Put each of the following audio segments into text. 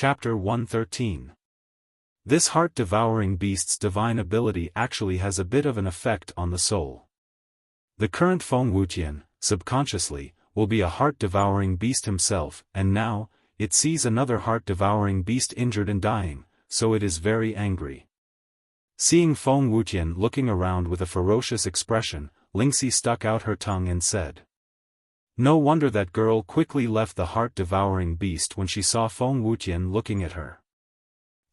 Chapter 113. This heart-devouring beast's divine ability actually has a bit of an effect on the soul. The current Feng Wuqian, subconsciously, will be a heart-devouring beast himself, and now, it sees another heart-devouring beast injured and dying, so it is very angry. Seeing Feng Wuqian looking around with a ferocious expression, Lingxi stuck out her tongue and said. No wonder that girl quickly left the heart-devouring beast when she saw Feng Wuqian looking at her.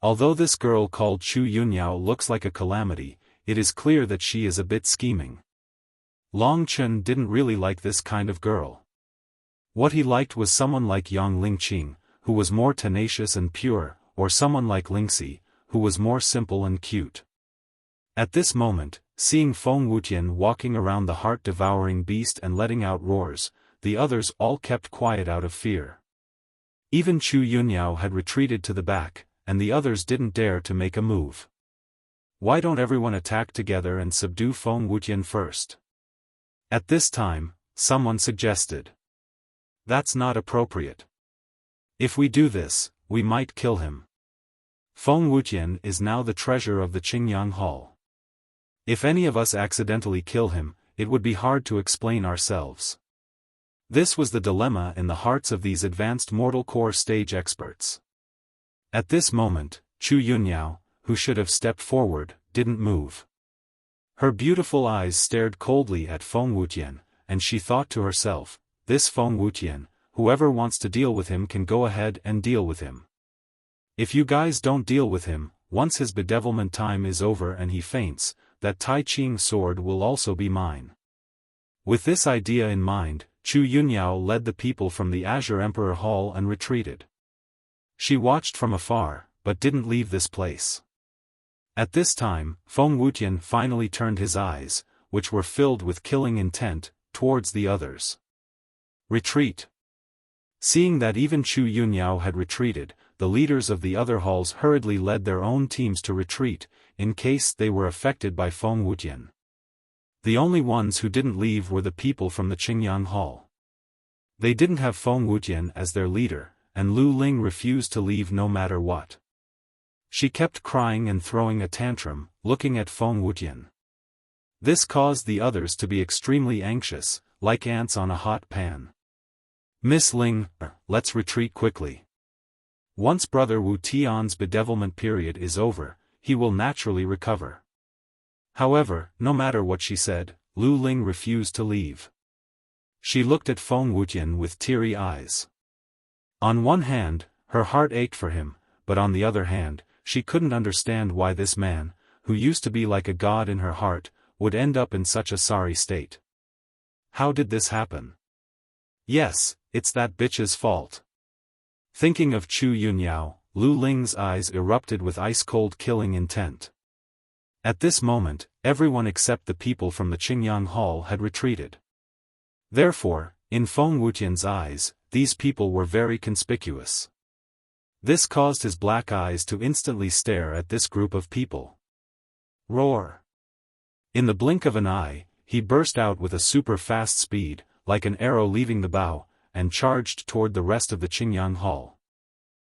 Although this girl called Chu Yunyao looks like a calamity, it is clear that she is a bit scheming. Long Chun didn't really like this kind of girl. What he liked was someone like Yang Lingqing, who was more tenacious and pure, or someone like Lingxi, who was more simple and cute. At this moment, seeing Feng Wuqian walking around the heart-devouring beast and letting out roars, the others all kept quiet out of fear. Even Chu Yunyao had retreated to the back, and the others didn't dare to make a move. Why don't everyone attack together and subdue Feng Wuqian first? At this time, someone suggested. That's not appropriate. If we do this, we might kill him. Feng Wuqian is now the treasure of the Qingyang Hall. If any of us accidentally kill him, it would be hard to explain ourselves. This was the dilemma in the hearts of these advanced mortal core stage experts. At this moment, Chu Yunyao, who should have stepped forward, didn't move. Her beautiful eyes stared coldly at Feng Wuqian, and she thought to herself, this Feng Wuqian, whoever wants to deal with him can go ahead and deal with him. If you guys don't deal with him, once his bedevilment time is over and he faints, that Tai Ching sword will also be mine. With this idea in mind, Chu Yunyao led the people from the Azure Emperor Hall and retreated. She watched from afar, but didn't leave this place. At this time, Feng Wuqian finally turned his eyes, which were filled with killing intent, towards the others. Retreat. Seeing that even Chu Yunyao had retreated, the leaders of the other halls hurriedly led their own teams to retreat, in case they were affected by Feng Wuqian. The only ones who didn't leave were the people from the Qingyang Hall. They didn't have Feng Wuqian as their leader, and Lu Ling refused to leave no matter what. She kept crying and throwing a tantrum, looking at Feng Wuqian. This caused the others to be extremely anxious, like ants on a hot pan. Miss Ling, let's retreat quickly. Once Brother Wu Tian's bedevilment period is over, he will naturally recover. However, no matter what she said, Lu Ling refused to leave. She looked at Feng Wuqian with teary eyes. On one hand, her heart ached for him, but on the other hand, she couldn't understand why this man, who used to be like a god in her heart, would end up in such a sorry state. How did this happen? Yes, it's that bitch's fault. Thinking of Chu Yunyao, Lu Ling's eyes erupted with ice-cold killing intent. At this moment, everyone except the people from the Qingyang Hall had retreated. Therefore, in Feng Wuqian's eyes, these people were very conspicuous. This caused his black eyes to instantly stare at this group of people. Roar! In the blink of an eye, he burst out with a super-fast speed, like an arrow leaving the bow, and charged toward the rest of the Qingyang Hall.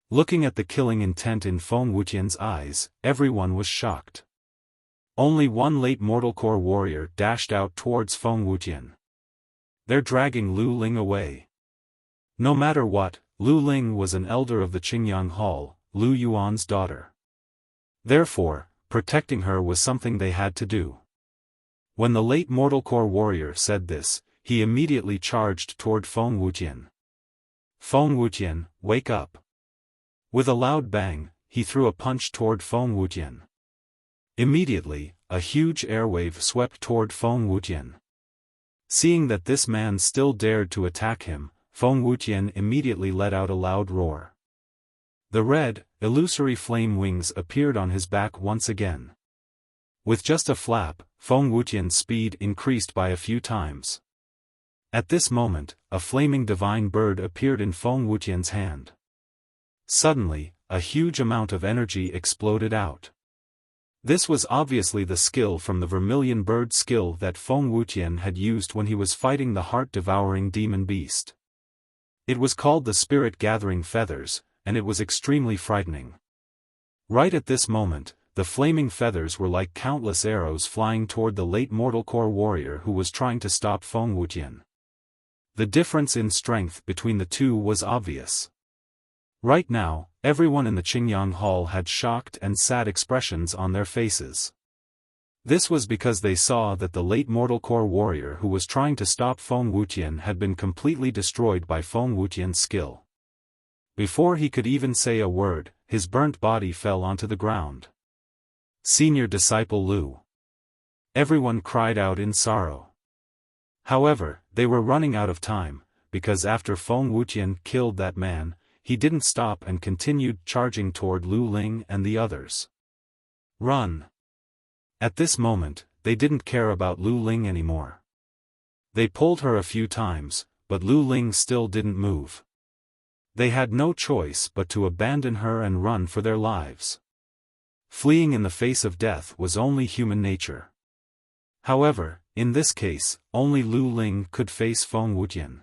Looking at the killing intent in Feng Wuqian's eyes, everyone was shocked. Only one late mortal core warrior dashed out towards Feng Wuqian. They're dragging Lu Ling away. No matter what, Lu Ling was an elder of the Qingyang Hall, Lu Yuan's daughter. Therefore, protecting her was something they had to do. When the late mortal core warrior said this, he immediately charged toward Feng Wuqian. Feng Wuqian, wake up! With a loud bang, he threw a punch toward Feng Wuqian. Immediately, a huge airwave swept toward Feng Wuqian. Seeing that this man still dared to attack him, Feng Wuqian immediately let out a loud roar. The red, illusory flame wings appeared on his back once again. With just a flap, Feng Wuqian's speed increased by a few times. At this moment, a flaming divine bird appeared in Feng Wuqian's hand. Suddenly, a huge amount of energy exploded out. This was obviously the skill from the vermilion bird skill that Feng Wuqian had used when he was fighting the heart-devouring demon beast. It was called the Spirit Gathering Feathers, and it was extremely frightening. Right at this moment, the flaming feathers were like countless arrows flying toward the late mortal core warrior who was trying to stop Feng Wuqian. The difference in strength between the two was obvious. Right now, everyone in the Qingyang Hall had shocked and sad expressions on their faces. This was because they saw that the late mortal core warrior who was trying to stop Feng Wuqian had been completely destroyed by Feng Wuqian's skill. Before he could even say a word, his burnt body fell onto the ground. Senior disciple Lu. Everyone cried out in sorrow. However, they were running out of time, because after Feng Wuqian killed that man, he didn't stop and continued charging toward Lu Ling and the others. Run! At this moment, they didn't care about Lu Ling anymore. They pulled her a few times, but Lu Ling still didn't move. They had no choice but to abandon her and run for their lives. Fleeing in the face of death was only human nature. However, in this case, only Lu Ling could face Feng Wuqian.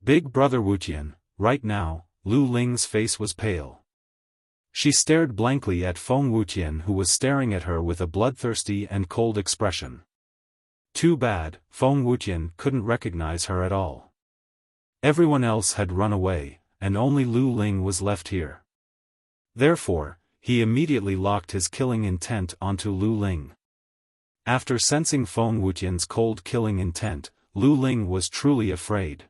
Big brother Wuqian, right now, Lu Ling's face was pale. She stared blankly at Feng Wuqian who was staring at her with a bloodthirsty and cold expression. Too bad, Feng Wuqian couldn't recognize her at all. Everyone else had run away, and only Lu Ling was left here. Therefore, he immediately locked his killing intent onto Lu Ling. After sensing Feng Wuqian's cold killing intent, Lu Ling was truly afraid.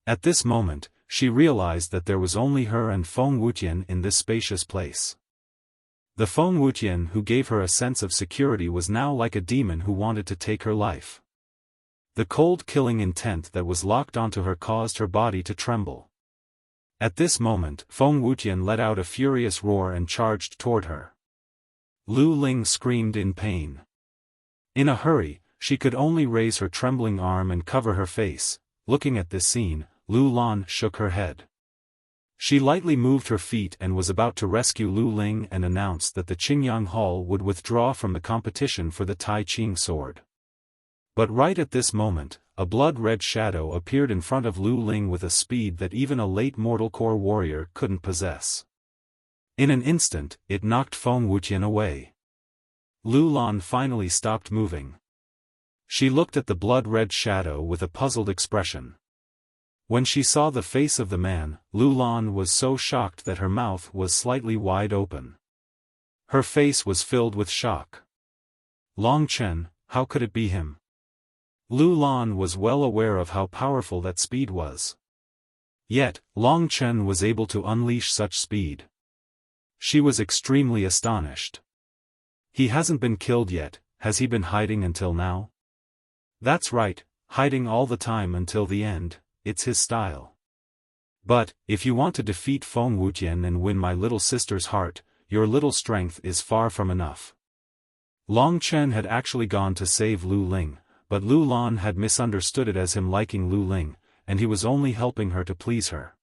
At this moment, she realized that there was only her and Feng Wuqian in this spacious place. The Feng Wuqian who gave her a sense of security was now like a demon who wanted to take her life. The cold killing intent that was locked onto her caused her body to tremble. At this moment, Feng Wuqian let out a furious roar and charged toward her. Lu Ling screamed in pain. In a hurry, she could only raise her trembling arm and cover her face. Looking at this scene, Lu Lan shook her head. She lightly moved her feet and was about to rescue Lu Ling and announced that the Qingyang Hall would withdraw from the competition for the Tai Ching sword. But right at this moment, a blood-red shadow appeared in front of Lu Ling with a speed that even a late mortal core warrior couldn't possess. In an instant, it knocked Feng Wuqian away. Lu Lan finally stopped moving. She looked at the blood-red shadow with a puzzled expression. When she saw the face of the man, Lu Lan was so shocked that her mouth was slightly wide open. Her face was filled with shock. Long Chen, how could it be him? Lu Lan was well aware of how powerful that speed was. Yet, Long Chen was able to unleash such speed. She was extremely astonished. He hasn't been killed yet, has he been hiding until now? That's right, hiding all the time until the end. It's his style. But, if you want to defeat Feng Wuqian and win my little sister's heart, your little strength is far from enough. Long Chen had actually gone to save Lu Ling, but Lu Lan had misunderstood it as him liking Lu Ling, and he was only helping her to please her.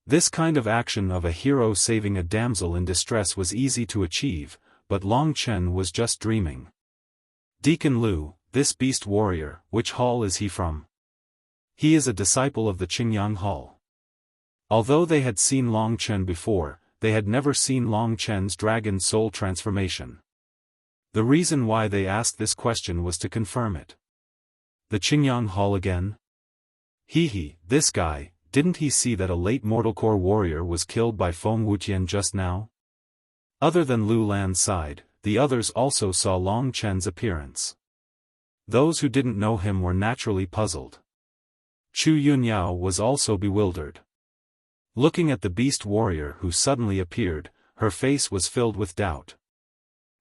This kind of action of a hero saving a damsel in distress was easy to achieve, but Long Chen was just dreaming. Deacon Lu, this beast warrior, which hall is he from? He is a disciple of the Qingyang Hall. Although they had seen Long Chen before, they had never seen Long Chen's dragon soul transformation. The reason why they asked this question was to confirm it. The Qingyang Hall again? This guy, didn't he see that a late mortal core warrior was killed by Feng Wuqian just now? Other than Lu Lan's side, the others also saw Long Chen's appearance. Those who didn't know him were naturally puzzled. Chu Yunyao was also bewildered. Looking at the beast warrior who suddenly appeared, her face was filled with doubt.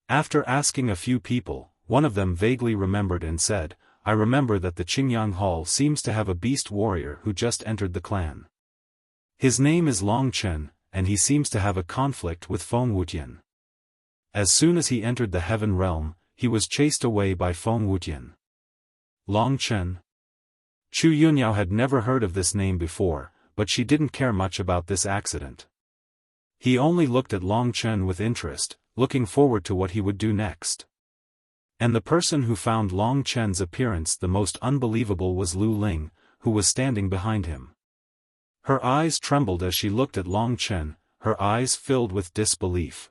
After asking a few people, one of them vaguely remembered and said, I remember that the Qingyang Hall seems to have a beast warrior who just entered the clan. His name is Long Chen, and he seems to have a conflict with Feng Wuqian. As soon as he entered the heaven realm, he was chased away by Feng Wuqian. Long Chen? Chu Yunyao had never heard of this name before, but she didn't care much about this accident. He only looked at Long Chen with interest, looking forward to what he would do next. And the person who found Long Chen's appearance the most unbelievable was Lu Ling, who was standing behind him. Her eyes trembled as she looked at Long Chen, her eyes filled with disbelief.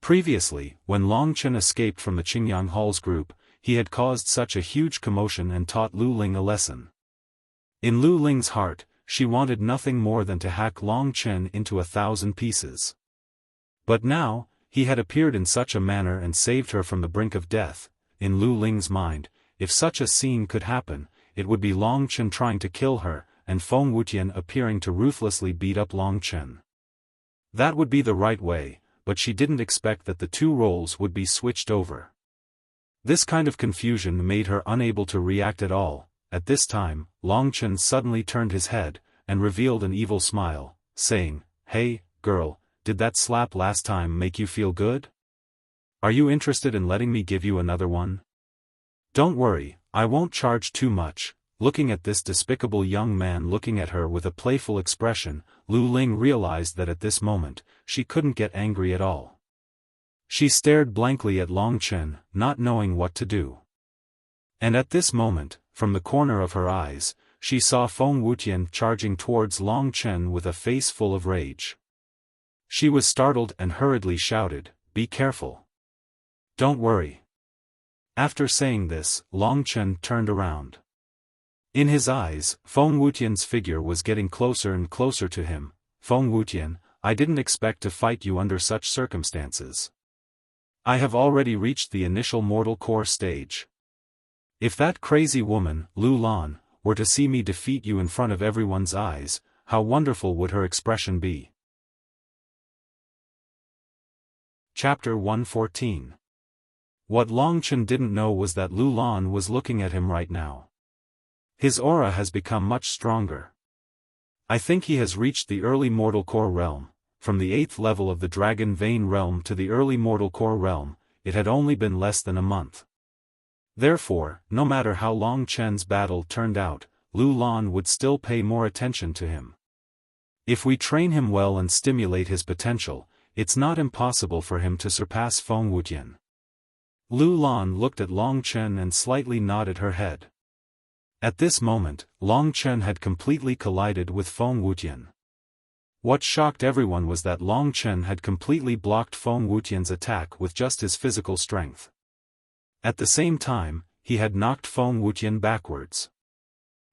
Previously, when Long Chen escaped from the Qingyang Hall's group, he had caused such a huge commotion and taught Lu Ling a lesson. In Lu Ling's heart, she wanted nothing more than to hack Long Chen into 1,000 pieces. But now, he had appeared in such a manner and saved her from the brink of death. In Lu Ling's mind, if such a scene could happen, it would be Long Chen trying to kill her, and Feng Wutian appearing to ruthlessly beat up Long Chen. That would be the right way, but she didn't expect that the two roles would be switched over. This kind of confusion made her unable to react at all. At this time, Long Chen suddenly turned his head, and revealed an evil smile, saying, "Hey, girl, did that slap last time make you feel good? Are you interested in letting me give you another one? Don't worry, I won't charge too much." Looking at this despicable young man looking at her with a playful expression, Lu Ling realized that at this moment, she couldn't get angry at all. She stared blankly at Long Chen, not knowing what to do. And at this moment, from the corner of her eyes, she saw Feng Wutian charging towards Long Chen with a face full of rage. She was startled and hurriedly shouted, "Be careful. Don't worry." After saying this, Long Chen turned around. In his eyes, Feng Wutian's figure was getting closer and closer to him. "Feng Wutian, I didn't expect to fight you under such circumstances. I have already reached the initial mortal core stage. If that crazy woman, Lu Lan, were to see me defeat you in front of everyone's eyes, how wonderful would her expression be?" Chapter 114. What Long Chen didn't know was that Lu Lan was looking at him right now. His aura has become much stronger. I think he has reached the early mortal core realm. From the 8th level of the Dragon Vein realm to the early mortal core realm, it had only been less than a month. Therefore, no matter how Long Chen's battle turned out, Lu Lan would still pay more attention to him. If we train him well and stimulate his potential, it's not impossible for him to surpass Feng Wutian. Lu Lan looked at Long Chen and slightly nodded her head. At this moment, Long Chen had completely collided with Feng Wutian. What shocked everyone was that Long Chen had completely blocked Feng Wutian's attack with just his physical strength. At the same time, he had knocked Feng Wutian backwards.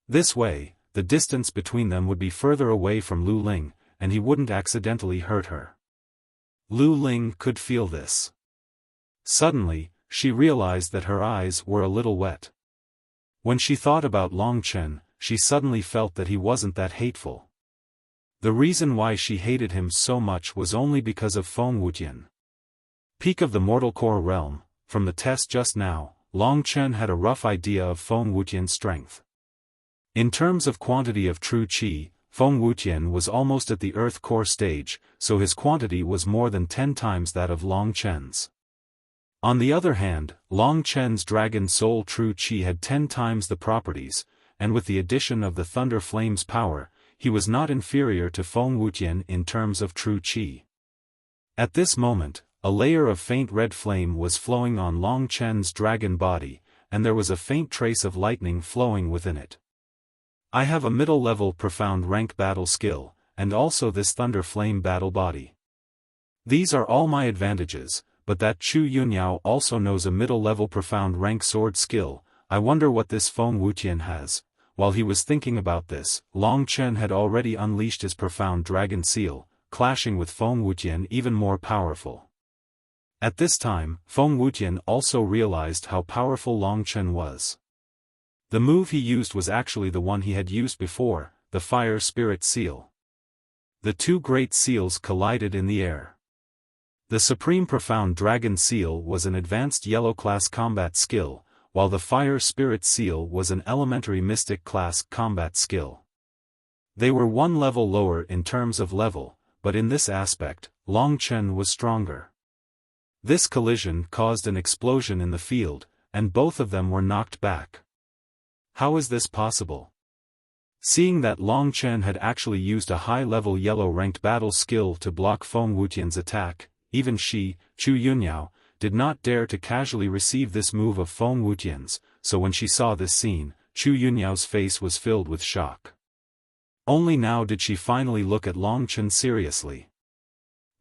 This way, the distance between them would be further away from Lu Ling, and he wouldn't accidentally hurt her. Lu Ling could feel this. Suddenly, she realized that her eyes were a little wet. When she thought about Long Chen, she suddenly felt that he wasn't that hateful. The reason why she hated him so much was only because of Feng Wutian. Peak of the mortal core realm, from the test just now, Long Chen had a rough idea of Feng Wutian's strength. In terms of quantity of true qi, Feng Wutian was almost at the earth core stage, so his quantity was more than 10 times that of Long Chen's. On the other hand, Long Chen's Dragon Soul True Qi had 10 times the properties, and with the addition of the Thunder Flame's power, he was not inferior to Feng Wutian in terms of True Qi. At this moment, a layer of faint red flame was flowing on Long Chen's dragon body, and there was a faint trace of lightning flowing within it. I have a middle-level profound rank battle skill, and also this Thunder Flame battle body. These are all my advantages. But that Chu Yunyao also knows a middle-level profound rank sword skill. I wonder what this Feng Wutian has. While he was thinking about this, Long Chen had already unleashed his profound dragon seal, clashing with Feng Wutian even more powerful. At this time, Feng Wutian also realized how powerful Long Chen was. The move he used was actually the one he had used before, the Fire Spirit Seal. The two great seals collided in the air. The Supreme Profound Dragon Seal was an advanced Yellow Class combat skill, while the Fire Spirit Seal was an Elementary Mystic Class combat skill. They were one level lower in terms of level, but in this aspect, Long Chen was stronger. This collision caused an explosion in the field, and both of them were knocked back. How is this possible? Seeing that Long Chen had actually used a high-level yellow-ranked battle skill to block Feng Wutian's attack, even she, Chu Yunyao, did not dare to casually receive this move of Feng Wutian's, so when she saw this scene, Chu Yunyao's face was filled with shock. Only now did she finally look at Long Chen seriously.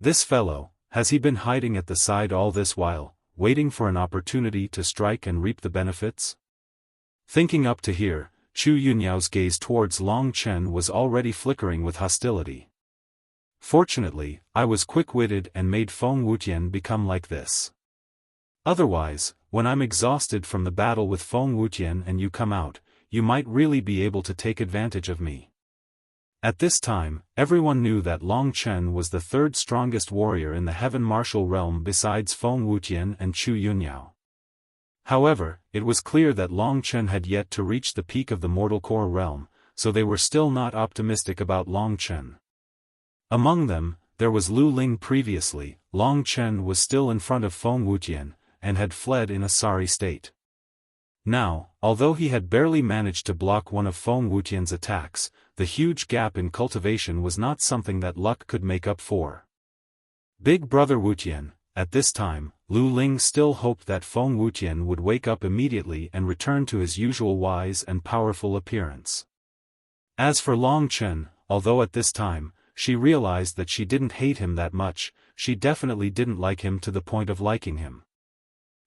This fellow, has he been hiding at the side all this while, waiting for an opportunity to strike and reap the benefits? Thinking up to here, Chu Yunyao's gaze towards Long Chen was already flickering with hostility. Fortunately, I was quick-witted and made Feng Wutian become like this. Otherwise, when I'm exhausted from the battle with Feng Wutian and you come out, you might really be able to take advantage of me. At this time, everyone knew that Long Chen was the third strongest warrior in the Heaven Martial Realm besides Feng Wutian and Chu Yunyao. However, it was clear that Long Chen had yet to reach the peak of the Mortal Core realm, so they were still not optimistic about Long Chen. Among them, there was Lu Ling. Previously, Long Chen was still in front of Feng Wutian, and had fled in a sorry state. Now, although he had barely managed to block one of Feng Wutian's attacks, the huge gap in cultivation was not something that luck could make up for. Big Brother Wutian, at this time, Lu Ling still hoped that Feng Wutian would wake up immediately and return to his usual wise and powerful appearance. As for Long Chen, although at this time, she realized that she didn't hate him that much, she definitely didn't like him to the point of liking him.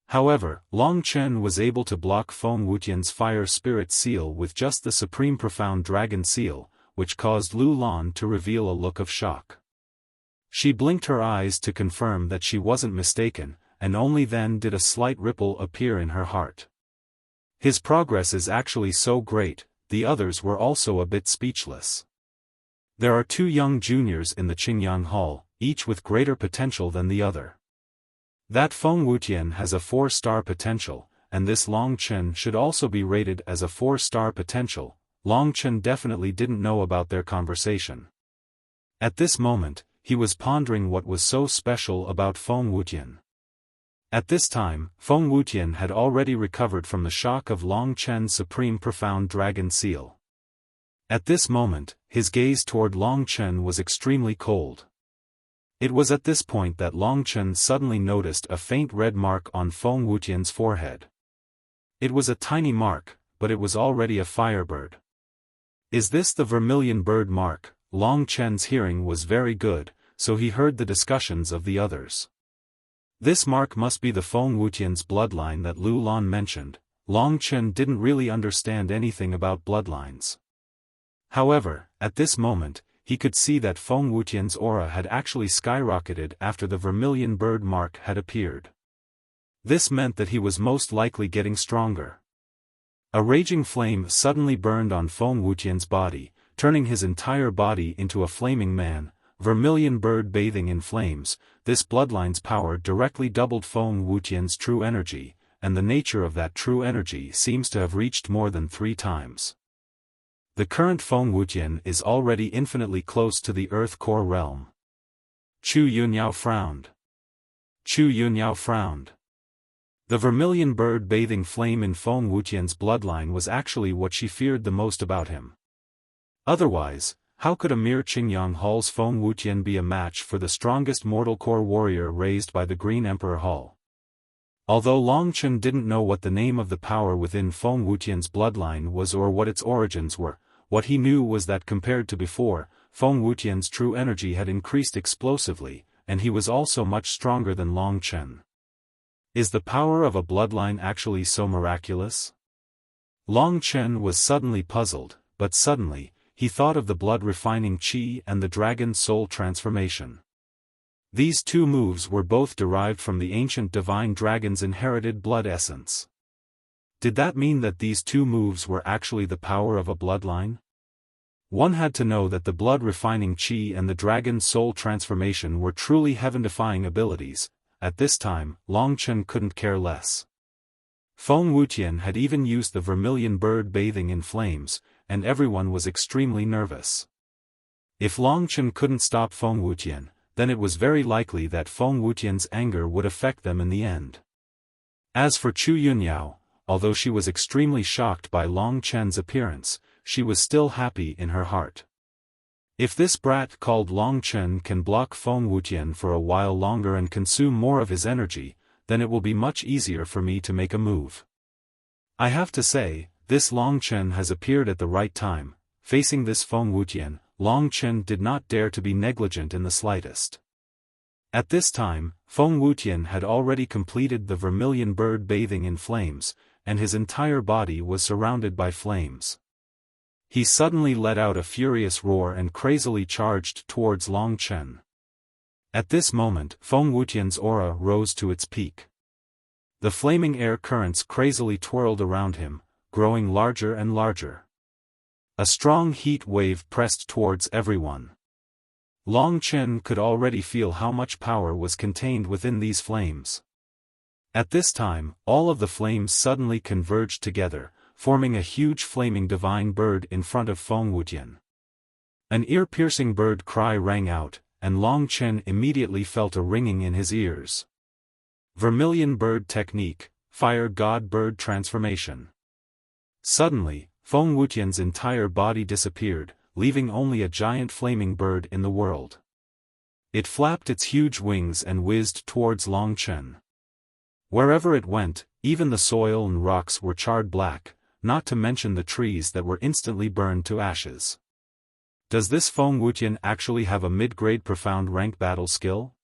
However, Long Chen was able to block Feng Wutian's Fire Spirit Seal with just the Supreme Profound Dragon Seal, which caused Lu Lan to reveal a look of shock. She blinked her eyes to confirm that she wasn't mistaken, and only then did a slight ripple appear in her heart. His progress is actually so great, the others were also a bit speechless. There are two young juniors in the Qingyang Hall, each with greater potential than the other. That Feng Wutian has a 4-star potential, and this Long Chen should also be rated as a 4-star potential. Long Chen definitely didn't know about their conversation. At this moment, he was pondering what was so special about Feng Wutian. At this time, Feng Wutian had already recovered from the shock of Long Chen's Supreme Profound Dragon Seal. At this moment, his gaze toward Long Chen was extremely cold. It was at this point that Long Chen suddenly noticed a faint red mark on Feng Wutian's forehead. It was a tiny mark, but it was already a firebird. Is this the vermilion bird mark? Long Chen's hearing was very good, so he heard the discussions of the others. This mark must be the Feng Wutian's bloodline that Lu Lan mentioned. Long Chen didn't really understand anything about bloodlines. However, at this moment, he could see that Feng Wutian's aura had actually skyrocketed after the vermilion bird mark had appeared. This meant that he was most likely getting stronger. A raging flame suddenly burned on Feng Wutian's body, turning his entire body into a flaming man, vermilion bird bathing in flames. This bloodline's power directly doubled Feng Wutian's true energy, and the nature of that true energy seems to have reached more than 3 times. The current Feng Wutian is already infinitely close to the Earth Core realm. Chu Yunyao frowned. Chu Yunyao frowned. The vermilion bird bathing flame in Feng Wutian's bloodline was actually what she feared the most about him. Otherwise, how could a mere Qingyang Hall's Feng Wutian be a match for the strongest Mortal Core warrior raised by the Green Emperor Hall? Although Long Chen didn't know what the name of the power within Feng Wutian's bloodline was or what its origins were, what he knew was that compared to before, Feng Wutian's true energy had increased explosively, and he was also much stronger than Long Chen. Is the power of a bloodline actually so miraculous? Long Chen was suddenly puzzled, but suddenly, he thought of the blood-refining qi and the dragon soul transformation. These two moves were both derived from the ancient divine dragon's inherited blood essence. Did that mean that these two moves were actually the power of a bloodline? One had to know that the blood-refining qi and the dragon soul transformation were truly heaven-defying abilities. At this time, Long Chen couldn't care less. Feng Wutian had even used the vermilion bird bathing in flames, and everyone was extremely nervous. If Long Chen couldn't stop Feng Wutian, then it was very likely that Feng Wutian's anger would affect them in the end. As for Chu Yunyao, although she was extremely shocked by Long Chen's appearance, she was still happy in her heart. If this brat called Long Chen can block Feng Wutian for a while longer and consume more of his energy, then it will be much easier for me to make a move. I have to say, this Long Chen has appeared at the right time. facing this Feng Wuqian, Long Chen did not dare to be negligent in the slightest. At this time, Feng Wuqian had already completed the vermilion bird bathing in flames, and his entire body was surrounded by flames. He suddenly let out a furious roar and crazily charged towards Long Chen. At this moment, Feng Wuqian's aura rose to its peak. The flaming air currents crazily twirled around him, growing larger and larger. A strong heat wave pressed towards everyone. Long Chen could already feel how much power was contained within these flames. At this time, all of the flames suddenly converged together, forming a huge flaming divine bird in front of Feng Wuqian. An ear-piercing bird cry rang out, and Long Chen immediately felt a ringing in his ears. Vermilion bird technique, fire god bird transformation. Suddenly, Feng Wuqian's entire body disappeared, leaving only a giant flaming bird in the world. It flapped its huge wings and whizzed towards Long Chen. Wherever it went, even the soil and rocks were charred black, not to mention the trees that were instantly burned to ashes. Does this Feng Wuqian actually have a mid-grade profound rank battle skill?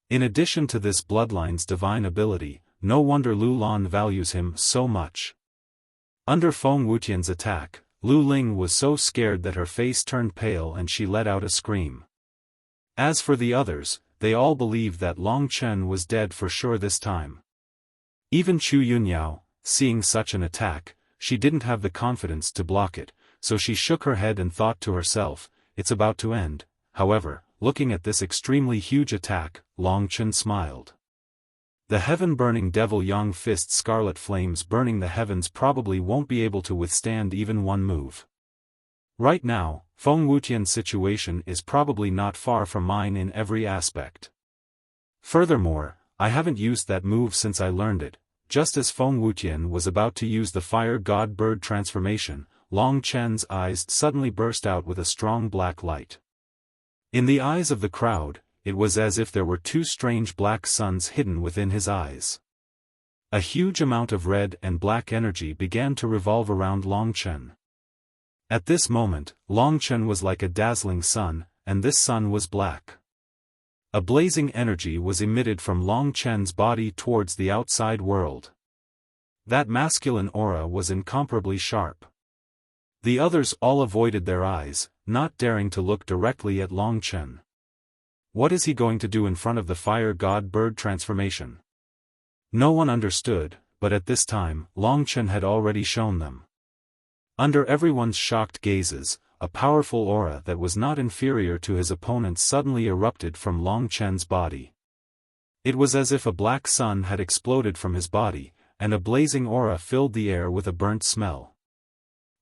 In addition to this bloodline's divine ability, no wonder Lu Lan values him so much. Under Feng Wuqian's attack, Lu Ling was so scared that her face turned pale and she let out a scream. As for the others, they all believed that Long Chen was dead for sure this time. Even Chu Yunyao, seeing such an attack, she didn't have the confidence to block it, so she shook her head and thought to herself, it's about to end. However, looking at this extremely huge attack, Long Chen smiled. The heaven-burning devil Yang Fist scarlet flames burning the heavens probably won't be able to withstand even one move. Right now, Feng Wuqian's situation is probably not far from mine in every aspect. Furthermore, I haven't used that move since I learned it. Just as Feng Wuqian was about to use the fire god bird transformation, Long Chen's eyes suddenly burst out with a strong black light. In the eyes of the crowd, it was as if there were two strange black suns hidden within his eyes. A huge amount of red and black energy began to revolve around Long Chen. At this moment, Long Chen was like a dazzling sun, and this sun was black. A blazing energy was emitted from Long Chen's body towards the outside world. That masculine aura was incomparably sharp. The others all avoided their eyes, not daring to look directly at Long Chen. What is he going to do in front of the fire god bird transformation? No one understood, but at this time, Long Chen had already shown them. Under everyone's shocked gazes, a powerful aura that was not inferior to his opponent's suddenly erupted from Long Chen's body. It was as if a black sun had exploded from his body, and a blazing aura filled the air with a burnt smell.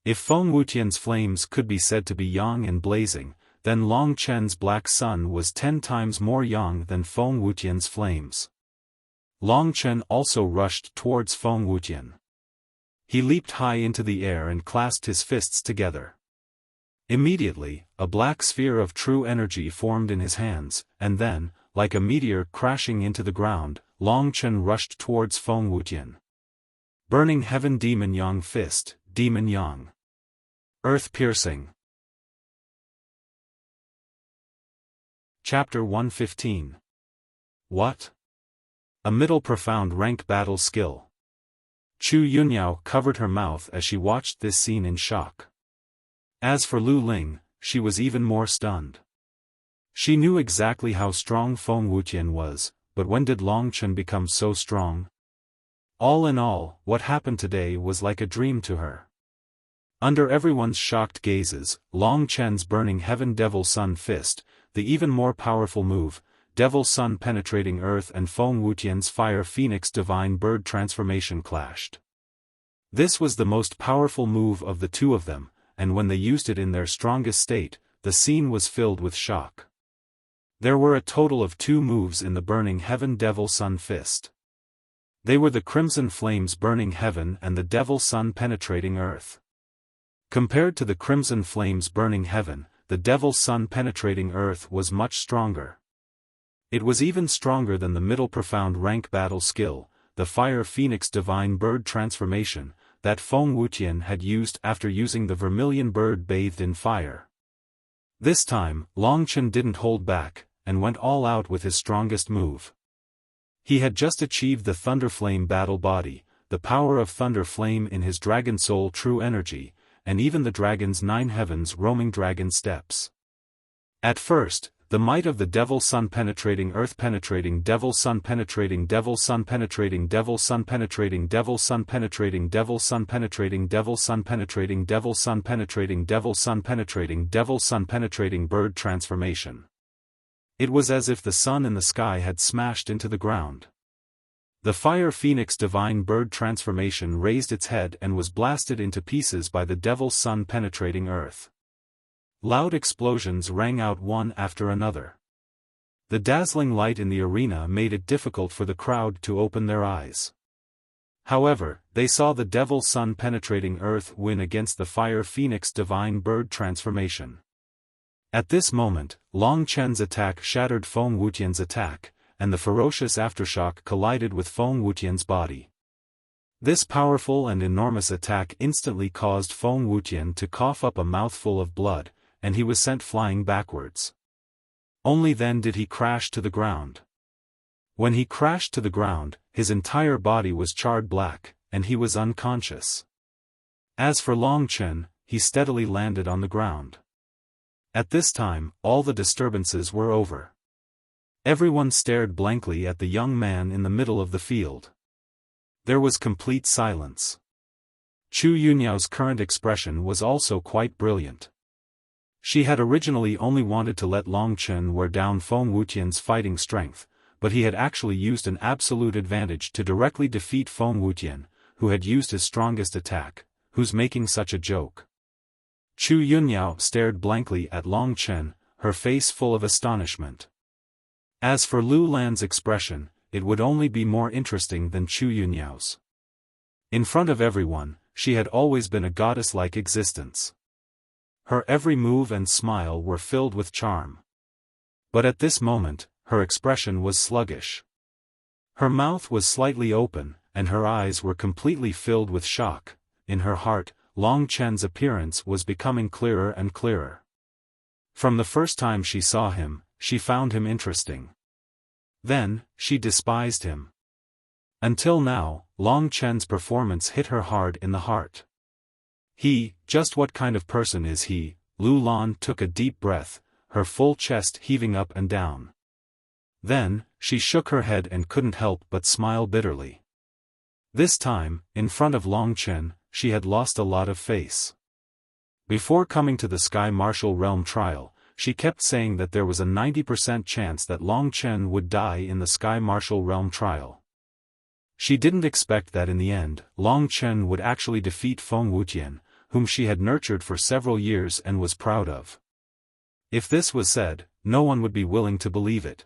If Feng Wuqian's flames could be said to be yang and blazing, then Long Chen's black sun was 10 times more yang than Feng Wuqian's flames. Long Chen also rushed towards Feng Wuqian. He leaped high into the air and clasped his fists together. Immediately, a black sphere of true energy formed in his hands, and then, like a meteor crashing into the ground, Long Chen rushed towards Feng Wuqian. Burning Heaven Demon Yang Fist, Demon Yang. Earth Piercing. Chapter 115. What? A middle profound rank battle skill. Chu Yunyao covered her mouth as she watched this scene in shock. As for Lu Ling, she was even more stunned. She knew exactly how strong Feng Wuqian was, but when did Long Chen become so strong? All in all, what happened today was like a dream to her. Under everyone's shocked gazes, Long Chen's burning heaven Devil Sun Fist, the even more powerful move, Devil Sun penetrating earth and Feng Wuqian's Fire Phoenix Divine Bird transformation clashed. This was the most powerful move of the two of them, and when they used it in their strongest state, the scene was filled with shock. There were a total of 2 moves in the Burning Heaven Devil Sun Fist. They were the Crimson Flames Burning Heaven and the Devil Sun Penetrating Earth. Compared to the Crimson Flames Burning Heaven, the Devil Sun Penetrating Earth was much stronger. It was even stronger than the middle profound rank battle skill, the Fire Phoenix Divine Bird transformation, that Feng Wuqian had used after using the vermilion bird bathed in fire. This time, Long Chen didn't hold back, and went all out with his strongest move. He had just achieved the Thunder Flame battle body, the power of Thunder Flame in his Dragon Soul true energy, and even the dragon's 9 heavens roaming dragon steps. At first, the might of the Devil Sun penetrating Earth penetrating Devil Sun penetrating Devil Sun penetrating Devil Sun penetrating Devil Sun penetrating Devil Sun penetrating Devil Sun penetrating Devil Sun penetrating Devil Sun penetrating Devil Sun penetrating bird transformation. It was as if the sun in the sky had smashed into the ground. The Fire Phoenix divine bird transformation raised its head and was blasted into pieces by the Devil Sun penetrating Earth. Loud explosions rang out one after another. The dazzling light in the arena made it difficult for the crowd to open their eyes. However, they saw the Devil Sun penetrating Earth win against the Fire Phoenix divine bird transformation. At this moment, Long Chen's attack shattered Feng Wuqian's attack, and the ferocious aftershock collided with Feng Wuqian's body. This powerful and enormous attack instantly caused Feng Wuqian to cough up a mouthful of blood, and he was sent flying backwards. Only then did he crash to the ground. When he crashed to the ground, his entire body was charred black, and he was unconscious. As for Long Chen, he steadily landed on the ground. At this time, all the disturbances were over. Everyone stared blankly at the young man in the middle of the field. There was complete silence. Chu Yunyao's current expression was also quite brilliant. She had originally only wanted to let Long Chen wear down Feng Wuqian's fighting strength, but he had actually used an absolute advantage to directly defeat Feng Wuqian, who had used his strongest attack. Who's making such a joke? Chu Yunyao stared blankly at Long Chen, her face full of astonishment. As for Lu Lan's expression, it would only be more interesting than Chu Yunyao's. In front of everyone, she had always been a goddess-like existence. Her every move and smile were filled with charm. But at this moment, her expression was sluggish. Her mouth was slightly open, and her eyes were completely filled with shock. In her heart, Long Chen's appearance was becoming clearer and clearer. From the first time she saw him, she found him interesting. Then, she despised him. Until now, Long Chen's performance hit her hard in the heart. Just what kind of person is he? Lu Lan took a deep breath, her full chest heaving up and down. Then, she shook her head and couldn't help but smile bitterly. This time, in front of Long Chen, she had lost a lot of face. Before coming to the Sky Martial Realm trial, she kept saying that there was a 90% chance that Long Chen would die in the Sky Martial Realm trial. She didn't expect that in the end, Long Chen would actually defeat Feng Wuqian, whom she had nurtured for several years and was proud of. If this was said, no one would be willing to believe it.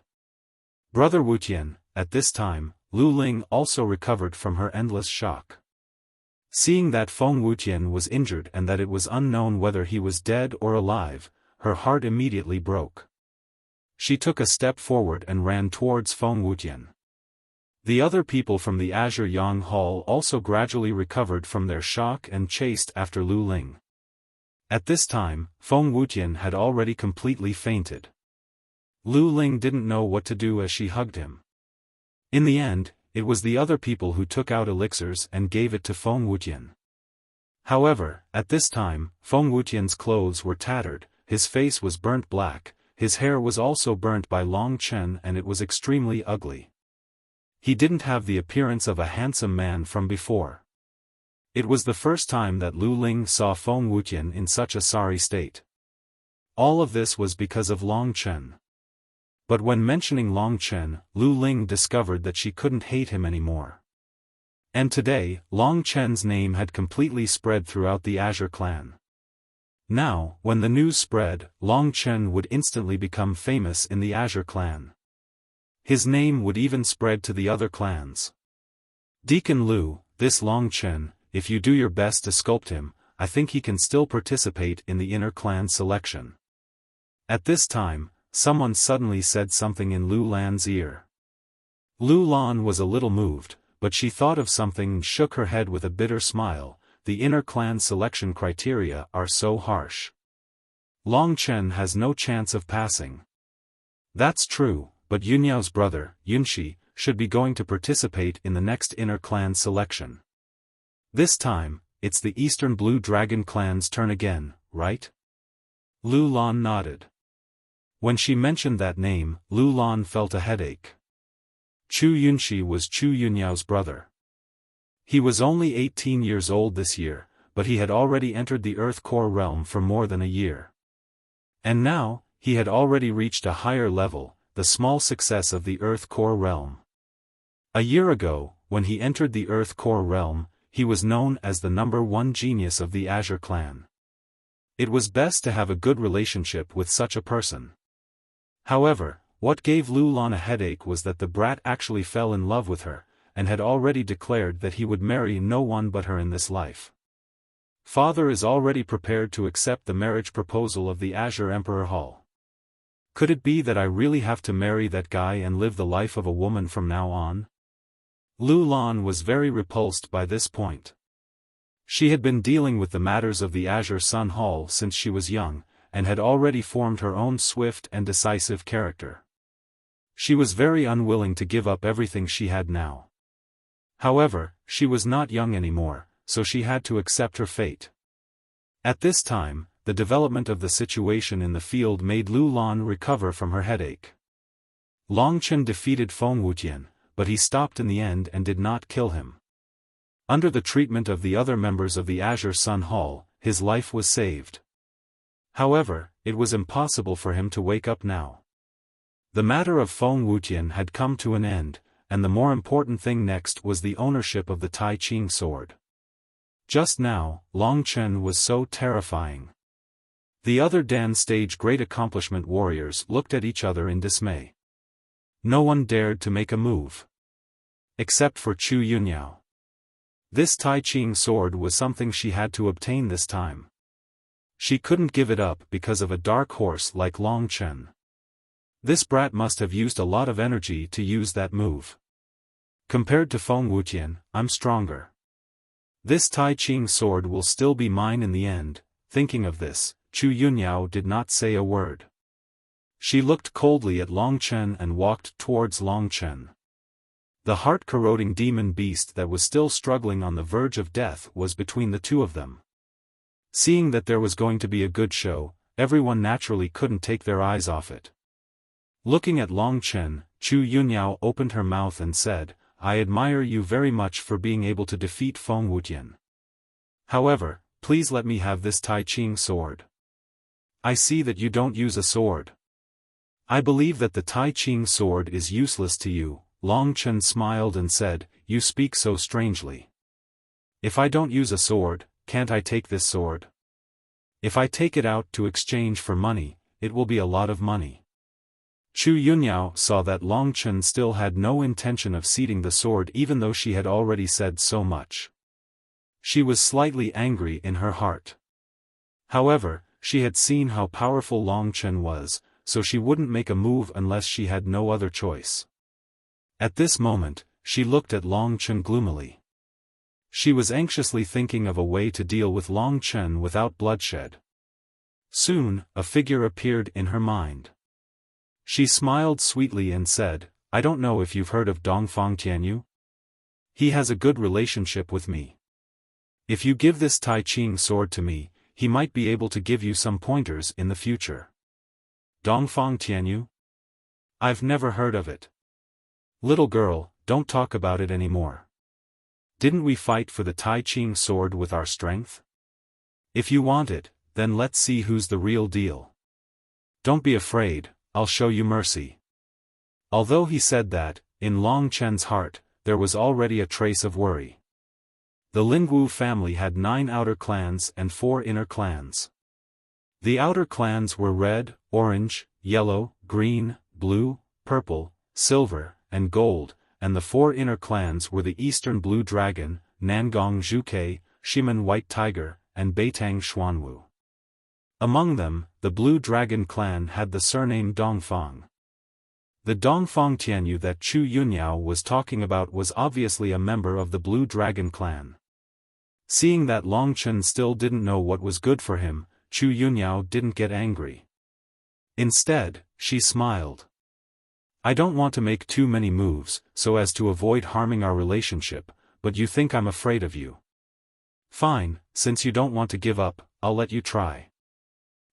Brother Wuqian, at this time, Lu Ling also recovered from her endless shock. Seeing that Feng Wuqian was injured and that it was unknown whether he was dead or alive, her heart immediately broke. She took a step forward and ran towards Feng Wuqian. The other people from the Azure Yang Hall also gradually recovered from their shock and chased after Lu Ling. At this time, Feng Wuqian had already completely fainted. Lu Ling didn't know what to do as she hugged him. In the end, it was the other people who took out elixirs and gave it to Feng Wuqian. However, at this time, Feng Wuqian's clothes were tattered, his face was burnt black, his hair was also burnt by Long Chen and it was extremely ugly. He didn't have the appearance of a handsome man from before. It was the first time that Lu Ling saw Feng Wuqian in such a sorry state. All of this was because of Long Chen. But when mentioning Long Chen, Lu Ling discovered that she couldn't hate him anymore. And today, Long Chen's name had completely spread throughout the Azure clan. Now, when the news spread, Long Chen would instantly become famous in the Azure clan. His name would even spread to the other clans. Deacon Lu, this Long Chen, if you do your best to sculpt him, I think he can still participate in the inner clan selection. At this time, someone suddenly said something in Lu Lan's ear. Lu Lan was a little moved, but she thought of something and shook her head with a bitter smile. the inner clan selection criteria are so harsh. Long Chen has no chance of passing. That's true, but Yunyao's brother, Yunshi, should be going to participate in the next inner clan selection. This time, it's the Eastern Blue Dragon clan's turn again, right? Lu Lan nodded. When she mentioned that name, Lu Lan felt a headache. Chu Yunshi was Chu Yunyao's brother. He was only 18 years old this year, but he had already entered the Earth Core realm for more than a year. And now, he had already reached a higher level, the small success of the Earth Core realm. A year ago, when he entered the Earth Core realm, he was known as the #1 genius of the Azure clan. It was best to have a good relationship with such a person. However, what gave Lu Lan a headache was that the brat actually fell in love with her, and had already declared that he would marry no one but her in this life. Father is already prepared to accept the marriage proposal of the Azure Emperor Hall. Could it be that I really have to marry that guy and live the life of a woman from now on? Lu Lan was very repulsed by this point. She had been dealing with the matters of the Azure Sun Hall since she was young, and had already formed her own swift and decisive character. She was very unwilling to give up everything she had now. However, she was not young anymore, so she had to accept her fate. At this time, the development of the situation in the field made Lu Lan recover from her headache. Long Chen defeated Feng Wuqian, but he stopped in the end and did not kill him. Under the treatment of the other members of the Azure Sun Hall, his life was saved. However, it was impossible for him to wake up now. The matter of Feng Wuqian had come to an end, and the more important thing next was the ownership of the Tai Ching sword. Just now, Long Chen was so terrifying. The other Dan stage great accomplishment warriors looked at each other in dismay. No one dared to make a move. Except for Chu Yunyao. This Tai Ching sword was something she had to obtain this time. She couldn't give it up because of a dark horse like Long Chen. This brat must have used a lot of energy to use that move. Compared to Feng Wuqian, I'm stronger. This Tai Ching sword will still be mine in the end. Thinking of this, Chu Yunyao did not say a word. She looked coldly at Long Chen and walked towards Long Chen. The heart-corroding demon beast that was still struggling on the verge of death was between the two of them. Seeing that there was going to be a good show, everyone naturally couldn't take their eyes off it. Looking at Long Chen, Chu Yunyao opened her mouth and said, I admire you very much for being able to defeat Feng Wuqian. However, please let me have this Tai Ching sword. I see that you don't use a sword. I believe that the Tai Ching sword is useless to you. Long Chen smiled and said, you speak so strangely. If I don't use a sword, can't I take this sword? If I take it out to exchange for money, it will be a lot of money. Chu Yunyao saw that Long Chen still had no intention of ceding the sword even though she had already said so much. She was slightly angry in her heart. However, she had seen how powerful Long Chen was, so she wouldn't make a move unless she had no other choice. At this moment, she looked at Long Chen gloomily. She was anxiously thinking of a way to deal with Long Chen without bloodshed. Soon, a figure appeared in her mind. She smiled sweetly and said, I don't know if you've heard of Dongfang Tianyu? He has a good relationship with me. If you give this Tai Ching sword to me, he might be able to give you some pointers in the future. Dongfang Tianyu? I've never heard of it. Little girl, don't talk about it anymore. Didn't we fight for the Tai Ching sword with our strength? If you want it, then let's see who's the real deal. Don't be afraid, I'll show you mercy. Although he said that, in Long Chen's heart, there was already a trace of worry. The Lingwu family had 9 outer clans and 4 inner clans. The outer clans were red, orange, yellow, green, blue, purple, silver, and gold, and the 4 inner clans were the Eastern Blue Dragon, Nangong Zhuke, Shimen White Tiger, and Beitang Xuanwu. Among them, the Blue Dragon clan had the surname Dongfang. The Dongfang Tianyu that Chu Yunyao was talking about was obviously a member of the Blue Dragon clan. Seeing that Long Chen still didn't know what was good for him, Chu Yunyao didn't get angry. Instead, she smiled. I don't want to make too many moves, so as to avoid harming our relationship, but you think I'm afraid of you. Fine, since you don't want to give up, I'll let you try.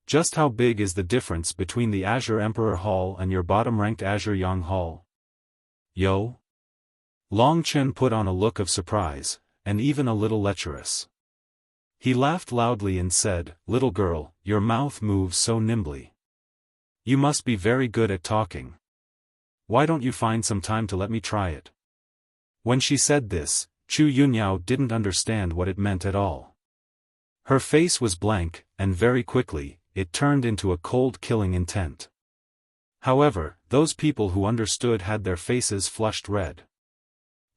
Just how big is the difference between the Azure Emperor Hall and your bottom-ranked Azure Yang Hall? Yo? Long Chen put on a look of surprise, and even a little lecherous. He laughed loudly and said, "Little girl, your mouth moves so nimbly. You must be very good at talking. Why don't you find some time to let me try it?" When she said this, Chu Yunyao didn't understand what it meant at all. Her face was blank, and very quickly, it turned into a cold killing intent. However, those people who understood had their faces flushed red.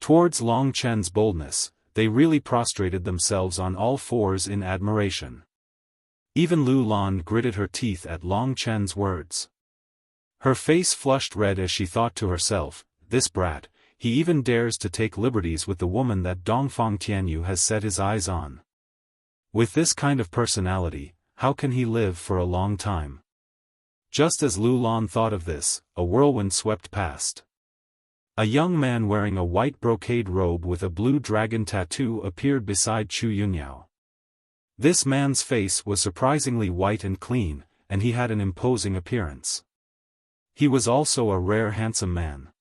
Towards Long Chen's boldness, they really prostrated themselves on all fours in admiration. Even Lu Lan gritted her teeth at Long Chen's words. Her face flushed red as she thought to herself, this brat, he even dares to take liberties with the woman that Dongfang Tianyu has set his eyes on. With this kind of personality, how can he live for a long time? Just as Lu Lan thought of this, a whirlwind swept past. A young man wearing a white brocade robe with a blue dragon tattoo appeared beside Chu Yunyao. This man's face was surprisingly white and clean, and he had an imposing appearance. He was also a rare handsome man.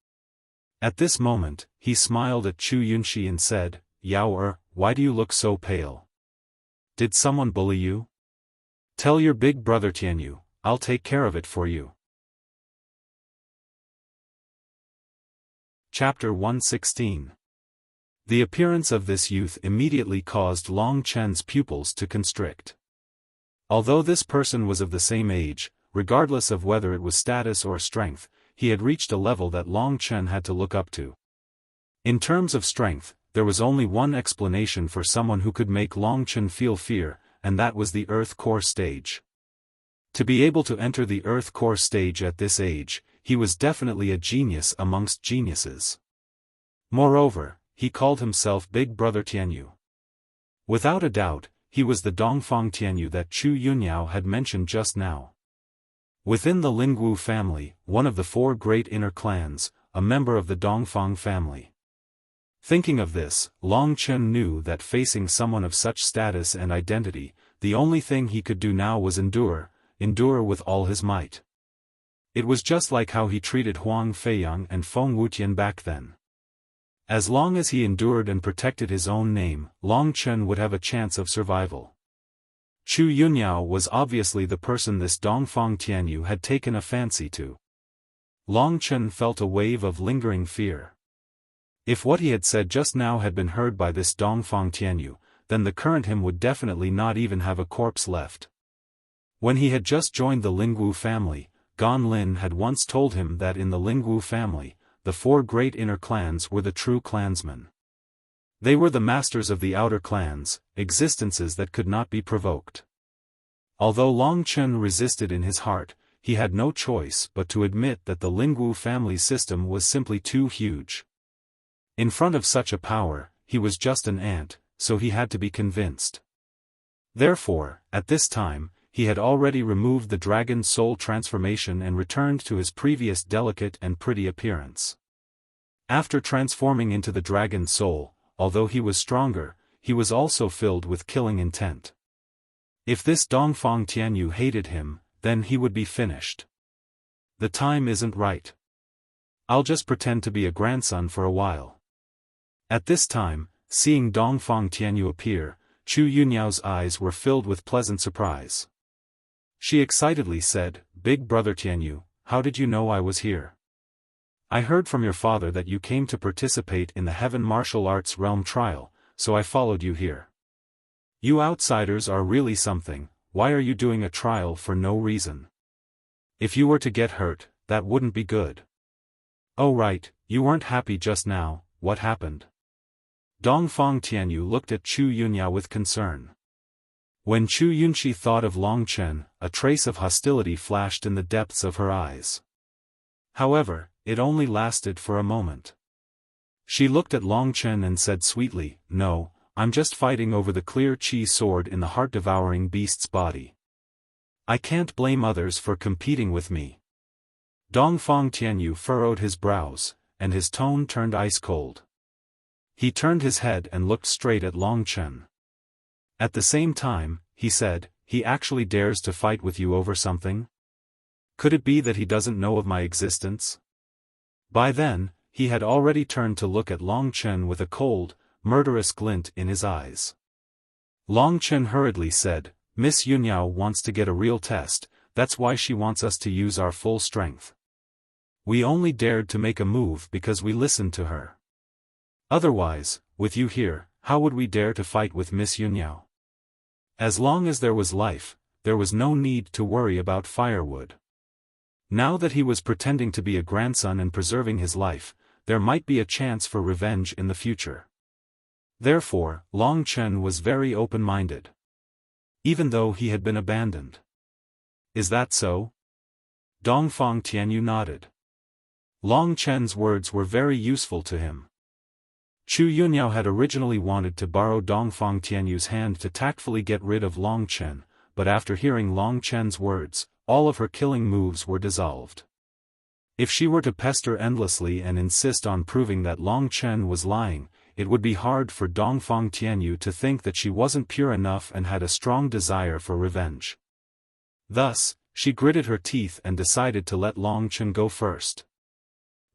At this moment, he smiled at Chu Yunxi and said, "Yao, why do you look so pale? Did someone bully you? Tell your big brother Tianyu, I'll take care of it for you." Chapter 116. The appearance of this youth immediately caused Long Chen's pupils to constrict. Although this person was of the same age, regardless of whether it was status or strength, he had reached a level that Long Chen had to look up to. In terms of strength, there was only one explanation for someone who could make Long Chen feel fear, and that was the Earth Core stage. To be able to enter the Earth Core stage at this age, he was definitely a genius amongst geniuses. Moreover, he called himself Big Brother Tianyu. Without a doubt, he was the Dongfang Tianyu that Chu Yunyao had mentioned just now. Within the Lingwu family, one of the four great inner clans, a member of the Dongfang family. Thinking of this, Long Chen knew that facing someone of such status and identity, the only thing he could do now was endure with all his might. It was just like how he treated Huang Feiyang and Feng Wutian back then. As long as he endured and protected his own name, Long Chen would have a chance of survival. Chu Yunyao was obviously the person this Dongfang Tianyu had taken a fancy to. Long Chen felt a wave of lingering fear. If what he had said just now had been heard by this Dongfang Tianyu, then the current him would definitely not even have a corpse left. When he had just joined the Lingwu family, Gan Lin had once told him that in the Lingwu family, the four great inner clans were the true clansmen. They were the masters of the outer clans, existences that could not be provoked. Although Long Chen resisted in his heart, he had no choice but to admit that the Lingwu family system was simply too huge. In front of such a power, he was just an ant, so he had to be convinced. Therefore, at this time, he had already removed the dragon soul transformation and returned to his previous delicate and pretty appearance. After transforming into the dragon soul, although he was stronger, he was also filled with killing intent. If this Dongfang Tianyu hated him, then he would be finished. The time isn't right. I'll just pretend to be a grandson for a while. At this time, seeing Dongfang Tianyu appear, Chu Yunyao's eyes were filled with pleasant surprise. She excitedly said, "Big Brother Tianyu, how did you know I was here? I heard from your father that you came to participate in the Heaven Martial Arts Realm Trial, so I followed you here. You outsiders are really something. Why are you doing a trial for no reason? If you were to get hurt, that wouldn't be good." "Oh right, you weren't happy just now, what happened?" Dongfang Tianyu looked at Chu Yunyao with concern. When Chu Yunxi thought of Long Chen, a trace of hostility flashed in the depths of her eyes. However, it only lasted for a moment. She looked at Long Chen and said sweetly, "No, I'm just fighting over the clear qi sword in the heart-devouring beast's body. I can't blame others for competing with me. Dongfang Tianyu furrowed his brows, and his tone turned ice-cold. He turned his head and looked straight at Long Chen. At the same time, he said, he actually dares to fight with you over something? Could it be that he doesn't know of my existence? By then, he had already turned to look at Long Chen with a cold, murderous glint in his eyes. Long Chen hurriedly said, Miss Yunyao wants to get a real test, that's why she wants us to use our full strength. We only dared to make a move because we listened to her. Otherwise, with you here, how would we dare to fight with Miss Yunyao? As long as there was life, there was no need to worry about firewood. Now that he was pretending to be a grandson and preserving his life, there might be a chance for revenge in the future. Therefore, Long Chen was very open-minded. Even though he had been abandoned. Is that so? Dongfang Tianyu nodded. Long Chen's words were very useful to him. Chu Yunyao had originally wanted to borrow Dongfang Tianyu's hand to tactfully get rid of Long Chen, but after hearing Long Chen's words, all of her killing moves were dissolved. If she were to pester endlessly and insist on proving that Long Chen was lying, it would be hard for Dongfang Tianyu to think that she wasn't pure enough and had a strong desire for revenge. Thus, she gritted her teeth and decided to let Long Chen go first.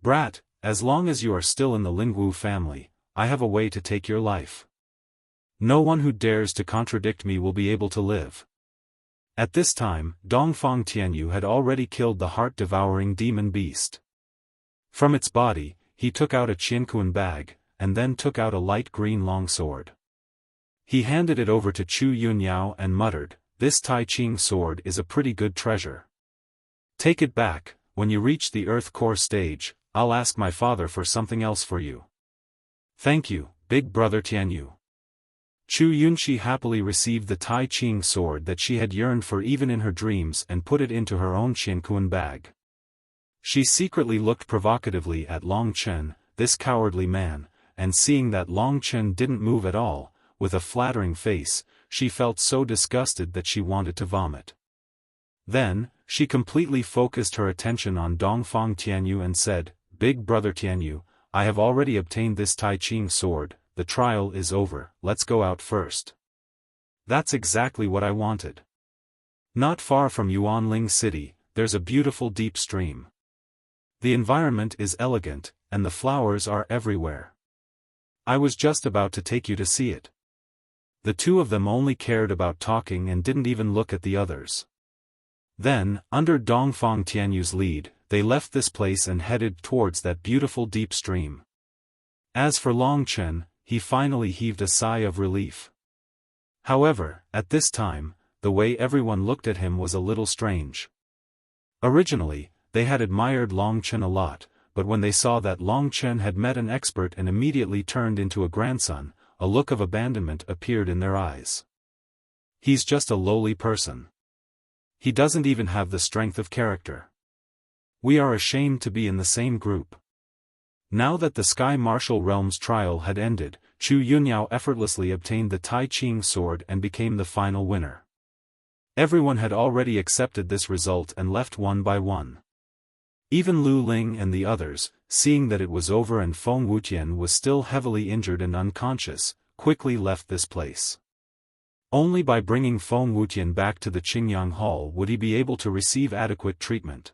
Brat, as long as you are still in the Lingwu family, I have a way to take your life. No one who dares to contradict me will be able to live. At this time, Dongfang Tianyu had already killed the heart-devouring demon beast. From its body, he took out a qianquan bag, and then took out a light green longsword. He handed it over to Chu Yunyao and muttered, This Tai Ching sword is a pretty good treasure. Take it back, when you reach the Earth Core stage, I'll ask my father for something else for you. Thank you, big brother Tianyu. Chu Yunxi happily received the Tai Ching sword that she had yearned for even in her dreams and put it into her own qianquan bag. She secretly looked provocatively at Long Chen, this cowardly man, and seeing that Long Chen didn't move at all, with a flattering face, she felt so disgusted that she wanted to vomit. Then, she completely focused her attention on Dongfang Tianyu and said, Big brother Tianyu, I have already obtained this Tai Ching sword. The trial is over, let's go out first. That's exactly what I wanted. Not far from Yuanling City, there's a beautiful deep stream. The environment is elegant, and the flowers are everywhere. I was just about to take you to see it. The two of them only cared about talking and didn't even look at the others. Then, under Dongfang Tianyu's lead, they left this place and headed towards that beautiful deep stream. As for Long Chen, he finally heaved a sigh of relief. However, at this time, the way everyone looked at him was a little strange. Originally, they had admired Long Chen a lot, but when they saw that Long Chen had met an expert and immediately turned into a grandson, a look of abandonment appeared in their eyes. He's just a lowly person. He doesn't even have the strength of character. We are ashamed to be in the same group. Now that the Sky Martial Realm's trial had ended, Chu Yunyao effortlessly obtained the Tai Ching sword and became the final winner. Everyone had already accepted this result and left one by one. Even Lu Ling and the others, seeing that it was over and Feng Wutian was still heavily injured and unconscious, quickly left this place. Only by bringing Feng Wutian back to the Qingyang Hall would he be able to receive adequate treatment.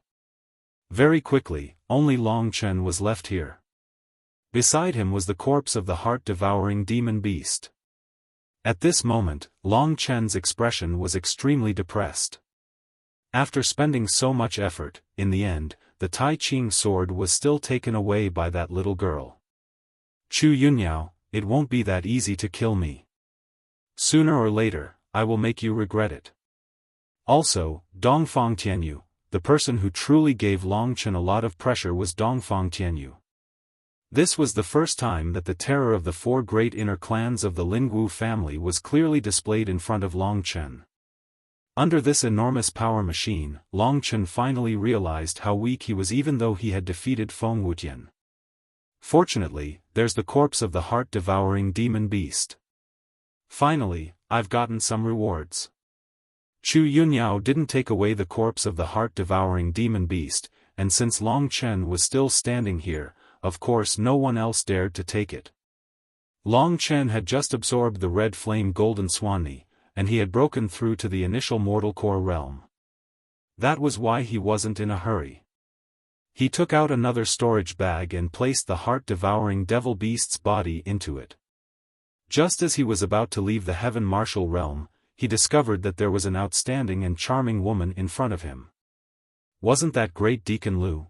Very quickly, only Long Chen was left here. Beside him was the corpse of the heart-devouring demon beast. At this moment, Long Chen's expression was extremely depressed. After spending so much effort, in the end, the Tai Ching sword was still taken away by that little girl. Chu Yunyao, it won't be that easy to kill me. Sooner or later, I will make you regret it. Also, Dongfang Tianyu, the person who truly gave Long Chen a lot of pressure was Dongfang Tianyu. This was the first time that the terror of the four great inner clans of the Lingwu family was clearly displayed in front of Long Chen. Under this enormous power machine, Long Chen finally realized how weak he was even though he had defeated Feng Wutian. Fortunately, there's the corpse of the heart-devouring demon beast. Finally, I've gotten some rewards. Chu Yunyao didn't take away the corpse of the heart-devouring demon beast, and since Long Chen was still standing here, of course no one else dared to take it. Long Chen had just absorbed the red flame golden swanni, and he had broken through to the initial mortal core realm. That was why he wasn't in a hurry. He took out another storage bag and placed the heart-devouring devil beast's body into it. Just as he was about to leave the heaven martial realm, he discovered that there was an outstanding and charming woman in front of him. Wasn't that great Deacon Lu?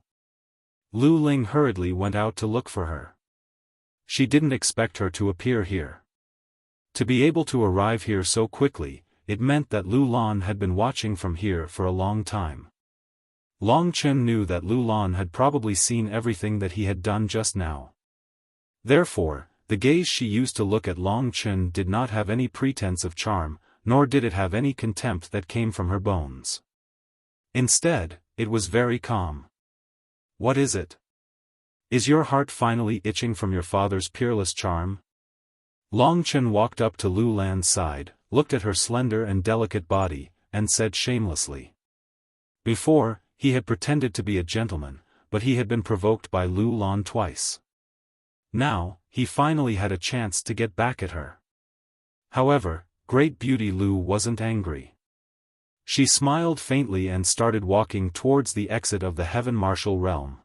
Lu Ling hurriedly went out to look for her. She didn't expect her to appear here. To be able to arrive here so quickly, it meant that Lu Lan had been watching from here for a long time. Long Chen knew that Lu Lan had probably seen everything that he had done just now. Therefore, the gaze she used to look at Long Chen did not have any pretense of charm, nor did it have any contempt that came from her bones. Instead, it was very calm. What is it? Is your heart finally itching from your father's peerless charm? Long Chen walked up to Lu Lan's side, looked at her slender and delicate body, and said shamelessly. Before, he had pretended to be a gentleman, but he had been provoked by Lu Lan twice. Now, he finally had a chance to get back at her. However, Great Beauty Lu wasn't angry. She smiled faintly and started walking towards the exit of the heaven martial realm.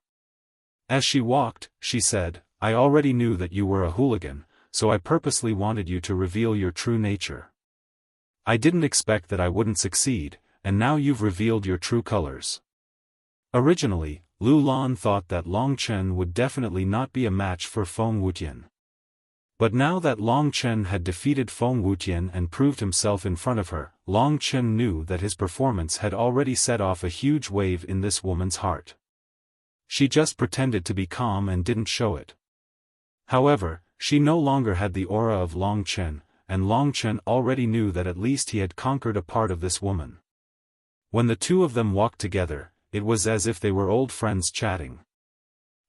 As she walked, she said, I already knew that you were a hooligan, so I purposely wanted you to reveal your true nature. I didn't expect that I wouldn't succeed, and now you've revealed your true colors. Originally, Lu Lan thought that Long Chen would definitely not be a match for Feng Wutian. But now that Long Chen had defeated Feng Wutian and proved himself in front of her, Long Chen knew that his performance had already set off a huge wave in this woman's heart. She just pretended to be calm and didn't show it. However, she no longer had the aura of Long Chen, and Long Chen already knew that at least he had conquered a part of this woman. When the two of them walked together, it was as if they were old friends chatting.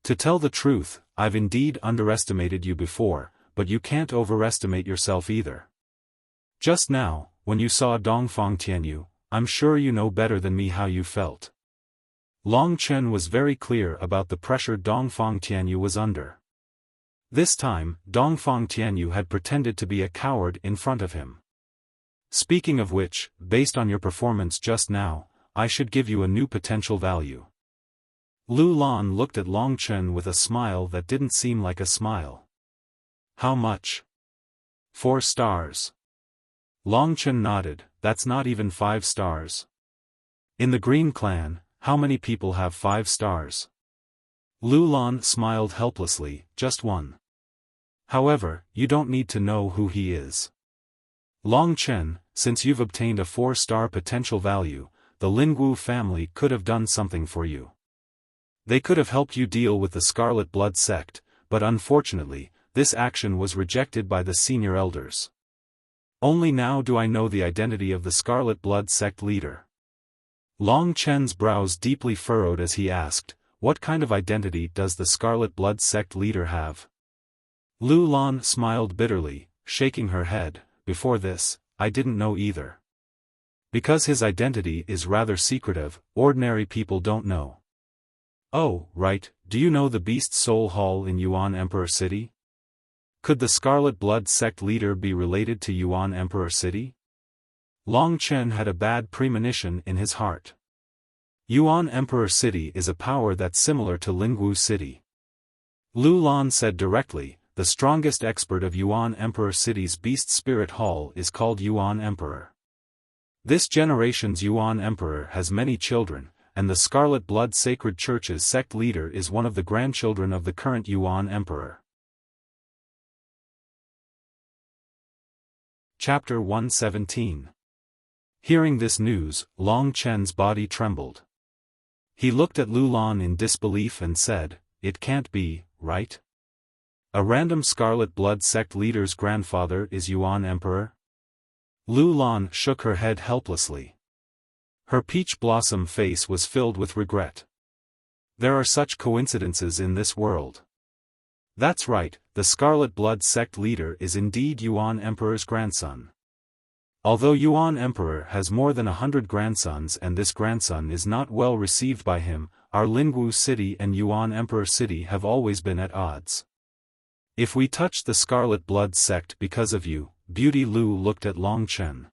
To tell the truth, I've indeed underestimated you before, but you can't overestimate yourself either. Just now, when you saw Dongfang Tianyu, I'm sure you know better than me how you felt. Long Chen was very clear about the pressure Dongfang Tianyu was under. This time, Dongfang Tianyu had pretended to be a coward in front of him. Speaking of which, based on your performance just now, I should give you a new potential value. Lu Lan looked at Long Chen with a smile that didn't seem like a smile. How much? 4 stars. Long Chen nodded, that's not even 5 stars. In the Green Clan, how many people have 5 stars? Lu Lan smiled helplessly, just 1. However, you don't need to know who he is. Long Chen, since you've obtained a 4-star potential value, the Lingwu family could have done something for you. They could have helped you deal with the Scarlet Blood sect, but unfortunately, this action was rejected by the senior elders. Only now do I know the identity of the Scarlet Blood sect leader. Long Chen's brows deeply furrowed as he asked, what kind of identity does the Scarlet Blood sect leader have? Lu Lan smiled bitterly, shaking her head, before this, I didn't know either. Because his identity is rather secretive, ordinary people don't know. Oh, right, do you know the Beast Soul Hall in Yuan Emperor City? Could the Scarlet Blood sect leader be related to Yuan Emperor City? Long Chen had a bad premonition in his heart. Yuan Emperor City is a power that's similar to Lingwu City. Lu Lan said directly, the strongest expert of Yuan Emperor City's Beast Spirit Hall is called Yuan Emperor. This generation's Yuan Emperor has many children, and the Scarlet Blood Sacred Church's sect leader is one of the grandchildren of the current Yuan Emperor. Chapter 117. Hearing this news, Long Chen's body trembled. He looked at Lu Lan in disbelief and said, it can't be, right? A random Scarlet Blood sect leader's grandfather is Yuan Emperor? Lu Lan shook her head helplessly. Her peach blossom face was filled with regret. There are such coincidences in this world. That's right, the Scarlet Blood sect leader is indeed Yuan Emperor's grandson. Although Yuan Emperor has more than 100 grandsons and this grandson is not well received by him, our Lingwu city and Yuan Emperor city have always been at odds. If we touch the Scarlet Blood sect because of you, Beauty Lu looked at Long Chen.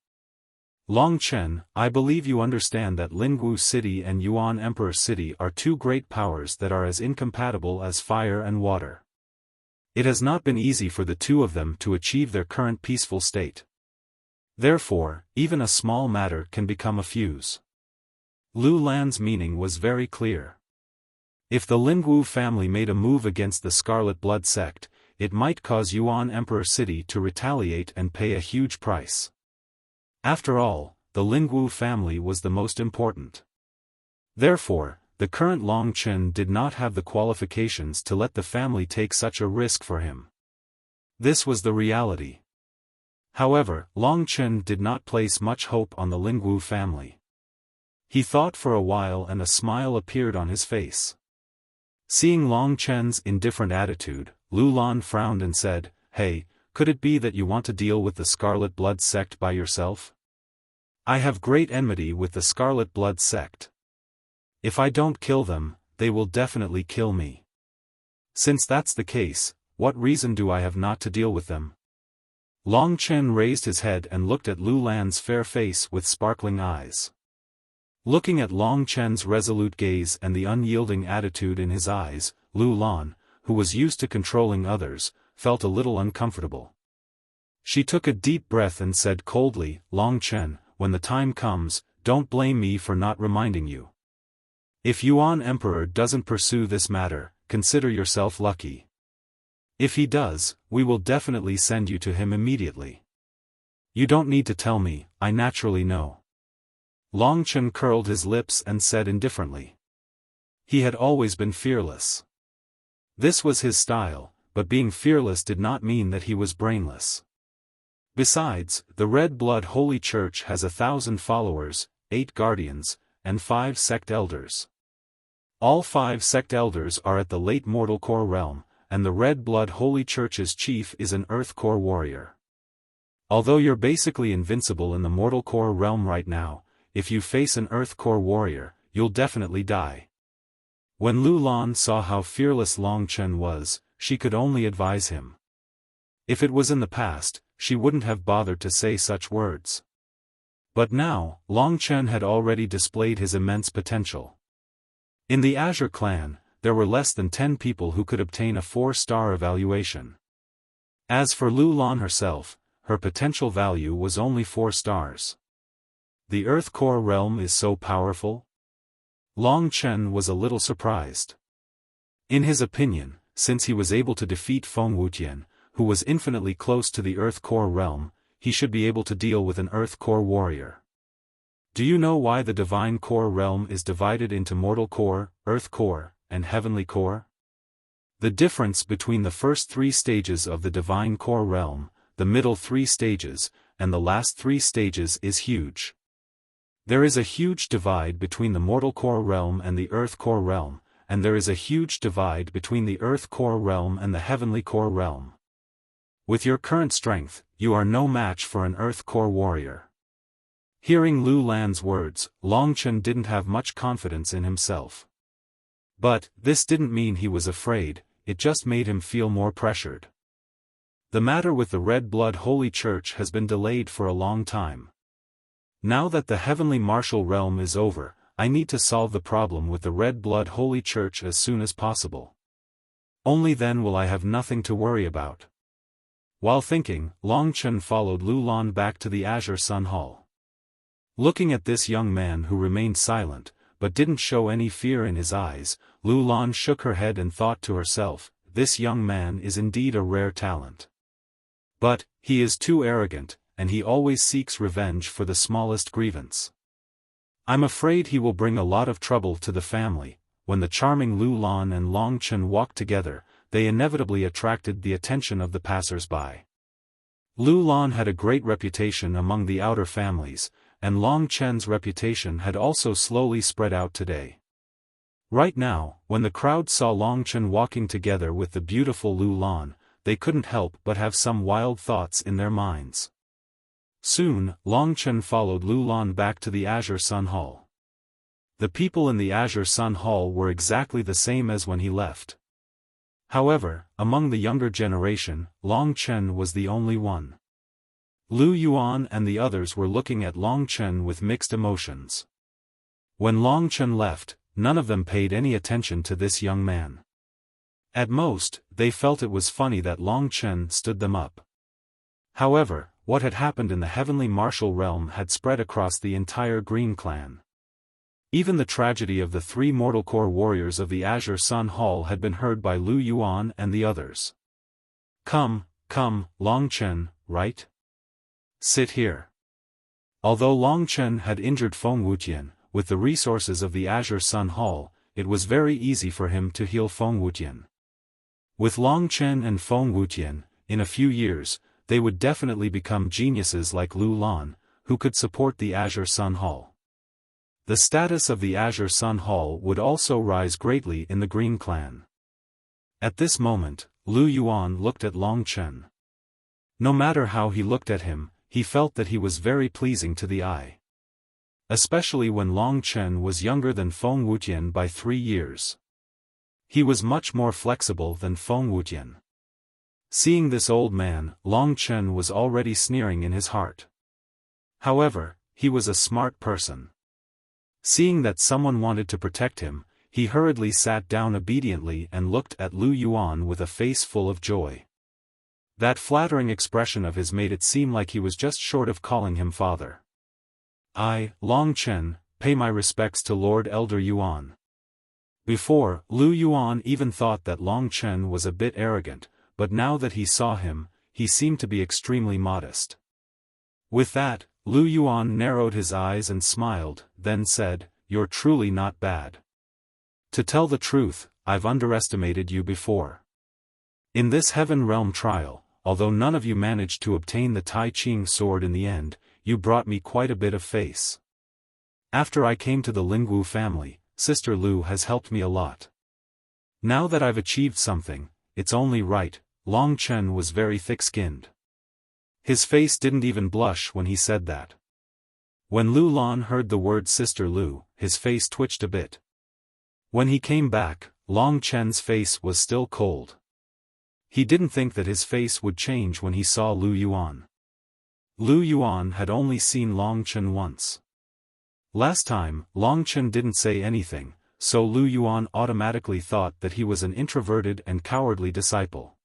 Long Chen, I believe you understand that Lingwu city and Yuan Emperor city are two great powers that are as incompatible as fire and water. It has not been easy for the two of them to achieve their current peaceful state. Therefore, even a small matter can become a fuse. Lu Lan's meaning was very clear. If the Lingwu family made a move against the Scarlet Blood sect, it might cause Yuan Emperor city to retaliate and pay a huge price. After all, the Lingwu family was the most important. Therefore, the current Long Chen did not have the qualifications to let the family take such a risk for him. This was the reality. However, Long Chen did not place much hope on the Lingwu family. He thought for a while and a smile appeared on his face. Seeing Long Chen's indifferent attitude, Lu Lan frowned and said, "Hey, could it be that you want to deal with the Scarlet Blood sect by yourself? I have great enmity with the Scarlet Blood sect. If I don't kill them, they will definitely kill me. Since that's the case, what reason do I have not to deal with them?" Long Chen raised his head and looked at Lu Lan's fair face with sparkling eyes. Looking at Long Chen's resolute gaze and the unyielding attitude in his eyes, Lu Lan, who was used to controlling others, felt a little uncomfortable. She took a deep breath and said coldly, "Long Chen, when the time comes, don't blame me for not reminding you. If Yuan Emperor doesn't pursue this matter, consider yourself lucky. If he does, we will definitely send you to him immediately. You don't need to tell me, I naturally know." Long Chen curled his lips and said indifferently. He had always been fearless. This was his style, but being fearless did not mean that he was brainless. Besides, the Red Blood Holy Church has 1,000 followers, 8 guardians, and 5 sect elders. All 5 sect elders are at the late mortal core realm, and the Red Blood Holy Church's chief is an Earth Core warrior. Although you're basically invincible in the mortal core realm right now, if you face an Earth Core warrior, you'll definitely die. When Lu Lan saw how fearless Long Chen was, she could only advise him. If it was in the past, she wouldn't have bothered to say such words. But now, Long Chen had already displayed his immense potential. In the Azure clan, there were less than 10 people who could obtain a 4-star evaluation. As for Lu Lan herself, her potential value was only 4 stars. The Earth Core realm is so powerful? Long Chen was a little surprised. In his opinion, since he was able to defeat Feng Wuqian, who was infinitely close to the Earth Core realm, he should be able to deal with an Earth Core warrior. Do you know why the Divine Core realm is divided into Mortal Core, Earth Core, and Heavenly Core? The difference between the first 3 stages of the Divine Core realm, the middle 3 stages, and the last 3 stages is huge. There is a huge divide between the Mortal Core realm and the Earth Core realm, and there is a huge divide between the Earth Core realm and the Heavenly Core realm. With your current strength, you are no match for an Earth Core warrior. Hearing Lu Lan's words, Long Chen didn't have much confidence in himself. But, this didn't mean he was afraid, it just made him feel more pressured. The matter with the Red Blood Holy Church has been delayed for a long time. Now that the Heavenly Martial Realm is over, I need to solve the problem with the Red Blood Holy Church as soon as possible. Only then will I have nothing to worry about. While thinking, Long Chen followed Lu Lan back to the Azure Sun Hall. Looking at this young man who remained silent, but didn't show any fear in his eyes, Lu Lan shook her head and thought to herself, this young man is indeed a rare talent. But, he is too arrogant, and he always seeks revenge for the smallest grievance. I'm afraid he will bring a lot of trouble to the family. When the charming Lu Lan and Long Chen walked together, they inevitably attracted the attention of the passers-by. Lu Lan had a great reputation among the outer families, and Long Chen's reputation had also slowly spread out today. Right now, when the crowd saw Long Chen walking together with the beautiful Lu Lan, they couldn't help but have some wild thoughts in their minds. Soon, Long Chen followed Lu Lan back to the Azure Sun Hall. The people in the Azure Sun Hall were exactly the same as when he left. However, among the younger generation, Long Chen was the only one. Lu Yuan and the others were looking at Long Chen with mixed emotions. When Long Chen left, none of them paid any attention to this young man. At most, they felt it was funny that Long Chen stood them up. However, what had happened in the heavenly martial realm had spread across the entire Green clan. Even the tragedy of the 3 mortal core warriors of the Azure Sun Hall had been heard by Lu Yuan and the others. Come, Long Chen, right? Sit here. Although Long Chen had injured Feng Wuqian, with the resources of the Azure Sun Hall, it was very easy for him to heal Feng Wuqian. With Long Chen and Feng Wuqian, in a few years, they would definitely become geniuses like Lu Lan, who could support the Azure Sun Hall. The status of the Azure Sun Hall would also rise greatly in the Green clan. At this moment, Lu Yuan looked at Long Chen. No matter how he looked at him, he felt that he was very pleasing to the eye. Especially when Long Chen was younger than Feng Wuqian by 3 years. He was much more flexible than Feng Wuqian. Seeing this old man, Long Chen was already sneering in his heart. However, he was a smart person. Seeing that someone wanted to protect him, he hurriedly sat down obediently and looked at Lu Yuan with a face full of joy. That flattering expression of his made it seem like he was just short of calling him father. I, Long Chen, pay my respects to Lord Elder Yuan. Before, Lu Yuan even thought that Long Chen was a bit arrogant, but now that he saw him, he seemed to be extremely modest. With that, Lu Yuan narrowed his eyes and smiled, then said, "You're truly not bad. To tell the truth, I've underestimated you before. In this Heaven Realm trial, although none of you managed to obtain the Tai Ching sword in the end, you brought me quite a bit of face. After I came to the Lingwu family, Sister Lu has helped me a lot. Now that I've achieved something, it's only right." Long Chen was very thick-skinned. His face didn't even blush when he said that. When Lu Lan heard the word Sister Lu, his face twitched a bit. When he came back, Long Chen's face was still cold. He didn't think that his face would change when he saw Lu Yuan. Lu Yuan had only seen Long Chen once. Last time, Long Chen didn't say anything, so Lu Yuan automatically thought that he was an introverted and cowardly disciple.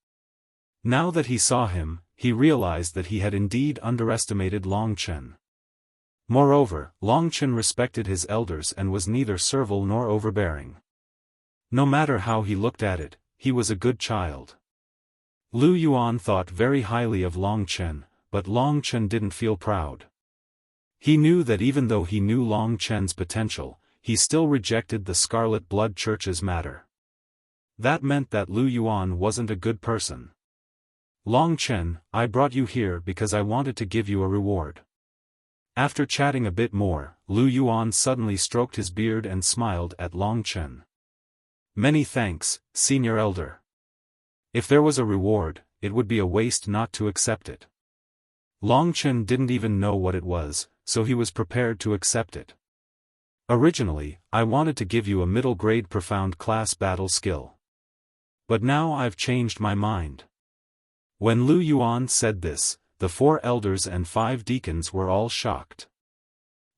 Now that he saw him, he realized that he had indeed underestimated Long Chen. Moreover, Long Chen respected his elders and was neither servile nor overbearing. No matter how he looked at it, he was a good child. Lu Yuan thought very highly of Long Chen, but Long Chen didn't feel proud. He knew that even though he knew Long Chen's potential, he still rejected the Scarlet Blood Church's matter. That meant that Lu Yuan wasn't a good person. Long Chen, I brought you here because I wanted to give you a reward. After chatting a bit more, Lu Yuan suddenly stroked his beard and smiled at Long Chen. Many thanks, Senior Elder. If there was a reward, it would be a waste not to accept it. Long Chen didn't even know what it was, so he was prepared to accept it. Originally, I wanted to give you a middle-grade profound class battle skill. But now I've changed my mind. When Lu Yuan said this, the 4 elders and 5 deacons were all shocked.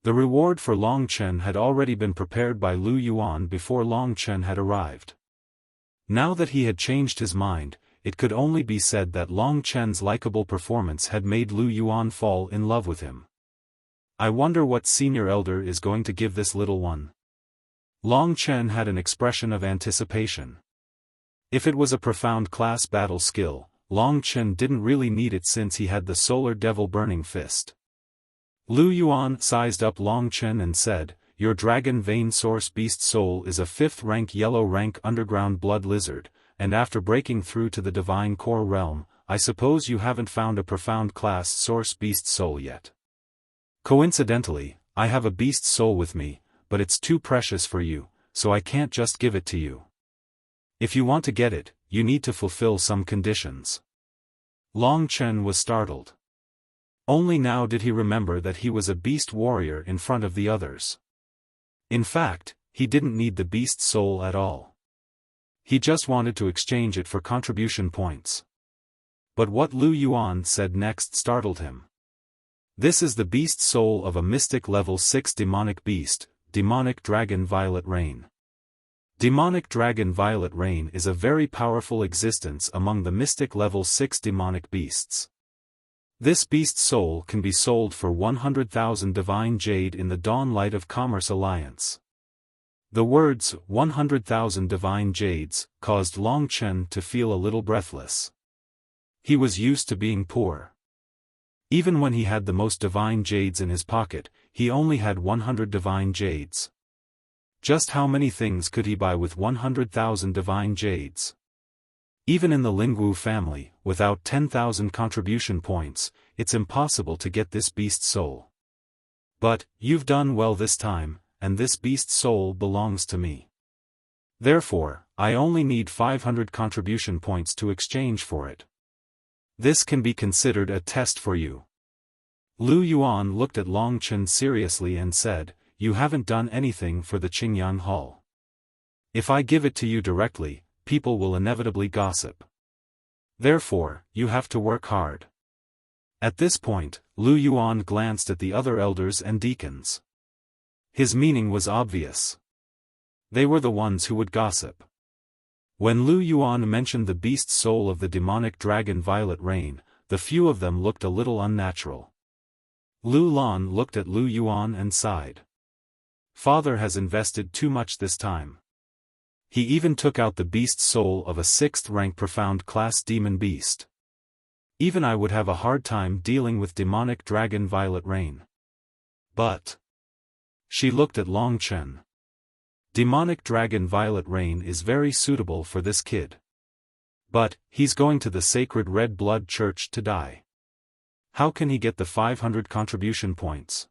The reward for Long Chen had already been prepared by Lu Yuan before Long Chen had arrived. Now that he had changed his mind, it could only be said that Long Chen's likable performance had made Lu Yuan fall in love with him. I wonder what Senior Elder is going to give this little one. Long Chen had an expression of anticipation. If it was a profound class battle skill, Long Chen didn't really need it since he had the Solar Devil Burning Fist. Lu Yuan sized up Long Chen and said, "Your Dragon Vein Source Beast Soul is a 5th rank yellow rank underground blood lizard, and after breaking through to the Divine Core Realm, I suppose you haven't found a profound class Source Beast Soul yet. Coincidentally, I have a Beast Soul with me, but it's too precious for you, so I can't just give it to you. If you want to get it, you need to fulfill some conditions." Long Chen was startled. Only now did he remember that he was a beast warrior in front of the others. In fact, he didn't need the beast soul at all. He just wanted to exchange it for contribution points. But what Lu Yuan said next startled him. This is the beast soul of a mystic level 6 demonic beast, demonic dragon Violet Rain. Demonic dragon Violet Rain is a very powerful existence among the mystic level 6 demonic beasts. This beast soul can be sold for 100,000 divine jade in the Dawn Light of Commerce Alliance. The words 100,000 divine jades caused Long Chen to feel a little breathless. He was used to being poor. Even when he had the most divine jades in his pocket, he only had 100 divine jades. Just how many things could he buy with 100,000 divine jades? Even in the Lingwu family, without 10,000 contribution points, it's impossible to get this beast soul. But, you've done well this time, and this beast soul belongs to me. Therefore, I only need 500 contribution points to exchange for it. This can be considered a test for you. Lu Yuan looked at Long Chen seriously and said, "You haven't done anything for the Qingyang Hall. If I give it to you directly, people will inevitably gossip. Therefore, you have to work hard." At this point, Lu Yuan glanced at the other elders and deacons. His meaning was obvious. They were the ones who would gossip. When Lu Yuan mentioned the beast soul of the demonic dragon Violet Rain, the few of them looked a little unnatural. Lu Lan looked at Lu Yuan and sighed. Father has invested too much this time. He even took out the beast soul of a 6th rank profound class demon beast. Even I would have a hard time dealing with demonic dragon Violet Rain. But... She looked at Long Chen. Demonic dragon Violet Rain is very suitable for this kid. But, he's going to the sacred Red Blood Church to die. How can he get the 500 contribution points?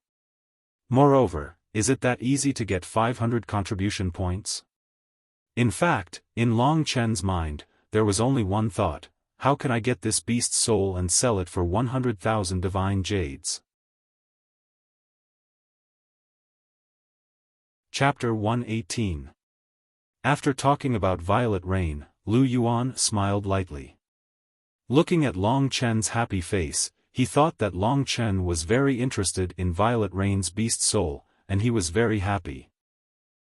Moreover, is it that easy to get 500 contribution points? In fact, in Long Chen's mind, there was only one thought: how can I get this beast soul and sell it for 100,000 divine jades? Chapter 118. After talking about Violet Rain, Lu Yuan smiled lightly. Looking at Long Chen's happy face, he thought that Long Chen was very interested in Violet Rain's beast soul, and he was very happy.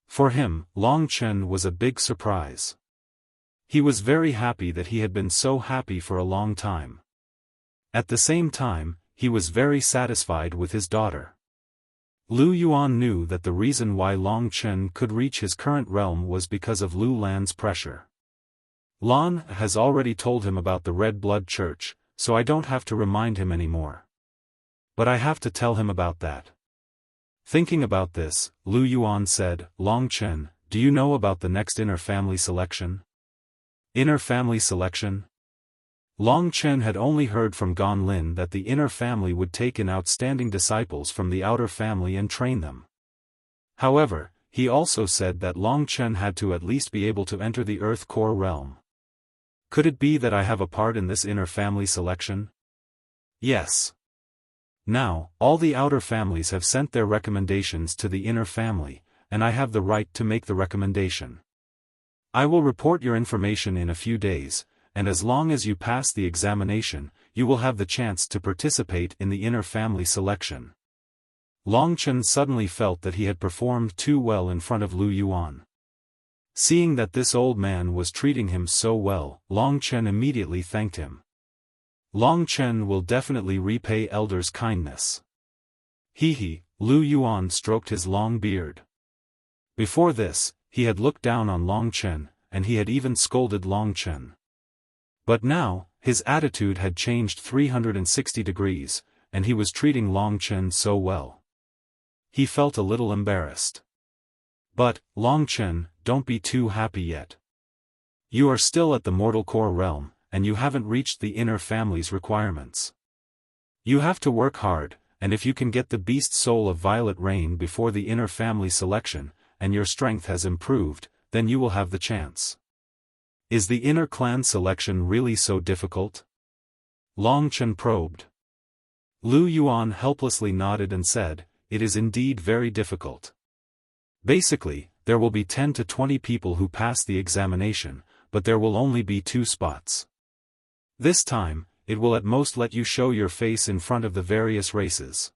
For him, Long Chen was a big surprise. He was very happy that he had been so happy for a long time. At the same time, he was very satisfied with his daughter. Lu Yuan knew that the reason why Long Chen could reach his current realm was because of Lu Lan's pressure. Lan has already told him about the Red Blood Church, so I don't have to remind him anymore. But I have to tell him about that. Thinking about this, Lu Yuan said, "Long Chen, do you know about the next inner family selection?" Inner family selection? Long Chen had only heard from Gan Lin that the inner family would take in outstanding disciples from the outer family and train them. However, he also said that Long Chen had to at least be able to enter the Earth Core realm. Could it be that I have a part in this inner family selection? Yes. Now, all the outer families have sent their recommendations to the inner family, and I have the right to make the recommendation. I will report your information in a few days, and as long as you pass the examination, you will have the chance to participate in the inner family selection. Long Chen suddenly felt that he had performed too well in front of Lu Yuan. Seeing that this old man was treating him so well, Long Chen immediately thanked him. Long Chen will definitely repay elders' kindness. He, Lu Yuan stroked his long beard. Before this, he had looked down on Long Chen, and he had even scolded Long Chen. But now, his attitude had changed 360 degrees, and he was treating Long Chen so well. He felt a little embarrassed. But, Long Chen, don't be too happy yet. You are still at the mortal core realm, and you haven't reached the inner family's requirements. You have to work hard, and if you can get the beast soul of Violet Rain before the inner family selection, and your strength has improved, then you will have the chance. Is the inner clan selection really so difficult? Long Chen probed. Lu Yuan helplessly nodded and said, "It is indeed very difficult. Basically, there will be 10 to 20 people who pass the examination, but there will only be 2 spots. This time, it will at most let you show your face in front of the various races.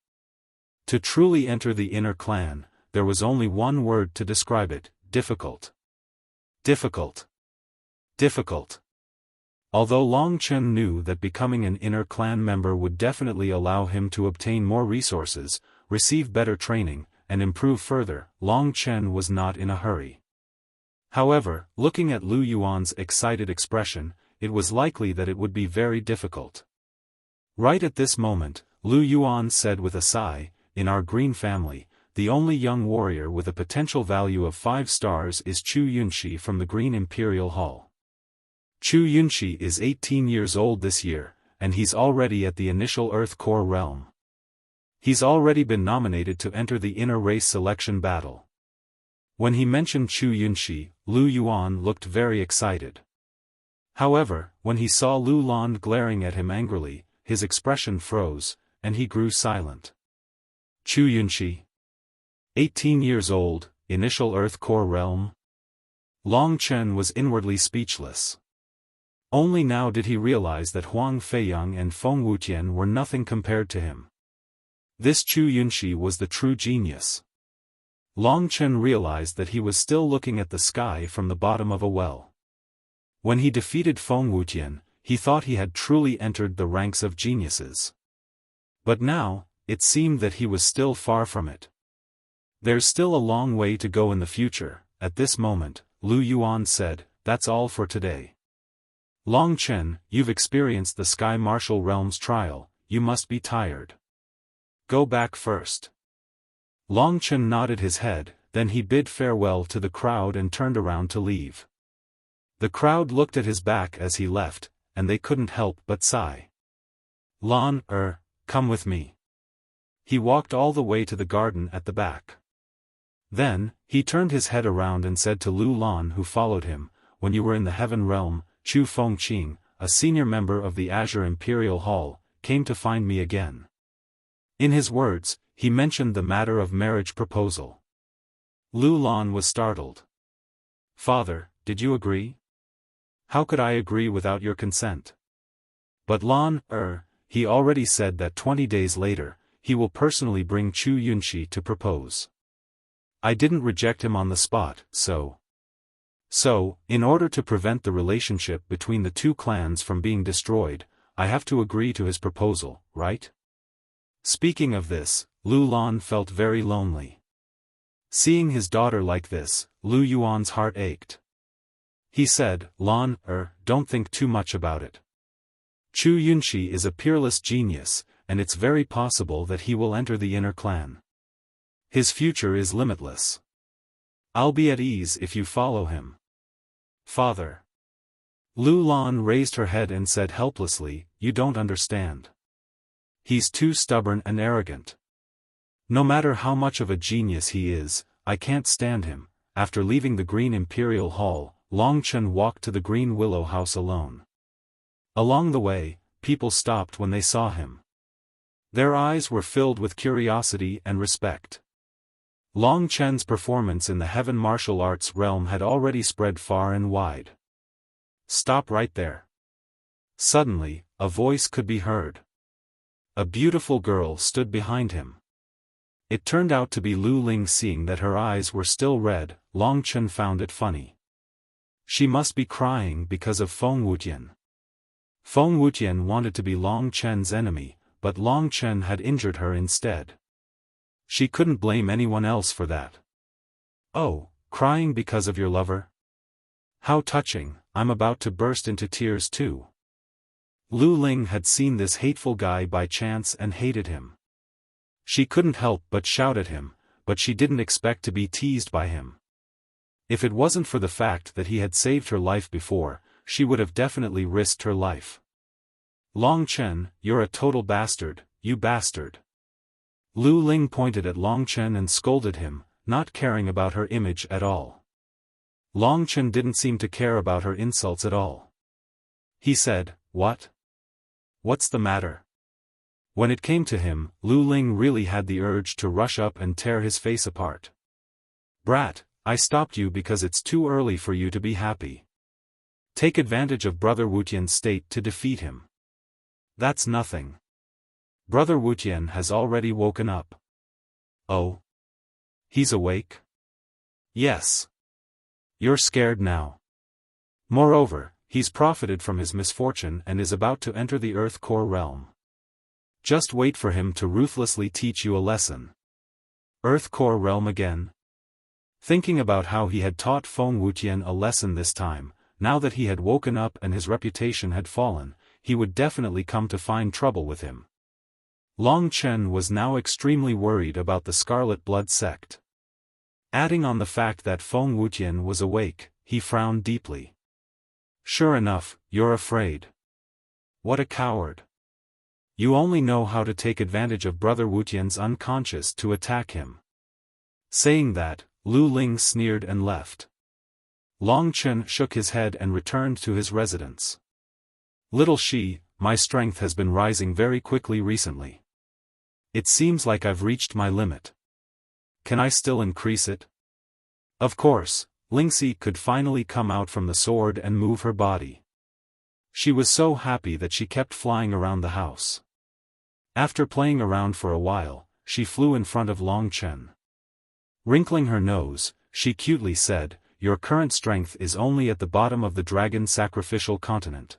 To truly enter the inner clan, there was only one word to describe it: difficult. Difficult. Difficult." Although Long Chen knew that becoming an inner clan member would definitely allow him to obtain more resources, receive better training, and improve further, Long Chen was not in a hurry. However, looking at Lu Yuan's excited expression, it was likely that it would be very difficult. Right at this moment, Lu Yuan said with a sigh, "In our green family, the only young warrior with a potential value of 5 stars is Chu Yunxi from the Green Imperial Hall. Chu Yunxi is 18 years old this year, and he's already at the initial Earth Core realm. He's already been nominated to enter the inner race selection battle." When he mentioned Chu Yunxi, Lu Yuan looked very excited. However, when he saw Lu Lan glaring at him angrily, his expression froze, and he grew silent. Chu Yunxi? 18 years old, initial Earth Core realm? Long Chen was inwardly speechless. Only now did he realize that Huang Feiyang and Feng Wutian were nothing compared to him. This Chu Yunxi was the true genius. Long Chen realized that he was still looking at the sky from the bottom of a well. When he defeated Feng Wutian, he thought he had truly entered the ranks of geniuses. But now, it seemed that he was still far from it. There's still a long way to go in the future. At this moment, Lu Yuan said, "That's all for today. Long Chen, you've experienced the Sky Martial Realm's trial, you must be tired. Go back first." Long Chen nodded his head, then he bid farewell to the crowd and turned around to leave. The crowd looked at his back as he left, and they couldn't help but sigh. "Lan, come with me." He walked all the way to the garden at the back. Then, he turned his head around and said to Lu Lan who followed him, "When you were in the Heaven Realm, Chu Fengqing, a senior member of the Azure Imperial Hall, came to find me again." In his words, he mentioned the matter of marriage proposal. Lu Lan was startled. "Father, did you agree?" "How could I agree without your consent?" "But Lan, he already said that 20 days later, he will personally bring Chu Yunxi to propose. I didn't reject him on the spot, so, in order to prevent the relationship between the 2 clans from being destroyed, I have to agree to his proposal, right?" Speaking of this, Lu Lan felt very lonely. Seeing his daughter like this, Lu Yuan's heart ached. He said, "Lan, don't think too much about it. Chu Yunxi is a peerless genius, and it's very possible that he will enter the inner clan. His future is limitless. I'll be at ease if you follow him." "Father." Lu Lan raised her head and said helplessly, "You don't understand. He's too stubborn and arrogant. No matter how much of a genius he is, I can't stand him." After leaving the Green Imperial Hall, Long Chen walked to the Green Willow House alone. Along the way, people stopped when they saw him. Their eyes were filled with curiosity and respect. Long Chen's performance in the Heaven Martial Arts realm had already spread far and wide. "Stop right there." Suddenly, a voice could be heard. A beautiful girl stood behind him. It turned out to be Lu Ling. Seeing that her eyes were still red, Long Chen found it funny. She must be crying because of Feng Wutian. Feng Wutian wanted to be Long Chen's enemy, but Long Chen had injured her instead. She couldn't blame anyone else for that. "Oh, crying because of your lover? How touching, I'm about to burst into tears too." Lu Ling had seen this hateful guy by chance and hated him. She couldn't help but shout at him, but she didn't expect to be teased by him. If it wasn't for the fact that he had saved her life before, she would have definitely risked her life. "Long Chen, you're a total bastard, you bastard." Lu Ling pointed at Long Chen and scolded him, not caring about her image at all. Long Chen didn't seem to care about her insults at all. He said, "What? What's the matter? When it came to him, Lu Ling really had the urge to rush up and tear his face apart. Brat, I stopped you because it's too early for you to be happy. Take advantage of Brother Wutian's state to defeat him. That's nothing. Brother Wutian has already woken up. Oh? He's awake? Yes. You're scared now. Moreover, he's profited from his misfortune and is about to enter the Earth Core realm. Just wait for him to ruthlessly teach you a lesson. Earth Core realm again? Thinking about how he had taught Feng Wutian a lesson this time, now that he had woken up and his reputation had fallen, he would definitely come to find trouble with him. Long Chen was now extremely worried about the Scarlet Blood sect. Adding on the fact that Feng Wutian was awake, he frowned deeply. Sure enough, you're afraid. What a coward. You only know how to take advantage of Brother Wutian's unconscious to attack him. Saying that, Lu Ling sneered and left. Long Chen shook his head and returned to his residence. Little Shi, my strength has been rising very quickly recently. It seems like I've reached my limit. Can I still increase it? Of course, Lingxi could finally come out from the sword and move her body. She was so happy that she kept flying around the house. After playing around for a while, she flew in front of Long Chen. Wrinkling her nose, she cutely said, "Your current strength is only at the bottom of the dragon sacrificial continent.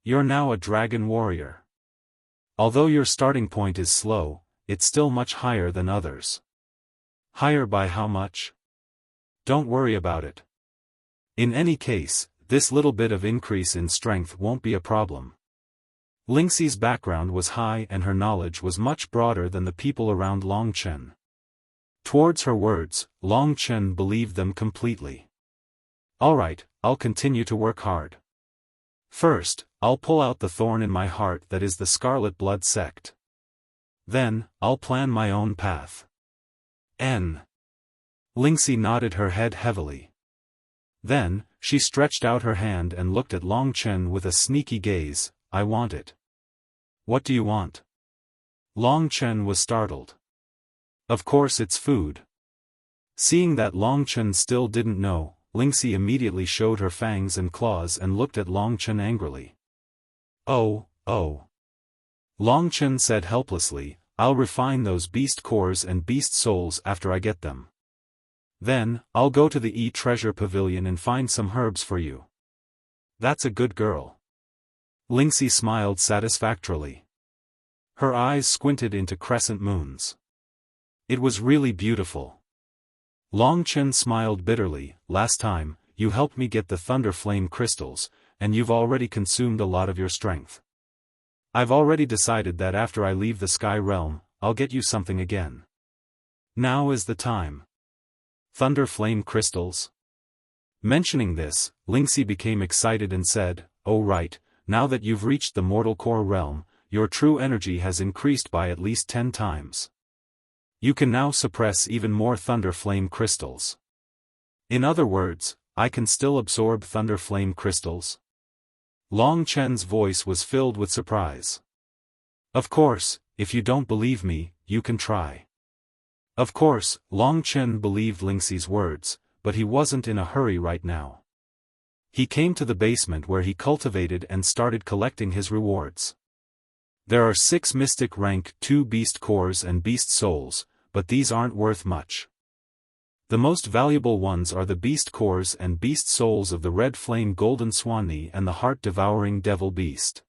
You're now a dragon warrior. Although your starting point is slow, it's still much higher than others." Higher by how much? Don't worry about it. In any case, this little bit of increase in strength won't be a problem. Lingxi's background was high and her knowledge was much broader than the people around Long Chen. Towards her words, Long Chen believed them completely. Alright, I'll continue to work hard. First, I'll pull out the thorn in my heart that is the Scarlet Blood sect. Then, I'll plan my own path. Lingxi nodded her head heavily. Then, she stretched out her hand and looked at Long Chen with a sneaky gaze. I want it. What do you want? Long Chen was startled. Of course it's food. Seeing that Long Chen still didn't know, Lingxi immediately showed her fangs and claws and looked at Long Chen angrily. Oh. Long Chen said helplessly, I'll refine those beast cores and beast souls after I get them. Then, I'll go to the treasure pavilion and find some herbs for you. That's a good girl. Lingxi smiled satisfactorily. Her eyes squinted into crescent moons. It was really beautiful. Long Chen smiled bitterly. Last time, you helped me get the Thunder Flame crystals, and you've already consumed a lot of your strength. I've already decided that after I leave the Sky Realm, I'll get you something again. Now is the time. Thunder Flame crystals? Mentioning this, Lingxi became excited and said, Oh right, now that you've reached the Mortal Core realm, your true energy has increased by at least 10 times. You can now suppress even more Thunder Flame crystals. In other words, I can still absorb Thunder Flame crystals? Long Chen's voice was filled with surprise. Of course, if you don't believe me, you can try. Of course, Long Chen believed Lingxi's words, but he wasn't in a hurry right now. He came to the basement where he cultivated and started collecting his rewards. There are 6 Mystic Rank 2 Beast Cores and Beast Souls, but these aren't worth much. The most valuable ones are the Beast Cores and Beast Souls of the Red Flame Golden Swanee and the Heart-Devouring Devil Beast.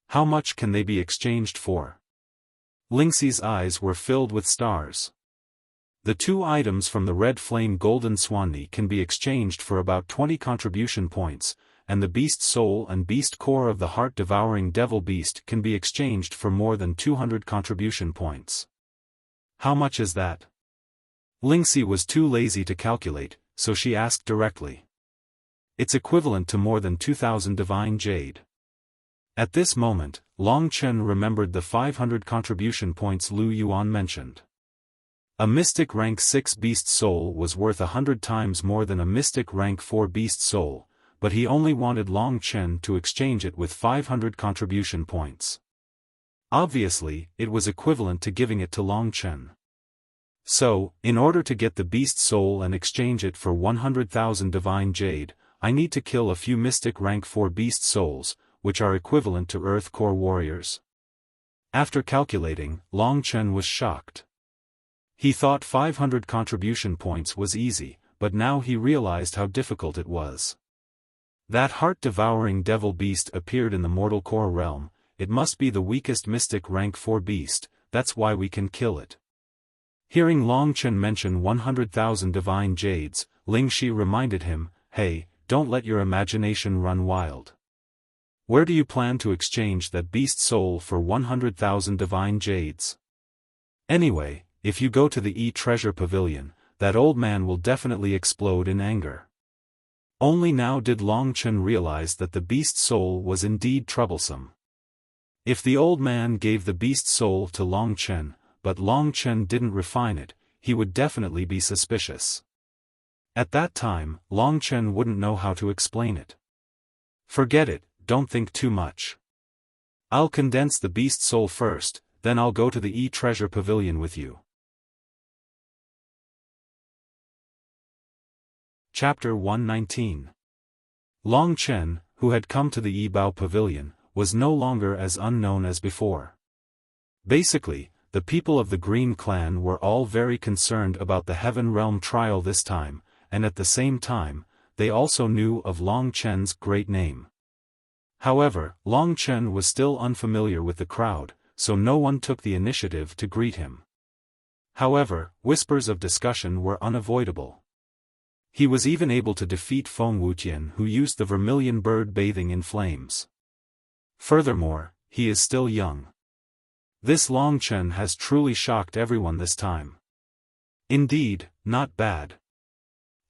How much can they be exchanged for? Lingxi's eyes were filled with stars. The 2 items from the Red Flame Golden Swanee can be exchanged for about 20 contribution points, and the Beast Soul and Beast Core of the Heart-Devouring Devil Beast can be exchanged for more than 200 contribution points. How much is that? Lingxi was too lazy to calculate, so she asked directly. It's equivalent to more than 2,000 divine jade. At this moment, Long Chen remembered the 500 contribution points Lu Yuan mentioned. A Mystic Rank 6 Beast Soul was worth 100 times more than a Mystic Rank 4 Beast Soul, but he only wanted Long Chen to exchange it with 500 contribution points. Obviously, it was equivalent to giving it to Long Chen. So, in order to get the beast soul and exchange it for 100,000 divine jade, I need to kill a few mystic rank 4 beast souls, which are equivalent to Earth Core warriors. After calculating, Long Chen was shocked. He thought 500 contribution points was easy, but now he realized how difficult it was. That heart-devouring devil beast appeared in the mortal core realm. It must be the weakest mystic rank 4 beast, that's why we can kill it. Hearing Long Chen mention 100,000 divine jades, Ling Shi reminded him, "Hey, don't let your imagination run wild. Where do you plan to exchange that beast soul for 100,000 divine jades? Anyway, if you go to the treasure pavilion, that old man will definitely explode in anger." Only now did Long Chen realize that the beast soul was indeed troublesome. If the old man gave the beast soul to Long Chen, but Long Chen didn't refine it, he would definitely be suspicious. At that time, Long Chen wouldn't know how to explain it. "Forget it, don't think too much. I'll condense the beast soul first, then I'll go to the treasure pavilion with you." Chapter 119. Long Chen, who had come to the Bao pavilion, was no longer as unknown as before. Basically, the people of the Green Clan were all very concerned about the Heaven Realm trial this time, and at the same time, they also knew of Long Chen's great name. However, Long Chen was still unfamiliar with the crowd, so no one took the initiative to greet him. However, whispers of discussion were unavoidable. He was even able to defeat Feng Wuxian, who used the vermilion bird bathing in flames. Furthermore, he is still young. This Long Chen has truly shocked everyone this time. Indeed, not bad.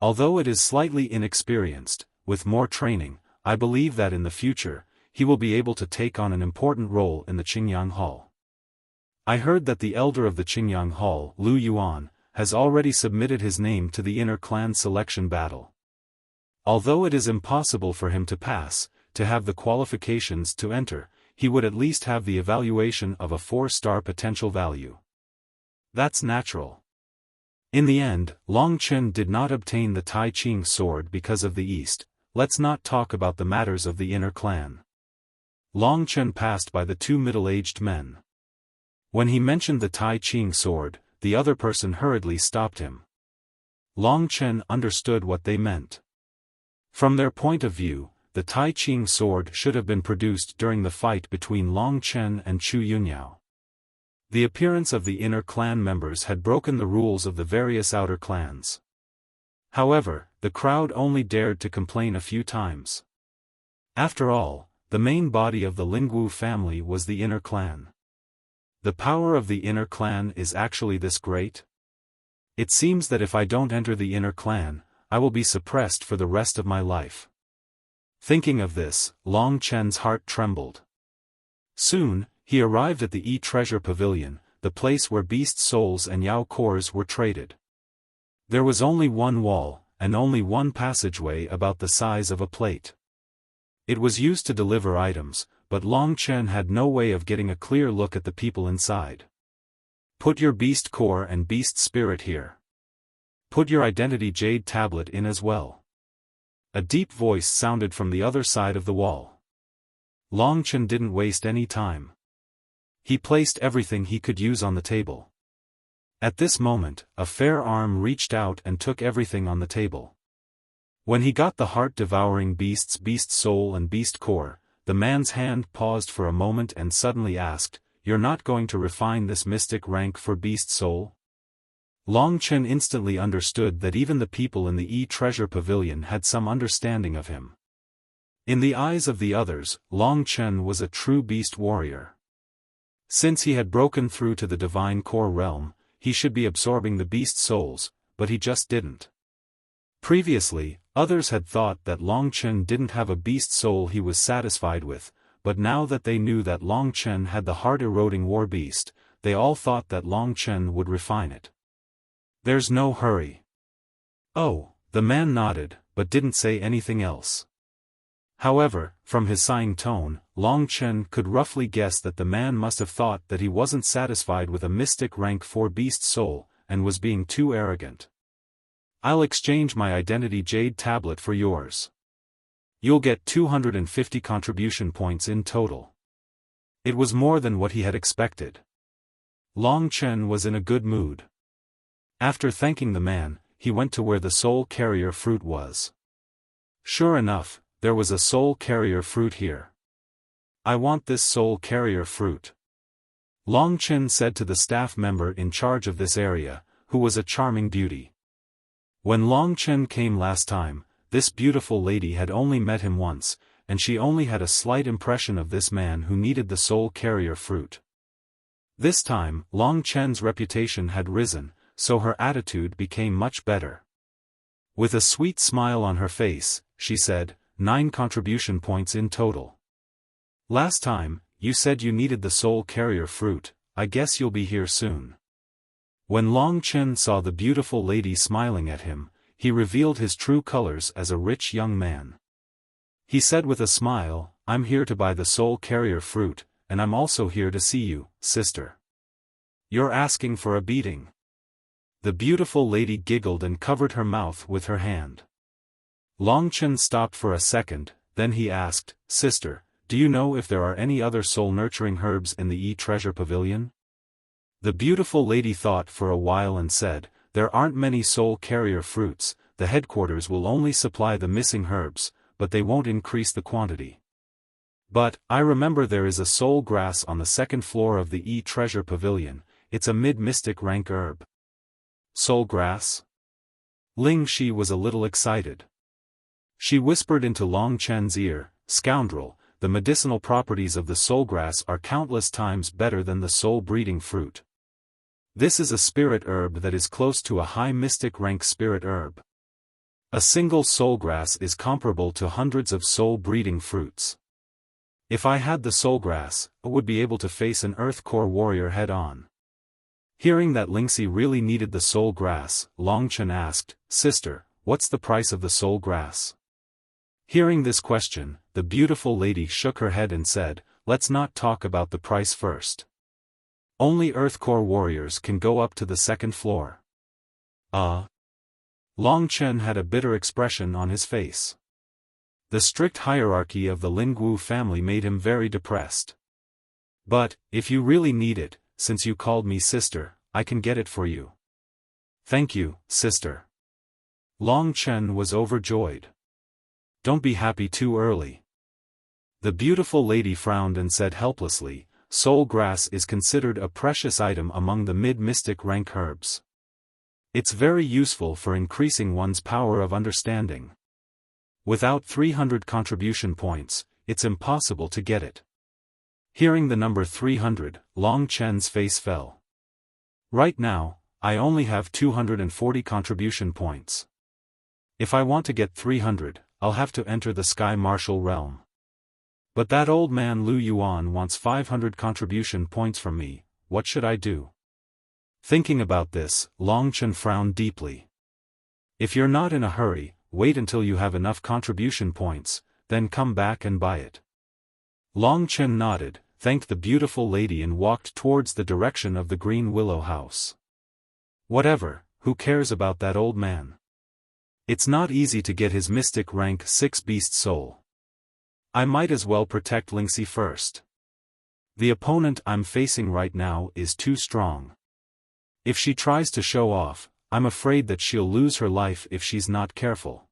Although it is slightly inexperienced, with more training, I believe that in the future, he will be able to take on an important role in the Qingyang Hall. I heard that the elder of the Qingyang Hall, Lu Yuan, has already submitted his name to the inner clan selection battle. Although it is impossible for him to pass, to have the qualifications to enter, he would at least have the evaluation of a 4-star potential value. That's natural. In the end, Long Chen did not obtain the Tai Ching sword because of the East. Let's not talk about the matters of the inner clan. Long Chen passed by the 2 middle-aged men. When he mentioned the Tai Ching sword, the other person hurriedly stopped him. Long Chen understood what they meant. From their point of view, the Tai Ching sword should have been produced during the fight between Long Chen and Chu Yunyao. The appearance of the inner clan members had broken the rules of the various outer clans. However, the crowd only dared to complain a few times. After all, the main body of the Lingwu family was the inner clan. The power of the inner clan is actually this great? It seems that if I don't enter the inner clan, I will be suppressed for the rest of my life. Thinking of this, Long Chen's heart trembled. Soon, he arrived at the treasure pavilion, the place where beast souls and Yao cores were traded. There was only one wall, and only one passageway about the size of a plate. It was used to deliver items, but Long Chen had no way of getting a clear look at the people inside. "Put your beast core and beast spirit here. Put your identity jade tablet in as well." A deep voice sounded from the other side of the wall. Long Chen didn't waste any time. He placed everything he could use on the table. At this moment, a fair arm reached out and took everything on the table. When he got the heart-devouring beast's beast soul and beast core, the man's hand paused for a moment and suddenly asked, "You're not going to refine this mystic rank for beast soul?" Long Chen instantly understood that even the people in the treasure pavilion had some understanding of him. In the eyes of the others, Long Chen was a true beast warrior. Since he had broken through to the divine core realm, he should be absorbing the beast souls, but he just didn't. Previously, others had thought that Long Chen didn't have a beast soul he was satisfied with, but now that they knew that Long Chen had the heart-eroding war beast, they all thought that Long Chen would refine it. "There's no hurry." "Oh," the man nodded, but didn't say anything else. However, from his sighing tone, Long Chen could roughly guess that the man must have thought that he wasn't satisfied with a mystic rank 4 beast soul, and was being too arrogant. "I'll exchange my identity jade tablet for yours. You'll get 250 contribution points in total." It was more than what he had expected. Long Chen was in a good mood. After thanking the man, he went to where the soul carrier fruit was. Sure enough, there was a soul carrier fruit here. "I want this soul carrier fruit," Long Chen said to the staff member in charge of this area, who was a charming beauty. When Long Chen came last time, this beautiful lady had only met him once, and she only had a slight impression of this man who needed the soul carrier fruit. This time, Long Chen's reputation had risen, so her attitude became much better. With a sweet smile on her face, she said, 9 contribution points in total. "Last time, you said you needed the soul carrier fruit, I guess you'll be here soon." When Long Chen saw the beautiful lady smiling at him, he revealed his true colors as a rich young man. He said with a smile, "I'm here to buy the soul carrier fruit, and I'm also here to see you, sister." "You're asking for a beating." The beautiful lady giggled and covered her mouth with her hand. Long Chen stopped for a second, then he asked, "Sister, do you know if there are any other soul-nurturing herbs in the treasure pavilion?" The beautiful lady thought for a while and said, "There aren't many soul-carrier fruits, the headquarters will only supply the missing herbs, but they won't increase the quantity. But, I remember there is a soul grass on the second floor of the treasure pavilion, it's a mid-mystic rank herb." "Soul grass?" Ling Shi was a little excited. She whispered into Long Chen's ear, "Scoundrel, the medicinal properties of the soul grass are countless times better than the soul-breeding fruit. This is a spirit herb that is close to a high mystic rank spirit herb. A single soul grass is comparable to hundreds of soul-breeding fruits. If I had the soul grass, I would be able to face an Earth Core warrior head-on." Hearing that Lingxi really needed the soul grass, Long Chen asked, "Sister, what's the price of the soul grass?" Hearing this question, the beautiful lady shook her head and said, "Let's not talk about the price first. Only Earth Core warriors can go up to the second floor." Long Chen had a bitter expression on his face. The strict hierarchy of the Lingwu family made him very depressed. "But, if you really need it, since you called me sister, I can get it for you." "Thank you, sister." Long Chen was overjoyed. "Don't be happy too early." The beautiful lady frowned and said helplessly, "Soul grass is considered a precious item among the mid-mystic rank herbs. It's very useful for increasing one's power of understanding. Without 300 contribution points, it's impossible to get it." Hearing the number 300, Long Chen's face fell. "Right now, I only have 240 contribution points. If I want to get 300, I'll have to enter the Sky Martial realm. But that old man Lu Yuan wants 500 contribution points from me, what should I do?" Thinking about this, Long Chen frowned deeply. "If you're not in a hurry, wait until you have enough contribution points, then come back and buy it." Long Chen nodded, thanked the beautiful lady and walked towards the direction of the Green Willow House. Whatever, who cares about that old man? It's not easy to get his mystic rank 6 beast soul. I might as well protect Lingxi first. The opponent I'm facing right now is too strong. If she tries to show off, I'm afraid that she'll lose her life if she's not careful.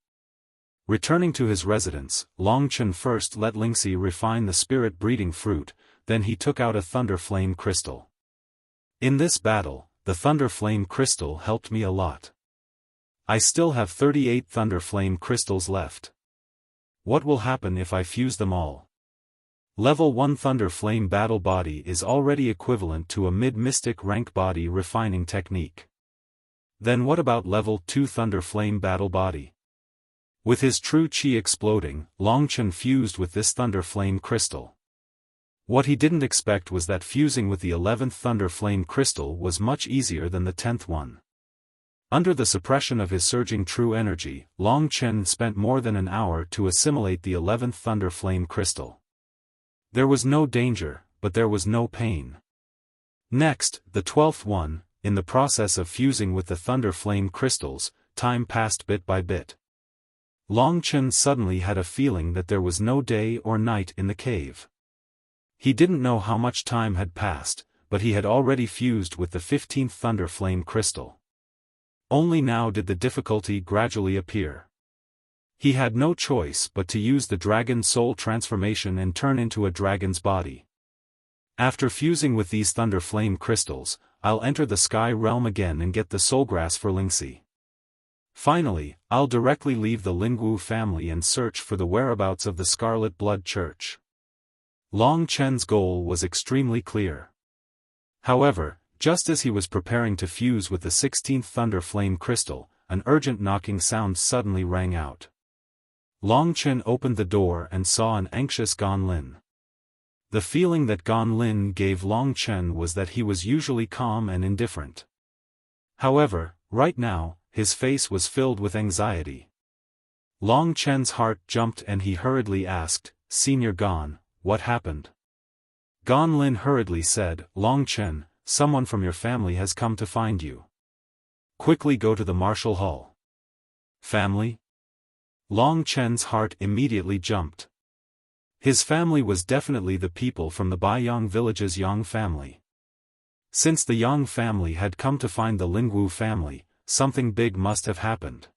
Returning to his residence, Long Chen first let Lingxi refine the spirit-breeding fruit, then he took out a Thunder Flame crystal. In this battle, the Thunder Flame crystal helped me a lot. I still have 38 Thunder Flame crystals left. What will happen if I fuse them all? Level 1 Thunder Flame battle body is already equivalent to a mid-mystic rank body refining technique. Then what about level 2 Thunder Flame battle body? With his true chi exploding, Long Chen fused with this Thunder Flame crystal. What he didn't expect was that fusing with the 11th Thunder Flame crystal was much easier than the 10th one. Under the suppression of his surging true energy, Long Chen spent more than an hour to assimilate the 11th Thunder Flame Crystal. There was no danger, but there was no pain. Next, the 12th one, in the process of fusing with the Thunder Flame Crystals, time passed bit by bit. Long Chen suddenly had a feeling that there was no day or night in the cave. He didn't know how much time had passed, but he had already fused with the 15th Thunder Flame Crystal. Only now did the difficulty gradually appear. He had no choice but to use the Dragon Soul transformation and turn into a dragon's body. After fusing with these Thunder Flame Crystals, I'll enter the Sky Realm again and get the Soulgrass for Lingxi. Finally, I'll directly leave the Lingwu family and search for the whereabouts of the Scarlet Blood Church. Long Chen's goal was extremely clear. However, just as he was preparing to fuse with the 16th Thunder Flame Crystal, an urgent knocking sound suddenly rang out. Long Chen opened the door and saw an anxious Gan Lin. The feeling that Gan Lin gave Long Chen was that he was usually calm and indifferent. However, right now, his face was filled with anxiety. Long Chen's heart jumped and he hurriedly asked, "Senior Gan, what happened?" Gan Lin hurriedly said, "Long Chen, someone from your family has come to find you. Quickly go to the Martial Hall." Family? Long Chen's heart immediately jumped. His family was definitely the people from the Baiyang village's Yang family. Since the Yang family had come to find the Lingwu family, something big must have happened.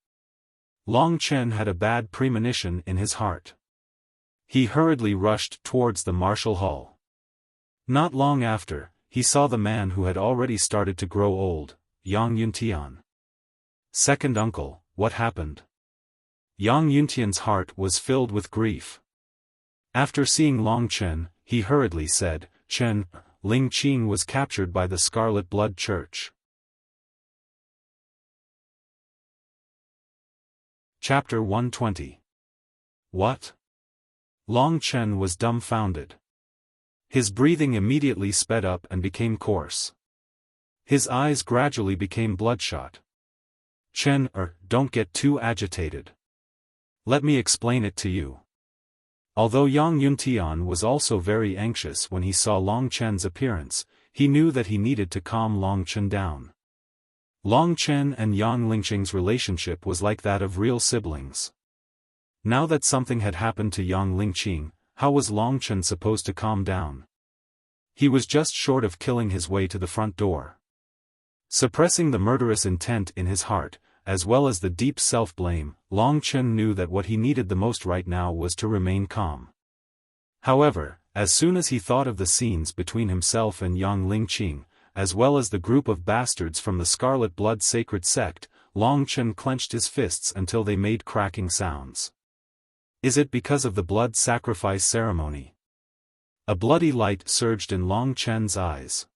Long Chen had a bad premonition in his heart. He hurriedly rushed towards the Martial Hall. Not long after, he saw the man who had already started to grow old, Yang Yuntian. "Second uncle, what happened?" Yang Yuntian's heart was filled with grief. After seeing Long Chen, he hurriedly said, "Chen, Ling Qing was captured by the Scarlet Blood Church." Chapter 120. What? Long Chen was dumbfounded. His breathing immediately sped up and became coarse. His eyes gradually became bloodshot. "Chen, don't get too agitated. Let me explain it to you." Although Yang Yuntian was also very anxious when he saw Long Chen's appearance, he knew that he needed to calm Long Chen down. Long Chen and Yang Lingqing's relationship was like that of real siblings. Now that something had happened to Yang Lingqing, how was Long Chen supposed to calm down? He was just short of killing his way to the front door. Suppressing the murderous intent in his heart, as well as the deep self-blame, Long Chen knew that what he needed the most right now was to remain calm. However, as soon as he thought of the scenes between himself and Yang Lingqing, as well as the group of bastards from the Scarlet Blood Sacred Sect, Long Chen clenched his fists until they made cracking sounds. Is it because of the blood sacrifice ceremony? A bloody light surged in Long Chen's eyes.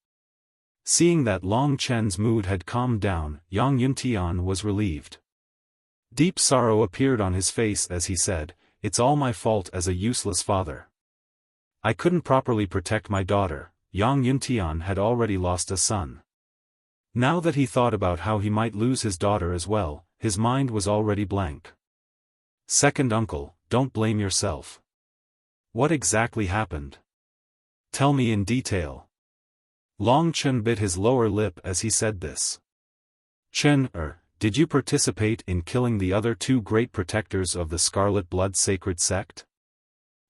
Seeing that Long Chen's mood had calmed down, Yang Yuntian was relieved. Deep sorrow appeared on his face as he said, "It's all my fault as a useless father. I couldn't properly protect my daughter." Yang Yuntian had already lost a son. Now that he thought about how he might lose his daughter as well, his mind was already blank. "Second uncle, don't blame yourself. What exactly happened? Tell me in detail." Long Chen bit his lower lip as he said this. "Chen, did you participate in killing the other two great protectors of the Scarlet Blood Sacred Sect?"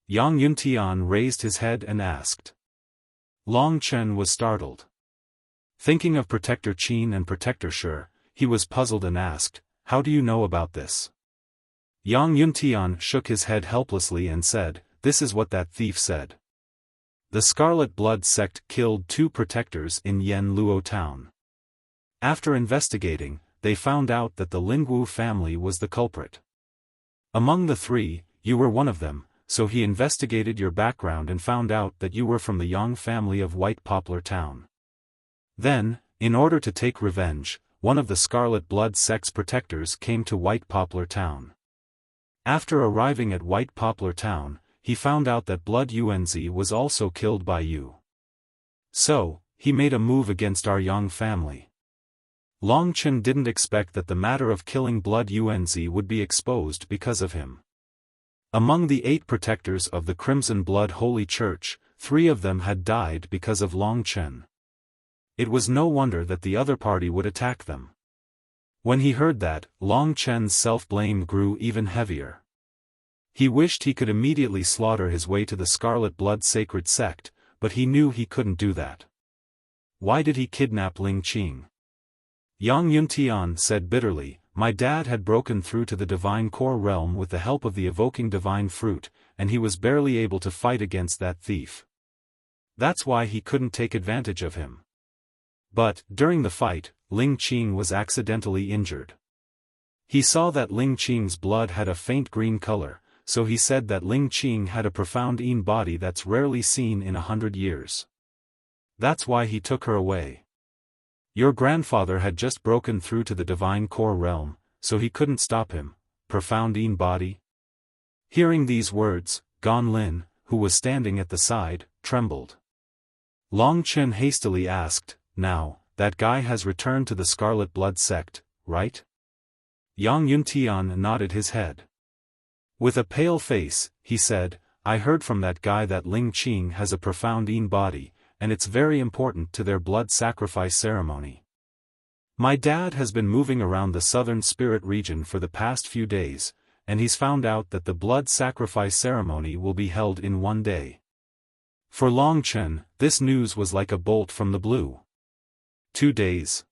Yang Yuntian raised his head and asked. Long Chen was startled. Thinking of Protector Qin and Protector Shi, he was puzzled and asked, "How do you know about this?" Yang Yuntian shook his head helplessly and said, "This is what that thief said. The Scarlet Blood Sect killed two protectors in Yen Luo town. After investigating, they found out that the Lingwu family was the culprit. Among the three, you were one of them, so he investigated your background and found out that you were from the Yang family of White Poplar Town. Then, in order to take revenge, one of the Scarlet Blood Sect's protectors came to White Poplar Town. After arriving at White Poplar Town, he found out that Blood Yuanzi was also killed by you. So, he made a move against our Yang family." Long Chen didn't expect that the matter of killing Blood Yuanzi would be exposed because of him. Among the 8 protectors of the Crimson Blood Holy Church, 3 of them had died because of Long Chen. It was no wonder that the other party would attack them. When he heard that, Long Chen's self-blame grew even heavier. He wished he could immediately slaughter his way to the Scarlet Blood Sacred Sect, but he knew he couldn't do that. Why did he kidnap Ling Qing? Yang Yuntian said bitterly, "My dad had broken through to the Divine Core realm with the help of the evoking Divine Fruit, and he was barely able to fight against that thief. That's why he couldn't take advantage of him." But, during the fight, Ling Qing was accidentally injured. He saw that Ling Qing's blood had a faint green color, so he said that Ling Qing had a profound Yin body that's rarely seen in 100 years. That's why he took her away. Your grandfather had just broken through to the Divine Core realm, so he couldn't stop him. Profound Yin body? Hearing these words, Gan Lin, who was standing at the side, trembled. Long Chen hastily asked, "Now, that guy has returned to the Scarlet Blood Sect, right?" Yang Yuntian nodded his head. With a pale face, he said, "I heard from that guy that Ling Qing has a profound Yin body, and it's very important to their blood sacrifice ceremony. My dad has been moving around the southern spirit region for the past few days, and he's found out that the blood sacrifice ceremony will be held in 1 day." For Long Chen, this news was like a bolt from the blue. 2 days.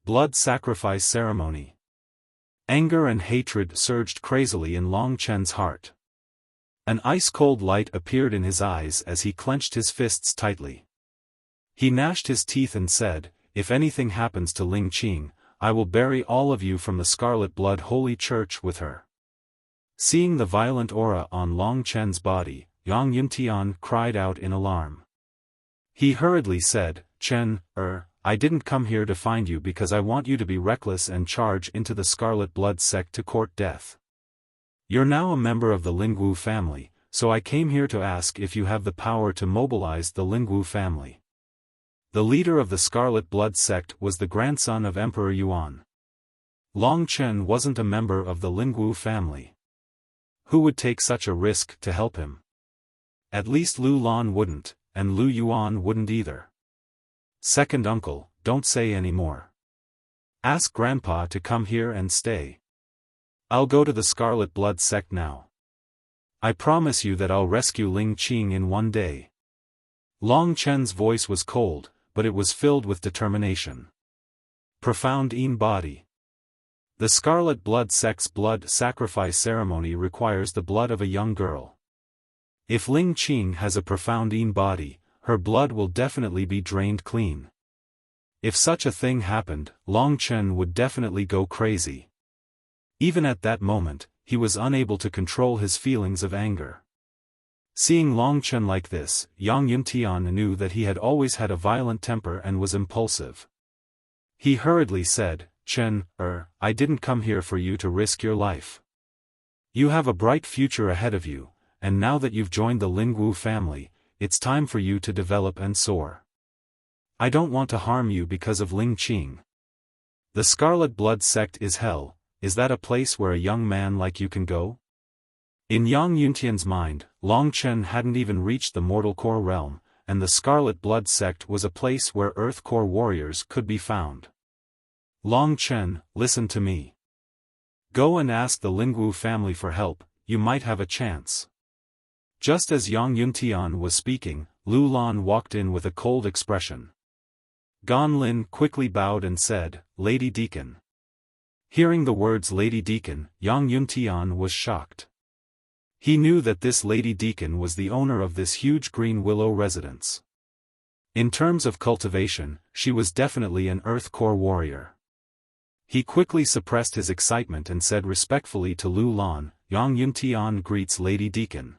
Blood sacrifice ceremony. Anger and hatred surged crazily in Long Chen's heart. An ice-cold light appeared in his eyes as he clenched his fists tightly. He gnashed his teeth and said, "If anything happens to Ling Qing, I will bury all of you from the Scarlet Blood Holy Church with her." Seeing the violent aura on Long Chen's body, Yang Yuntian cried out in alarm. He hurriedly said, "Chen, I didn't come here to find you because I want you to be reckless and charge into the Scarlet Blood Sect to court death. You're now a member of the Lingwu family, so I came here to ask if you have the power to mobilize the Lingwu family." The leader of the Scarlet Blood Sect was the grandson of Emperor Yuan. Long Chen wasn't a member of the Lingwu family. Who would take such a risk to help him? At least Lu Lan wouldn't, and Lu Yuan wouldn't either. "Second uncle, don't say any more. Ask Grandpa to come here and stay. I'll go to the Scarlet Blood Sect now. I promise you that I'll rescue Ling Qing in 1 day." Long Chen's voice was cold, but it was filled with determination. Profound Yin body. The Scarlet Blood Sect's blood sacrifice ceremony requires the blood of a young girl. If Ling Qing has a profound Yin body, her blood will definitely be drained clean. If such a thing happened, Long Chen would definitely go crazy. Even at that moment, he was unable to control his feelings of anger. Seeing Long Chen like this, Yang Yuntian knew that he had always had a violent temper and was impulsive. He hurriedly said, "Chen, I didn't come here for you to risk your life. You have a bright future ahead of you, and now that you've joined the Lingwu family, it's time for you to develop and soar. I don't want to harm you because of Ling Qing. The Scarlet Blood Sect is hell. Is that a place where a young man like you can go?" In Yang Yuntian's mind, Long Chen hadn't even reached the Mortal Core realm, and the Scarlet Blood Sect was a place where Earth Core warriors could be found. "Long Chen, listen to me. Go and ask the Lingwu family for help, you might have a chance." Just as Yang Yuntian was speaking, Lu Lan walked in with a cold expression. Gan Lin quickly bowed and said, "Lady Deacon." Hearing the words Lady Deacon, Yang Yuntian was shocked. He knew that this Lady Deacon was the owner of this huge green willow residence. In terms of cultivation, she was definitely an Earth Core warrior. He quickly suppressed his excitement and said respectfully to Lu Lan, "Yang Yuntian greets Lady Deacon."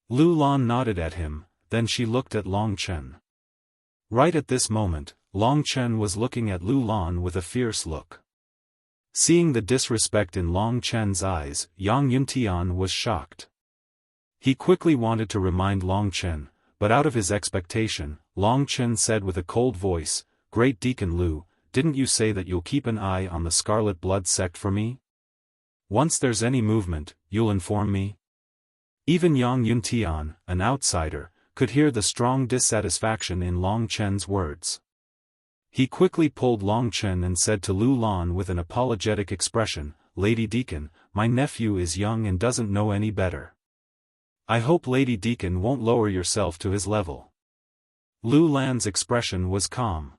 Lu Lan nodded at him, then she looked at Long Chen. Right at this moment, Long Chen was looking at Lu Lan with a fierce look. Seeing the disrespect in Long Chen's eyes, Yang Yuntian was shocked. He quickly wanted to remind Long Chen, but out of his expectation, Long Chen said with a cold voice, "Great Deacon Lu, didn't you say that you'll keep an eye on the Scarlet Blood sect for me? Once there's any movement, you'll inform me? Even Yang Yuntian, an outsider, could hear the strong dissatisfaction in Long Chen's words. He quickly pulled Long Chen and said to Lu Lan with an apologetic expression, "Lady Deacon, my nephew is young and doesn't know any better. I hope Lady Deacon won't lower yourself to his level." Lu Lan's expression was calm.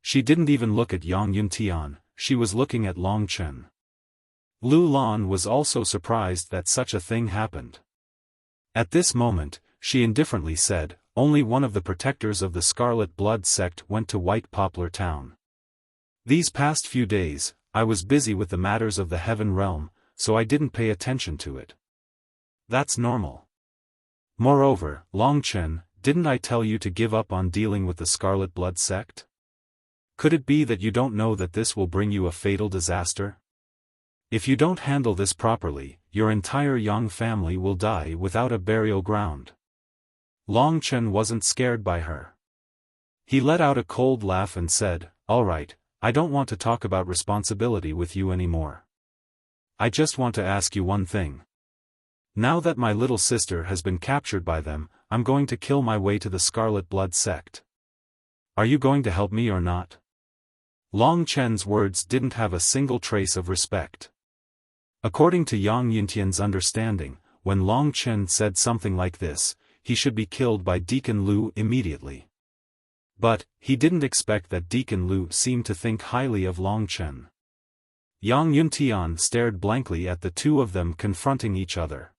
She didn't even look at Yang Yuntian, she was looking at Long Chen. Lu Lan was also surprised that such a thing happened. At this moment, she indifferently said, "Only one of the protectors of the Scarlet Blood sect went to White Poplar Town. These past few days, I was busy with the matters of the Heaven Realm, so I didn't pay attention to it. That's normal. Moreover, Long Chen, didn't I tell you to give up on dealing with the Scarlet Blood sect? Could it be that you don't know that this will bring you a fatal disaster? If you don't handle this properly, your entire Yang family will die without a burial ground." Long Chen wasn't scared by her. He let out a cold laugh and said, "All right, I don't want to talk about responsibility with you anymore. I just want to ask you one thing. Now that my little sister has been captured by them, I'm going to kill my way to the Scarlet Blood sect. Are you going to help me or not?" Long Chen's words didn't have a single trace of respect. According to Yang Yuntian's understanding, when Long Chen said something like this, he should be killed by Deacon Lu immediately. But, he didn't expect that Deacon Lu seemed to think highly of Long Chen. Yang Yuntian stared blankly at the two of them confronting each other.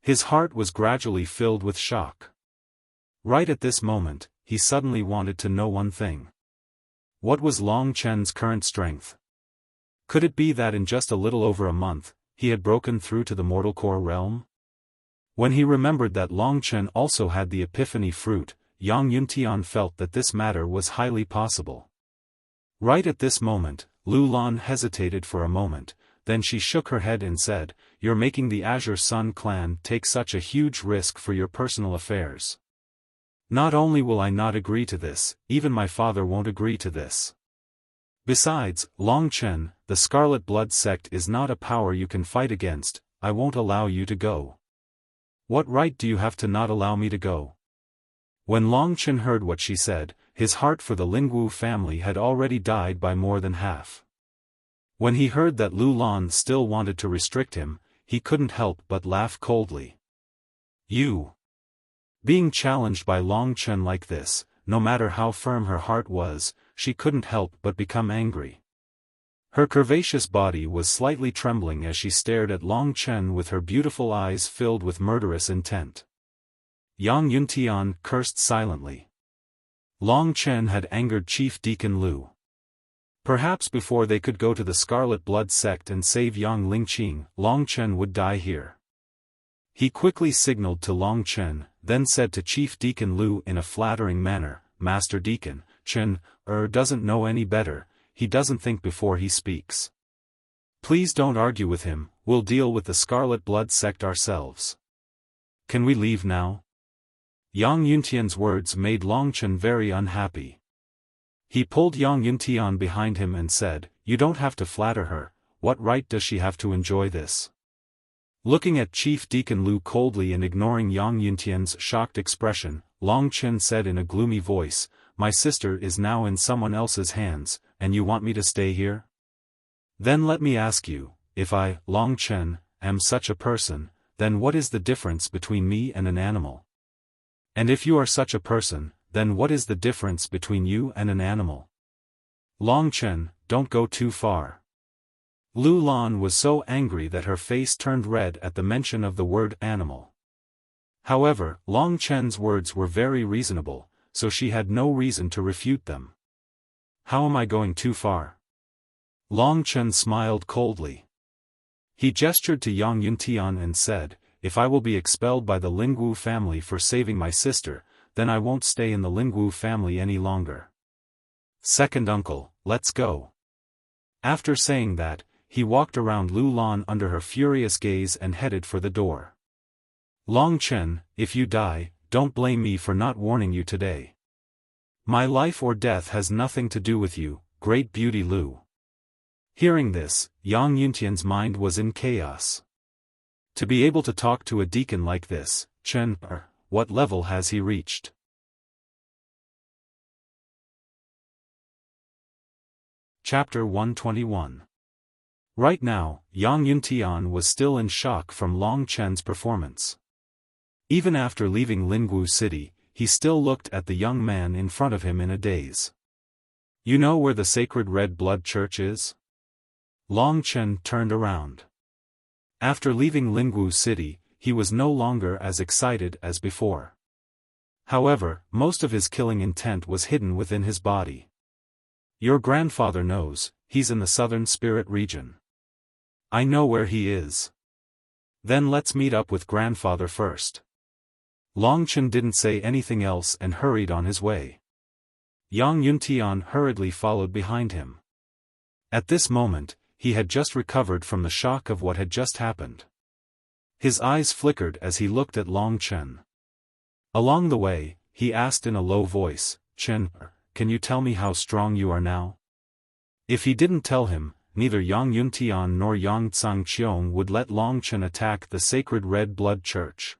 His heart was gradually filled with shock. Right at this moment, he suddenly wanted to know one thing. What was Long Chen's current strength? Could it be that in just a little over a month, he had broken through to the mortal core realm? When he remembered that Long Chen also had the epiphany fruit, Yang Yuntian felt that this matter was highly possible. Right at this moment, Lu Lan hesitated for a moment, then she shook her head and said, "You're making the Azure Sun clan take such a huge risk for your personal affairs. Not only will I not agree to this, even my father won't agree to this. Besides, Long Chen, the Scarlet Blood sect is not a power you can fight against. I won't allow you to go." "What right do you have to not allow me to go?" When Long Chen heard what she said, his heart for the Lingwu family had already died by more than half. When he heard that Lu Lan still wanted to restrict him, he couldn't help but laugh coldly. "You." Being challenged by Long Chen like this, no matter how firm her heart was, she couldn't help but become angry. Her curvaceous body was slightly trembling as she stared at Long Chen with her beautiful eyes filled with murderous intent. Yang Yuntian cursed silently. Long Chen had angered Chief Deacon Lu. Perhaps before they could go to the Scarlet Blood sect and save Yang Lingqing, Long Chen would die here. He quickly signaled to Long Chen, then said to Chief Deacon Lu in a flattering manner, "Master Deacon, Chen, doesn't know any better, he doesn't think before he speaks. Please don't argue with him, we'll deal with the Scarlet Blood sect ourselves. Can we leave now?" Yang Yuntian's words made Long Chen very unhappy. He pulled Yang Yuntian behind him and said, "You don't have to flatter her, what right does she have to enjoy this?" Looking at Chief Deacon Lu coldly and ignoring Yang Yuntian's shocked expression, Long Chen said in a gloomy voice, "My sister is now in someone else's hands, and you want me to stay here? Then let me ask you, if I, Long Chen, am such a person, then what is the difference between me and an animal? And if you are such a person, then what is the difference between you and an animal? Long Chen, don't go too far." Lu Lan was so angry that her face turned red at the mention of the word animal. However, Long Chen's words were very reasonable, so she had no reason to refute them. "How am I going too far?" Long Chen smiled coldly. He gestured to Yang Yuntian and said, "If I will be expelled by the Lingwu family for saving my sister, then I won't stay in the Lingwu family any longer. Second uncle, let's go." After saying that, he walked around Lu Lan under her furious gaze and headed for the door. "Long Chen, if you die, don't blame me for not warning you today. My life or death has nothing to do with you, great beauty Lu. Hearing this, Yang Yuntian's mind was in chaos. To be able to talk to a deacon like this, what level has he reached? Chapter 121. Right now, Yang Yuntian was still in shock from Long Chen's performance. Even after leaving Lingwu City, he still looked at the young man in front of him in a daze. You know where the sacred Red Blood Church is? Long Chen turned around. After leaving Lingwu City, he was no longer as excited as before. However, most of his killing intent was hidden within his body. Your grandfather knows, he's in the southern spirit region. I know where he is. Then let's meet up with grandfather first. Long Chen didn't say anything else and hurried on his way. Yang Yuntian hurriedly followed behind him. At this moment, he had just recovered from the shock of what had just happened. His eyes flickered as he looked at Long Chen. Along the way, he asked in a low voice, Chen, can you tell me how strong you are now? If he didn't tell him, neither Yang Yuntian nor Yang Tsangqiong would let Long Chen attack the sacred Red Blood Church.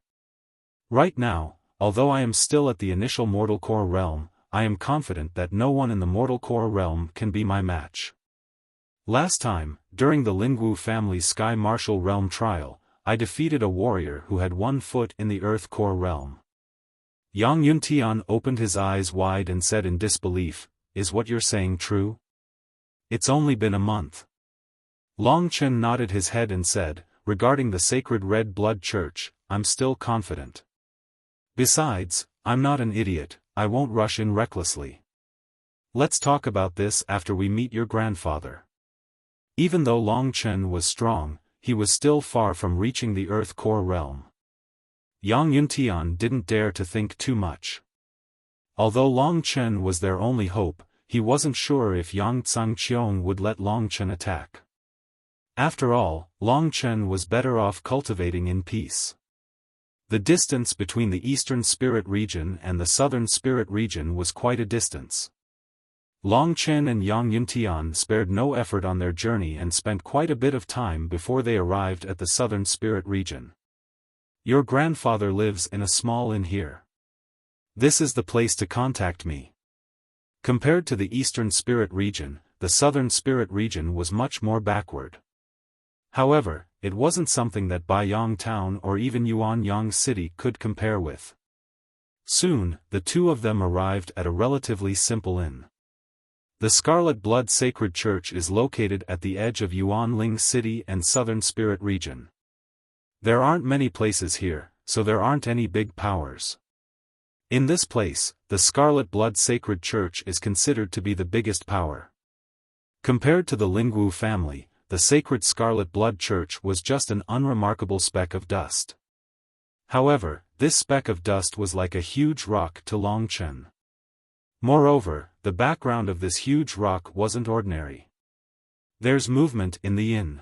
Right now, although I am still at the initial Mortal Core realm, I am confident that no one in the Mortal Core realm can be my match. Last time, during the Lingwu family's Sky Martial Realm trial, I defeated a warrior who had 1 foot in the Earth Core realm. Yang Yuntian opened his eyes wide and said in disbelief, is what you're saying true? It's only been a month. Long Chen nodded his head and said, regarding the sacred Red Blood Church, I'm still confident. Besides, I'm not an idiot, I won't rush in recklessly. Let's talk about this after we meet your grandfather. Even though Long Chen was strong, he was still far from reaching the Earth Core realm. Yang Yuntian didn't dare to think too much. Although Long Chen was their only hope, he wasn't sure if Yang Tsangqiong would let Long Chen attack. After all, Long Chen was better off cultivating in peace. The distance between the Eastern Spirit region and the Southern Spirit region was quite a distance. Long Chen and Yang Yuntian spared no effort on their journey and spent quite a bit of time before they arrived at the Southern Spirit region. Your grandfather lives in a small inn here. This is the place to contact me. Compared to the Eastern Spirit region, the Southern Spirit region was much more backward. However, it wasn't something that Baiyang Town or even Yuanyang City could compare with. Soon, the two of them arrived at a relatively simple inn. The Scarlet Blood Sacred Church is located at the edge of Yuanling City and Southern Spirit region. There aren't many places here, so there aren't any big powers. In this place, the Scarlet Blood Sacred Church is considered to be the biggest power. Compared to the Lingwu family, the Sacred Scarlet Blood Church was just an unremarkable speck of dust. However, this speck of dust was like a huge rock to Long Chen. Moreover, the background of this huge rock wasn't ordinary. There's movement in the inn.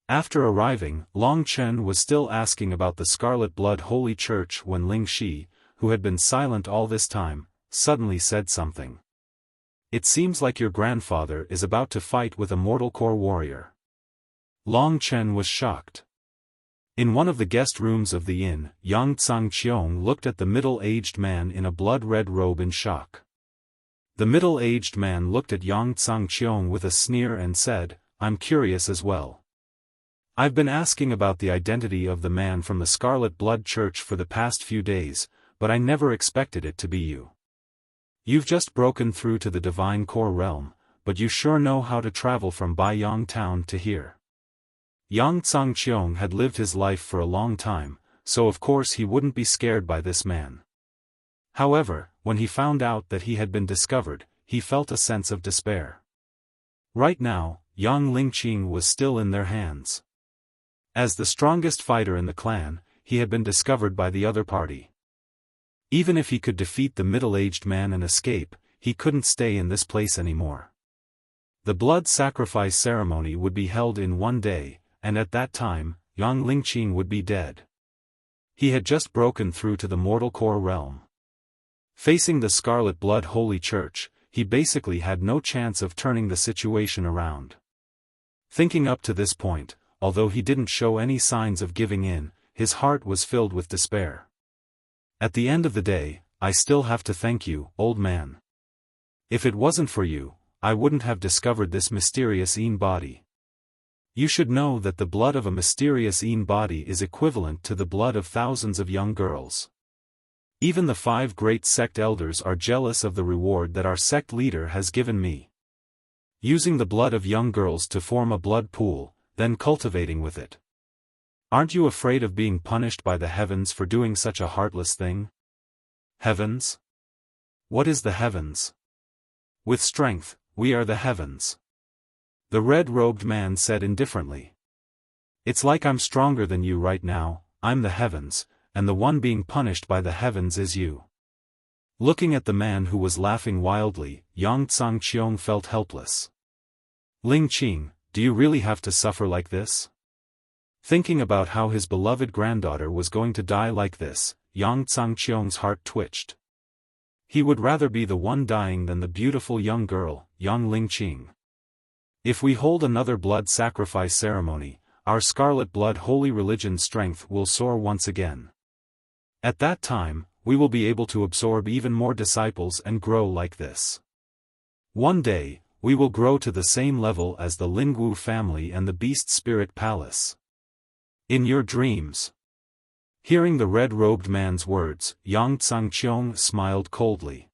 After arriving, Long Chen was still asking about the Scarlet Blood Holy Church when Ling Shi, who had been silent all this time, suddenly said something. It seems like your grandfather is about to fight with a Mortal Core warrior. Long Chen was shocked. In one of the guest rooms of the inn, Yang Tsangqiong looked at the middle-aged man in a blood-red robe in shock. The middle-aged man looked at Yang Tsangqiong with a sneer and said, I'm curious as well. I've been asking about the identity of the man from the Scarlet Blood Church for the past few days, but I never expected it to be you. You've just broken through to the Divine Core realm, but you sure know how to travel from Baiyang Town to here. Yang Tsangqiong had lived his life for a long time, so of course he wouldn't be scared by this man. However, when he found out that he had been discovered, he felt a sense of despair. Right now, Yang Lingqing was still in their hands. As the strongest fighter in the clan, he had been discovered by the other party. Even if he could defeat the middle-aged man and escape, he couldn't stay in this place anymore. The blood sacrifice ceremony would be held in one day, and at that time, Yang Lingqing would be dead. He had just broken through to the Mortal Core realm. Facing the Scarlet Blood Holy Church, he basically had no chance of turning the situation around. Thinking up to this point, although he didn't show any signs of giving in, his heart was filled with despair. At the end of the day, I still have to thank you, old man. If it wasn't for you, I wouldn't have discovered this mysterious body. You should know that the blood of a mysterious body is equivalent to the blood of thousands of young girls. Even the 5 great sect elders are jealous of the reward that our sect leader has given me. Using the blood of young girls to form a blood pool, then cultivating with it. Aren't you afraid of being punished by the heavens for doing such a heartless thing? Heavens? What is the heavens? With strength, we are the heavens. The red-robed man said indifferently. It's like I'm stronger than you right now, I'm the heavens, and the one being punished by the heavens is you. Looking at the man who was laughing wildly, Yang Tsangqiong felt helpless. Ling Qing, do you really have to suffer like this? Thinking about how his beloved granddaughter was going to die like this, Yang Tsangqiong's heart twitched. He would rather be the one dying than the beautiful young girl, young Ling Qing. If we hold another blood sacrifice ceremony, our scarlet blood holy religion strength will soar once again. At that time, we will be able to absorb even more disciples and grow like this. One day, we will grow to the same level as the Lingwu family and the Beast Spirit Palace. In your dreams. Hearing the red-robed man's words, Yang Tsangqiong smiled coldly.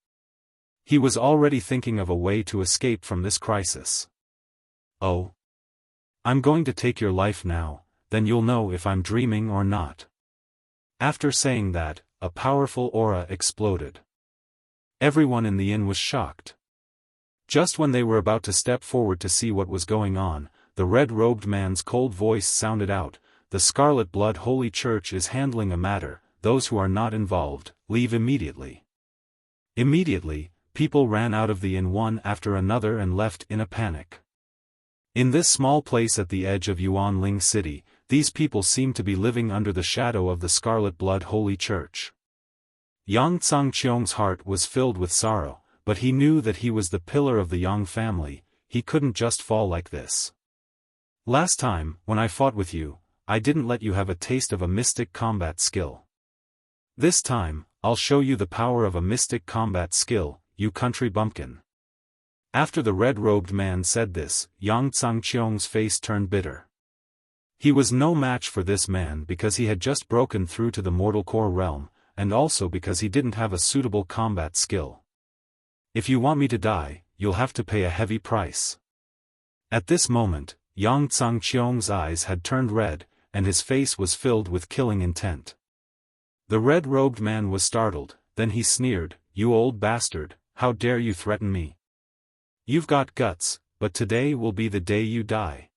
He was already thinking of a way to escape from this crisis. Oh. I'm going to take your life now, then you'll know if I'm dreaming or not. After saying that, a powerful aura exploded. Everyone in the inn was shocked. Just when they were about to step forward to see what was going on, the red-robed man's cold voice sounded out, "The Scarlet Blood Holy Church is handling a matter, those who are not involved, leave immediately." Immediately, people ran out of the inn one after another and left in a panic. In this small place at the edge of Yuanling City, these people seemed to be living under the shadow of the Scarlet Blood Holy Church. Yang Tsangqiong's heart was filled with sorrow, but he knew that he was the pillar of the Yang family, he couldn't just fall like this. Last time, when I fought with you, I didn't let you have a taste of a mystic combat skill. This time, I'll show you the power of a mystic combat skill, you country bumpkin. After the red-robed man said this, Yang Tsangqiong's face turned bitter. He was no match for this man because he had just broken through to the mortal core realm, and also because he didn't have a suitable combat skill. If you want me to die, you'll have to pay a heavy price. At this moment, Yang Tsangqiong's eyes had turned red, and his face was filled with killing intent. The red-robed man was startled, then he sneered, "You old bastard, how dare you threaten me? You've got guts, but today will be the day you die."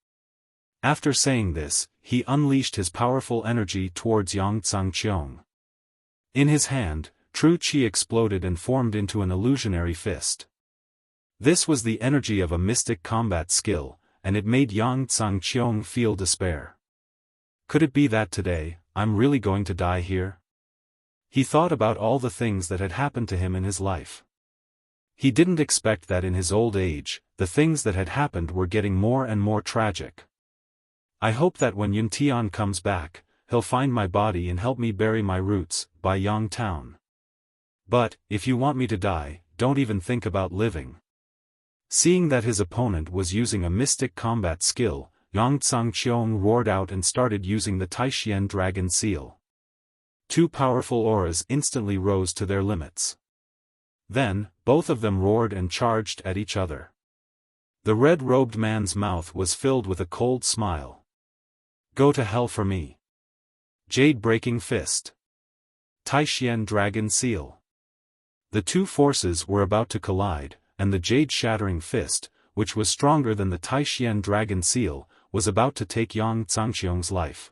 After saying this, he unleashed his powerful energy towards Yang Tsangqiong. In his hand, true qi exploded and formed into an illusionary fist. This was the energy of a mystic combat skill, and it made Yang Tsangqiong feel despair. Could it be that today, I'm really going to die here? He thought about all the things that had happened to him in his life. He didn't expect that in his old age, the things that had happened were getting more and more tragic. I hope that when Yuntian comes back, he'll find my body and help me bury my roots, by Yang Town. But, if you want me to die, don't even think about living. Seeing that his opponent was using a mystic combat skill, Yang Tsangqiong roared out and started using the Taishian Dragon Seal. 2 powerful auras instantly rose to their limits. Then, both of them roared and charged at each other. The red-robed man's mouth was filled with a cold smile. Go to hell for me. Jade-breaking fist. Taishian Dragon Seal. The 2 forces were about to collide, and the jade-shattering fist, which was stronger than the Taishian Dragon Seal, was about to take Yang Tsangqiong's life.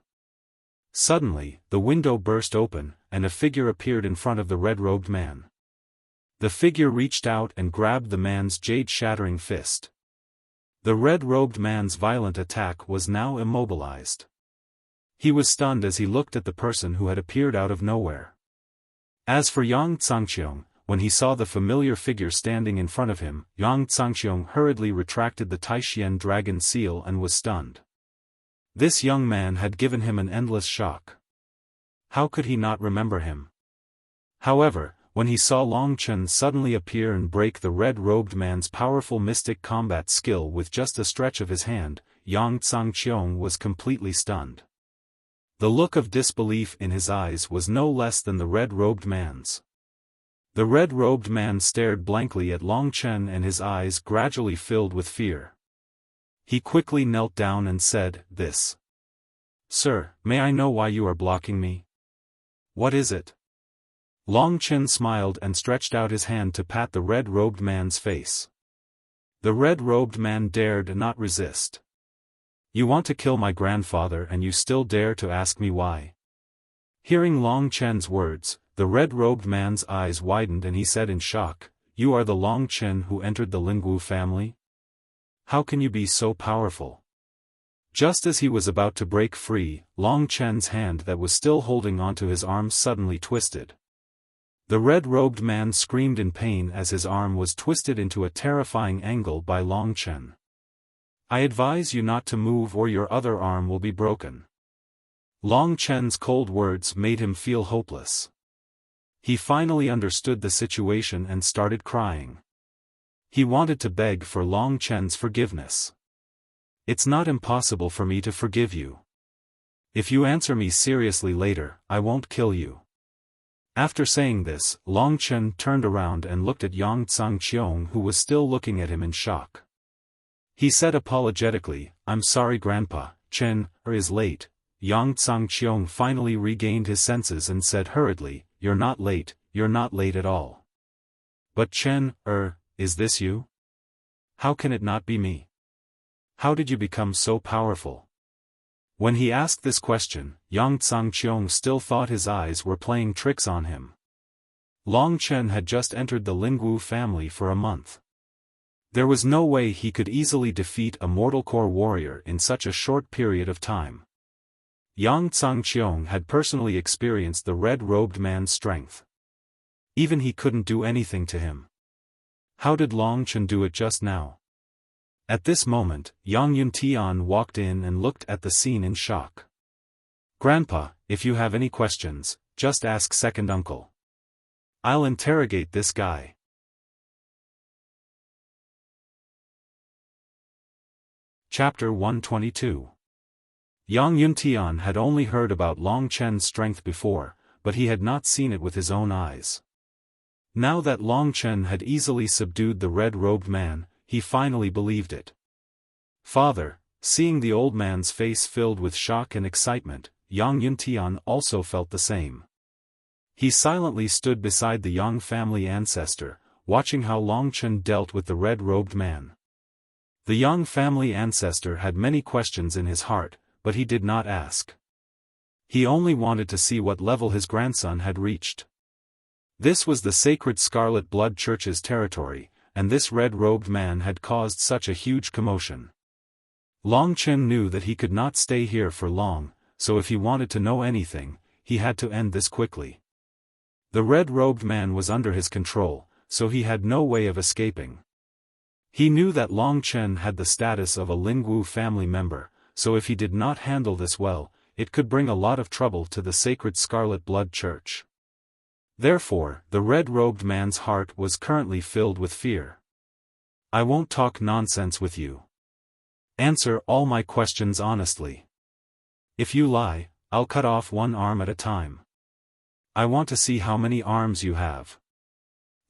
Suddenly, the window burst open, and a figure appeared in front of the red-robed man. The figure reached out and grabbed the man's jade-shattering fist. The red-robed man's violent attack was now immobilized. He was stunned as he looked at the person who had appeared out of nowhere. As for Yang Tsangqiong, when he saw the familiar figure standing in front of him, Yang Tsangqiong hurriedly retracted the Taishian dragon seal and was stunned. This young man had given him an endless shock. How could he not remember him? However, when he saw Long Chen suddenly appear and break the red-robed man's powerful mystic combat skill with just a stretch of his hand, Yang Tsangqiong was completely stunned. The look of disbelief in his eyes was no less than the red-robed man's. The red-robed man stared blankly at Long Chen and his eyes gradually filled with fear. He quickly knelt down and said, "This. Sir, may I know why you are blocking me? What is it?" Long Chen smiled and stretched out his hand to pat the red-robed man's face. The red-robed man dared not resist. "You want to kill my grandfather and you still dare to ask me why?" Hearing Long Chen's words, the red-robed man's eyes widened and he said in shock, "You are the Long Chen who entered the Lingwu family? How can you be so powerful?" Just as he was about to break free, Long Chen's hand that was still holding onto his arm suddenly twisted. The red-robed man screamed in pain as his arm was twisted into a terrifying angle by Long Chen. "I advise you not to move or your other arm will be broken." Long Chen's cold words made him feel hopeless. He finally understood the situation and started crying. He wanted to beg for Long Chen's forgiveness. "It's not impossible for me to forgive you. If you answer me seriously later, I won't kill you." After saying this, Long Chen turned around and looked at Yang Tsangqiong who was still looking at him in shock. He said apologetically, "I'm sorry Grandpa, Chen is late." Yang Tsangqiong finally regained his senses and said hurriedly, you're not late at all." "But Chen, is this you? How can it not be me? How did you become so powerful?" When he asked this question, Yang Tsangqiong still thought his eyes were playing tricks on him. Long Chen had just entered the Lingwu family for a month. There was no way he could easily defeat a mortal core warrior in such a short period of time. Yang Tsangqiong had personally experienced the red-robed man's strength. Even he couldn't do anything to him. How did Long Chen do it just now? At this moment, Yang Yuntian walked in and looked at the scene in shock. "Grandpa, if you have any questions, just ask second uncle. I'll interrogate this guy." Chapter 122. Yang Yuntian had only heard about Long Chen's strength before, but he had not seen it with his own eyes. Now that Long Chen had easily subdued the red-robed man, he finally believed it. "Father," seeing the old man's face filled with shock and excitement, Yang Yuntian also felt the same. He silently stood beside the Yang family ancestor, watching how Long Chen dealt with the red-robed man. The Yang family ancestor had many questions in his heart, but he did not ask. He only wanted to see what level his grandson had reached. This was the sacred Scarlet Blood Church's territory, and this red-robed man had caused such a huge commotion. Long Chen knew that he could not stay here for long, so if he wanted to know anything, he had to end this quickly. The red-robed man was under his control, so he had no way of escaping. He knew that Long Chen had the status of a Lingwu family member, so if he did not handle this well, it could bring a lot of trouble to the sacred Scarlet Blood Church. Therefore, the red-robed man's heart was currently filled with fear. "I won't talk nonsense with you. Answer all my questions honestly. If you lie, I'll cut off one arm at a time. I want to see how many arms you have."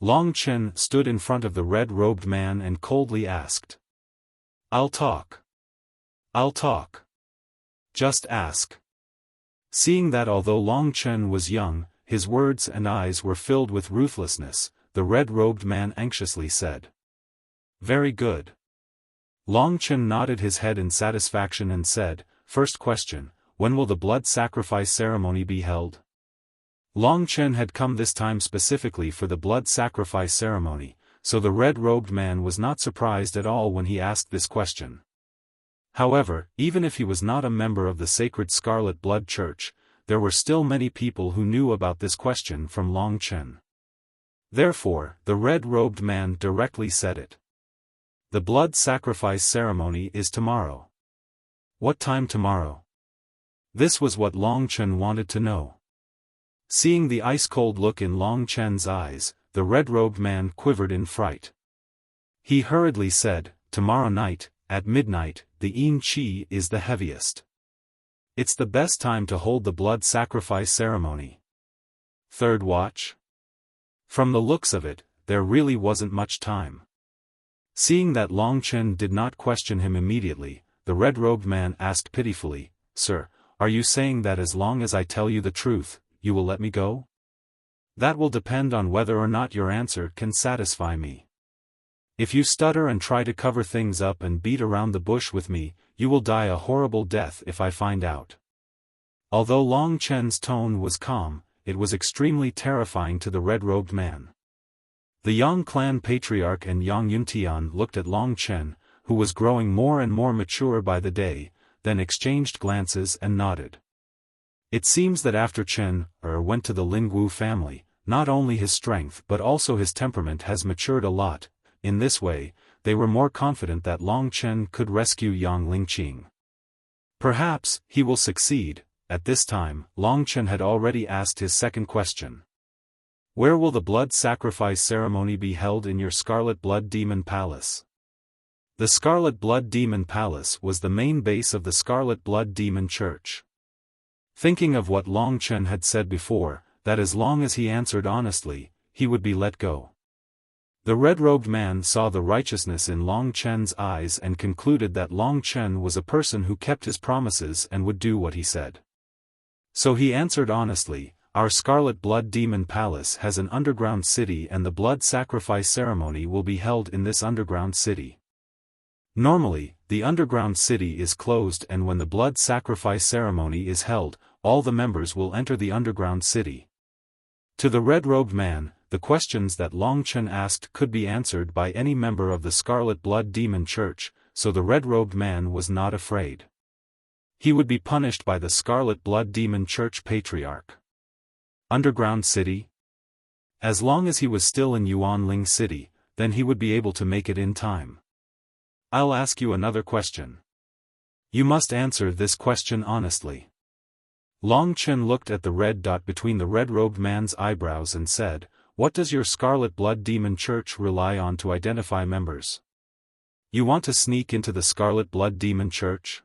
Long Chen stood in front of the red-robed man and coldly asked. I'll talk. Just ask." Seeing that although Long Chen was young, his words and eyes were filled with ruthlessness, the red-robed man anxiously said. "Very good." Long Chen nodded his head in satisfaction and said, "First question, when will the blood sacrifice ceremony be held?" Long Chen had come this time specifically for the blood sacrifice ceremony, so the red-robed man was not surprised at all when he asked this question. However, even if he was not a member of the sacred Scarlet Blood Church, there were still many people who knew about this question from Long Chen. Therefore, the red-robed man directly said it. The blood sacrifice ceremony is tomorrow. What time tomorrow? This was what Long Chen wanted to know. Seeing the ice-cold look in Long Chen's eyes, the red-robed man quivered in fright. He hurriedly said, "Tomorrow night, at midnight, the yin qi is the heaviest. It's the best time to hold the blood sacrifice ceremony." Third watch? From the looks of it, there really wasn't much time. Seeing that Long Chen did not question him immediately, the red-robed man asked pitifully, "Sir, are you saying that as long as I tell you the truth, you will let me go? That will depend on whether or not your answer can satisfy me. If you stutter and try to cover things up and beat around the bush with me, you will die a horrible death if I find out." Although Long Chen's tone was calm, it was extremely terrifying to the red-robed man. The Yang clan patriarch and Yang Yuntian looked at Long Chen, who was growing more and more mature by the day, then exchanged glances and nodded. It seems that after Chen went to the Lingwu family, not only his strength but also his temperament has matured a lot. In this way, they were more confident that Long Chen could rescue Yang Lingqing. Perhaps he will succeed. At this time, Long Chen had already asked his second question. "Where will the blood sacrifice ceremony be held in your Scarlet Blood Demon Palace?" The Scarlet Blood Demon Palace was the main base of the Scarlet Blood Demon Church. Thinking of what Long Chen had said before, that as long as he answered honestly, he would be let go. The red-robed man saw the righteousness in Long Chen's eyes and concluded that Long Chen was a person who kept his promises and would do what he said. So he answered honestly, "Our Scarlet Blood Demon Palace has an underground city and the blood sacrifice ceremony will be held in this underground city. Normally, the underground city is closed and when the blood sacrifice ceremony is held, all the members will enter the underground city." To the red-robed man, the questions that Long Chen asked could be answered by any member of the Scarlet Blood Demon Church, so the red-robed man was not afraid. He would be punished by the Scarlet Blood Demon Church Patriarch. Underground city? As long as he was still in Yuanling City, then he would be able to make it in time. "I'll ask you another question. You must answer this question honestly." Long Chen looked at the red dot between the red-robed man's eyebrows and said, "What does your Scarlet Blood Demon Church rely on to identify members? You want to sneak into the Scarlet Blood Demon Church?"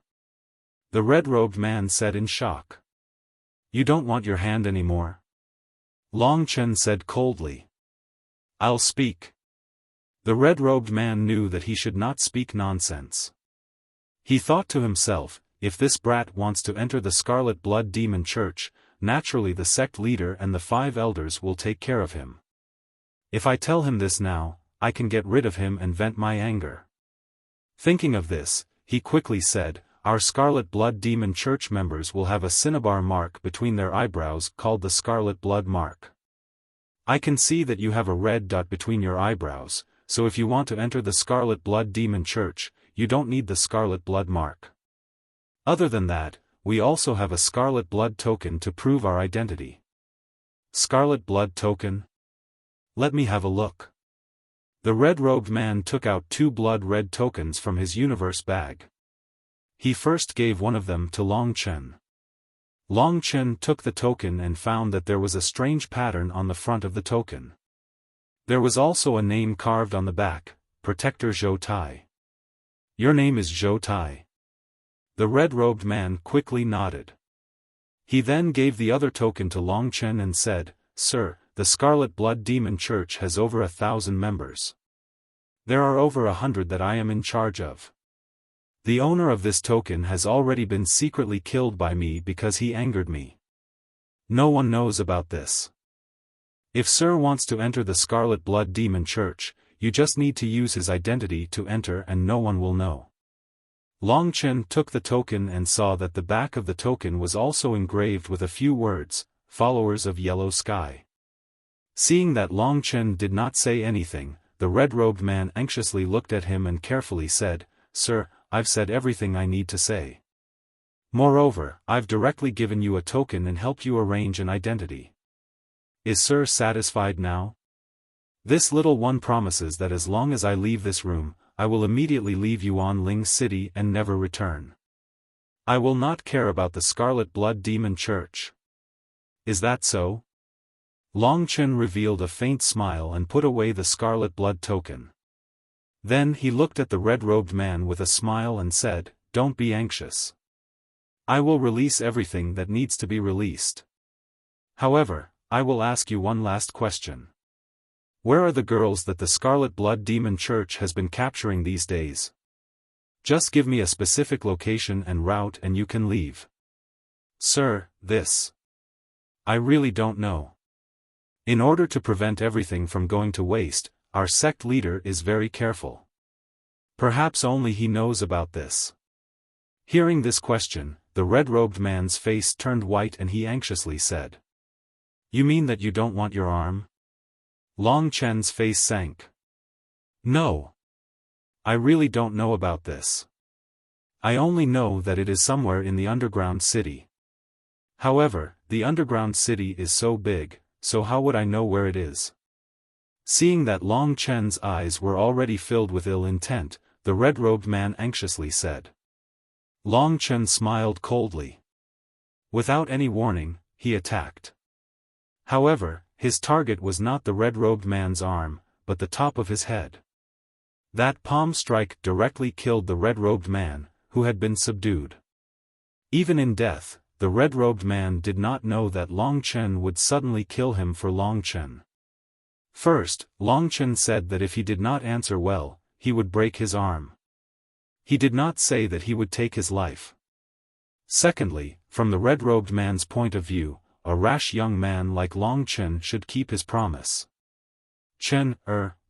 The red-robed man said in shock. "You don't want your hand anymore?" Long Chen said coldly. "I'll speak." The red-robed man knew that he should not speak nonsense. He thought to himself, if this brat wants to enter the Scarlet Blood Demon Church, naturally the sect leader and the 5 elders will take care of him. If I tell him this now, I can get rid of him and vent my anger. Thinking of this, he quickly said, "Our Scarlet Blood Demon Church members will have a cinnabar mark between their eyebrows called the Scarlet Blood Mark. I can see that you have a red dot between your eyebrows, so if you want to enter the Scarlet Blood Demon Church, you don't need the Scarlet Blood Mark. Other than that, we also have a Scarlet Blood Token to prove our identity." Scarlet Blood Token? Let me have a look. The red-robed man took out 2 blood red tokens from his universe bag. He first gave one of them to Long Chen. Long Chen took the token and found that there was a strange pattern on the front of the token. There was also a name carved on the back, Protector Zhou Tai. "Your name is Zhou Tai?" The red-robed man quickly nodded. He then gave the other token to Long Chen and said, "Sir, the Scarlet Blood Demon Church has over 1,000 members. There are over 100 that I am in charge of. The owner of this token has already been secretly killed by me because he angered me. No one knows about this. If Sir wants to enter the Scarlet Blood Demon Church, you just need to use his identity to enter and no one will know." Long Chen took the token and saw that the back of the token was also engraved with a few words, "Followers of Yellow Sky." Seeing that Long Chen did not say anything, the red-robed man anxiously looked at him and carefully said, "Sir, I've said everything I need to say. Moreover, I've directly given you a token and helped you arrange an identity. Is Sir satisfied now?" This little one promises that as long as I leave this room, I will immediately leave Yuanling City and never return. I will not care about the Scarlet Blood Demon Church. Is that so? Long Chen revealed a faint smile and put away the Scarlet Blood token. Then he looked at the red-robed man with a smile and said, "Don't be anxious. I will release everything that needs to be released. However, I will ask you one last question. Where are the girls that the Scarlet Blood Demon Church has been capturing these days? Just give me a specific location and route and you can leave." "Sir, I really don't know. In order to prevent everything from going to waste, our sect leader is very careful. Perhaps only he knows about this." Hearing this question, the red-robed man's face turned white and he anxiously said, "You mean that you don't want your arm?" Long Chen's face sank. "No. I really don't know about this. I only know that it is somewhere in the underground city. However, the underground city is so big, so how would I know where it is?" Seeing that Long Chen's eyes were already filled with ill intent, the red-robed man anxiously said. Long Chen smiled coldly. Without any warning, he attacked. However, his target was not the red-robed man's arm, but the top of his head. That palm strike directly killed the red-robed man, who had been subdued. Even in death, the red-robed man did not know that Long Chen would suddenly kill him for Long Chen. First, Long Chen said that if he did not answer well, he would break his arm. He did not say that he would take his life. Secondly, from the red-robed man's point of view, a rash young man like Long Chen should keep his promise. "Chen,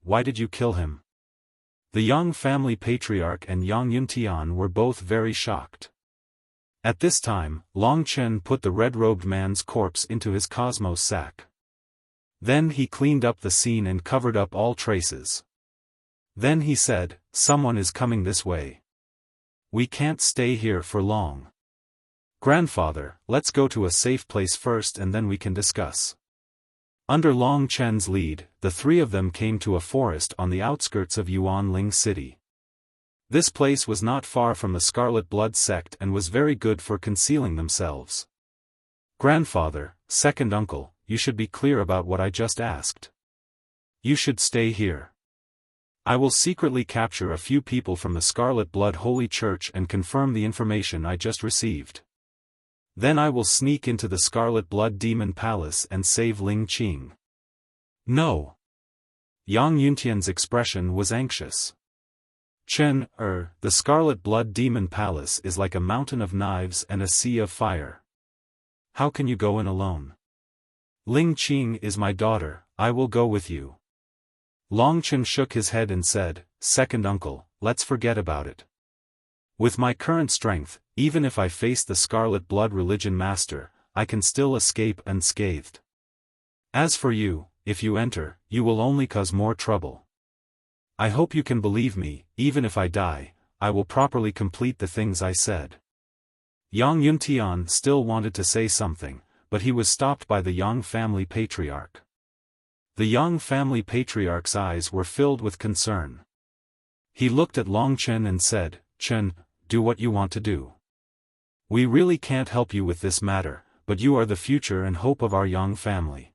why did you kill him?" The young family patriarch and Yang Yuntian were both very shocked. At this time, Long Chen put the red-robed man's corpse into his cosmos sack. Then he cleaned up the scene and covered up all traces. Then he said, "Someone is coming this way. We can't stay here for long. Grandfather, let's go to a safe place first and then we can discuss." Under Long Chen's lead, the three of them came to a forest on the outskirts of Yuanling City. This place was not far from the Scarlet Blood sect and was very good for concealing themselves. "Grandfather, second uncle, you should be clear about what I just asked. You should stay here. I will secretly capture a few people from the Scarlet Blood Holy Church and confirm the information I just received. Then I will sneak into the Scarlet Blood Demon Palace and save Ling Qing." "No." Yang Yuntian's expression was anxious. "Chen, the Scarlet Blood Demon Palace is like a mountain of knives and a sea of fire. How can you go in alone? Ling Qing is my daughter, I will go with you." Long Chen shook his head and said, "Second uncle, let's forget about it. With my current strength, even if I face the Scarlet Blood Religion Master, I can still escape unscathed. As for you, if you enter, you will only cause more trouble. I hope you can believe me, even if I die, I will properly complete the things I said." Yang Yuntian still wanted to say something, but he was stopped by the Yang family patriarch. The Yang family patriarch's eyes were filled with concern. He looked at Long Chen and said, "Chen, do what you want to do. We really can't help you with this matter, but you are the future and hope of our Yang family.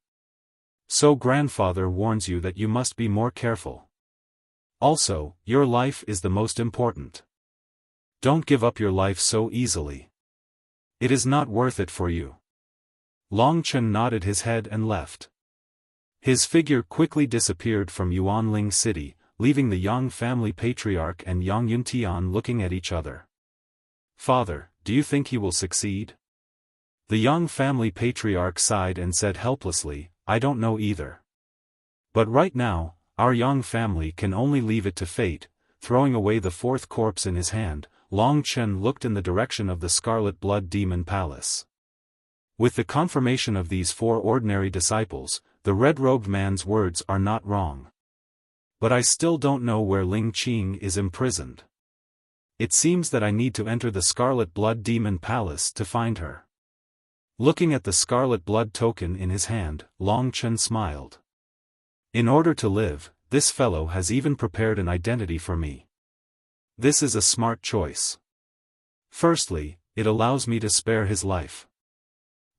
So grandfather warns you that you must be more careful. Also, your life is the most important. Don't give up your life so easily. It is not worth it for you." Long Chen nodded his head and left. His figure quickly disappeared from Yuanling City, leaving the Yang family patriarch and Yang Yuntian looking at each other. "Father, do you think he will succeed?" The Yang family patriarch sighed and said helplessly, "I don't know either. But right now, our Yang family can only leave it to fate." Throwing away the fourth corpse in his hand, Long Chen looked in the direction of the Scarlet Blood Demon Palace. With the confirmation of these four ordinary disciples, the red-robed man's words are not wrong. But I still don't know where Ling Qing is imprisoned. It seems that I need to enter the Scarlet Blood Demon Palace to find her. Looking at the Scarlet Blood token in his hand, Long Chen smiled. In order to live, this fellow has even prepared an identity for me. This is a smart choice. Firstly, it allows me to spare his life.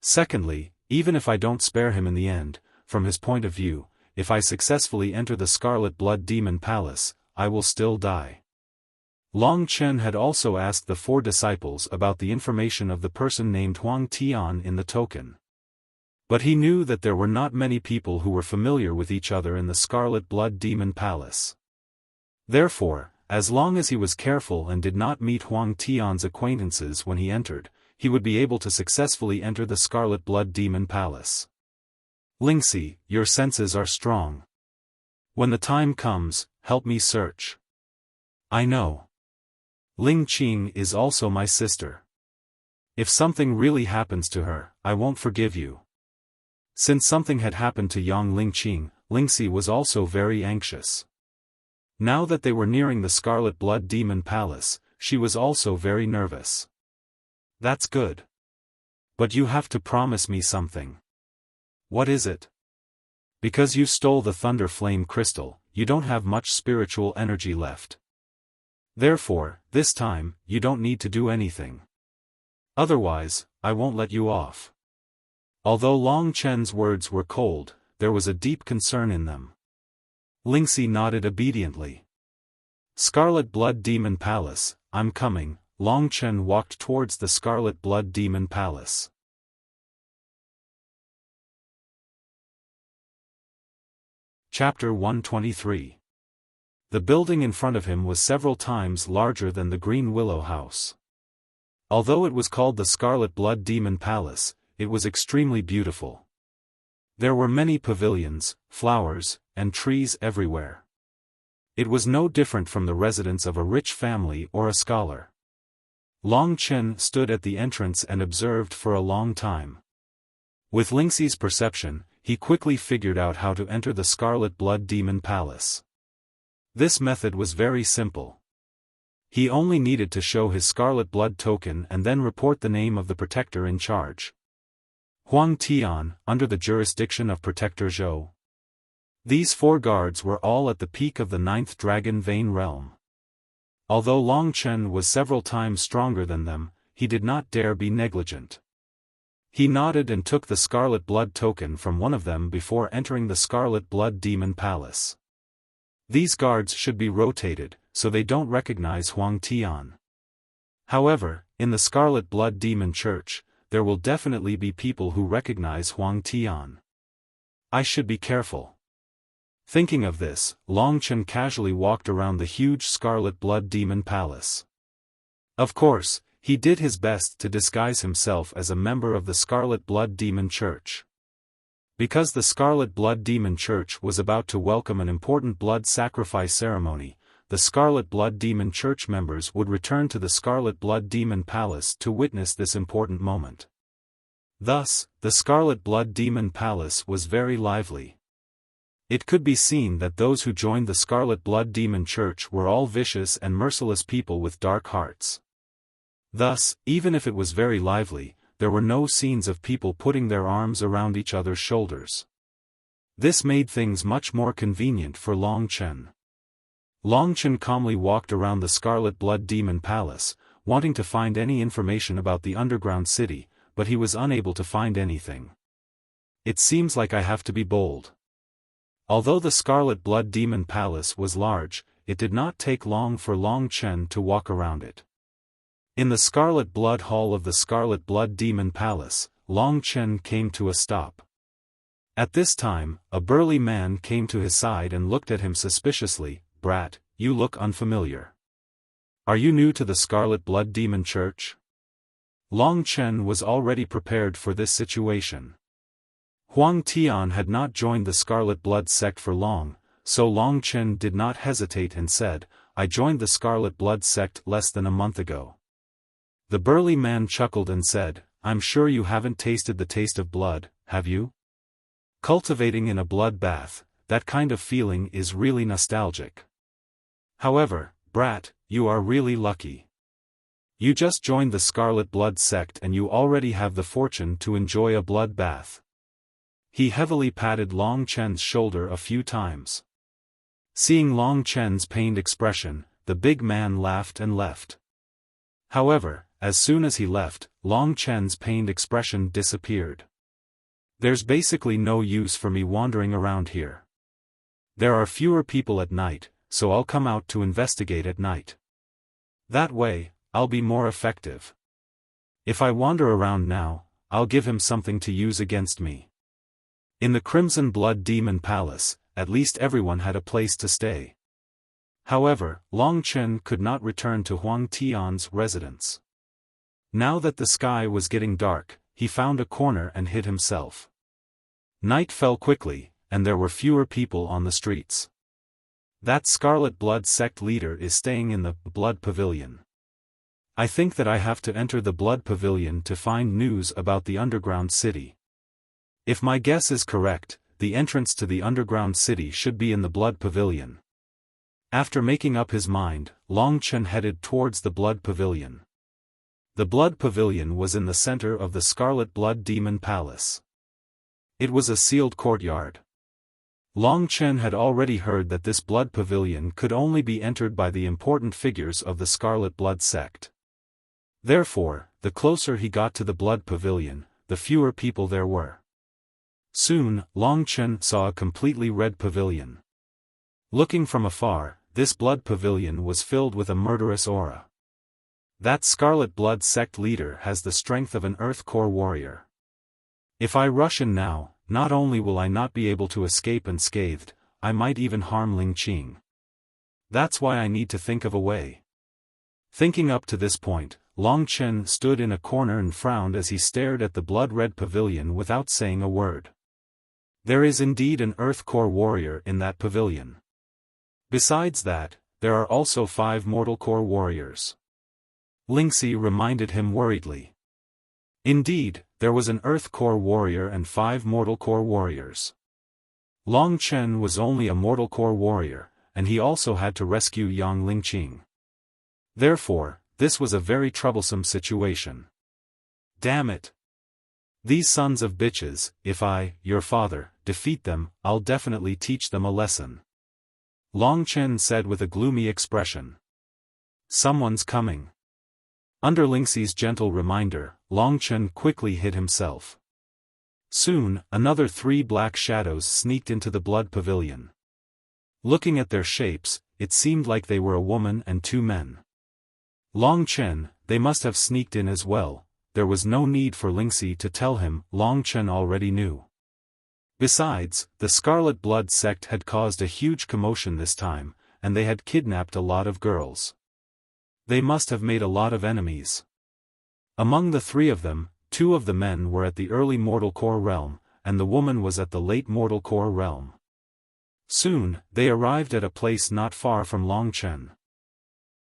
Secondly, even if I don't spare him in the end, from his point of view, if I successfully enter the Scarlet Blood Demon Palace, I will still die. Long Chen had also asked the 4 disciples about the information of the person named Huang Tian in the token. But he knew that there were not many people who were familiar with each other in the Scarlet Blood Demon Palace. Therefore, as long as he was careful and did not meet Huang Tian's acquaintances when he entered, he would be able to successfully enter the Scarlet Blood Demon Palace. Lingxi, your senses are strong. When the time comes, help me search. I know. Ling Qing is also my sister. If something really happens to her, I won't forgive you. Since something had happened to young Ling Qing, Lingxi was also very anxious. Now that they were nearing the Scarlet Blood Demon Palace, she was also very nervous. That's good. But you have to promise me something. What is it? Because you stole the Thunder Flame Crystal, you don't have much spiritual energy left. Therefore, this time, you don't need to do anything. Otherwise, I won't let you off. Although Long Chen's words were cold, there was a deep concern in them. Lingxi nodded obediently. Scarlet Blood Demon Palace, I'm coming. Long Chen walked towards the Scarlet Blood Demon Palace. Chapter 123. The building in front of him was several times larger than the Green Willow House. Although it was called the Scarlet Blood Demon Palace, it was extremely beautiful. There were many pavilions, flowers, and trees everywhere. It was no different from the residence of a rich family or a scholar. Long Chen stood at the entrance and observed for a long time. With Lingxi's perception, he quickly figured out how to enter the Scarlet Blood Demon Palace. This method was very simple. He only needed to show his Scarlet Blood token and then report the name of the protector in charge. Huang Tian, under the jurisdiction of Protector Zhou. These 4 guards were all at the peak of the 9th Dragon Vein realm. Although Long Chen was several times stronger than them, he did not dare be negligent. He nodded and took the Scarlet Blood token from one of them before entering the Scarlet Blood Demon Palace. These guards should be rotated, so they don't recognize Huang Tian. However, in the Scarlet Blood Demon Church, there will definitely be people who recognize Huang Tian. I should be careful. Thinking of this, Long Chen casually walked around the huge Scarlet Blood Demon Palace. Of course, he did his best to disguise himself as a member of the Scarlet Blood Demon Church. Because the Scarlet Blood Demon Church was about to welcome an important blood sacrifice ceremony, the Scarlet Blood Demon Church members would return to the Scarlet Blood Demon Palace to witness this important moment. Thus, the Scarlet Blood Demon Palace was very lively. It could be seen that those who joined the Scarlet Blood Demon Church were all vicious and merciless people with dark hearts. Thus, even if it was very lively, there were no scenes of people putting their arms around each other's shoulders. This made things much more convenient for Long Chen. Long Chen calmly walked around the Scarlet Blood Demon Palace, wanting to find any information about the underground city, but he was unable to find anything. It seems like I have to be bold. Although the Scarlet Blood Demon Palace was large, it did not take long for Long Chen to walk around it. In the Scarlet Blood Hall of the Scarlet Blood Demon Palace, Long Chen came to a stop. At this time, a burly man came to his side and looked at him suspiciously. "Brat, you look unfamiliar. Are you new to the Scarlet Blood Demon Church?" Long Chen was already prepared for this situation. Huang Tian had not joined the Scarlet Blood sect for long, so Long Chen did not hesitate and said, "I joined the Scarlet Blood sect less than a month ago." The burly man chuckled and said, "I'm sure you haven't tasted the taste of blood, have you? Cultivating in a blood bath, that kind of feeling is really nostalgic. However, brat, you are really lucky. You just joined the Scarlet Blood sect and you already have the fortune to enjoy a blood bath." He heavily patted Long Chen's shoulder a few times. Seeing Long Chen's pained expression, the big man laughed and left. However, as soon as he left, Long Chen's pained expression disappeared. There's basically no use for me wandering around here. There are fewer people at night, so I'll come out to investigate at night. That way, I'll be more effective. If I wander around now, I'll give him something to use against me. In the Crimson Blood Demon Palace, at least everyone had a place to stay. However, Long Chen could not return to Huang Tian's residence. Now that the sky was getting dark, he found a corner and hid himself. Night fell quickly, and there were fewer people on the streets. That Scarlet Blood sect leader is staying in the Blood Pavilion. I think that I have to enter the Blood Pavilion to find news about the underground city. If my guess is correct, the entrance to the underground city should be in the Blood Pavilion. After making up his mind, Long Chen headed towards the Blood Pavilion. The Blood Pavilion was in the center of the Scarlet Blood Demon Palace. It was a sealed courtyard. Long Chen had already heard that this Blood Pavilion could only be entered by the important figures of the Scarlet Blood sect. Therefore, the closer he got to the Blood Pavilion, the fewer people there were. Soon, Long Chen saw a completely red pavilion. Looking from afar, this Blood Pavilion was filled with a murderous aura. That Scarlet Blood sect leader has the strength of an Earth Core warrior. If I rush in now, not only will I not be able to escape unscathed, I might even harm Ling Qing. That's why I need to think of a way. Thinking up to this point, Long Chen stood in a corner and frowned as he stared at the blood-red pavilion without saying a word. There is indeed an Earth Core warrior in that pavilion. Besides that, there are also 5 Mortal Core warriors. Lingxi reminded him worriedly. Indeed, there was an Earth Core warrior and 5 Mortal Core warriors. Long Chen was only a Mortal Core warrior, and he also had to rescue young Ling Qing. Therefore, this was a very troublesome situation. Damn it! These sons of bitches, if I, your father, defeat them, I'll definitely teach them a lesson. Long Chen said with a gloomy expression. Someone's coming. Under Lingxi's gentle reminder, Long Chen quickly hid himself. Soon, another 3 black shadows sneaked into the Blood Pavilion. Looking at their shapes, it seemed like they were a woman and 2 men. Long Chen, they must have sneaked in as well. There was no need for Lingxi to tell him, Long Chen already knew. Besides, the Scarlet Blood sect had caused a huge commotion this time, and they had kidnapped a lot of girls. They must have made a lot of enemies. Among the 3 of them, 2 of the men were at the early Mortal Core realm, and the woman was at the late Mortal Core realm. Soon, they arrived at a place not far from Long Chen.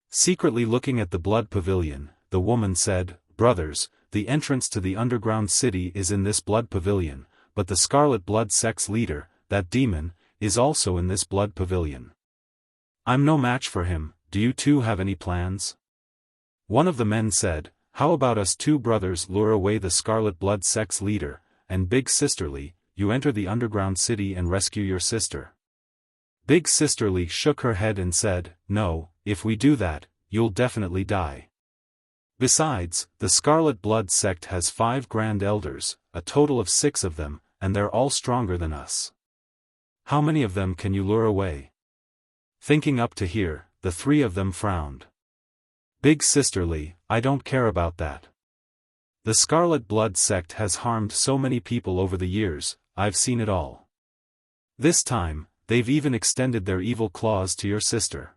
Secretly looking at the Blood Pavilion, the woman said, Brothers, the entrance to the underground city is in this Blood Pavilion, but the Scarlet Blood sect's leader, that demon, is also in this Blood Pavilion. I'm no match for him. Do you 2 have any plans? One of the men said, How about us 2 brothers lure away the Scarlet Blood sect's leader, and Big Sisterly, you enter the underground city and rescue your sister. Big Sisterly shook her head and said, No, if we do that, you'll definitely die. Besides, the Scarlet Blood sect has 5 Grand Elders, a total of 6 of them, and they're all stronger than us. How many of them can you lure away? Thinking up to here, the 3 of them frowned. Big Sisterly, I don't care about that. The Scarlet Blood sect has harmed so many people over the years, I've seen it all. This time, they've even extended their evil claws to your sister.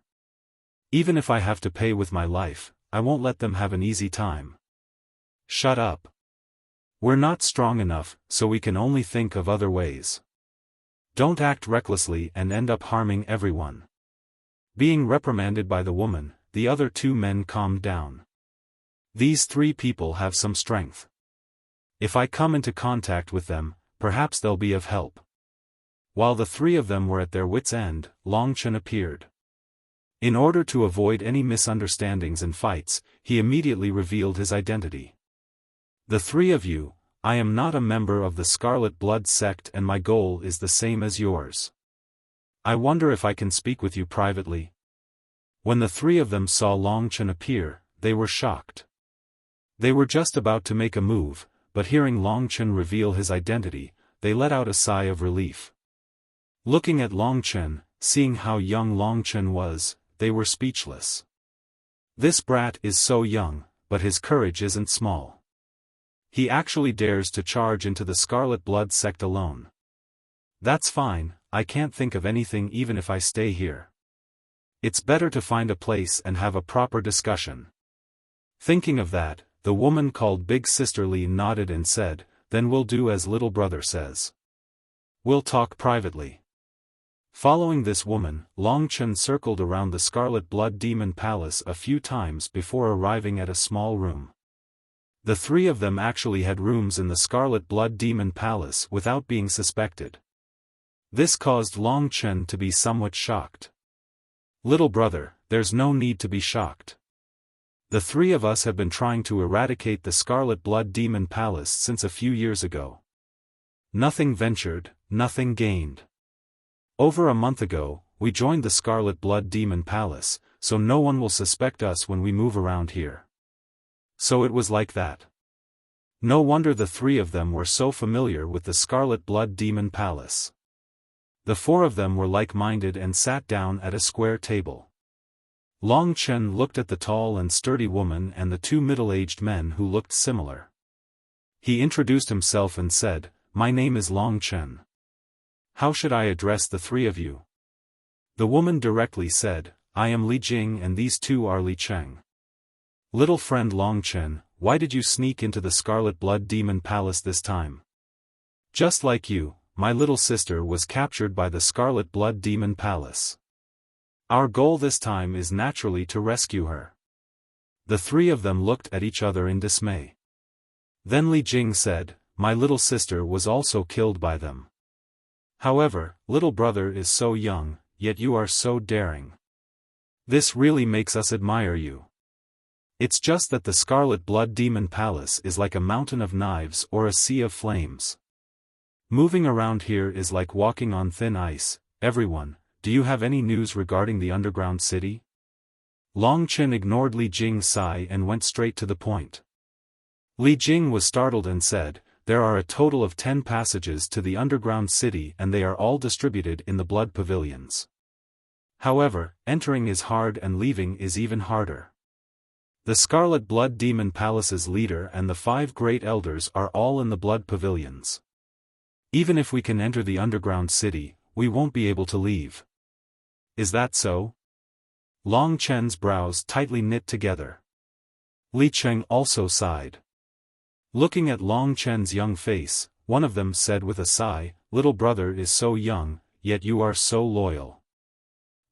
Even if I have to pay with my life, I won't let them have an easy time. Shut up. We're not strong enough, so we can only think of other ways. Don't act recklessly and end up harming everyone. Being reprimanded by the woman, the other 2 men calmed down. These 3 people have some strength. If I come into contact with them, perhaps they'll be of help. While the 3 of them were at their wits' end, Long Chen appeared. In order to avoid any misunderstandings and fights, he immediately revealed his identity. The 3 of you, I am not a member of the Scarlet Blood sect and my goal is the same as yours. I wonder if I can speak with you privately." When the three of them saw Long Chen appear, they were shocked. They were just about to make a move, but hearing Long Chen reveal his identity, they let out a sigh of relief. Looking at Long Chen, seeing how young Long Chen was, they were speechless. This brat is so young, but his courage isn't small. He actually dares to charge into the Scarlet Blood sect alone. That's fine, I can't think of anything even if I stay here. It's better to find a place and have a proper discussion. Thinking of that, the woman called Big Sister Li nodded and said, "Then we'll do as little brother says. We'll talk privately." Following this woman, Long Chen circled around the Scarlet Blood Demon Palace a few times before arriving at a small room. The three of them actually had rooms in the Scarlet Blood Demon Palace without being suspected. This caused Long Chen to be somewhat shocked. "Little brother, there's no need to be shocked. The three of us have been trying to eradicate the Scarlet Blood Demon Palace since a few years ago. Nothing ventured, nothing gained. Over a month ago, we joined the Scarlet Blood Demon Palace, so no one will suspect us when we move around here." So it was like that. No wonder the three of them were so familiar with the Scarlet Blood Demon Palace. The four of them were like-minded and sat down at a square table. Long Chen looked at the tall and sturdy woman and the two middle-aged men who looked similar. He introduced himself and said, "My name is Long Chen. How should I address the three of you?" The woman directly said, "I am Li Jing and these two are Li Cheng." "Little friend Long Chen, why did you sneak into the Scarlet Blood Demon Palace this time?" "Just like you, my little sister was captured by the Scarlet Blood Demon Palace. Our goal this time is naturally to rescue her." The three of them looked at each other in dismay. Then Li Jing said, "My little sister was also killed by them. However, little brother is so young, yet you are so daring. This really makes us admire you. It's just that the Scarlet Blood Demon Palace is like a mountain of knives or a sea of flames. Moving around here is like walking on thin ice. Everyone, do you have any news regarding the underground city?" Long Chen ignored Li Jing's sigh and went straight to the point. Li Jing was startled and said, "There are a total of 10 passages to the underground city and they are all distributed in the blood pavilions. However, entering is hard and leaving is even harder. The Scarlet Blood Demon Palace's leader and the 5 great elders are all in the blood pavilions. Even if we can enter the underground city, we won't be able to leave. Is that so?" Long Chen's brows tightly knit together. Li Cheng also sighed. Looking at Long Chen's young face, one of them said with a sigh, "Little brother is so young, yet you are so loyal.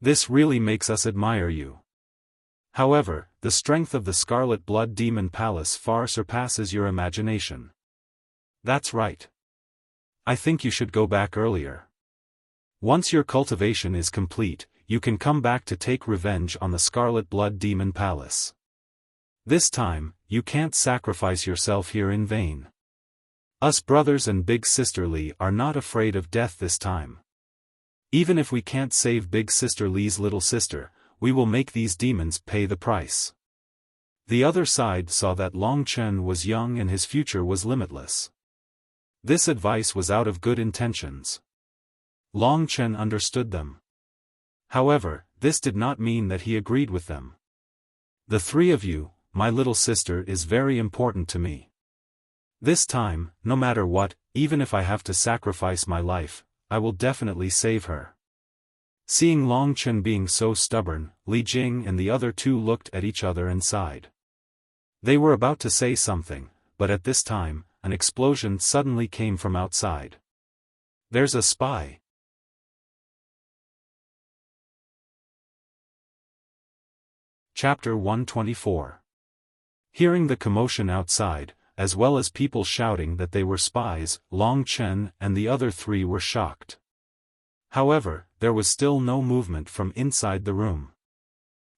This really makes us admire you. However, the strength of the Scarlet Blood Demon Palace far surpasses your imagination." "That's right. I think you should go back earlier. Once your cultivation is complete, you can come back to take revenge on the Scarlet Blood Demon Palace. This time, you can't sacrifice yourself here in vain. Us brothers and Big Sister Li are not afraid of death this time. Even if we can't save Big Sister Li's little sister, we will make these demons pay the price." The other side saw that Long Chen was young and his future was limitless. This advice was out of good intentions. Long Chen understood them. However, this did not mean that he agreed with them. "The three of you, my little sister is very important to me. This time, no matter what, even if I have to sacrifice my life, I will definitely save her." Seeing Long Chen being so stubborn, Li Jing and the other two looked at each other and sighed. They were about to say something, but at this time, an explosion suddenly came from outside. "There's a spy." Chapter 124. Hearing the commotion outside, as well as people shouting that they were spies, Long Chen and the other three were shocked. However, there was still no movement from inside the room.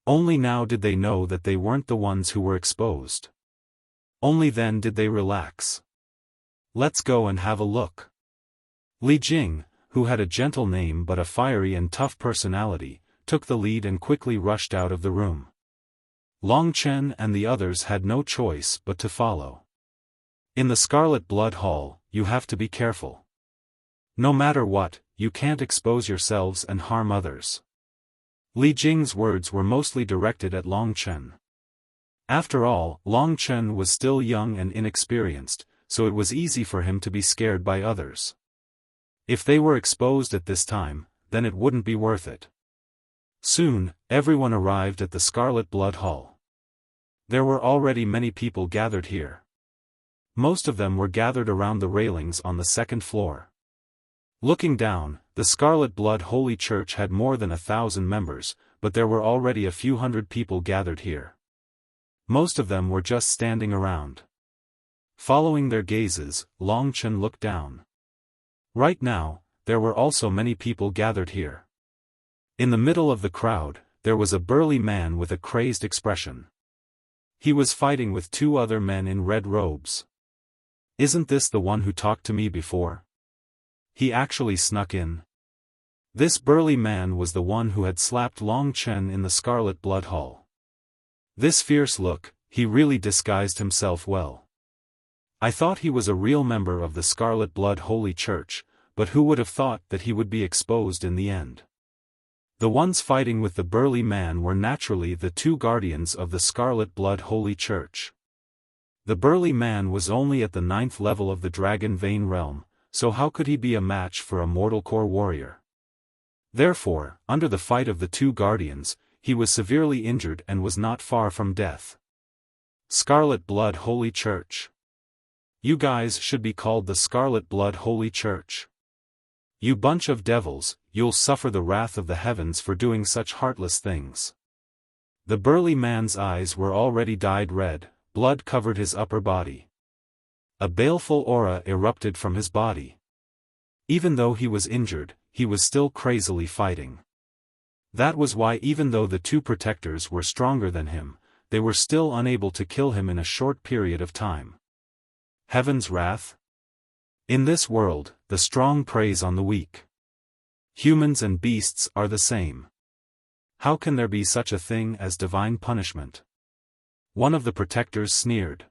Only now did they know that they weren't the ones who were exposed. Only then did they relax. Let's go and have a look. Li Jing, who had a gentle name but a fiery and tough personality, took the lead and quickly rushed out of the room. Long Chen and the others had no choice but to follow. In the Scarlet Blood Hall, you have to be careful. No matter what, you can't expose yourselves and harm others. Li Jing's words were mostly directed at Long Chen. After all, Long Chen was still young and inexperienced, so it was easy for him to be scared by others. If they were exposed at this time, then it wouldn't be worth it. Soon, everyone arrived at the Scarlet Blood Hall. There were already many people gathered here. Most of them were gathered around the railings on the second floor. Looking down, the Scarlet Blood Holy Church had more than 1,000 members, but there were already a few hundred people gathered here. Most of them were just standing around. Following their gazes, Long Chen looked down. Right now, there were also many people gathered here. In the middle of the crowd, there was a burly man with a crazed expression. He was fighting with 2 other men in red robes. Isn't this the one who talked to me before? He actually snuck in. This burly man was the one who had slapped Long Chen in the Scarlet Blood Hall. This fierce look, he really disguised himself well. I thought he was a real member of the Scarlet Blood Holy Church, but who would have thought that he would be exposed in the end? The ones fighting with the burly man were naturally the 2 guardians of the Scarlet Blood Holy Church. The burly man was only at the 9th level of the Dragon Vein realm, so how could he be a match for a mortal core warrior? Therefore, under the fight of the 2 guardians, he was severely injured and was not far from death. Scarlet Blood Holy Church. You guys should be called the Scarlet Blood Holy Church. You bunch of devils, you'll suffer the wrath of the heavens for doing such heartless things. The burly man's eyes were already dyed red, blood covered his upper body. A baleful aura erupted from his body. Even though he was injured, he was still crazily fighting. That was why even though the 2 protectors were stronger than him, they were still unable to kill him in a short period of time. Heaven's wrath? In this world, the strong preys on the weak. Humans and beasts are the same. How can there be such a thing as divine punishment? One of the protectors sneered.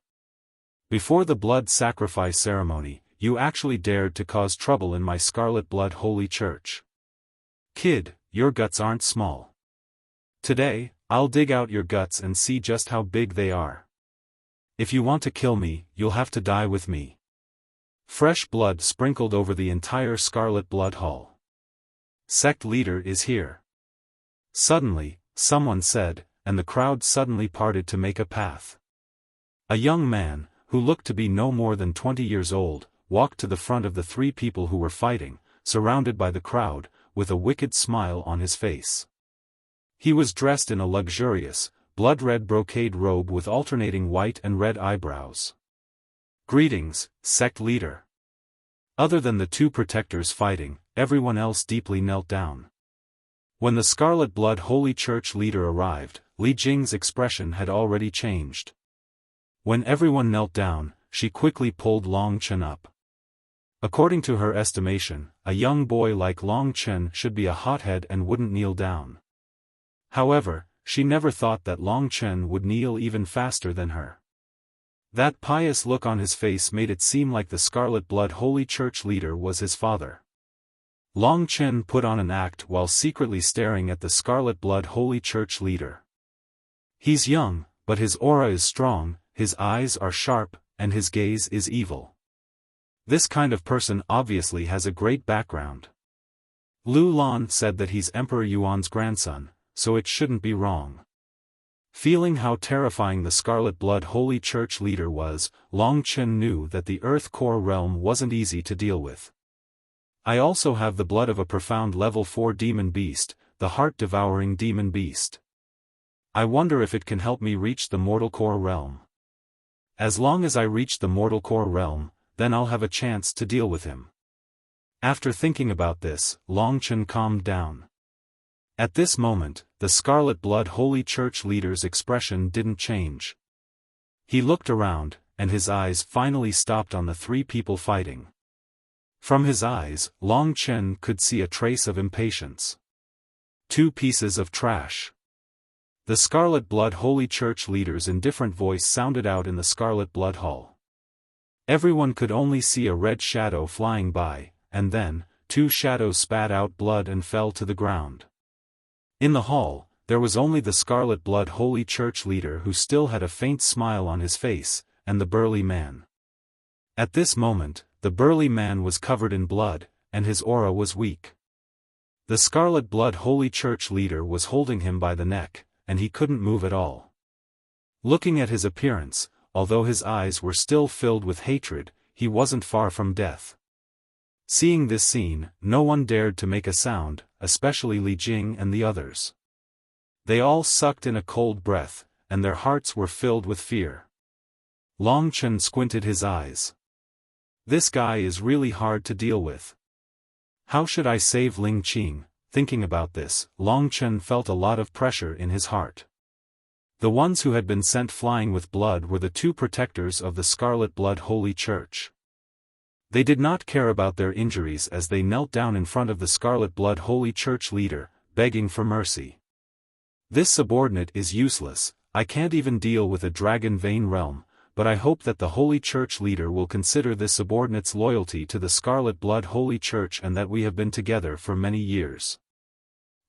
Before the blood sacrifice ceremony, you actually dared to cause trouble in my Scarlet Blood Holy Church. Kid, your guts aren't small. Today, I'll dig out your guts and see just how big they are. If you want to kill me, you'll have to die with me. Fresh blood sprinkled over the entire Scarlet Blood Hall. Sect leader is here. Suddenly, someone said, and the crowd suddenly parted to make a path. A young man, who looked to be no more than 20 years old, walked to the front of the 3 people who were fighting, surrounded by the crowd, with a wicked smile on his face. He was dressed in a luxurious, blood-red brocade robe with alternating white and red eyebrows. Greetings, sect leader. Other than the 2 protectors fighting, everyone else deeply knelt down. When the Scarlet Blood Holy Church leader arrived, Li Jing's expression had already changed. When everyone knelt down, she quickly pulled Long Chen up. According to her estimation, a young boy like Long Chen should be a hothead and wouldn't kneel down. However, she never thought that Long Chen would kneel even faster than her. That pious look on his face made it seem like the Scarlet Blood Holy Church leader was his father. Long Chen put on an act while secretly staring at the Scarlet Blood Holy Church leader. He's young, but his aura is strong, his eyes are sharp, and his gaze is evil. This kind of person obviously has a great background. Lu Lan said that he's Emperor Yuan's grandson, so it shouldn't be wrong. Feeling how terrifying the Scarlet Blood Holy Church leader was, Long Chen knew that the Earth Core realm wasn't easy to deal with. I also have the blood of a profound level 4 demon beast, the heart-devouring demon beast. I wonder if it can help me reach the mortal core realm. As long as I reach the mortal core realm, then I'll have a chance to deal with him. After thinking about this, Long Chen calmed down. At this moment, the Scarlet Blood Holy Church leader's expression didn't change. He looked around, and his eyes finally stopped on the three people fighting. From his eyes, Long Chen could see a trace of impatience. 2 pieces of trash. The Scarlet Blood Holy Church leaders in different voice sounded out in the Scarlet Blood Hall. Everyone could only see a red shadow flying by, and then, 2 shadows spat out blood and fell to the ground. In the hall, there was only the Scarlet Blood Holy Church leader who still had a faint smile on his face, and the burly man. At this moment, the burly man was covered in blood, and his aura was weak. The Scarlet Blood Holy Church leader was holding him by the neck, and he couldn't move at all. Looking at his appearance, although his eyes were still filled with hatred, he wasn't far from death. Seeing this scene, no one dared to make a sound, especially Li Jing and the others. They all sucked in a cold breath, and their hearts were filled with fear. Long Chen squinted his eyes. This guy is really hard to deal with. How should I save Ling Qing? Thinking about this, Long Chen felt a lot of pressure in his heart. The ones who had been sent flying with blood were the 2 protectors of the Scarlet Blood Holy Church. They did not care about their injuries as they knelt down in front of the Scarlet Blood Holy Church leader, begging for mercy. This subordinate is useless, I can't even deal with a Dragon Vein realm, but I hope that the Holy Church leader will consider this subordinate's loyalty to the Scarlet Blood Holy Church and that we have been together for many years.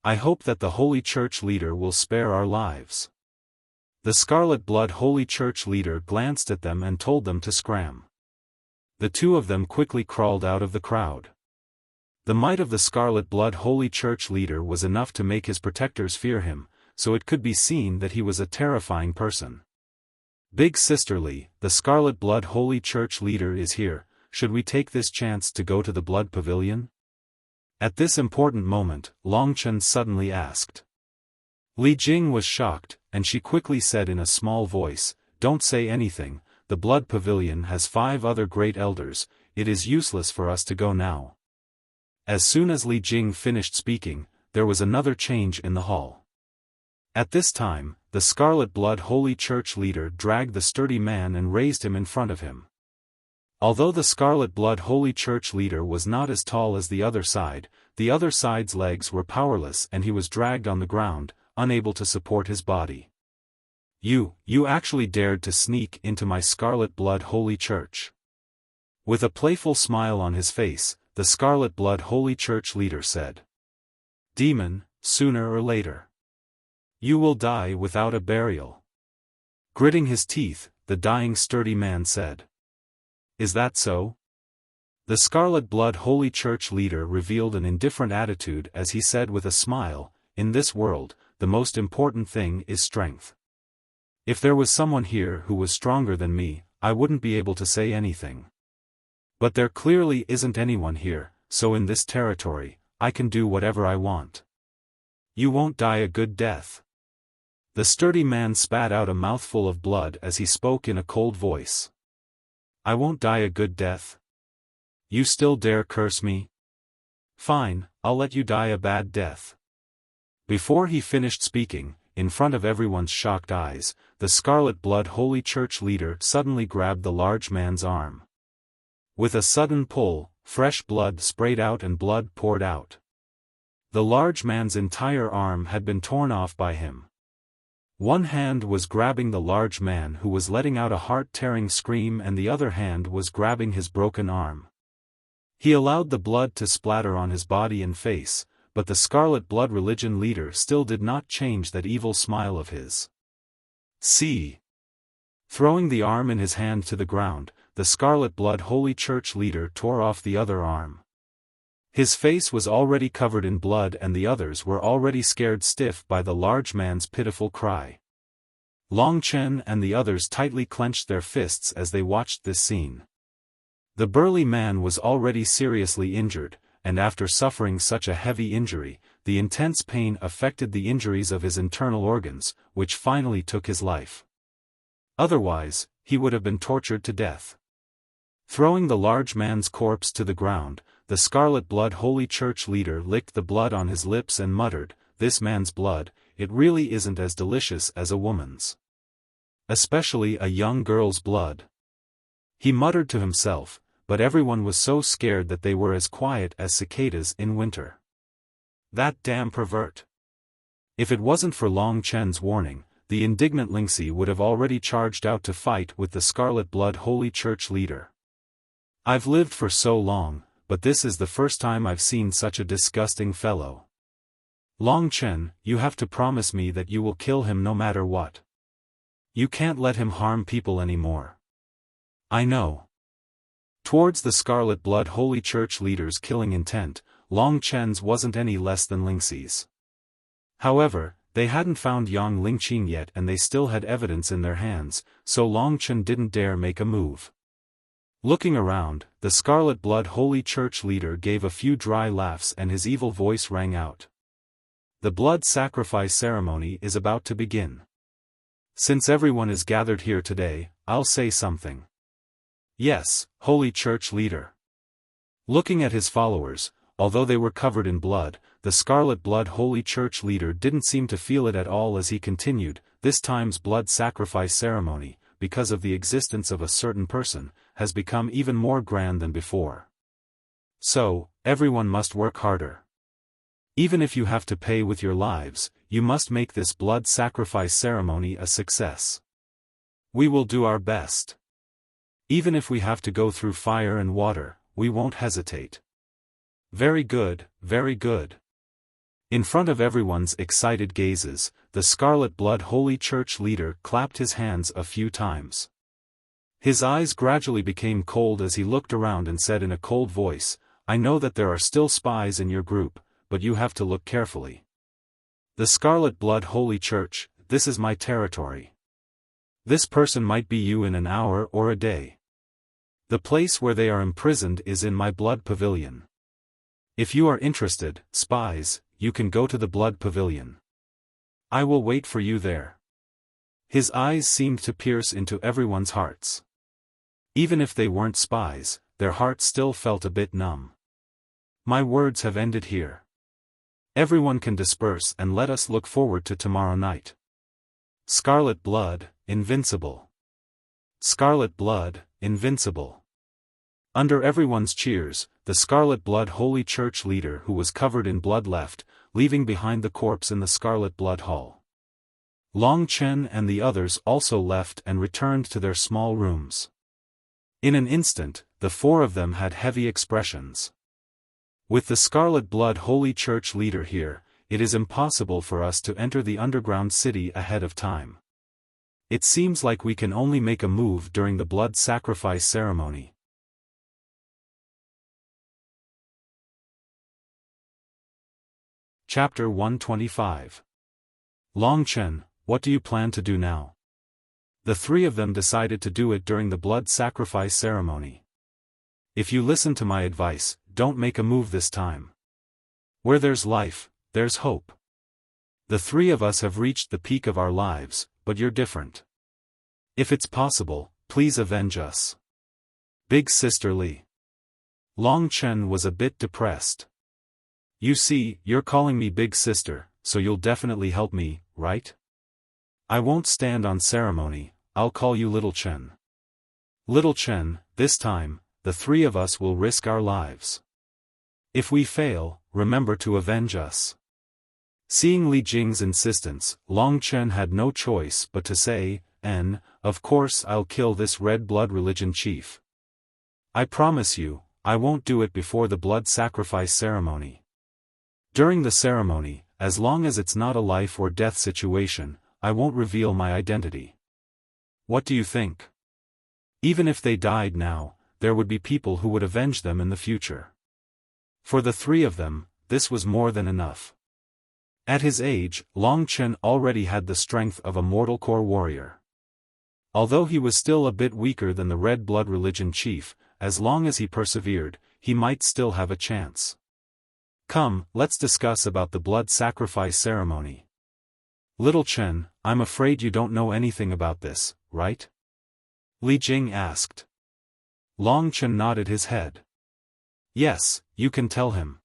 I hope that the Holy Church leader will spare our lives. The Scarlet Blood Holy Church leader glanced at them and told them to scram. The 2 of them quickly crawled out of the crowd. The might of the Scarlet Blood Holy Church leader was enough to make his protectors fear him, so it could be seen that he was a terrifying person. Big Sister Li, the Scarlet Blood Holy Church leader is here, should we take this chance to go to the Blood Pavilion? At this important moment, Long Chen suddenly asked. Li Jing was shocked, and she quickly said in a small voice, "Don't say anything, the Blood Pavilion has 5 other great elders, it is useless for us to go now." As soon as Li Jing finished speaking, there was another change in the hall. At this time, the Scarlet Blood Holy Church leader dragged the sturdy man and raised him in front of him. Although the Scarlet Blood Holy Church leader was not as tall as the other side's legs were powerless and he was dragged on the ground, unable to support his body. You actually dared to sneak into my Scarlet Blood Holy Church." With a playful smile on his face, the Scarlet Blood Holy Church leader said. "Demon, sooner or later. You will die without a burial." Gritting his teeth, the dying sturdy man said. "Is that so?" The Scarlet Blood Holy Church leader revealed an indifferent attitude as he said with a smile, "In this world, the most important thing is strength. If there was someone here who was stronger than me, I wouldn't be able to say anything. But there clearly isn't anyone here, so in this territory, I can do whatever I want. You won't die a good death." The sturdy man spat out a mouthful of blood as he spoke in a cold voice. "I won't die a good death? You still dare curse me? Fine, I'll let you die a bad death." Before he finished speaking, in front of everyone's shocked eyes, the Scarlet Blood Holy Church leader suddenly grabbed the large man's arm. With a sudden pull, fresh blood sprayed out and blood poured out. The large man's entire arm had been torn off by him. One hand was grabbing the large man who was letting out a heart-tearing scream and the other hand was grabbing his broken arm. He allowed the blood to splatter on his body and face, but the Scarlet Blood Religion leader still did not change that evil smile of his. "See!" Throwing the arm in his hand to the ground, the Scarlet Blood Holy Church leader tore off the other arm. His face was already covered in blood and the others were already scared stiff by the large man's pitiful cry. Long Chen and the others tightly clenched their fists as they watched this scene. The burly man was already seriously injured, and after suffering such a heavy injury, the intense pain affected the injuries of his internal organs, which finally took his life. Otherwise, he would have been tortured to death. Throwing the large man's corpse to the ground, the Scarlet Blood Holy Church leader licked the blood on his lips and muttered, "This man's blood, it really isn't as delicious as a woman's. Especially a young girl's blood." He muttered to himself, but everyone was so scared that they were as quiet as cicadas in winter. That damn pervert! If it wasn't for Long Chen's warning, the indignant Lingxi would have already charged out to fight with the Scarlet Blood Holy Church leader. I've lived for so long, but this is the first time I've seen such a disgusting fellow. Long Chen, you have to promise me that you will kill him no matter what. You can't let him harm people anymore. I know. Towards the Scarlet Blood Holy Church leader's killing intent, Long Chen's wasn't any less than Lingxi's. However, they hadn't found Yang Lingqing yet and they still had evidence in their hands, so Long Chen didn't dare make a move. Looking around, the Scarlet Blood Holy Church leader gave a few dry laughs and his evil voice rang out. The blood sacrifice ceremony is about to begin. Since everyone is gathered here today, I'll say something. Yes, Holy Church leader. Looking at his followers, although they were covered in blood, the Scarlet Blood Holy Church leader didn't seem to feel it at all as he continued, this time's blood sacrifice ceremony, because of the existence of a certain person, has become even more grand than before. So, everyone must work harder. Even if you have to pay with your lives, you must make this blood sacrifice ceremony a success. We will do our best. Even if we have to go through fire and water, we won't hesitate. Very good, very good. In front of everyone's excited gazes, the Scarlet Blood Holy Church leader clapped his hands a few times. His eyes gradually became cold as he looked around and said in a cold voice, I know that there are still spies in your group, but you have to look carefully. The Scarlet Blood Holy Church, this is my territory. This person might be you in an hour or a day. The place where they are imprisoned is in my blood pavilion. If you are interested, spies, you can go to the blood pavilion. I will wait for you there. His eyes seemed to pierce into everyone's hearts. Even if they weren't spies, their hearts still felt a bit numb. My words have ended here. Everyone can disperse and let us look forward to tomorrow night. Scarlet Blood, invincible. Scarlet Blood, invincible. Under everyone's cheers, the Scarlet Blood Holy Church leader who was covered in blood left, leaving behind the corpse in the Scarlet Blood Hall. Long Chen and the others also left and returned to their small rooms. In an instant, the four of them had heavy expressions. With the Scarlet Blood Holy Church leader here, it is impossible for us to enter the underground city ahead of time. It seems like we can only make a move during the blood sacrifice ceremony. Chapter 125. Long Chen, what do you plan to do now? The three of them decided to do it during the blood sacrifice ceremony. If you listen to my advice, don't make a move this time. Where there's life, there's hope. The three of us have reached the peak of our lives, but you're different. If it's possible, please avenge us. Big Sister Li. Long Chen was a bit depressed. You see, you're calling me Big Sister, so you'll definitely help me, right? I won't stand on ceremony, I'll call you Little Chen. Little Chen, this time, the three of us will risk our lives. If we fail, remember to avenge us. Seeing Li Jing's insistence, Long Chen had no choice but to say, of course I'll kill this red blood religion chief. I promise you, I won't do it before the blood sacrifice ceremony. During the ceremony, as long as it's not a life or death situation, I won't reveal my identity. What do you think? Even if they died now, there would be people who would avenge them in the future. For the three of them, this was more than enough. At his age, Long Chen already had the strength of a mortal core warrior. Although he was still a bit weaker than the red blood religion chief, as long as he persevered, he might still have a chance. Come, let's discuss about the blood sacrifice ceremony. Little Chen, I'm afraid you don't know anything about this, right? Li Jing asked. Long Chen nodded his head. Yes, you can tell him.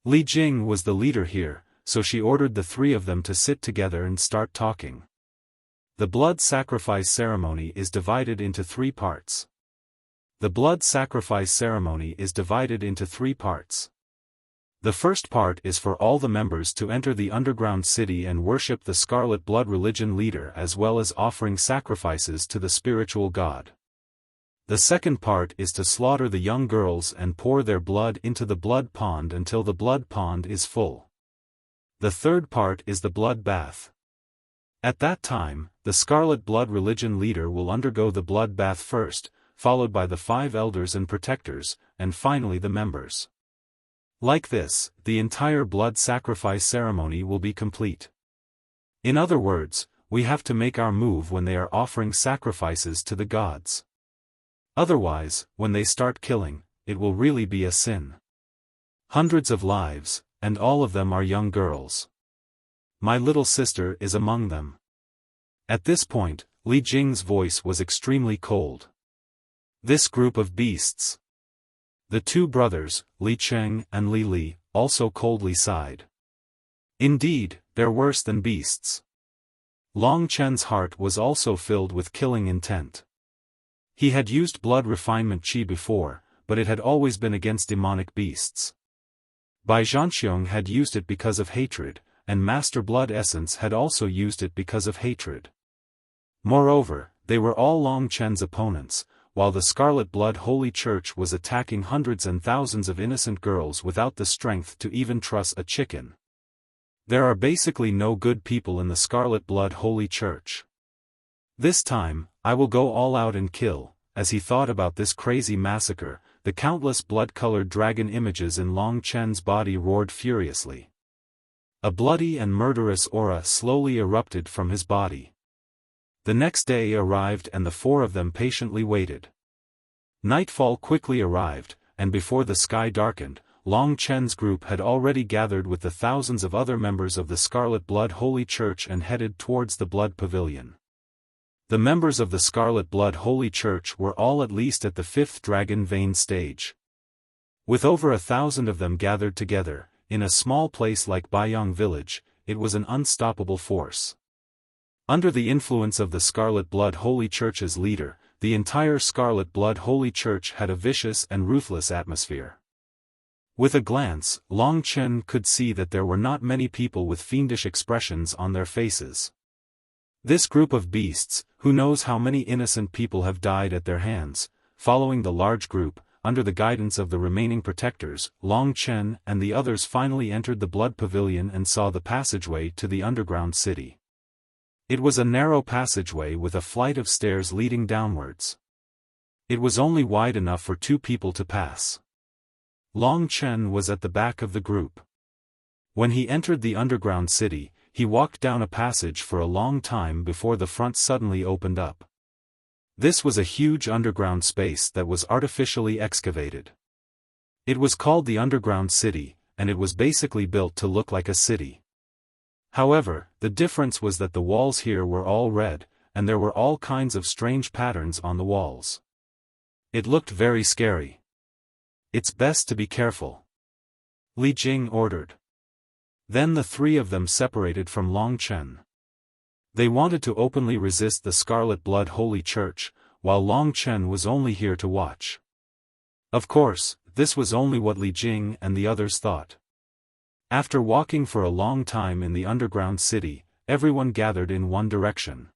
Li Jing was the leader here, so she ordered the three of them to sit together and start talking. The blood sacrifice ceremony is divided into three parts. The blood sacrifice ceremony is divided into 3 parts. The first part is for all the members to enter the underground city and worship the Scarlet Blood religion leader as well as offering sacrifices to the spiritual god. The second part is to slaughter the young girls and pour their blood into the blood pond until the blood pond is full. The third part is the blood bath. At that time, the Scarlet Blood religion leader will undergo the blood bath first, followed by the 5 elders and protectors, and finally the members. Like this, the entire blood sacrifice ceremony will be complete. In other words, we have to make our move when they are offering sacrifices to the gods. Otherwise, when they start killing, it will really be a sin. Hundreds of lives, and all of them are young girls. My little sister is among them. At this point, Li Jing's voice was extremely cold. This group of beasts. The 2 brothers, Li Cheng and Li Li, also coldly sighed. Indeed, they're worse than beasts. Long Chen's heart was also filled with killing intent. He had used blood refinement qi before, but it had always been against demonic beasts. Bai Zhanxiong had used it because of hatred, and Master Blood Essence had also used it because of hatred. Moreover, they were all Long Chen's opponents, while the Scarlet Blood Holy Church was attacking hundreds and thousands of innocent girls without the strength to even truss a chicken. There are basically no good people in the Scarlet Blood Holy Church. This time, I will go all out and kill. As he thought about this crazy massacre, the countless blood-colored dragon images in Long Chen's body roared furiously. A bloody and murderous aura slowly erupted from his body. The next day arrived and the 4 of them patiently waited. Nightfall quickly arrived, and before the sky darkened, Long Chen's group had already gathered with the thousands of other members of the Scarlet Blood Holy Church and headed towards the Blood Pavilion. The members of the Scarlet Blood Holy Church were all at least at the 5th Dragon Vein stage. With over 1,000 of them gathered together, in a small place like Baiyang Village, it was an unstoppable force. Under the influence of the Scarlet Blood Holy Church's leader, the entire Scarlet Blood Holy Church had a vicious and ruthless atmosphere. With a glance, Long Chen could see that there were not many people with fiendish expressions on their faces. This group of beasts, who knows how many innocent people have died at their hands, following the large group, under the guidance of the remaining protectors, Long Chen and the others finally entered the Blood Pavilion and saw the passageway to the underground city. It was a narrow passageway with a flight of stairs leading downwards. It was only wide enough for 2 people to pass. Long Chen was at the back of the group. When he entered the underground city, he walked down a passage for a long time before the front suddenly opened up. This was a huge underground space that was artificially excavated. It was called the Underground City, and it was basically built to look like a city. However, the difference was that the walls here were all red, and there were all kinds of strange patterns on the walls. It looked very scary. It's best to be careful, Li Jing ordered. Then the 3 of them separated from Long Chen. They wanted to openly resist the Scarlet Blood Holy Church, while Long Chen was only here to watch. Of course, this was only what Li Jing and the others thought. After walking for a long time in the underground city, everyone gathered in one direction.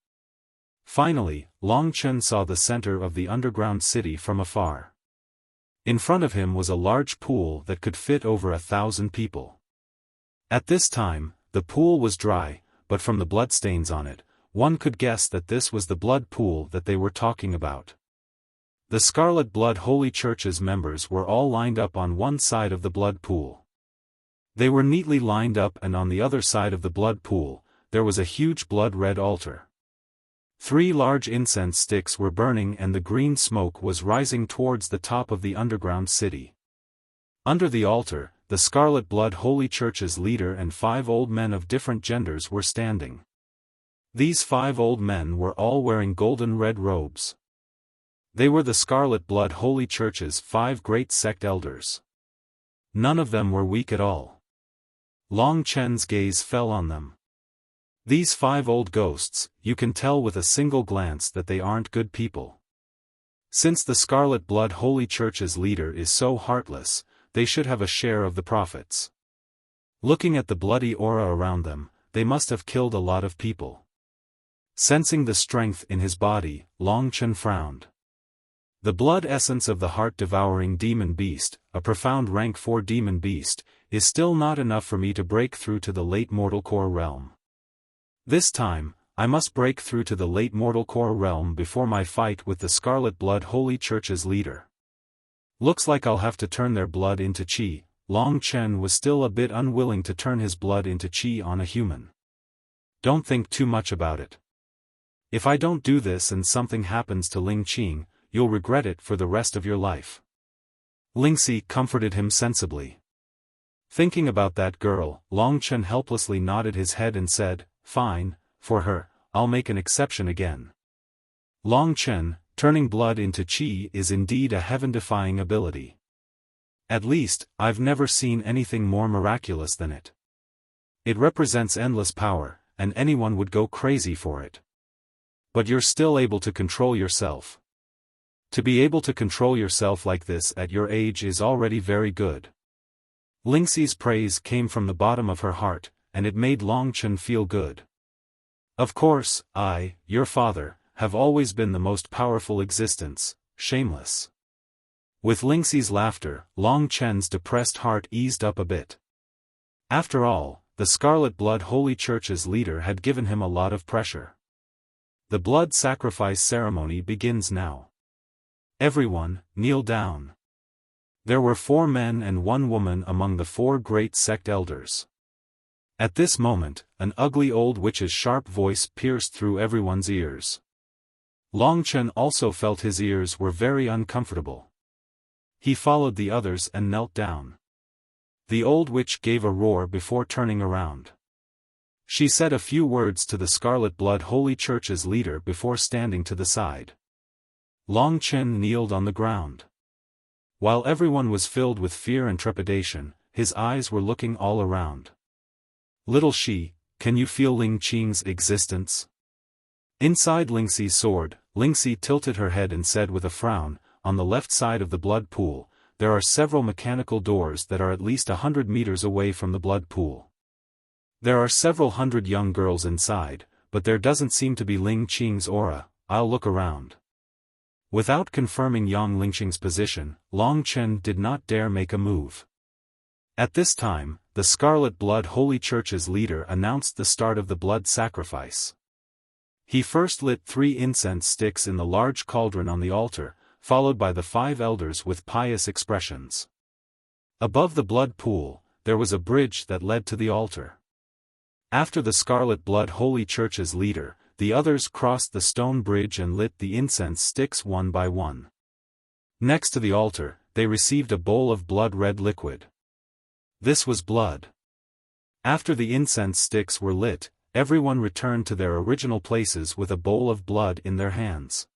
Finally, Long Chen saw the center of the underground city from afar. In front of him was a large pool that could fit over 1,000 people. At this time, the pool was dry, but from the bloodstains on it, one could guess that this was the blood pool that they were talking about. The Scarlet Blood Holy Church's members were all lined up on one side of the blood pool. They were neatly lined up, and on the other side of the blood pool, there was a huge blood-red altar. 3 large incense sticks were burning and the green smoke was rising towards the top of the underground city. Under the altar, the Scarlet Blood Holy Church's leader and 5 old men of different genders were standing. These 5 old men were all wearing golden red robes. They were the Scarlet Blood Holy Church's 5 great sect elders. None of them were weak at all. Long Chen's gaze fell on them. These 5 old ghosts, you can tell with a single glance that they aren't good people. Since the Scarlet Blood Holy Church's leader is so heartless, they should have a share of the profits. Looking at the bloody aura around them, they must have killed a lot of people. Sensing the strength in his body, Long Chen frowned. The blood essence of the heart-devouring demon beast, a profound rank 4 demon beast, is still not enough for me to break through to the late mortal core realm. This time, I must break through to the late mortal core realm before my fight with the Scarlet Blood Holy Church's leader. Looks like I'll have to turn their blood into qi. Long Chen was still a bit unwilling to turn his blood into qi on a human. Don't think too much about it. If I don't do this and something happens to Ling Qing, you'll regret it for the rest of your life. Lingxi comforted him sensibly. Thinking about that girl, Long Chen helplessly nodded his head and said, "Fine, for her, I'll make an exception again." Long Chen, turning blood into qi is indeed a heaven-defying ability. At least, I've never seen anything more miraculous than it. It represents endless power, and anyone would go crazy for it. But you're still able to control yourself. To be able to control yourself like this at your age is already very good. Lingxi's praise came from the bottom of her heart, and it made Long Chen feel good. Of course, I, your father, have always been the most powerful existence, shameless. With Lingxi's laughter, Long Chen's depressed heart eased up a bit. After all, the Scarlet Blood Holy Church's leader had given him a lot of pressure. The blood sacrifice ceremony begins now. Everyone, kneel down. There were 4 men and 1 woman among the 4 great sect elders. At this moment, an ugly old witch's sharp voice pierced through everyone's ears. Long Chen also felt his ears were very uncomfortable. He followed the others and knelt down. The old witch gave a roar before turning around. She said a few words to the Scarlet Blood Holy Church's leader before standing to the side. Long Chen kneeled on the ground. While everyone was filled with fear and trepidation, his eyes were looking all around. "Little Shi, can you feel Ling Qing's existence?" Inside Lingxi's sword, Lingxi tilted her head and said with a frown, "On the left side of the blood pool, there are several mechanical doors that are at least 100 meters away from the blood pool. There are several hundred young girls inside, but there doesn't seem to be Ling Qing's aura. I'll look around." Without confirming Yang Lingqing's position, Long Chen did not dare make a move. At this time, the Scarlet Blood Holy Church's leader announced the start of the blood sacrifice. He first lit 3 incense sticks in the large cauldron on the altar, followed by the 5 elders with pious expressions. Above the blood pool, there was a bridge that led to the altar. After the Scarlet Blood Holy Church's leader, the others crossed the stone bridge and lit the incense sticks one by one. Next to the altar, they received a bowl of blood-red liquid. This was blood. After the incense sticks were lit, everyone returned to their original places with a bowl of blood in their hands.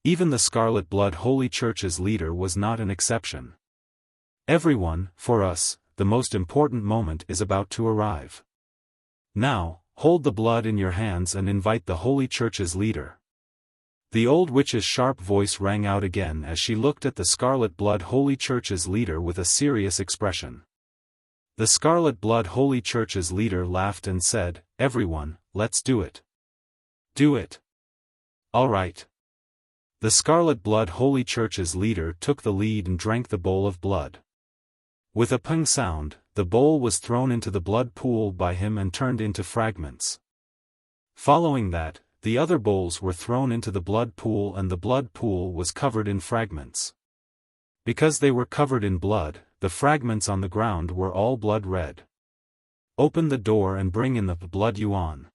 Even the Scarlet Blood Holy Church's leader was not an exception. "Everyone, for us, the most important moment is about to arrive. Now, hold the blood in your hands and invite the Holy Church's leader." The old witch's sharp voice rang out again as she looked at the Scarlet Blood Holy Church's leader with a serious expression. The Scarlet Blood Holy Church's leader laughed and said, "Everyone, let's do it. Do it. All right." The Scarlet Blood Holy Church's leader took the lead and drank the bowl of blood. With a ping sound, the bowl was thrown into the blood pool by him and turned into fragments. Following that, the other bowls were thrown into the blood pool and the blood pool was covered in fragments. Because they were covered in blood, the fragments on the ground were all blood red. "Open the door and bring in the blood yuan."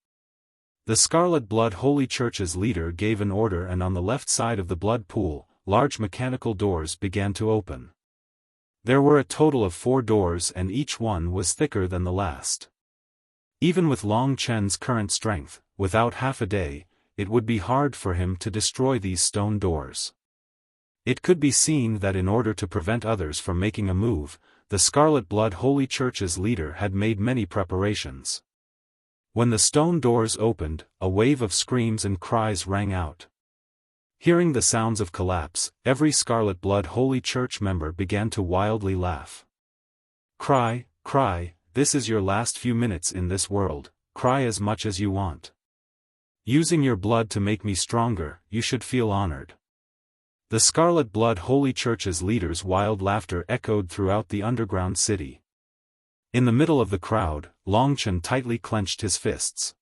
The Scarlet Blood Holy Church's leader gave an order, and on the left side of the blood pool, large mechanical doors began to open. There were a total of 4 doors and each one was thicker than the last. Even with Long Chen's current strength, without half a day, it would be hard for him to destroy these stone doors. It could be seen that in order to prevent others from making a move, the Scarlet Blood Holy Church's leader had made many preparations. When the stone doors opened, a wave of screams and cries rang out. Hearing the sounds of collapse, every Scarlet Blood Holy Church member began to wildly laugh. Cry, cry, this is your last few minutes in this world, cry as much as you want. Using your blood to make me stronger, you should feel honored. The Scarlet Blood Holy Church's leaders' wild laughter echoed throughout the underground city. In the middle of the crowd, Long Chen tightly clenched his fists.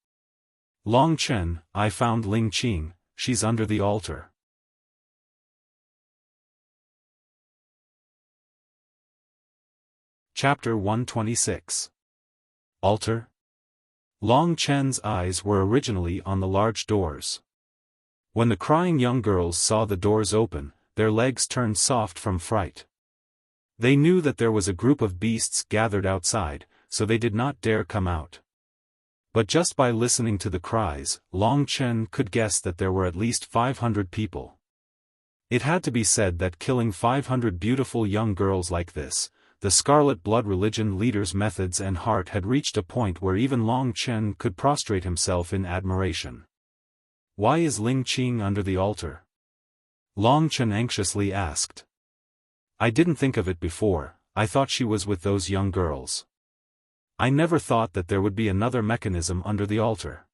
Long Chen, I found Ling Qing, she's under the altar. Chapter 126. Altar? Long Chen's eyes were originally on the large doors. When the crying young girls saw the doors open, their legs turned soft from fright. They knew that there was a group of beasts gathered outside, so they did not dare come out. But just by listening to the cries, Long Chen could guess that there were at least 500 people. It had to be said that killing 500 beautiful young girls like this, the Scarlet Blood Religion leader's methods and heart had reached a point where even Long Chen could prostrate himself in admiration. Why is Ling Qing under the altar? Long Chen anxiously asked. I didn't think of it before, I thought she was with those young girls. I never thought that there would be another mechanism under the altar.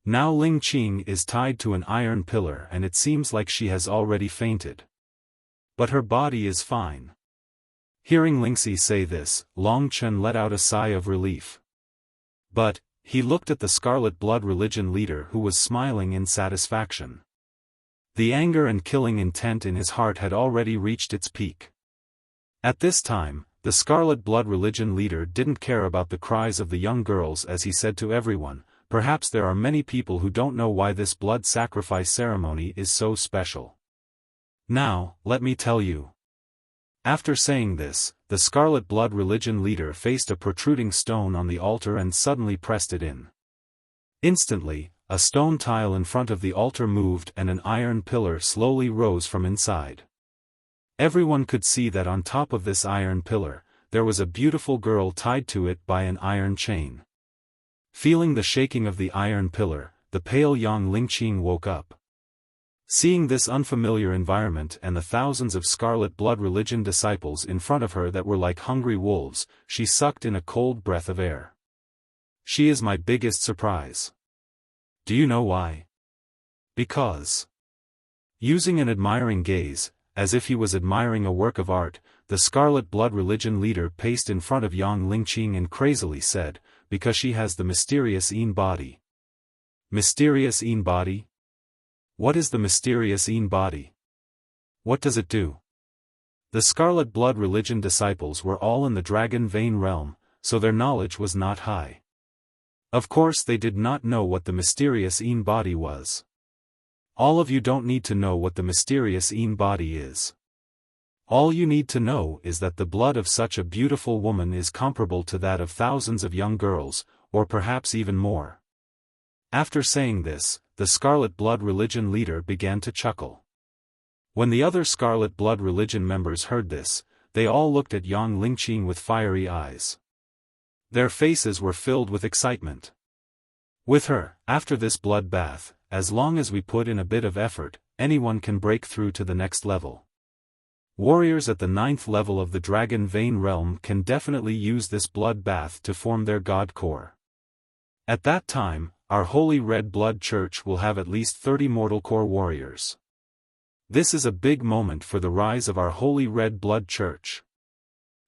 Now Ling Qing is tied to an iron pillar and it seems like she has already fainted. But her body is fine. Hearing Lingxi say this, Long Chen let out a sigh of relief. But, he looked at the Scarlet Blood Religion leader who was smiling in satisfaction. The anger and killing intent in his heart had already reached its peak. At this time, the Scarlet Blood Religion leader didn't care about the cries of the young girls as he said to everyone, perhaps there are many people who don't know why this blood sacrifice ceremony is so special. Now, let me tell you. After saying this, the Scarlet Blood Religion leader faced a protruding stone on the altar and suddenly pressed it in. Instantly, a stone tile in front of the altar moved and an iron pillar slowly rose from inside. Everyone could see that on top of this iron pillar, there was a beautiful girl tied to it by an iron chain. Feeling the shaking of the iron pillar, the pale young Ling Qing woke up. Seeing this unfamiliar environment and the thousands of Scarlet Blood Religion disciples in front of her that were like hungry wolves, she sucked in a cold breath of air. She is my biggest surprise. Do you know why? Because. Using an admiring gaze, as if he was admiring a work of art, the Scarlet Blood Religion leader paced in front of young Ling Qing and crazily said, because she has the mysterious Yin body. Mysterious Yin body? What is the mysterious Yin body? What does it do? The Scarlet Blood Religion disciples were all in the Dragon Vein realm, so their knowledge was not high. Of course they did not know what the mysterious Yin body was. All of you don't need to know what the mysterious Yin body is. All you need to know is that the blood of such a beautiful woman is comparable to that of thousands of young girls, or perhaps even more. After saying this, the Scarlet Blood Religion leader began to chuckle. When the other Scarlet Blood Religion members heard this, they all looked at young Ling Qing with fiery eyes. Their faces were filled with excitement. With her, after this blood bath, as long as we put in a bit of effort, anyone can break through to the next level. Warriors at the 9th level of the Dragon Vein realm can definitely use this blood bath to form their god core. At that time, our Holy Red Blood Church will have at least 30 mortal core warriors. This is a big moment for the rise of our Holy Red Blood Church.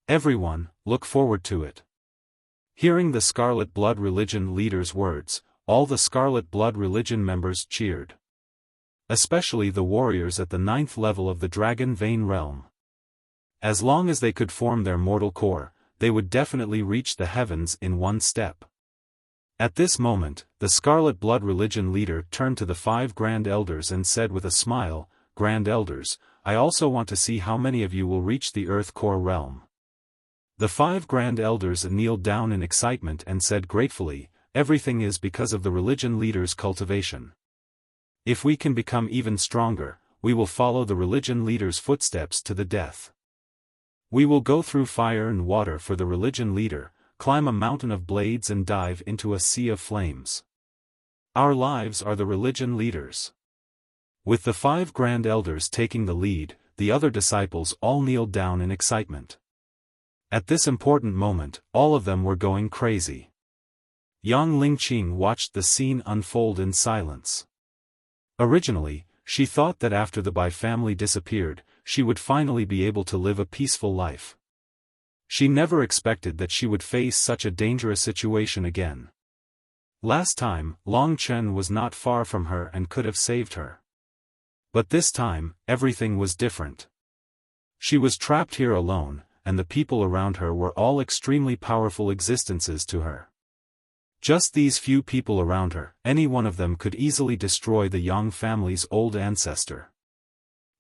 Everyone, look forward to it. Hearing the Scarlet Blood Religion leader's words, all the Scarlet Blood Religion members cheered. Especially the warriors at the 9th level of the Dragon Vein realm. As long as they could form their mortal core, they would definitely reach the heavens in one step. At this moment, the Scarlet Blood Religion leader turned to the 5 Grand Elders and said with a smile, Grand Elders, I also want to see how many of you will reach the Earth Core realm. The 5 Grand Elders kneeled down in excitement and said gratefully, everything is because of the religion leader's cultivation. If we can become even stronger, we will follow the religion leader's footsteps to the death. We will go through fire and water for the religion leader, climb a mountain of blades and dive into a sea of flames. Our lives are the religion leaders. With the 5 grand elders taking the lead, the other disciples all kneeled down in excitement. At this important moment, all of them were going crazy. Yang Lingqing watched the scene unfold in silence. Originally, she thought that after the Bai family disappeared, she would finally be able to live a peaceful life. She never expected that she would face such a dangerous situation again. Last time, Long Chen was not far from her and could have saved her. But this time, everything was different. She was trapped here alone, and the people around her were all extremely powerful existences to her. Just these few people around her, any one of them could easily destroy the Yang family's old ancestor.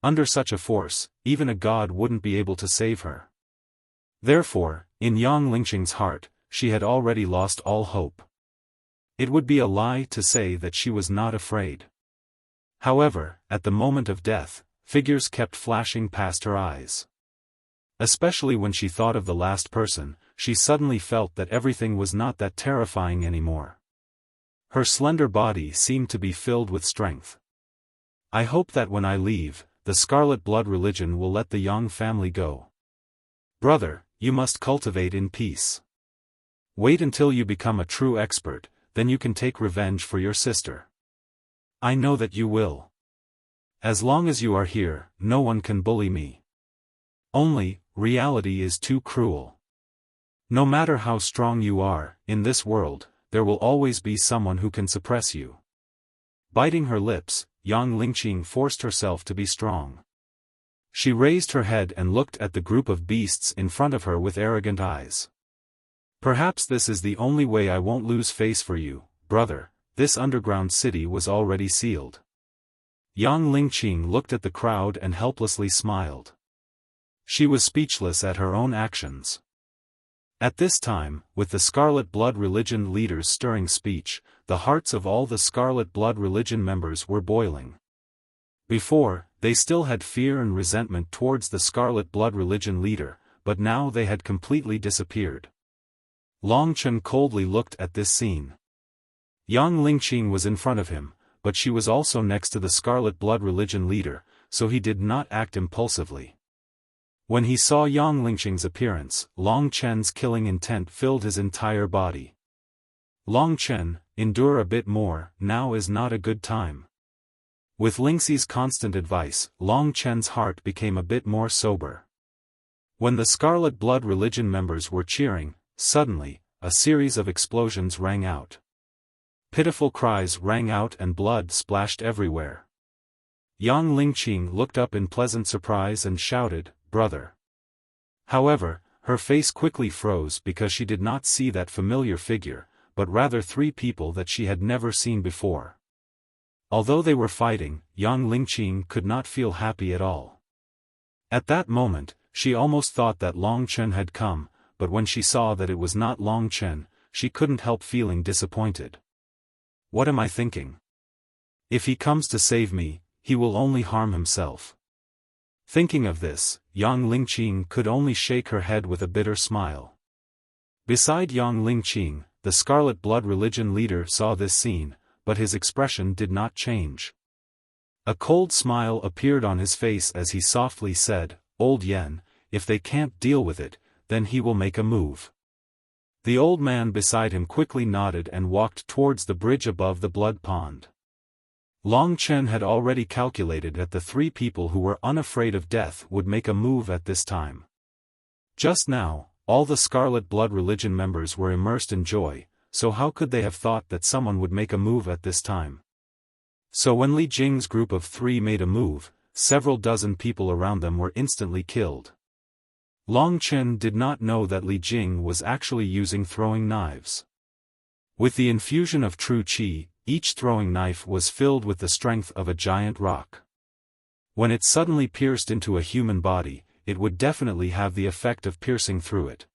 Under such a force, even a god wouldn't be able to save her. Therefore, in Yang Lingqing's heart, she had already lost all hope. It would be a lie to say that she was not afraid. However, at the moment of death, figures kept flashing past her eyes. Especially when she thought of the last person, she suddenly felt that everything was not that terrifying anymore. Her slender body seemed to be filled with strength. I hope that when I leave, the Scarlet Blood religion will let the Yang family go. Brother, you must cultivate in peace. Wait until you become a true expert, then you can take revenge for your sister. I know that you will. As long as you are here, no one can bully me. Only, reality is too cruel. No matter how strong you are, in this world, there will always be someone who can suppress you. Biting her lips, Yang Lingqing forced herself to be strong. She raised her head and looked at the group of beasts in front of her with arrogant eyes. Perhaps this is the only way I won't lose face for you, brother. This underground city was already sealed. Yang Lingqing looked at the crowd and helplessly smiled. She was speechless at her own actions. At this time, with the Scarlet Blood religion leaders stirring speech, the hearts of all the Scarlet Blood religion members were boiling. Before, they still had fear and resentment towards the Scarlet Blood religion leader, but now they had completely disappeared. Long Chen coldly looked at this scene. Yang Lingqing was in front of him, but she was also next to the Scarlet Blood religion leader, so he did not act impulsively. When he saw Yang Lingqing's appearance, Long Chen's killing intent filled his entire body. Long Chen, endure a bit more, now is not a good time. With Lingxi's constant advice, Long Chen's heart became a bit more sober. When the Scarlet Blood religion members were cheering, suddenly, a series of explosions rang out. Pitiful cries rang out and blood splashed everywhere. Yang Lingqing looked up in pleasant surprise and shouted, "Brother." However, her face quickly froze because she did not see that familiar figure, but rather 3 people that she had never seen before. Although they were fighting, Yang Lingqing could not feel happy at all. At that moment, she almost thought that Long Chen had come, but when she saw that it was not Long Chen, she couldn't help feeling disappointed. What am I thinking? If he comes to save me, he will only harm himself. Thinking of this, Yang Lingqing could only shake her head with a bitter smile. Beside Yang Lingqing, the Scarlet Blood religion leader saw this scene, but his expression did not change. A cold smile appeared on his face as he softly said, "Old Yen, if they can't deal with it, then he will make a move." The old man beside him quickly nodded and walked towards the bridge above the blood pond. Long Chen had already calculated that the 3 people who were unafraid of death would make a move at this time. Just now, all the Scarlet Blood religion members were immersed in joy, so how could they have thought that someone would make a move at this time? So when Li Jing's group of 3 made a move, several dozen people around them were instantly killed. Long Chen did not know that Li Jing was actually using throwing knives. With the infusion of true qi, each throwing knife was filled with the strength of a giant rock. When it suddenly pierced into a human body, it would definitely have the effect of piercing through it.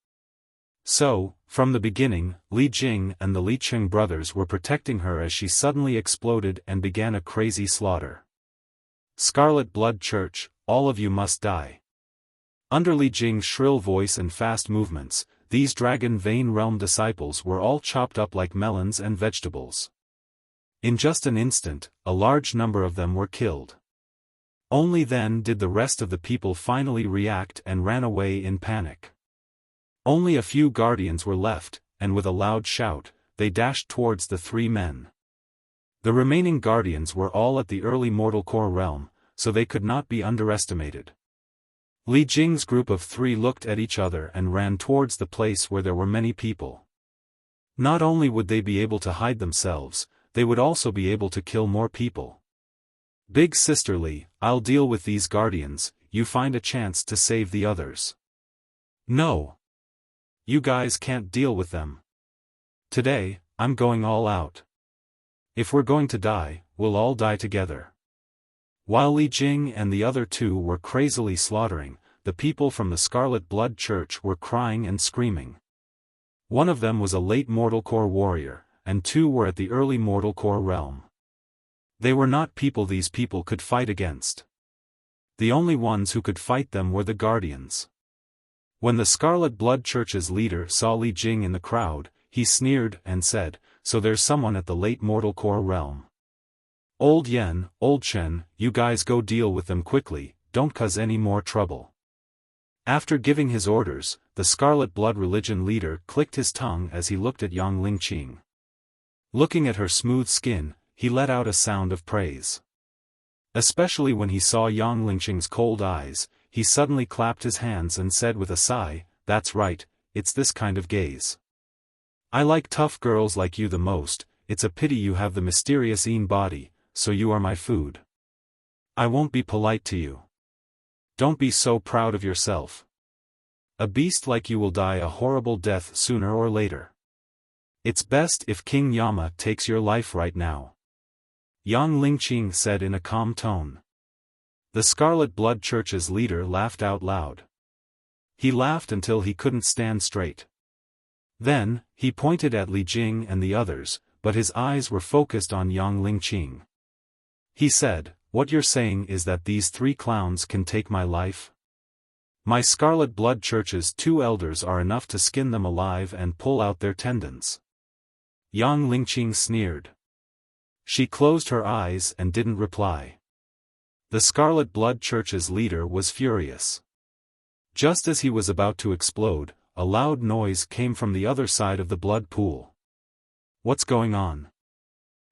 So, from the beginning, Li Jing and the Li Qing brothers were protecting her as she suddenly exploded and began a crazy slaughter. Scarlet Blood Church, all of you must die. Under Li Jing's shrill voice and fast movements, these Dragon Vein Realm disciples were all chopped up like melons and vegetables. In just an instant, a large number of them were killed. Only then did the rest of the people finally react and ran away in panic. Only a few guardians were left, and with a loud shout, they dashed towards the three men. The remaining guardians were all at the early mortal core realm, so they could not be underestimated. Li Jing's group of three looked at each other and ran towards the place where there were many people. Not only would they be able to hide themselves, they would also be able to kill more people. Big Sister Li, I'll deal with these guardians, you find a chance to save the others. No. You guys can't deal with them. Today, I'm going all out. If we're going to die, we'll all die together. While Li Jing and the other two were crazily slaughtering, the people from the Scarlet Blood Church were crying and screaming. One of them was a late mortal core warrior, and two were at the early mortal core realm. They were not people these people could fight against. The only ones who could fight them were the guardians. When the Scarlet Blood Church's leader saw Li Jing in the crowd, he sneered and said, "So there's someone at the late mortal core realm. Old Yen, Old Chen, you guys go deal with them quickly, don't cause any more trouble." After giving his orders, the Scarlet Blood Religion leader clicked his tongue as he looked at Yang Lingqing. Looking at her smooth skin, he let out a sound of praise. Especially when he saw Yang Lingqing's cold eyes, he suddenly clapped his hands and said with a sigh, "That's right, it's this kind of gaze. I like tough girls like you the most, it's a pity you have the mysterious Yin body, so you are my food. I won't be polite to you. Don't be so proud of yourself. A beast like you will die a horrible death sooner or later. It's best if King Yama takes your life right now." Yang Lingqing said in a calm tone. The Scarlet Blood Church's leader laughed out loud. He laughed until he couldn't stand straight. Then, he pointed at Li Jing and the others, but his eyes were focused on Yang Lingqing. He said, "What you're saying is that these three clowns can take my life? My Scarlet Blood Church's two elders are enough to skin them alive and pull out their tendons." Yang Lingqing sneered. She closed her eyes and didn't reply. The Scarlet Blood Church's leader was furious. Just as he was about to explode, a loud noise came from the other side of the blood pool. "What's going on?"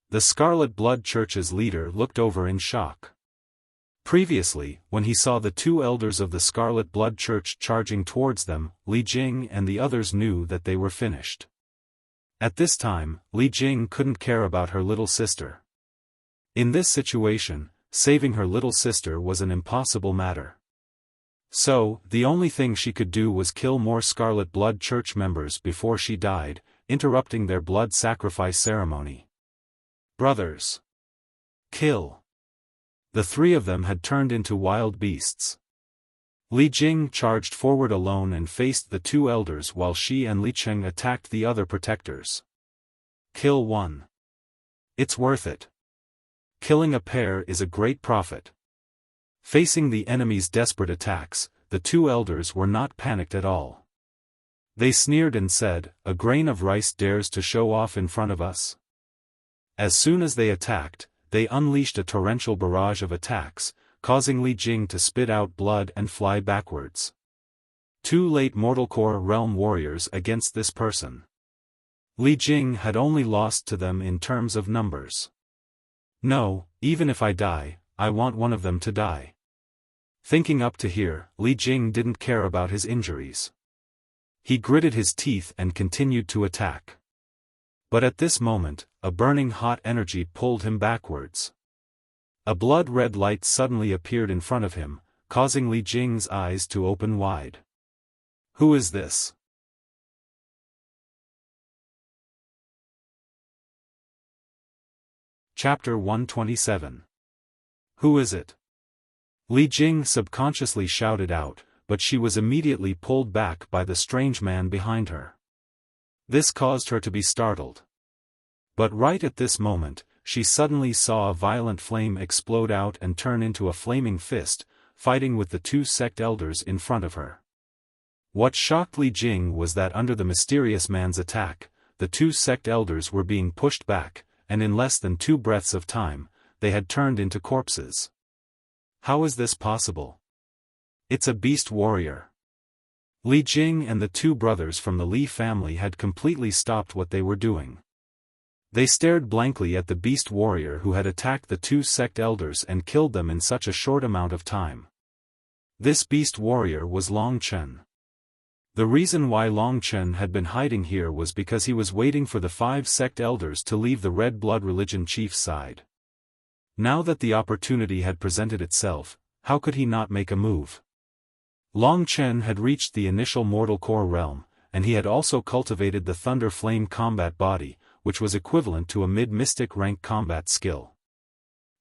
The Scarlet Blood Church's leader looked over in shock. Previously, when he saw the two elders of the Scarlet Blood Church charging towards them, Li Jing and the others knew that they were finished. At this time, Li Jing couldn't care about her little sister. In this situation, saving her little sister was an impossible matter. So, the only thing she could do was kill more Scarlet Blood Church members before she died, interrupting their blood sacrifice ceremony. "Brothers! Kill!" The three of them had turned into wild beasts. Li Jing charged forward alone and faced the two elders while she and Li Cheng attacked the other protectors. Kill one. It's worth it. Killing a pair is a great profit. Facing the enemy's desperate attacks, the two elders were not panicked at all. They sneered and said, "A grain of rice dares to show off in front of us?" As soon as they attacked, they unleashed a torrential barrage of attacks, causing Li Jing to spit out blood and fly backwards. Two late mortal core realm warriors against this person. Li Jing had only lost to them in terms of numbers. "No, even if I die, I want one of them to die." Thinking up to here, Li Jing didn't care about his injuries. He gritted his teeth and continued to attack. But at this moment, a burning hot energy pulled him backwards. A blood-red light suddenly appeared in front of him, causing Li Jing's eyes to open wide. Who is this? Chapter 127. Who is it? Li Jing subconsciously shouted out, but she was immediately pulled back by the strange man behind her. This caused her to be startled. But right at this moment, she suddenly saw a violent flame explode out and turn into a flaming fist, fighting with the two sect elders in front of her. What shocked Li Jing was that under the mysterious man's attack, the two sect elders were being pushed back, and in less than 2 breaths of time, they had turned into corpses. How is this possible? It's a beast warrior. Li Jing and the 2 brothers from the Li family had completely stopped what they were doing. They stared blankly at the beast warrior who had attacked the 2 sect elders and killed them in such a short amount of time. This beast warrior was Long Chen. The reason why Long Chen had been hiding here was because he was waiting for the 5 sect elders to leave the Red Blood Religion chief's side. Now that the opportunity had presented itself, how could he not make a move? Long Chen had reached the initial mortal core realm, and he had also cultivated the Thunder Flame combat body, which was equivalent to a mid-mystic rank combat skill.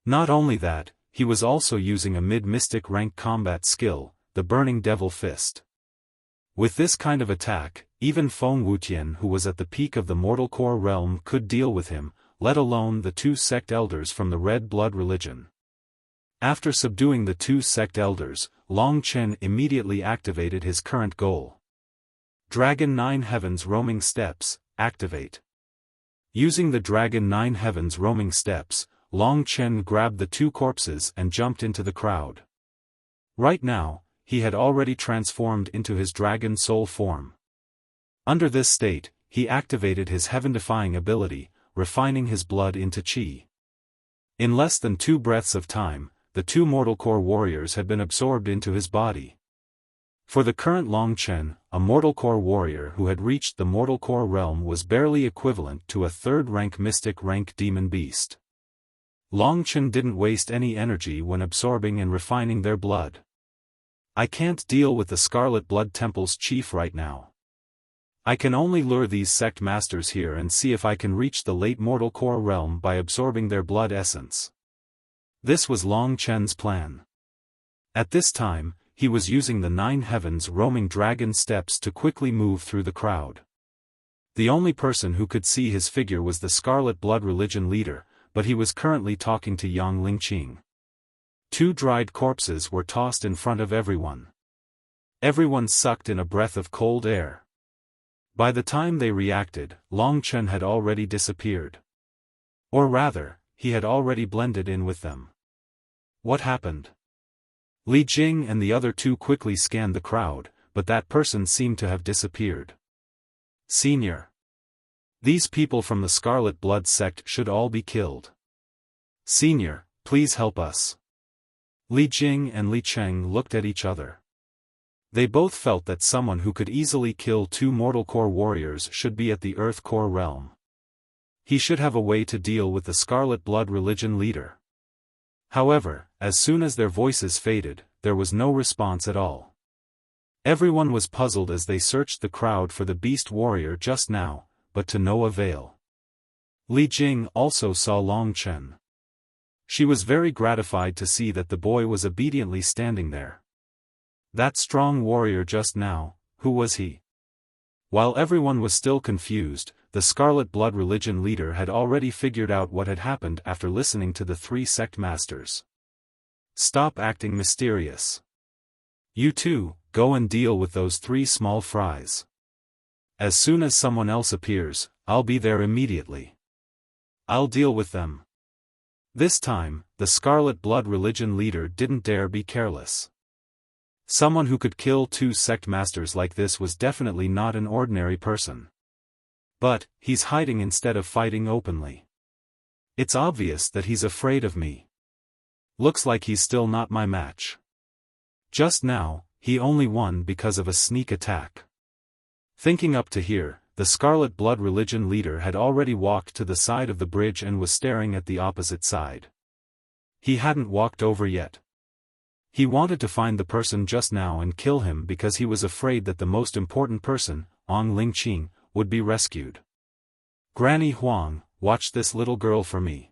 Not only that, he was also using a mid-mystic rank combat skill, the Burning Devil Fist. With this kind of attack, even Feng Wuqian, who was at the peak of the mortal core realm, could deal with him, let alone the 2 sect elders from the Red Blood Religion. After subduing the 2 sect elders, Long Chen immediately activated his current goal. Dragon 9 Heavens Roaming Steps, activate. Using the Dragon 9 Heavens Roaming Steps, Long Chen grabbed the 2 corpses and jumped into the crowd. Right now, he had already transformed into his dragon soul form. Under this state, he activated his heaven-defying ability, refining his blood into qi. In less than 2 breaths of time, the 2 mortal core warriors had been absorbed into his body. For the current Long Chen, a mortal core warrior who had reached the mortal core realm was barely equivalent to a 3rd rank mystic rank demon beast. Long Chen didn't waste any energy when absorbing and refining their blood. I can't deal with the Scarlet Blood Temple's chief right now. I can only lure these sect masters here and see if I can reach the late mortal core realm by absorbing their blood essence. This was Long Chen's plan. At this time, he was using the 9 Heavens Roaming Dragon Steps to quickly move through the crowd. The only person who could see his figure was the Scarlet Blood Religion leader, but he was currently talking to Yang Lingqing. 2 dried corpses were tossed in front of everyone. Everyone sucked in a breath of cold air. By the time they reacted, Long Chen had already disappeared. Or rather, he had already blended in with them. What happened? Li Jing and the other 2 quickly scanned the crowd, but that person seemed to have disappeared. Senior. These people from the Scarlet Blood sect should all be killed. Senior, please help us. Li Jing and Li Cheng looked at each other. They both felt that someone who could easily kill 2 mortal core warriors should be at the Earth Core realm. He should have a way to deal with the Scarlet Blood Religion leader. However, as soon as their voices faded, there was no response at all. Everyone was puzzled as they searched the crowd for the beast warrior just now, but to no avail. Li Jing also saw Long Chen. She was very gratified to see that the boy was obediently standing there. That strong warrior just now, who was he? While everyone was still confused, the Scarlet Blood Religion leader had already figured out what had happened after listening to the 3 sect masters. Stop acting mysterious. You 2, go and deal with those 3 small fries. As soon as someone else appears, I'll be there immediately. I'll deal with them. This time, the Scarlet Blood Religion leader didn't dare be careless. Someone who could kill 2 sect masters like this was definitely not an ordinary person. But, he's hiding instead of fighting openly. It's obvious that he's afraid of me. Looks like he's still not my match. Just now, he only won because of a sneak attack. Thinking up to here, the Scarlet Blood Religion leader had already walked to the side of the bridge and was staring at the opposite side. He hadn't walked over yet. He wanted to find the person just now and kill him because he was afraid that the most important person, Ong Lingqing, would be rescued. Granny Huang, watch this little girl for me.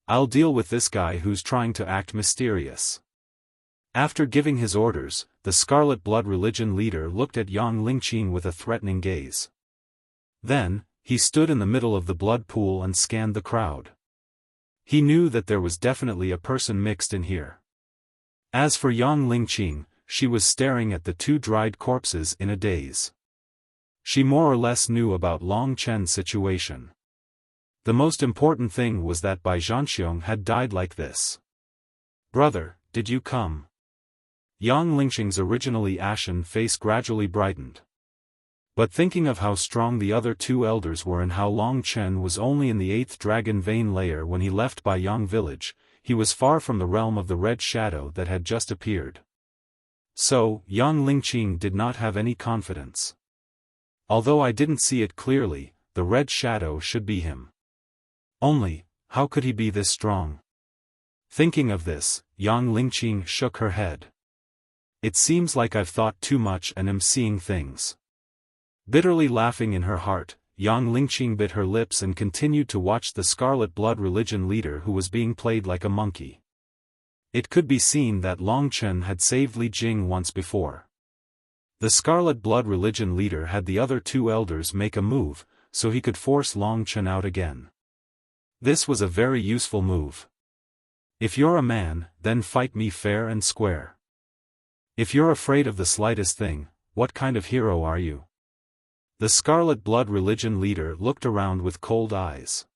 I'll deal with this guy who's trying to act mysterious. After giving his orders, the Scarlet Blood Religion leader looked at Yang Lingqing with a threatening gaze. Then, he stood in the middle of the blood pool and scanned the crowd. He knew that there was definitely a person mixed in here. As for Yang Lingqing, she was staring at the 2 dried corpses in a daze. She more or less knew about Long Chen's situation. The most important thing was that Bai Zhanxiong had died like this. "Brother, did you come?" Yang Lingqing's originally ashen face gradually brightened. But thinking of how strong the other two elders were and how Long Chen was only in the 8th dragon vein layer when he left Baiyang village, he was far from the realm of the red shadow that had just appeared. So, Yang Lingqing did not have any confidence. Although I didn't see it clearly, the red shadow should be him. Only, how could he be this strong? Thinking of this, Yang Lingqing shook her head. It seems like I've thought too much and am seeing things. Bitterly laughing in her heart, Yang Lingqing bit her lips and continued to watch the Scarlet Blood Religion leader who was being played like a monkey. It could be seen that Long Chen had saved Li Jing once before. The Scarlet Blood Religion leader had the other two elders make a move, so he could force Long Chen out again. This was a very useful move. If you're a man, then fight me fair and square. If you're afraid of the slightest thing, what kind of hero are you? The Scarlet Blood Religion leader looked around with cold eyes.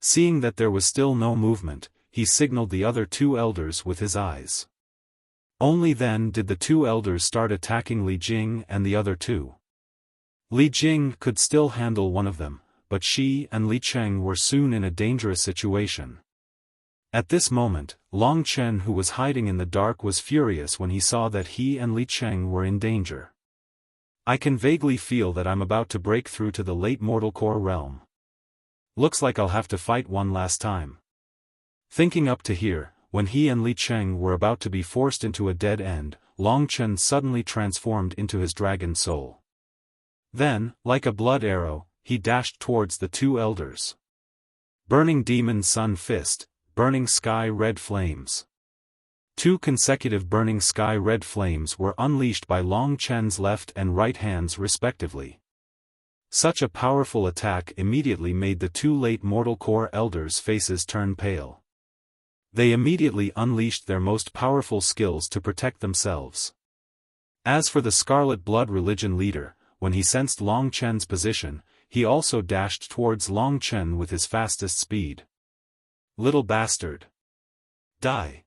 Seeing that there was still no movement, he signaled the other two elders with his eyes. Only then did the two elders start attacking Li Jing and the other two. Li Jing could still handle one of them, but she and Li Cheng were soon in a dangerous situation. At this moment, Long Chen, who was hiding in the dark, was furious when he saw that he and Li Cheng were in danger. I can vaguely feel that I'm about to break through to the late mortal core realm. Looks like I'll have to fight one last time. Thinking up to here, when he and Li Cheng were about to be forced into a dead end, Long Chen suddenly transformed into his dragon soul. Then, like a blood arrow, he dashed towards the two elders. Burning Demon Sun Fist, Burning Sky Red Flames. 2 consecutive Burning Sky Red Flames were unleashed by Long Chen's left and right hands respectively. Such a powerful attack immediately made the two late mortal core elders' faces turn pale. They immediately unleashed their most powerful skills to protect themselves. As for the Scarlet Blood Religion leader, when he sensed Long Chen's position, he also dashed towards Long Chen with his fastest speed. Little bastard! Die!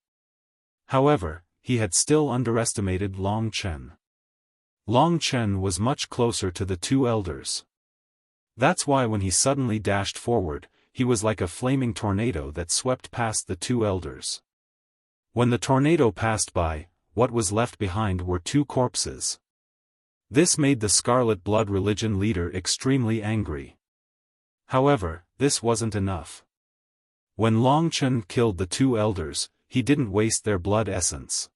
However, he had still underestimated Long Chen. Long Chen was much closer to the two elders. That's why when he suddenly dashed forward, he was like a flaming tornado that swept past the two elders. When the tornado passed by, what was left behind were two corpses. This made the Scarlet Blood Religion leader extremely angry. However, this wasn't enough. When Long Chen killed the two elders, he didn't waste their blood essence.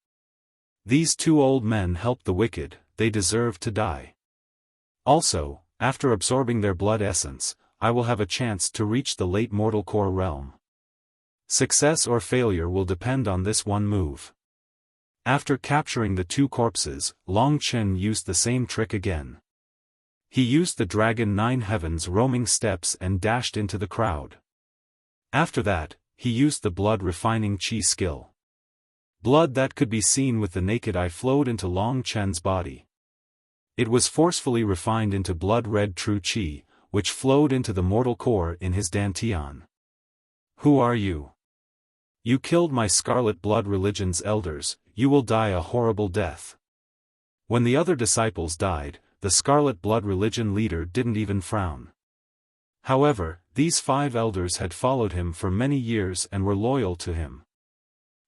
These two old men helped the wicked, they deserve to die. Also, after absorbing their blood essence, I will have a chance to reach the late mortal core realm. Success or failure will depend on this one move. After capturing the two corpses, Long Chen used the same trick again. He used the Dragon 9 Heavens roaming steps and dashed into the crowd. After that, he used the blood refining chi skill. Blood that could be seen with the naked eye flowed into Long Chen's body. It was forcefully refined into blood red true chi, which flowed into the mortal core in his dantian. Who are you? You killed my Scarlet Blood Religion's elders, you will die a horrible death. When the other disciples died, the Scarlet Blood Religion leader didn't even frown. However, these 5 elders had followed him for many years and were loyal to him.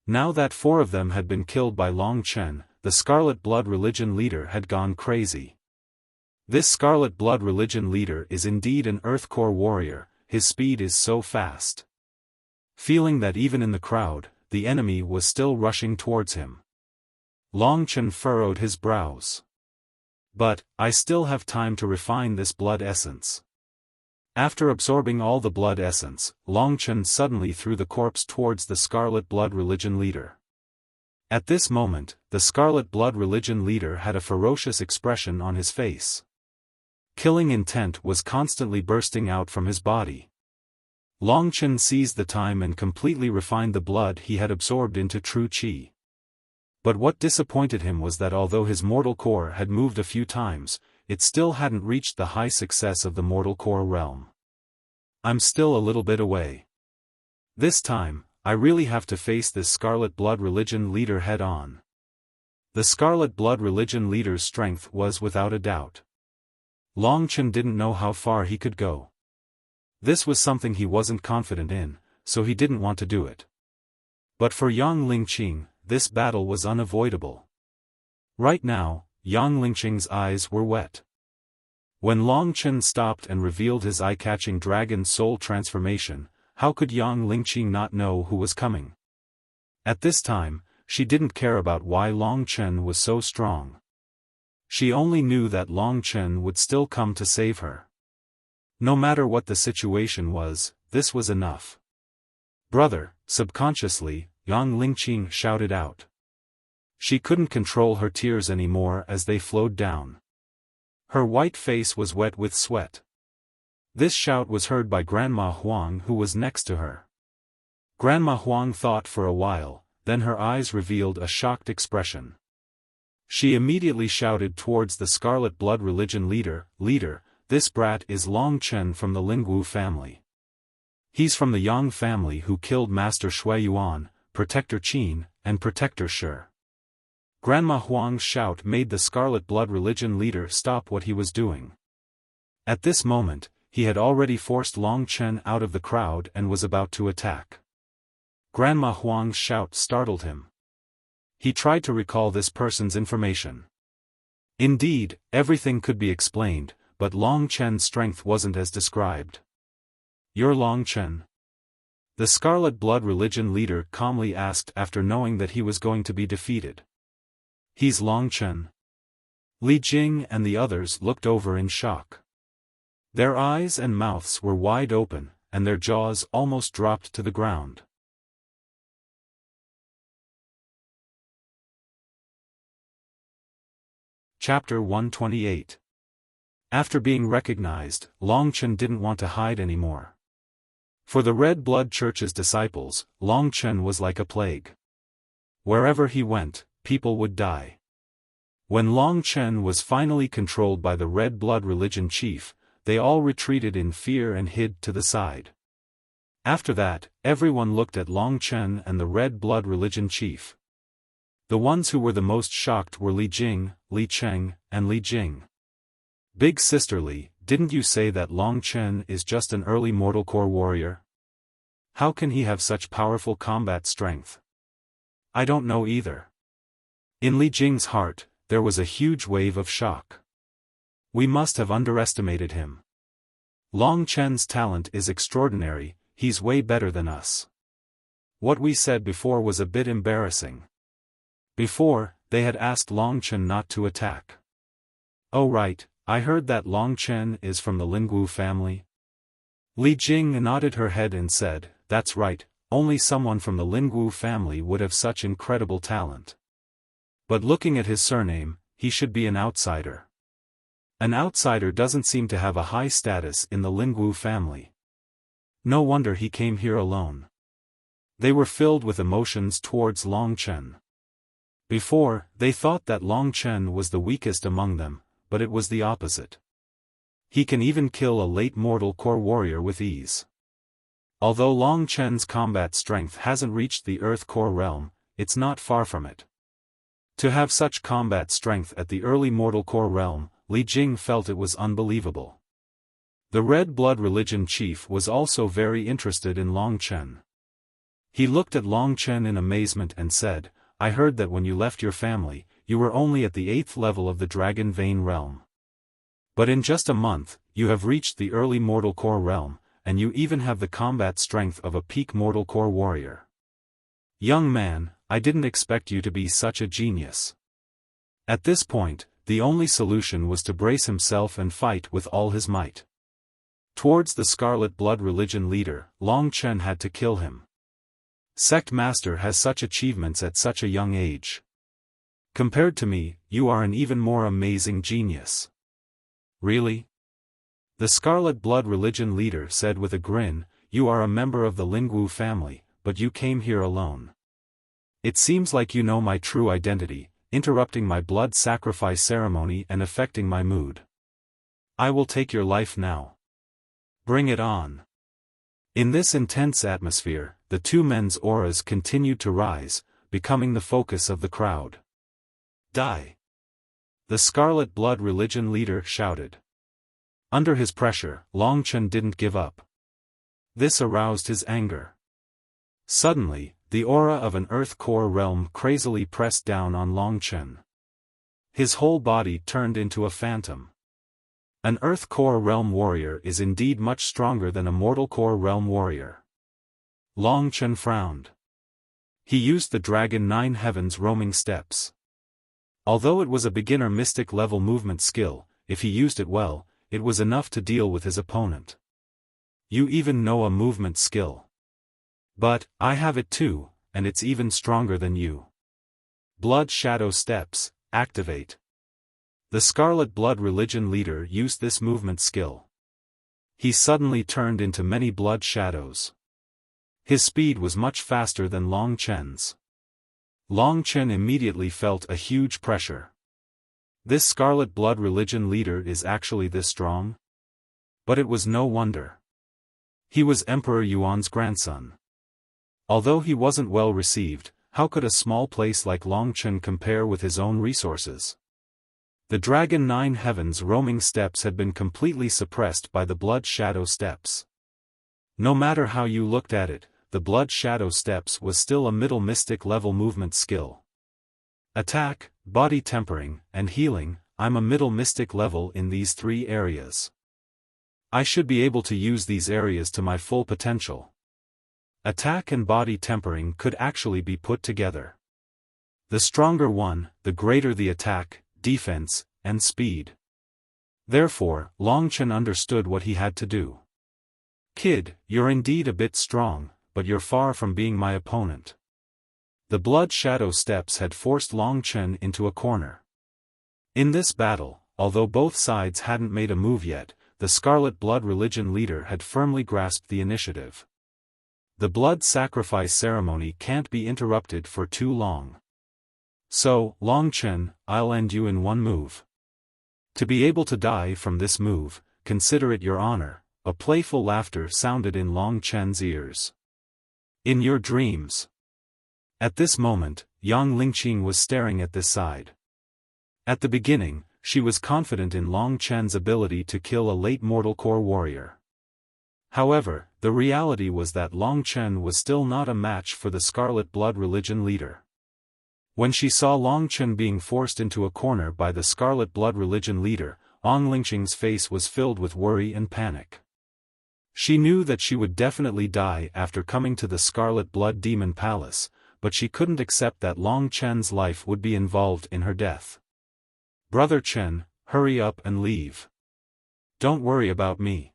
Now that 4 of them had been killed by Long Chen, the Scarlet Blood Religion leader had gone crazy. This Scarlet Blood Religion leader is indeed an Earth Core warrior, his speed is so fast. Feeling that even in the crowd, the enemy was still rushing towards him, Long Chen furrowed his brows. But, I still have time to refine this blood essence. After absorbing all the blood essence, Long Chen suddenly threw the corpse towards the Scarlet Blood Religion leader. At this moment, the Scarlet Blood Religion leader had a ferocious expression on his face. Killing intent was constantly bursting out from his body. Long Chen seized the time and completely refined the blood he had absorbed into true chi. But what disappointed him was that although his mortal core had moved a few times, it still hadn't reached the high success of the mortal core realm. I'm still a little bit away. This time, I really have to face this Scarlet Blood Religion leader head on. The Scarlet Blood Religion leader's strength was without a doubt. Long Chen didn't know how far he could go. This was something he wasn't confident in, so he didn't want to do it. But for Yang Lingqing, this battle was unavoidable. Right now, Yang Lingqing's eyes were wet. When Long Chen stopped and revealed his eye-catching dragon soul transformation, how could Yang Lingqing not know who was coming? At this time, she didn't care about why Long Chen was so strong. She only knew that Long Chen would still come to save her. No matter what the situation was, this was enough. Brother, subconsciously, Yang Lingqing shouted out. She couldn't control her tears anymore as they flowed down. Her white face was wet with sweat. This shout was heard by Grandma Huang, who was next to her. Grandma Huang thought for a while, then her eyes revealed a shocked expression. She immediately shouted towards the Scarlet Blood Religion leader, "Leader, this brat is Long Chen from the Lingwu family. He's from the Yang family who killed Master Shui Yuan, Protector Qin, and Protector Shi." Grandma Huang's shout made the Scarlet Blood Religion leader stop what he was doing. At this moment, he had already forced Long Chen out of the crowd and was about to attack. Grandma Huang's shout startled him. He tried to recall this person's information. Indeed, everything could be explained, but Long Chen's strength wasn't as described. "You're Long Chen?" The Scarlet Blood Religion leader calmly asked after knowing that he was going to be defeated. "He's Long Chen." Li Jing and the others looked over in shock. Their eyes and mouths were wide open, and their jaws almost dropped to the ground. Chapter 128. After being recognized, Long Chen didn't want to hide anymore. For the Red Blood Church's disciples, Long Chen was like a plague. Wherever he went, people would die. When Long Chen was finally controlled by the Red Blood Religion chief, they all retreated in fear and hid to the side. After that, everyone looked at Long Chen and the Red Blood Religion chief. The ones who were the most shocked were Li Jing, Li Cheng, and Li Jing. "Big sister Li, didn't you say that Long Chen is just an early mortal core warrior? How can he have such powerful combat strength?" "I don't know either." In Li Jing's heart, there was a huge wave of shock. "We must have underestimated him. Long Chen's talent is extraordinary, he's way better than us. What we said before was a bit embarrassing." Before, they had asked Long Chen not to attack. "Oh right, I heard that Long Chen is from the Lingwu family." Li Jing nodded her head and said, "That's right, only someone from the Lingwu family would have such incredible talent. But looking at his surname, he should be an outsider. An outsider doesn't seem to have a high status in the Lingwu family. No wonder he came here alone." They were filled with emotions towards Long Chen. Before, they thought that Long Chen was the weakest among them, but it was the opposite. He can even kill a late mortal core warrior with ease. Although Long Chen's combat strength hasn't reached the Earth core realm, it's not far from it. To have such combat strength at the early mortal core realm, Li Jing felt it was unbelievable. The Red Blood Religion chief was also very interested in Long Chen. He looked at Long Chen in amazement and said, "I heard that when you left your family, you were only at the 8th level of the Dragon Vein realm. But in just a month, you have reached the early mortal core realm, and you even have the combat strength of a peak mortal core warrior. Young man, I didn't expect you to be such a genius." At this point, the only solution was to brace himself and fight with all his might. Towards the Scarlet Blood Religion leader, Long Chen had to kill him. Sect Master has such achievements at such a young age. Compared to me, you are an even more amazing genius. Really? The Scarlet Blood Religion leader said with a grin, "You are a member of the Lingwu family, but you came here alone. It seems like you know my true identity, interrupting my blood sacrifice ceremony and affecting my mood. I will take your life now. Bring it on." In this intense atmosphere, the two men's auras continued to rise, becoming the focus of the crowd. Die! The Scarlet Blood Religion leader shouted. Under his pressure, Long Chen didn't give up. This aroused his anger. Suddenly, the aura of an Earth Core realm crazily pressed down on Long Chen. His whole body turned into a phantom. An Earth Core realm warrior is indeed much stronger than a Mortal Core realm warrior. Long Chen frowned. He used the Dragon 9 Heavens roaming steps. Although it was a beginner mystic level movement skill, if he used it well, it was enough to deal with his opponent. You even know a movement skill. But, I have it too, and it's even stronger than you. Blood Shadow Steps, activate. The Scarlet Blood Religion leader used this movement skill. He suddenly turned into many blood shadows. His speed was much faster than Long Chen's. Long Chen immediately felt a huge pressure. This Scarlet Blood Religion leader is actually this strong? But it was no wonder. He was Emperor Yuan's grandson. Although he wasn't well received, how could a small place like Long Chen compare with his own resources? The Dragon 9 Heavens roaming steps had been completely suppressed by the Blood Shadow Steps. No matter how you looked at it, the Blood Shadow Steps was still a middle mystic level movement skill. Attack, body tempering, and healing, I'm a middle mystic level in these three areas. I should be able to use these areas to my full potential. Attack and body tempering could actually be put together. The stronger one, the greater the attack, defense, and speed. Therefore, Long Chen understood what he had to do. Kid, you're indeed a bit strong, but you're far from being my opponent. The Blood Shadow Steps had forced Long Chen into a corner. In this battle, although both sides hadn't made a move yet, the Scarlet Blood Religion leader had firmly grasped the initiative. The blood sacrifice ceremony can't be interrupted for too long. So, Long Chen, I'll end you in one move. To be able to die from this move, consider it your honor. A playful laughter sounded in Long Chen's ears. In your dreams. At this moment, Yang Lingqing was staring at this side. At the beginning, she was confident in Long Chen's ability to kill a late Mortal Core warrior. However, the reality was that Long Chen was still not a match for the Scarlet Blood Religion leader. When she saw Long Chen being forced into a corner by the Scarlet Blood Religion leader, Yang Lingqing's face was filled with worry and panic. She knew that she would definitely die after coming to the Scarlet Blood Demon Palace, but she couldn't accept that Long Chen's life would be involved in her death. Brother Chen, hurry up and leave. Don't worry about me.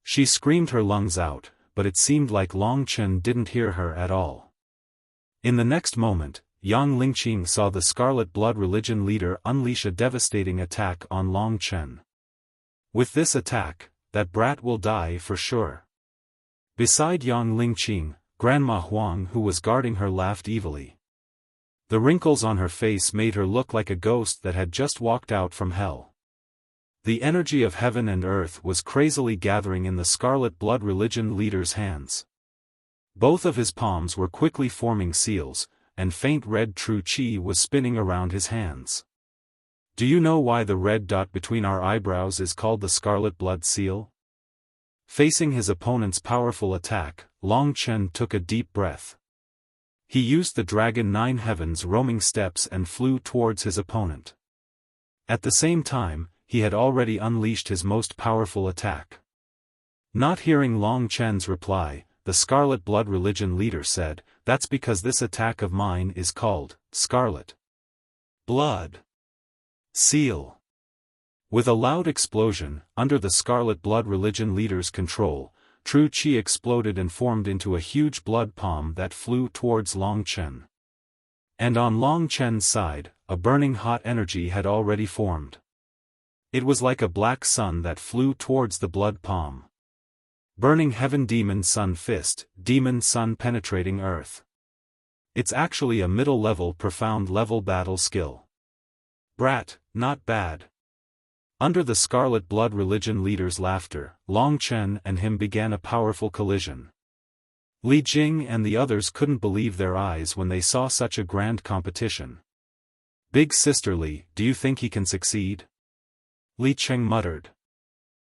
She screamed her lungs out, but it seemed like Long Chen didn't hear her at all. In the next moment, Yang Lingqing saw the Scarlet Blood Religion leader unleash a devastating attack on Long Chen. With this attack, that brat will die for sure. Beside Yang Lingqing, Grandma Huang who was guarding her laughed evilly. The wrinkles on her face made her look like a ghost that had just walked out from hell. The energy of heaven and earth was crazily gathering in the Scarlet Blood Religion leader's hands. Both of his palms were quickly forming seals, and faint red true qi was spinning around his hands. Do you know why the red dot between our eyebrows is called the Scarlet Blood Seal? Facing his opponent's powerful attack, Long Chen took a deep breath. He used the Dragon 9 Heavens roaming steps and flew towards his opponent. At the same time, he had already unleashed his most powerful attack. Not hearing Long Chen's reply, the Scarlet Blood Religion leader said, "That's because this attack of mine is called Scarlet Blood Seal." With a loud explosion, under the Scarlet Blood Religion leader's control, true qi exploded and formed into a huge blood palm that flew towards Long Chen. And on Long Chen's side, a burning hot energy had already formed. It was like a black sun that flew towards the blood palm. Burning Heaven Demon Sun Fist, Demon Sun Penetrating Earth. It's actually a middle-level profound level battle skill. Brat, not bad. Under the Scarlet Blood religion leader's laughter, Long Chen and him began a powerful collision. Li Jing and the others couldn't believe their eyes when they saw such a grand competition. "Big Sister Li, do you think he can succeed?" Li Cheng muttered.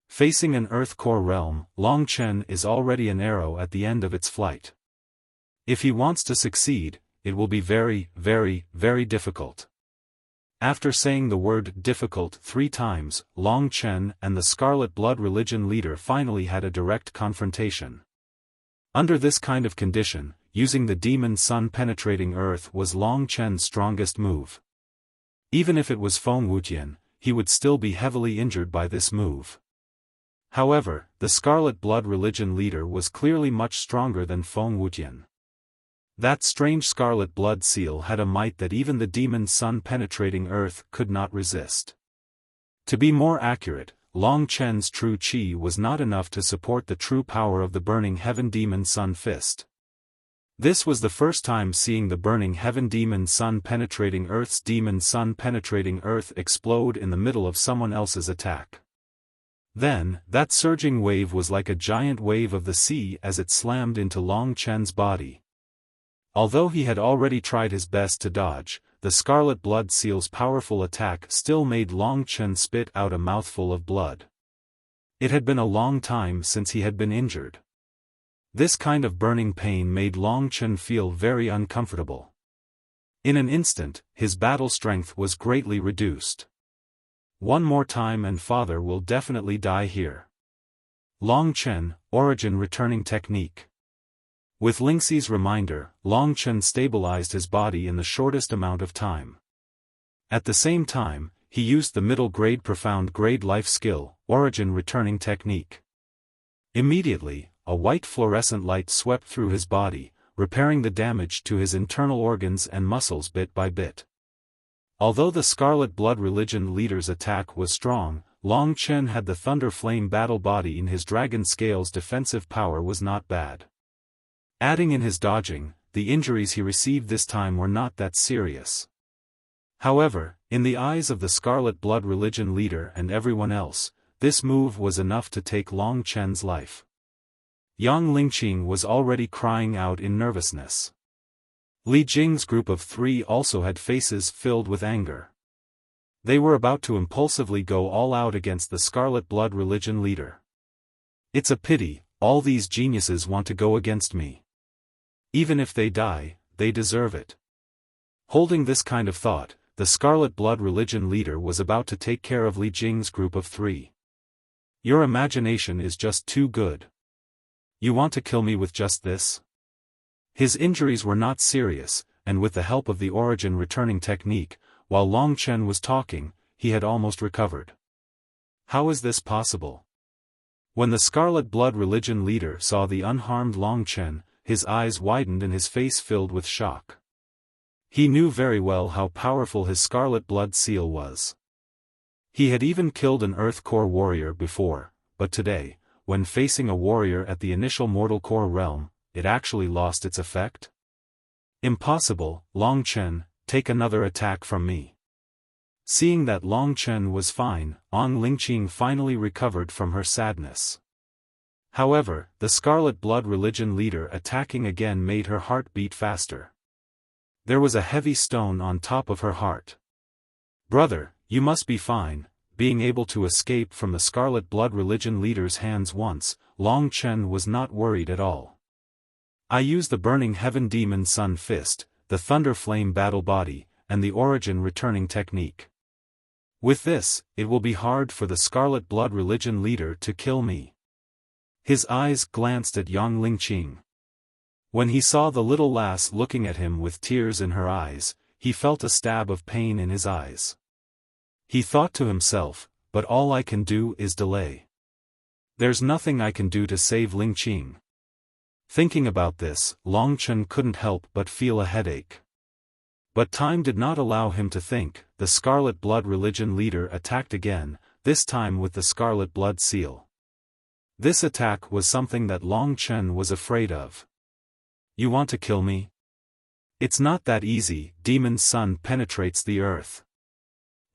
Facing an Earth Core realm, Long Chen is already an arrow at the end of its flight. If he wants to succeed, it will be very, very, very difficult. After saying the word difficult 3 times, Long Chen and the Scarlet Blood religion leader finally had a direct confrontation. Under this kind of condition, using the demon sun penetrating earth was Long Chen's strongest move. Even if it was Feng Wuqian, he would still be heavily injured by this move. However, the Scarlet Blood religion leader was clearly much stronger than Feng Wuqian. That strange Scarlet Blood seal had a might that even the demon sun penetrating earth could not resist. To be more accurate, Long Chen's true qi was not enough to support the true power of the Burning Heaven Demon Sun Fist. This was the first time seeing the Burning Heaven Demon Sun penetrating Earth's Demon Sun penetrating Earth explode in the middle of someone else's attack. Then, that surging wave was like a giant wave of the sea as it slammed into Long Chen's body. Although he had already tried his best to dodge, the Scarlet Blood Seal's powerful attack still made Long Chen spit out a mouthful of blood. It had been a long time since he had been injured. This kind of burning pain made Long Chen feel very uncomfortable. In an instant, his battle strength was greatly reduced. One more time and father will definitely die here. Long Chen, Origin Returning Technique. With Lingxi's reminder, Long Chen stabilized his body in the shortest amount of time. At the same time, he used the middle-grade profound grade life skill, Origin Returning Technique. Immediately, a white fluorescent light swept through his body, repairing the damage to his internal organs and muscles bit by bit. Although the Scarlet Blood religion leader's attack was strong, Long Chen had the Thunder Flame battle body in his Dragon Scale's defensive power was not bad. Adding in his dodging, the injuries he received this time were not that serious. However, in the eyes of the Scarlet Blood religion leader and everyone else, this move was enough to take Long Chen's life. Yang Lingqing was already crying out in nervousness. Li Jing's group of 3 also had faces filled with anger. They were about to impulsively go all out against the Scarlet Blood religion leader. It's a pity, all these geniuses want to go against me. Even if they die, they deserve it. Holding this kind of thought, the Scarlet Blood religion leader was about to take care of Li Jing's group of 3. Your imagination is just too good. You want to kill me with just this? His injuries were not serious, and with the help of the Origin Returning Technique, while Long Chen was talking, he had almost recovered. How is this possible? When the Scarlet Blood religion leader saw the unharmed Long Chen, his eyes widened and his face filled with shock. He knew very well how powerful his Scarlet Blood seal was. He had even killed an Earth Core warrior before, but today, when facing a warrior at the initial Mortal Core realm, it actually lost its effect? Impossible, Long Chen, take another attack from me. Seeing that Long Chen was fine, Ang Lingqing finally recovered from her sadness. However, the Scarlet Blood religion leader attacking again made her heart beat faster. There was a heavy stone on top of her heart. Brother, you must be fine. Being able to escape from the Scarlet Blood religion leader's hands once, Long Chen was not worried at all. I use the Burning Heaven Demon Sun Fist, the Thunder Flame battle body, and the Origin Returning Technique. With this, it will be hard for the Scarlet Blood religion leader to kill me. His eyes glanced at Yang Lingqing. When he saw the little lass looking at him with tears in her eyes, he felt a stab of pain in his eyes. He thought to himself, but all I can do is delay. There's nothing I can do to save Lingqing. Thinking about this, Long Chen couldn't help but feel a headache. But time did not allow him to think. The Scarlet Blood religion leader attacked again, this time with the Scarlet Blood seal. This attack was something that Long Chen was afraid of. You want to kill me? It's not that easy. Demon Sun penetrates the earth.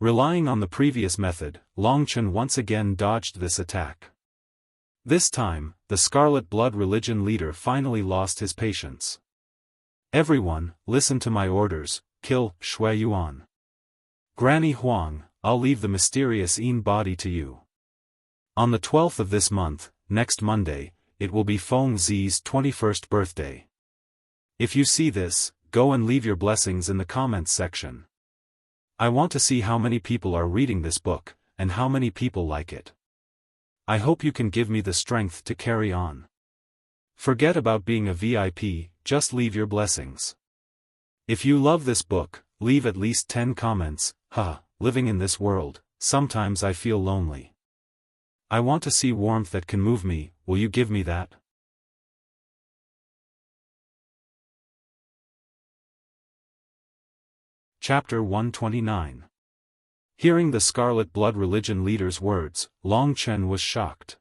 Relying on the previous method, Long Chen once again dodged this attack. This time, the Scarlet Blood religion leader finally lost his patience. Everyone, listen to my orders, kill Shui Yuan. Granny Huang, I'll leave the mysterious Yin body to you. On the 12th of this month, next Monday, it will be Feng Zi's 21st birthday. If you see this, go and leave your blessings in the comments section. I want to see how many people are reading this book, and how many people like it. I hope you can give me the strength to carry on. Forget about being a VIP, just leave your blessings. If you love this book, leave at least 10 comments. Living in this world, sometimes I feel lonely. I want to see warmth that can move me, will you give me that? Chapter 129. Hearing the Scarlet Blood religion leader's words, Long Chen was shocked.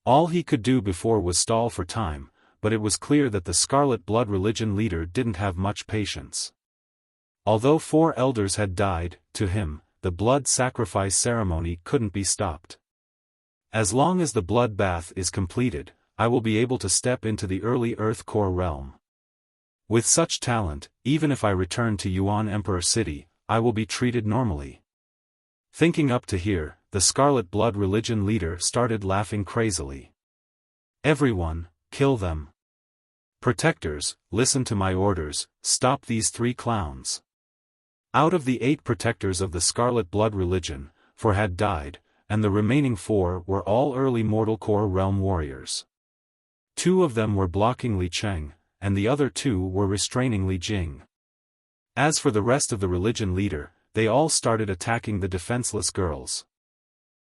All he could do before was stall for time, but it was clear that the Scarlet Blood religion leader didn't have much patience. Although 4 elders had died, to him, the blood sacrifice ceremony couldn't be stopped. As long as the blood bath is completed, I will be able to step into the early Earth Core realm. With such talent, even if I return to Yuan Emperor City, I will be treated normally. Thinking up to here, the Scarlet Blood religion leader started laughing crazily. Everyone, kill them. Protectors, listen to my orders, stop these 3 clowns. Out of the 8 protectors of the Scarlet Blood religion, 4 had died, and the remaining 4 were all early Mortal Core realm warriors. 2 of them were blocking Li Cheng, and the other 2 were restraining Li Jing. As for the rest of the religion leader, they all started attacking the defenseless girls.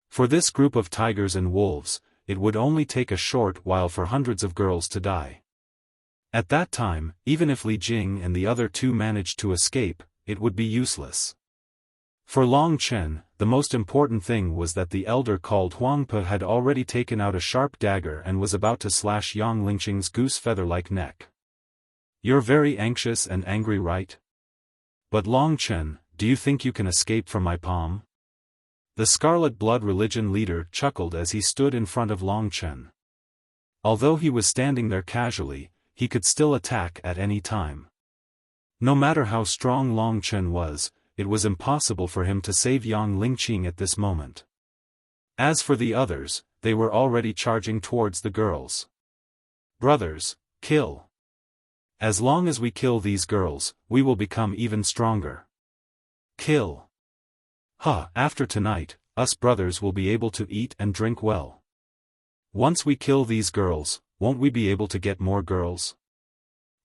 For this group of tigers and wolves, it would only take a short while for hundreds of girls to die. At that time, even if Li Jing and the other 2 managed to escape, it would be useless. For Long Chen, the most important thing was that the elder called Huang Pe had already taken out a sharp dagger and was about to slash Yang Lingqing's goose feather-like neck. You're very anxious and angry, right? But Long Chen, do you think you can escape from my palm? The Scarlet Blood religion leader chuckled as he stood in front of Long Chen. Although he was standing there casually, he could still attack at any time. No matter how strong Long Chen was, it was impossible for him to save Yang Lingqing at this moment. As for the others, they were already charging towards the girls. Brothers, kill. As long as we kill these girls, we will become even stronger. Kill. After tonight, us brothers will be able to eat and drink well. Once we kill these girls, won't we be able to get more girls?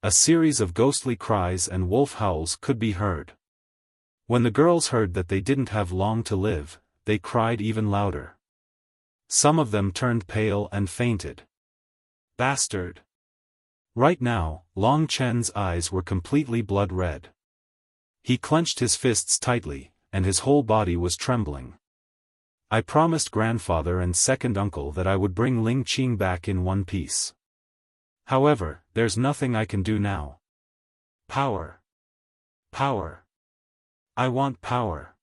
A series of ghostly cries and wolf howls could be heard. When the girls heard that they didn't have long to live, they cried even louder. Some of them turned pale and fainted. Bastard! Right now, Long Chen's eyes were completely blood red. He clenched his fists tightly, and his whole body was trembling. I promised grandfather and second uncle that I would bring Ling Qing back in one piece. However, there's nothing I can do now. Power. Power. I want power.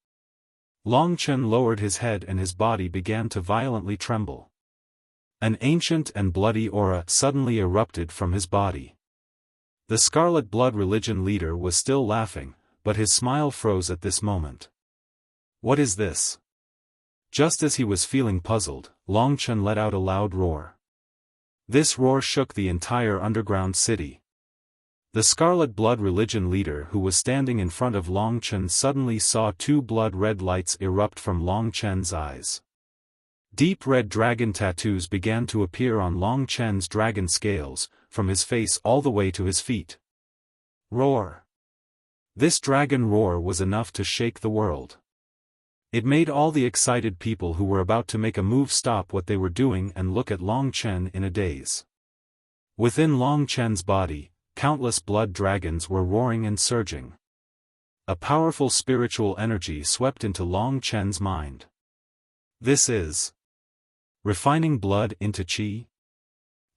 Long Chen lowered his head and his body began to violently tremble. An ancient and bloody aura suddenly erupted from his body. The Scarlet Blood religion leader was still laughing, but his smile froze at this moment. What is this? Just as he was feeling puzzled, Long Chen let out a loud roar. This roar shook the entire underground city. The Scarlet Blood religion leader who was standing in front of Long Chen suddenly saw 2 blood-red lights erupt from Long Chen's eyes. Deep red dragon tattoos began to appear on Long Chen's dragon scales, from his face all the way to his feet. Roar! This dragon roar was enough to shake the world. It made all the excited people who were about to make a move stop what they were doing and look at Long Chen in a daze. Within Long Chen's body, countless blood dragons were roaring and surging. A powerful spiritual energy swept into Long Chen's mind. This is refining blood into qi?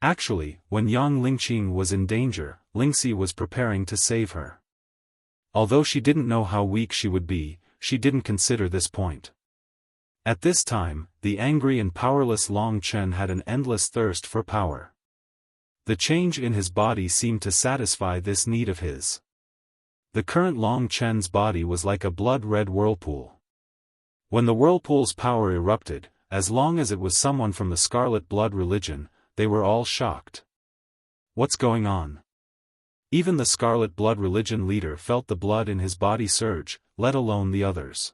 Actually, when Yang Lingqing was in danger, Lingxi was preparing to save her. Although she didn't know how weak she would be, she didn't consider this point. At this time, the angry and powerless Long Chen had an endless thirst for power. The change in his body seemed to satisfy this need of his. The current Long Chen's body was like a blood-red whirlpool. When the whirlpool's power erupted, as long as it was someone from the Scarlet Blood religion, they were all shocked. What's going on? Even the Scarlet Blood religion leader felt the blood in his body surge, let alone the others.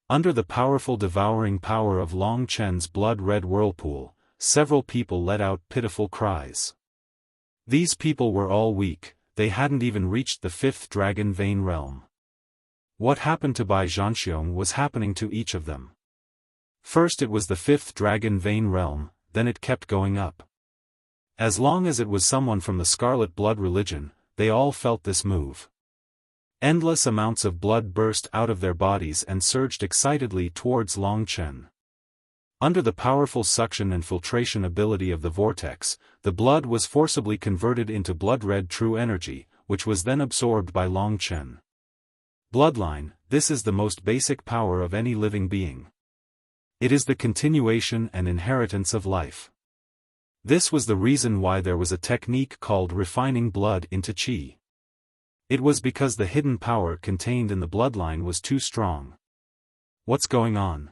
Under the powerful devouring power of Long Chen's blood-red whirlpool, several people let out pitiful cries. These people were all weak, they hadn't even reached the 5th Dragon Vein realm. What happened to Bai Zhanxiong was happening to each of them. First it was the 5th Dragon Vein realm, then it kept going up. As long as it was someone from the Scarlet Blood religion, they all felt this move. Endless amounts of blood burst out of their bodies and surged excitedly towards Long Chen. Under the powerful suction and filtration ability of the vortex, the blood was forcibly converted into blood-red true energy, which was then absorbed by Long Chen. Bloodline, this is the most basic power of any living being. It is the continuation and inheritance of life. This was the reason why there was a technique called refining blood into qi. It was because the hidden power contained in the bloodline was too strong. What's going on?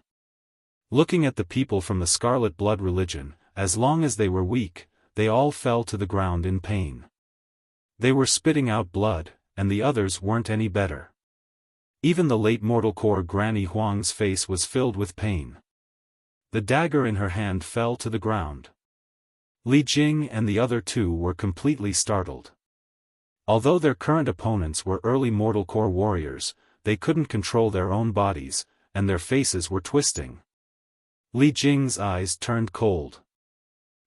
Looking at the people from the Scarlet Blood religion, as long as they were weak, they all fell to the ground in pain. They were spitting out blood, and the others weren't any better. Even the late mortal core Granny Huang's face was filled with pain. The dagger in her hand fell to the ground. Li Jing and the other two were completely startled. Although their current opponents were early mortal core warriors, they couldn't control their own bodies, and their faces were twisting. Li Jing's eyes turned cold.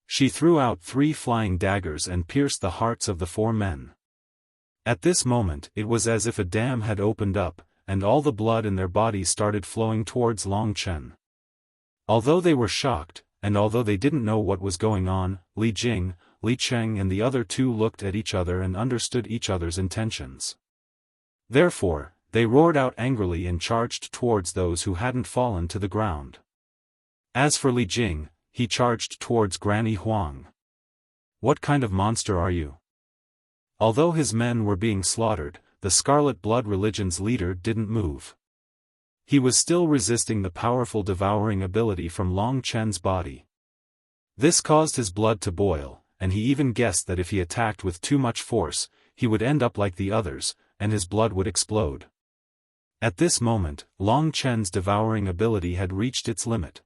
She threw out 3 flying daggers and pierced the hearts of the 4 men. At this moment it was as if a dam had opened up, and all the blood in their bodies started flowing towards Long Chen. Although they were shocked, and although they didn't know what was going on, Li Jing, Li Cheng and the other 2 looked at each other and understood each other's intentions. Therefore, they roared out angrily and charged towards those who hadn't fallen to the ground. As for Li Jing, he charged towards Granny Huang. What kind of monster are you? Although his men were being slaughtered, the Scarlet Blood religion's leader didn't move. He was still resisting the powerful devouring ability from Long Chen's body. This caused his blood to boil, and he even guessed that if he attacked with too much force, he would end up like the others, and his blood would explode. At this moment, Long Chen's devouring ability had reached its limit.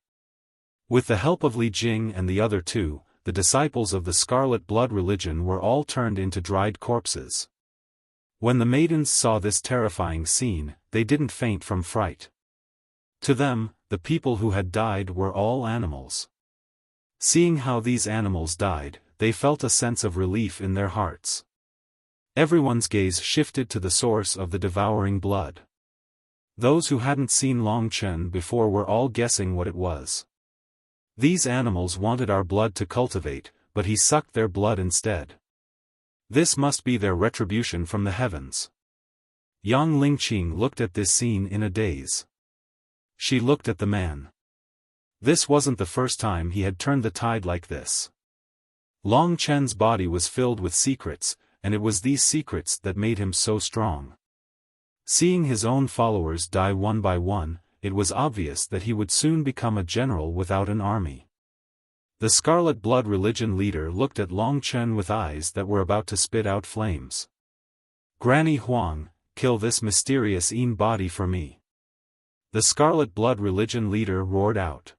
With the help of Li Jing and the other 2, the disciples of the Scarlet Blood religion were all turned into dried corpses. When the maidens saw this terrifying scene, they didn't faint from fright. To them, the people who had died were all animals. Seeing how these animals died, they felt a sense of relief in their hearts. Everyone's gaze shifted to the source of the devouring blood. Those who hadn't seen Long Chen before were all guessing what it was. These animals wanted our blood to cultivate, but he sucked their blood instead. This must be their retribution from the heavens. Yang Lingqing looked at this scene in a daze. She looked at the man. This wasn't the first time he had turned the tide like this. Long Chen's body was filled with secrets, and it was these secrets that made him so strong. Seeing his own followers die one by one, it was obvious that he would soon become a general without an army. The Scarlet Blood religion leader looked at Long Chen with eyes that were about to spit out flames. Granny Huang, kill this mysterious body for me. The Scarlet Blood religion leader roared out.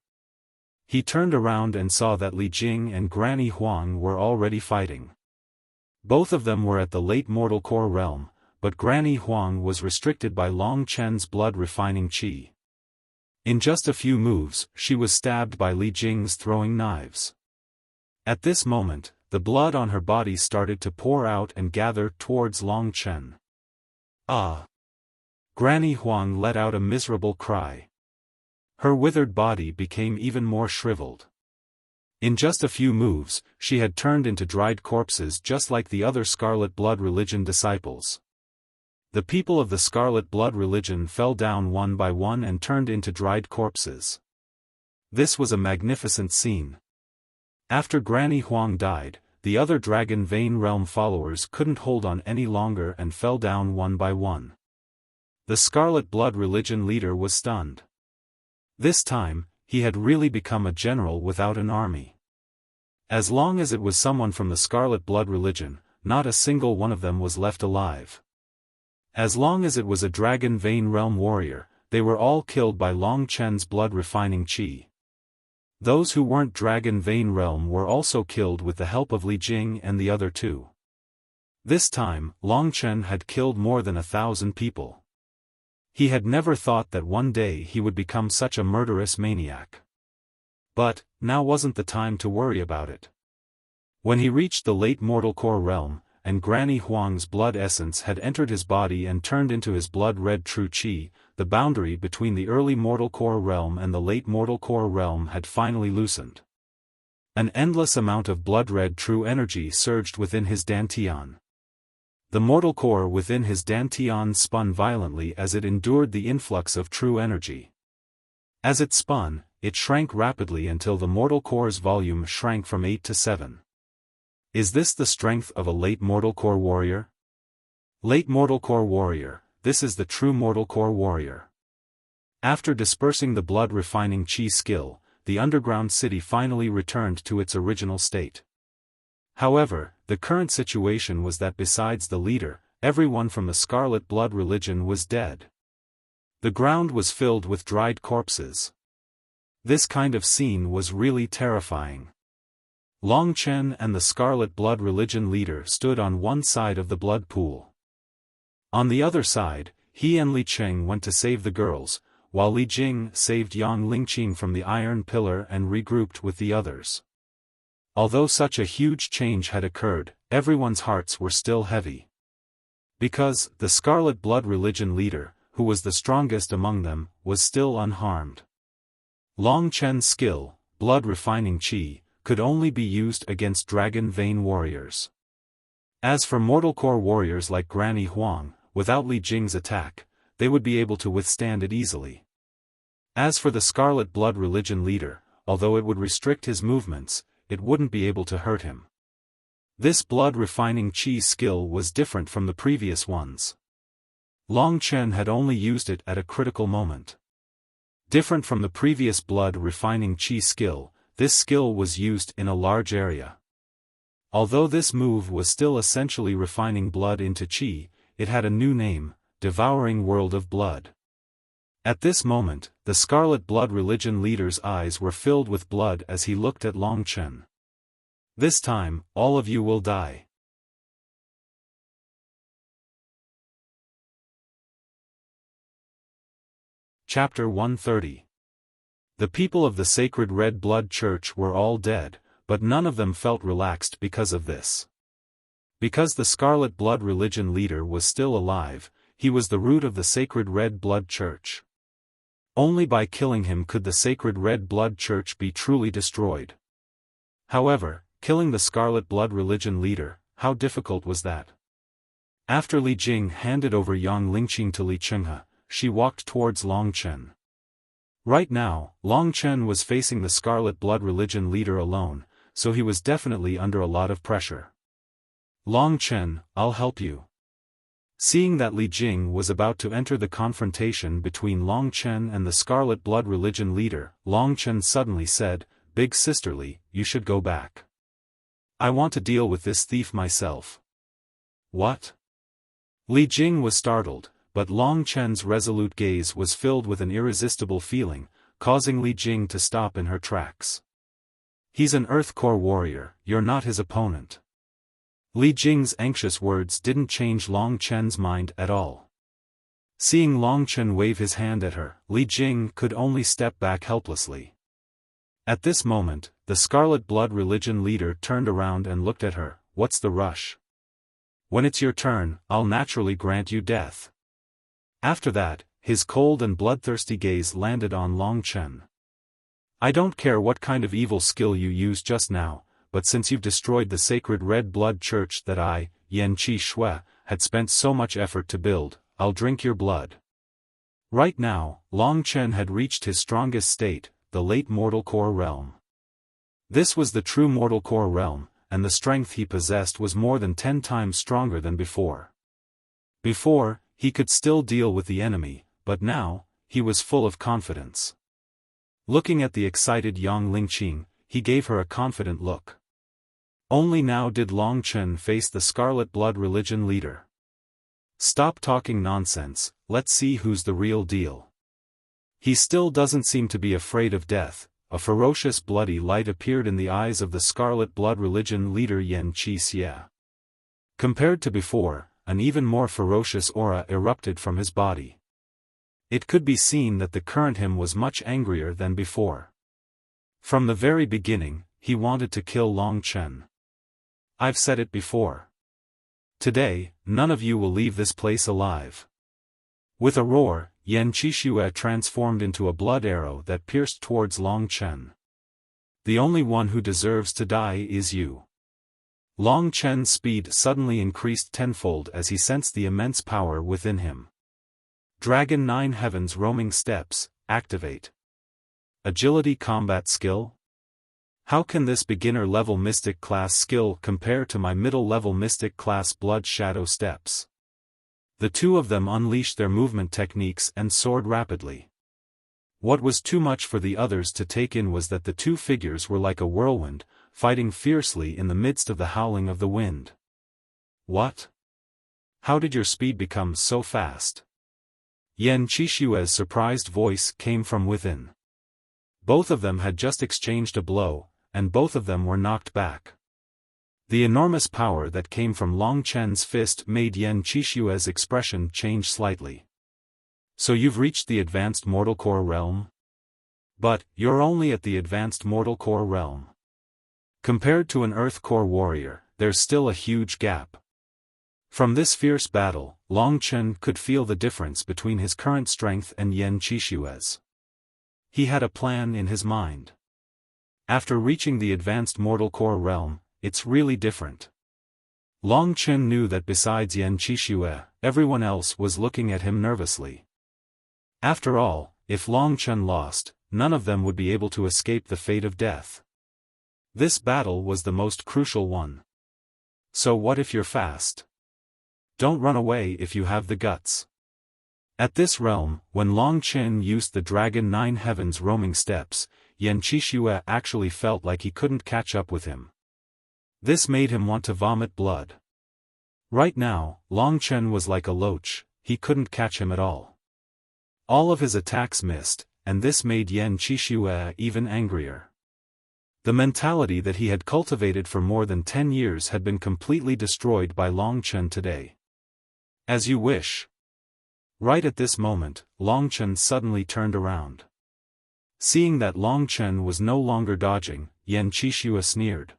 He turned around and saw that Li Jing and Granny Huang were already fighting. Both of them were at the late mortal core realm, but Granny Huang was restricted by Long Chen's blood refining qi. In just a few moves, she was stabbed by Li Jing's throwing knives. At this moment, the blood on her body started to pour out and gather towards Long Chen. Ah! Granny Huang let out a miserable cry. Her withered body became even more shriveled. In just a few moves, she had turned into dried corpses just like the other Scarlet Blood religion disciples. The people of the Scarlet Blood religion fell down one by one and turned into dried corpses. This was a magnificent scene. After Granny Huang died, the other Dragon Vein Realm followers couldn't hold on any longer and fell down one by one. The Scarlet Blood Religion leader was stunned. This time, he had really become a general without an army. As long as it was someone from the Scarlet Blood Religion, not a single one of them was left alive. As long as it was a Dragon Vein Realm warrior, they were all killed by Long Chen's blood-refining qi. Those who weren't Dragon Vein Realm were also killed with the help of Li Jing and the other two. This time, Long Chen had killed more than 1,000 people. He had never thought that one day he would become such a murderous maniac. But, now wasn't the time to worry about it. When he reached the late mortal core realm, and Granny Huang's blood essence had entered his body and turned into his blood-red true qi, the boundary between the early mortal core realm and the late mortal core realm had finally loosened. An endless amount of blood-red true energy surged within his dantian. The mortal core within his dantian spun violently as it endured the influx of true energy. As it spun, it shrank rapidly until the mortal core's volume shrank from 8 to 7. Is this the strength of a late mortal core warrior? Late mortal core warrior, this is the true mortal core warrior. After dispersing the blood-refining qi skill, the underground city finally returned to its original state. However, the current situation was that besides the leader, everyone from the Scarlet Blood Religion was dead. The ground was filled with dried corpses. This kind of scene was really terrifying. Long Chen and the Scarlet Blood Religion leader stood on one side of the blood pool. On the other side, he and Li Cheng went to save the girls, while Li Jing saved Yang Lingqing from the iron pillar and regrouped with the others. Although such a huge change had occurred, everyone's hearts were still heavy. Because, the Scarlet Blood Religion leader, who was the strongest among them, was still unharmed. Long Chen's skill, blood-refining qi, could only be used against Dragon Vein warriors. As for mortal core warriors like Granny Huang, without Li Jing's attack, they would be able to withstand it easily. As for the Scarlet Blood Religion leader, although it would restrict his movements, it wouldn't be able to hurt him. This blood-refining qi skill was different from the previous ones. Long Chen had only used it at a critical moment. Different from the previous blood-refining qi skill, this skill was used in a large area. Although this move was still essentially refining blood into qi, it had a new name, Devouring World of Blood. At this moment, the Scarlet Blood Religion leader's eyes were filled with blood as he looked at Long Chen. This time, all of you will die. Chapter 130. The people of the Sacred Red Blood Church were all dead, but none of them felt relaxed because of this. Because the Scarlet Blood Religion leader was still alive, he was the root of the Sacred Red Blood Church. Only by killing him could the Sacred Red Blood Church be truly destroyed. However, killing the Scarlet Blood Religion leader, how difficult was that? After Li Jing handed over Yang Lingqing to Li Chenghe, she walked towards Long Chen. Right now, Long Chen was facing the Scarlet Blood Religion leader alone, so he was definitely under a lot of pressure. Long Chen, I'll help you. Seeing that Li Jing was about to enter the confrontation between Long Chen and the Scarlet Blood Religion leader, Long Chen suddenly said, "Big sister Li, you should go back. I want to deal with this thief myself." What? Li Jing was startled, but Long Chen's resolute gaze was filled with an irresistible feeling, causing Li Jing to stop in her tracks. He's an Earth Core warrior, you're not his opponent. Li Jing's anxious words didn't change Long Chen's mind at all. Seeing Long Chen wave his hand at her, Li Jing could only step back helplessly. At this moment, the Scarlet Blood Religion leader turned around and looked at her. What's the rush? When it's your turn, I'll naturally grant you death. After that, his cold and bloodthirsty gaze landed on Long Chen. I don't care what kind of evil skill you used just now, but since you've destroyed the Sacred Red Blood Church that I, Yan Qi Shui, had spent so much effort to build, I'll drink your blood. Right now, Long Chen had reached his strongest state, the late mortal core realm. This was the true mortal core realm, and the strength he possessed was more than 10 times stronger than before. Before, he could still deal with the enemy, but now, he was full of confidence. Looking at the excited young Lingqing, he gave her a confident look. Only now did Long Chen face the Scarlet Blood religion leader. Stop talking nonsense, let's see who's the real deal. He still doesn't seem to be afraid of death. A ferocious bloody light appeared in the eyes of the Scarlet Blood religion leader Yan Qixia. Compared to before, an even more ferocious aura erupted from his body. It could be seen that the current him was much angrier than before. From the very beginning, he wanted to kill Long Chen. I've said it before. Today, none of you will leave this place alive. With a roar, Yan Qixue transformed into a blood arrow that pierced towards Long Chen. The only one who deserves to die is you. Long Chen's speed suddenly increased tenfold as he sensed the immense power within him. Dragon 9 Heavens Roaming Steps, activate. Agility combat skill? How can this beginner-level Mystic class skill compare to my middle-level Mystic class Blood Shadow steps? The two of them unleashed their movement techniques and soared rapidly. What was too much for the others to take in was that the two figures were like a whirlwind, fighting fiercely in the midst of the howling of the wind. What? How did your speed become so fast? Yan Qixue's surprised voice came from within. Both of them had just exchanged a blow, and both of them were knocked back. The enormous power that came from Long Chen's fist made Yan Qixue's expression change slightly. So you've reached the advanced mortal core realm? But, you're only at the advanced mortal core realm. Compared to an earth core warrior, there's still a huge gap. From this fierce battle, Long Chen could feel the difference between his current strength and Yan Qixue's. He had a plan in his mind. After reaching the advanced mortal core realm, it's really different. Long Chen knew that besides Yan Qixue, everyone else was looking at him nervously. After all, if Long Chen lost, none of them would be able to escape the fate of death. This battle was the most crucial one. So what if you're fast? Don't run away if you have the guts. At this realm, when Long Chen used the Dragon 9 Heavens roaming steps, Yan Qixue actually felt like he couldn't catch up with him. This made him want to vomit blood. Right now, Long Chen was like a loach, he couldn't catch him at all. All of his attacks missed, and this made Yan Qixue even angrier. The mentality that he had cultivated for more than 10 years had been completely destroyed by Long Chen today. As you wish. Right at this moment, Long Chen suddenly turned around. Seeing that Long Chen was no longer dodging, Yan Qixue sneered.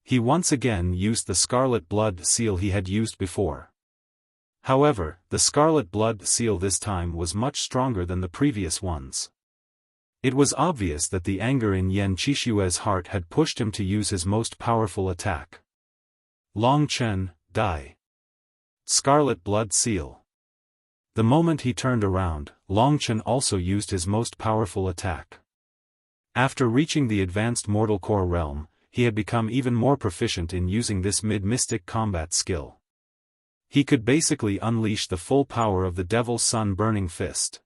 He once again used the Scarlet Blood seal he had used before. However, the Scarlet Blood seal this time was much stronger than the previous ones. It was obvious that the anger in Yan Qixue's heart had pushed him to use his most powerful attack. Long Chen, die. Scarlet Blood seal. The moment he turned around, Long Chen also used his most powerful attack. After reaching the advanced mortal core realm, he had become even more proficient in using this mid-mystic combat skill. He could basically unleash the full power of the Devil's Sun Burning Fist.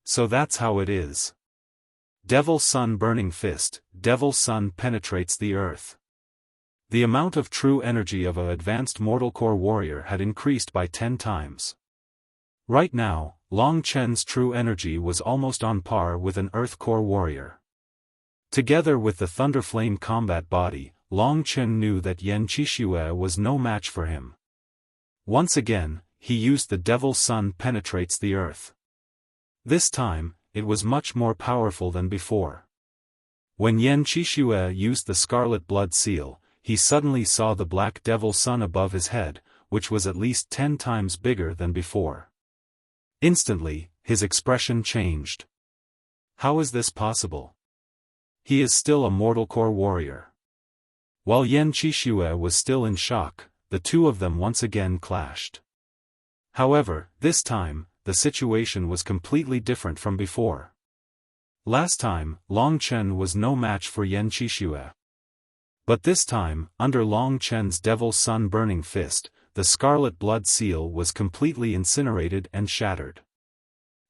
So that's how it is. Devil's Sun Burning Fist, Devil's Sun penetrates the earth. The amount of true energy of an advanced mortal core warrior had increased by 10 times. Right now, Long Chen's true energy was almost on par with an earth core warrior. Together with the Thunderflame combat body, Long Chen knew that Yan Qixue was no match for him. Once again, he used the Devil's Sun penetrates the earth. This time, it was much more powerful than before. When Yan Qixue used the Scarlet Blood seal, he suddenly saw the black Devil's Sun above his head, which was at least 10 times bigger than before. Instantly, his expression changed. How is this possible? He is still a mortal core warrior. While Yan Qixue was still in shock, the two of them once again clashed. However, this time, the situation was completely different from before. Last time, Long Chen was no match for Yan Qixue. But this time, under Long Chen's devil sun burning fist, the scarlet blood seal was completely incinerated and shattered.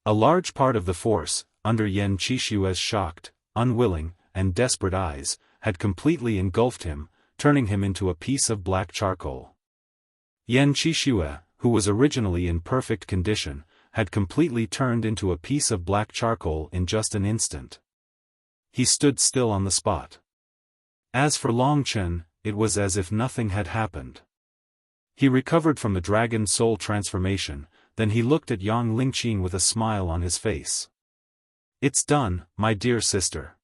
A large part of the force, under Yan Qixue's shocked, unwilling, and desperate eyes, had completely engulfed him, turning him into a piece of black charcoal. Yan Qixue, who was originally in perfect condition, had completely turned into a piece of black charcoal in just an instant. He stood still on the spot. As for Long Chen, it was as if nothing had happened. He recovered from the dragon soul transformation, then he looked at Yang Lingqing with a smile on his face. "It's done, my dear sister.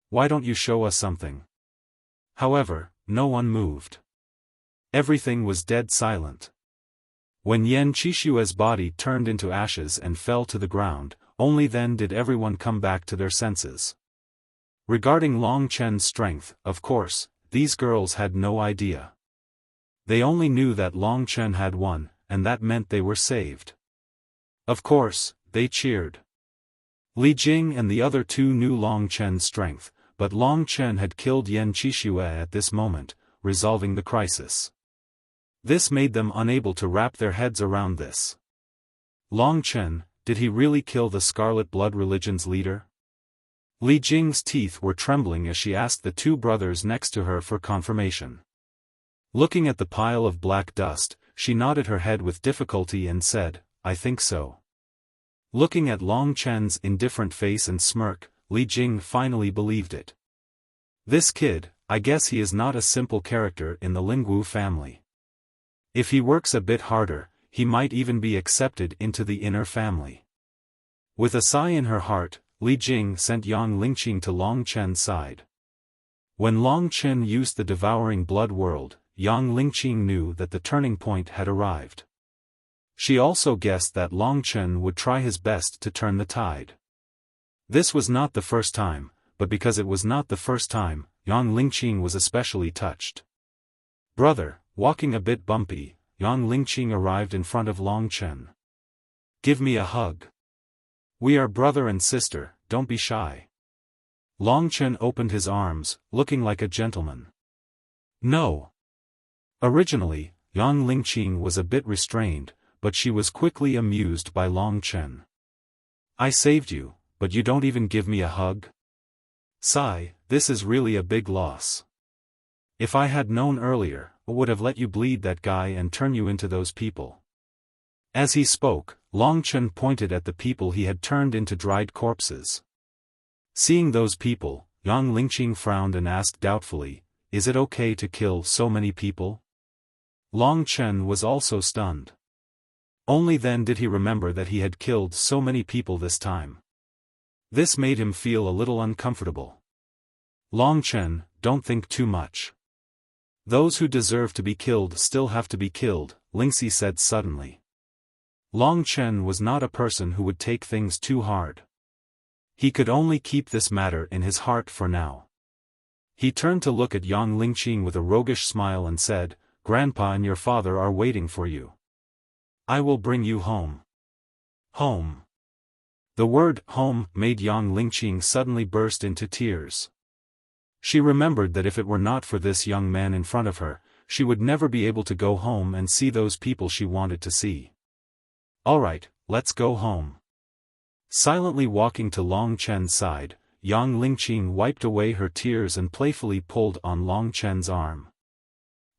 Why don't you show us something?" However, no one moved. Everything was dead silent. When Yan Qixue's body turned into ashes and fell to the ground, only then did everyone come back to their senses. Regarding Long Chen's strength, of course, these girls had no idea. They only knew that Long Chen had won, and that meant they were saved. Of course, they cheered. Li Jing and the other two knew Long Chen's strength, but Long Chen had killed Yan Qixue at this moment, resolving the crisis. This made them unable to wrap their heads around this. Long Chen, did he really kill the Scarlet Blood Religion's leader? Li Jing's teeth were trembling as she asked the two brothers next to her for confirmation. Looking at the pile of black dust, she nodded her head with difficulty and said, "I think so." Looking at Long Chen's indifferent face and smirk, Li Jing finally believed it. This kid, I guess he is not a simple character in the Lingwu family. If he works a bit harder, he might even be accepted into the inner family. With a sigh in her heart, Li Jing sent Yang Lingqing to Long Chen's side. When Long Chen used the devouring blood world, Yang Lingqing knew that the turning point had arrived. She also guessed that Long Chen would try his best to turn the tide. This was not the first time, but because it was not the first time, Yang Lingqing was especially touched. "Brother," walking a bit bumpy, Yang Lingqing arrived in front of Long Chen. "Give me a hug. We are brother and sister, don't be shy." Long Chen opened his arms, looking like a gentleman. "No." Originally, Yang Lingqing was a bit restrained, but she was quickly amused by Long Chen. "I saved you, but you don't even give me a hug? Sigh, this is really a big loss. If I had known earlier, I would have let you bleed that guy and turn you into those people." As he spoke, Long Chen pointed at the people he had turned into dried corpses. Seeing those people, Yang Lingqing frowned and asked doubtfully, "Is it okay to kill so many people?" Long Chen was also stunned. Only then did he remember that he had killed so many people this time. This made him feel a little uncomfortable. "Long Chen, don't think too much. Those who deserve to be killed still have to be killed," Lingxi said suddenly. Long Chen was not a person who would take things too hard. He could only keep this matter in his heart for now. He turned to look at Yang Lingqing with a roguish smile and said, "Grandpa and your father are waiting for you. I will bring you home." Home. The word home made Yang Lingqing suddenly burst into tears. She remembered that if it were not for this young man in front of her, she would never be able to go home and see those people she wanted to see. "All right, let's go home." Silently walking to Long Chen's side, Yang Lingqing wiped away her tears and playfully pulled on Long Chen's arm.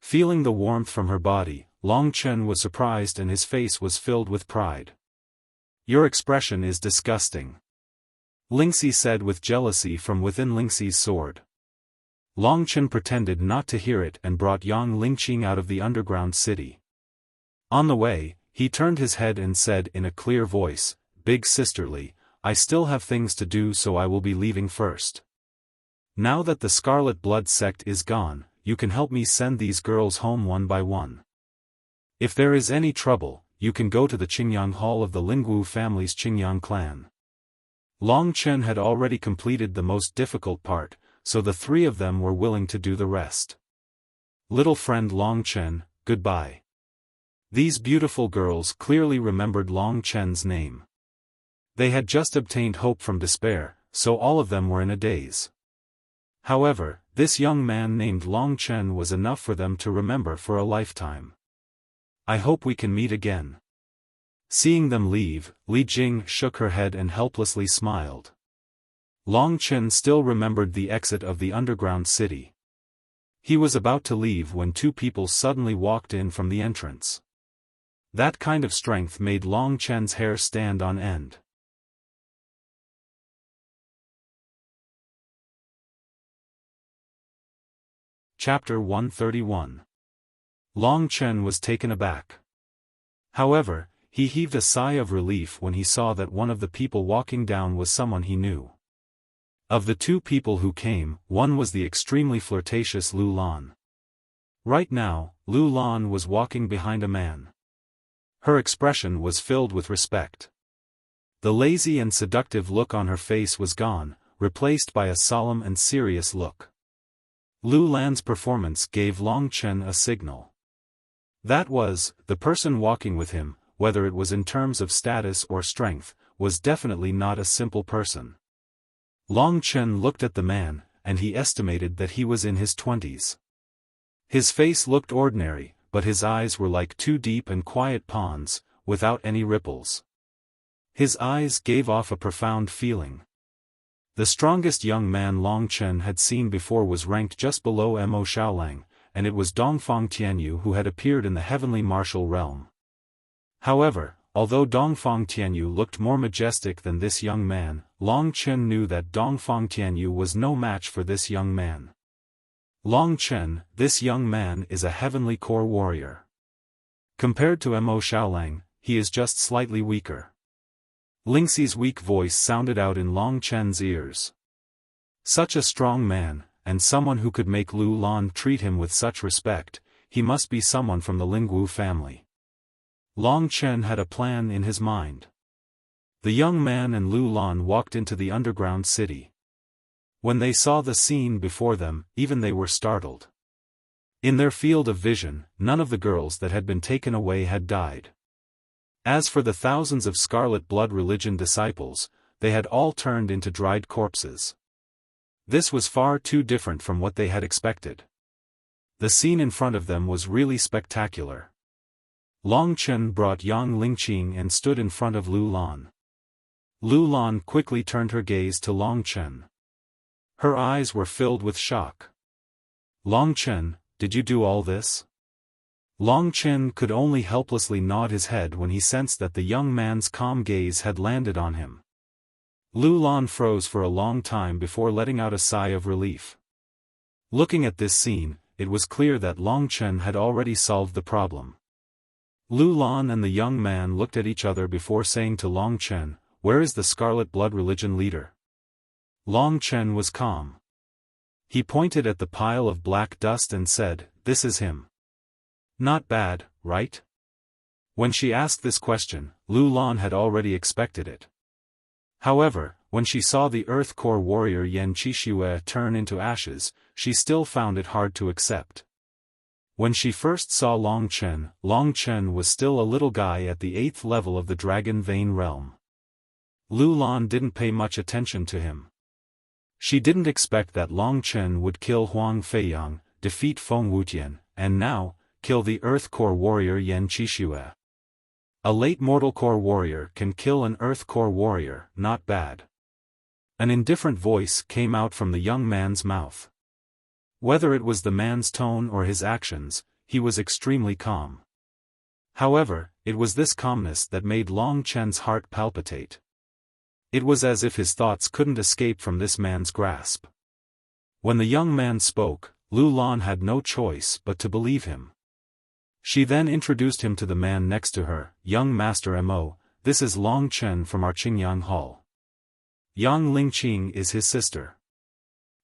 Feeling the warmth from her body, Long Chen was surprised and his face was filled with pride. "Your expression is disgusting," Lingxi said with jealousy from within Lingxi's sword. Long Chen pretended not to hear it and brought Yang Lingqing out of the underground city. On the way, he turned his head and said in a clear voice, "Big sisterly, I still have things to do, so I will be leaving first. Now that the Scarlet Blood sect is gone, you can help me send these girls home one by one. If there is any trouble, you can go to the Qingyang Hall of the Lingwu family's Qingyang clan." Long Chen had already completed the most difficult part, so the three of them were willing to do the rest. "Little friend Long Chen, goodbye." These beautiful girls clearly remembered Long Chen's name. They had just obtained hope from despair, so all of them were in a daze. However, this young man named Long Chen was enough for them to remember for a lifetime. I hope we can meet again. Seeing them leave, Li Jing shook her head and helplessly smiled. Long Chen still remembered the exit of the underground city. He was about to leave when two people suddenly walked in from the entrance. That kind of strength made Long Chen's hair stand on end. Chapter 131. Long Chen was taken aback. However, he heaved a sigh of relief when he saw that one of the people walking down was someone he knew. Of the two people who came, one was the extremely flirtatious Lu Lan. Right now, Lu Lan was walking behind a man. Her expression was filled with respect. The lazy and seductive look on her face was gone, replaced by a solemn and serious look. Lu Lan's performance gave Long Chen a signal. That was, the person walking with him, whether it was in terms of status or strength, was definitely not a simple person. Long Chen looked at the man, and he estimated that he was in his 20s. His face looked ordinary, but his eyes were like two deep and quiet ponds, without any ripples. His eyes gave off a profound feeling. The strongest young man Long Chen had seen before was ranked just below Mo Xiaolang, and it was Dongfang Tianyu who had appeared in the heavenly martial realm. However, although Dongfang Tianyu looked more majestic than this young man, Long Chen knew that Dongfang Tianyu was no match for this young man. Long Chen, this young man is a heavenly core warrior. Compared to Mo Xiaolang, he is just slightly weaker. Lingxi's weak voice sounded out in Long Chen's ears. Such a strong man, and someone who could make Lu Lan treat him with such respect, he must be someone from the Lingwu family. Long Chen had a plan in his mind. The young man and Lu Lan walked into the underground city. When they saw the scene before them, even they were startled. In their field of vision, none of the girls that had been taken away had died. As for the thousands of Scarlet Blood religion disciples, they had all turned into dried corpses. This was far too different from what they had expected. The scene in front of them was really spectacular. Long Chen brought Yang Lingqing and stood in front of Lu Lan. Lu Lan quickly turned her gaze to Long Chen. Her eyes were filled with shock. Long Chen, did you do all this? Long Chen could only helplessly nod his head when he sensed that the young man's calm gaze had landed on him. Lu Lan froze for a long time before letting out a sigh of relief. Looking at this scene, it was clear that Long Chen had already solved the problem. Lu Lan and the young man looked at each other before saying to Long Chen, "Where is the Scarlet Blood religion leader?" Long Chen was calm. He pointed at the pile of black dust and said, "This is him." Not bad, right? When she asked this question, Lu Lan had already expected it. However, when she saw the Earth Core warrior Yan Qixue turn into ashes, she still found it hard to accept. When she first saw Long Chen was still a little guy at the 8th level of the Dragon Vein realm. Lu Lan didn't pay much attention to him. She didn't expect that Long Chen would kill Huang Feiyang, defeat Feng Wutian, and now, kill the Earth Core warrior Yan Qixue. A late mortal core warrior can kill an Earth Core warrior, not bad. An indifferent voice came out from the young man's mouth. Whether it was the man's tone or his actions, he was extremely calm. However, it was this calmness that made Long Chen's heart palpitate. It was as if his thoughts couldn't escape from this man's grasp. When the young man spoke, Lu Lan had no choice but to believe him. She then introduced him to the man next to her, "Young Master Mo, this is Long Chen from our Qingyang Hall. Yang Lingqing is his sister."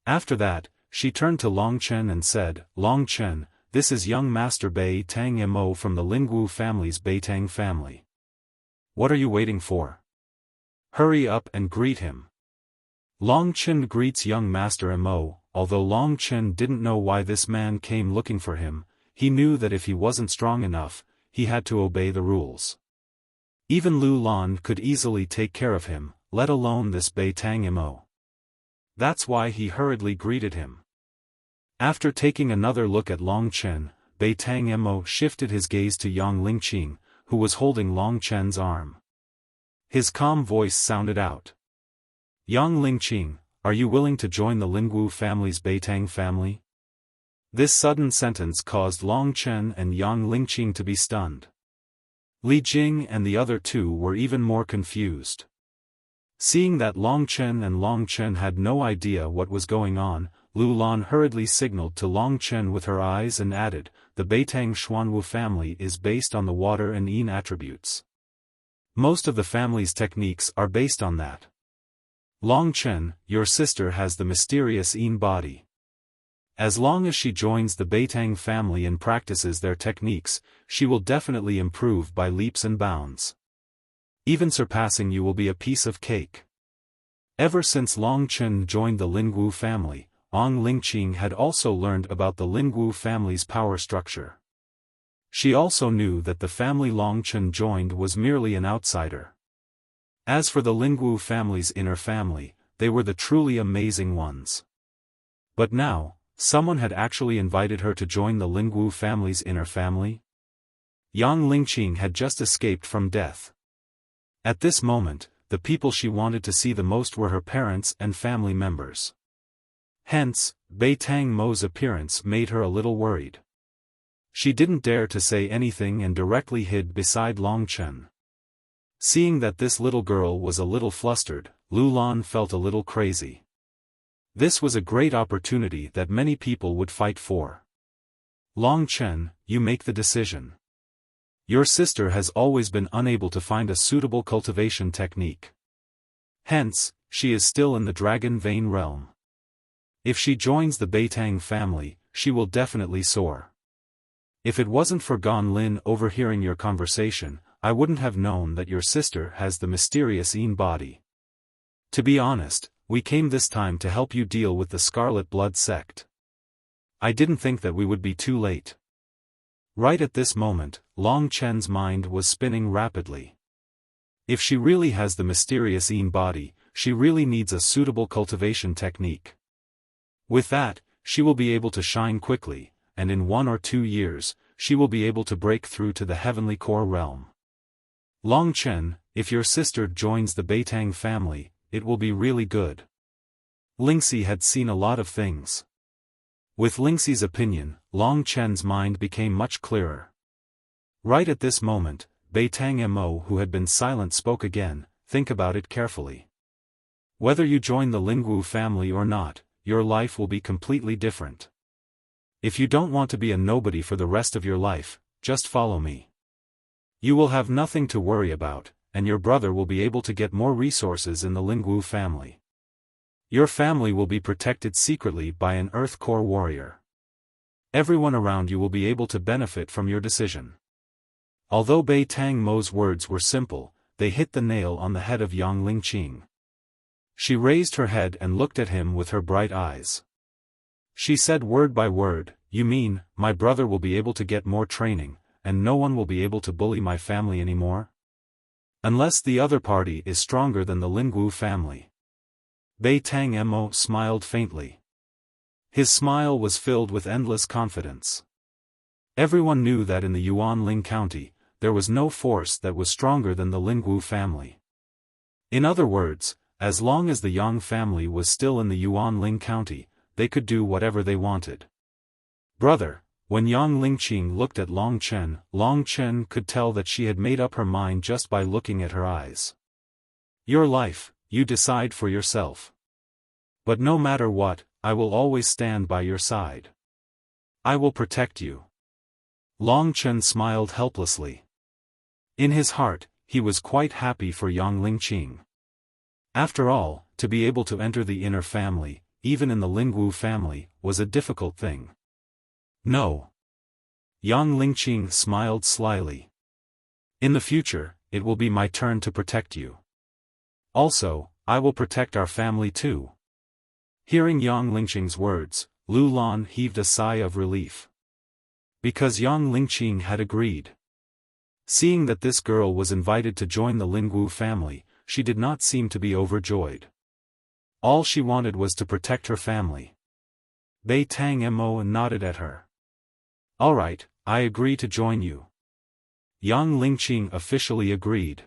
After that, she turned to Long Chen and said, "Long Chen, this is young Master Bei Tang Mo from the Lingwu family's Beitang family. What are you waiting for? Hurry up and greet him." Long Chen greets young Master Mo. Although Long Chen didn't know why this man came looking for him, he knew that if he wasn't strong enough, he had to obey the rules. Even Lu Lan could easily take care of him, let alone this Bei Tang Mo. That's why he hurriedly greeted him. After taking another look at Long Chen, Bei Tang Mo shifted his gaze to Yang Lingqing, who was holding Long Chen's arm. His calm voice sounded out. Yang Lingqing, are you willing to join the Lingwu family's Beitang family? This sudden sentence caused Long Chen and Yang Lingqing to be stunned. Li Jing and the other two were even more confused. Seeing that Long Chen and Long Chen had no idea what was going on, Lu Lan hurriedly signaled to Long Chen with her eyes and added, the Beitang Xuanwu family is based on the water and yin attributes. Most of the family's techniques are based on that. Long Chen, your sister has the mysterious yin body. As long as she joins the Beitang family and practices their techniques, she will definitely improve by leaps and bounds. Even surpassing you will be a piece of cake. Ever since Long Chen joined the Lingwu family, Yang Lingqing had also learned about the Lingwu family's power structure. She also knew that the family Long Chen joined was merely an outsider. As for the Lingwu family's inner family, they were the truly amazing ones. But now, someone had actually invited her to join the Lingwu family's inner family? Yang Lingqing had just escaped from death. At this moment, the people she wanted to see the most were her parents and family members. Hence, Bei Tang Mo's appearance made her a little worried. She didn't dare to say anything and directly hid beside Long Chen. Seeing that this little girl was a little flustered, Lu Lan felt a little crazy. This was a great opportunity that many people would fight for. Long Chen, you make the decision. Your sister has always been unable to find a suitable cultivation technique. Hence, she is still in the Dragon Vein realm. If she joins the Beitang family, she will definitely soar. If it wasn't for Gan Lin overhearing your conversation, I wouldn't have known that your sister has the mysterious yin body. To be honest, we came this time to help you deal with the Scarlet Blood sect. I didn't think that we would be too late. Right at this moment, Long Chen's mind was spinning rapidly. If she really has the mysterious yin body, she really needs a suitable cultivation technique. With that, she will be able to shine quickly, and in 1 or 2 years, she will be able to break through to the heavenly core realm. Long Chen, if your sister joins the Beitang family, it will be really good. Lingxi had seen a lot of things. With Lingxi's opinion, Long Chen's mind became much clearer. Right at this moment, Bei Tang Mo, who had been silent, spoke again. Think about it carefully. Whether you join the Lingwu family or not, your life will be completely different. If you don't want to be a nobody for the rest of your life, just follow me. You will have nothing to worry about, and your brother will be able to get more resources in the Lingwu family. Your family will be protected secretly by an Earth Core warrior. Everyone around you will be able to benefit from your decision. Although Bei Tang Mo's words were simple, they hit the nail on the head of Yang Lingqing. She raised her head and looked at him with her bright eyes. She said word by word, you mean, my brother will be able to get more training, and no one will be able to bully my family anymore? Unless the other party is stronger than the Lingwu family. Bei Tang Mo smiled faintly. His smile was filled with endless confidence. Everyone knew that in the Yuanling County, there was no force that was stronger than the Lingwu family. In other words, as long as the Yang family was still in the Yuanling County, they could do whatever they wanted. Brother, when Yang Lingqing looked at Long Chen could tell that she had made up her mind just by looking at her eyes. Your life, you decide for yourself. But no matter what, I will always stand by your side. I will protect you. Long Chen smiled helplessly. In his heart, he was quite happy for Yang Lingqing. After all, to be able to enter the inner family, even in the Lingwu family, was a difficult thing. No. Yang Lingqing smiled slyly. In the future, it will be my turn to protect you. Also, I will protect our family too. Hearing Yang Lingqing's words, Lu Lan heaved a sigh of relief. Because Yang Lingqing had agreed. Seeing that this girl was invited to join the Lingwu family, she did not seem to be overjoyed. All she wanted was to protect her family. Bei Tang Mo nodded at her. Alright, I agree to join you. Yang Lingqing officially agreed.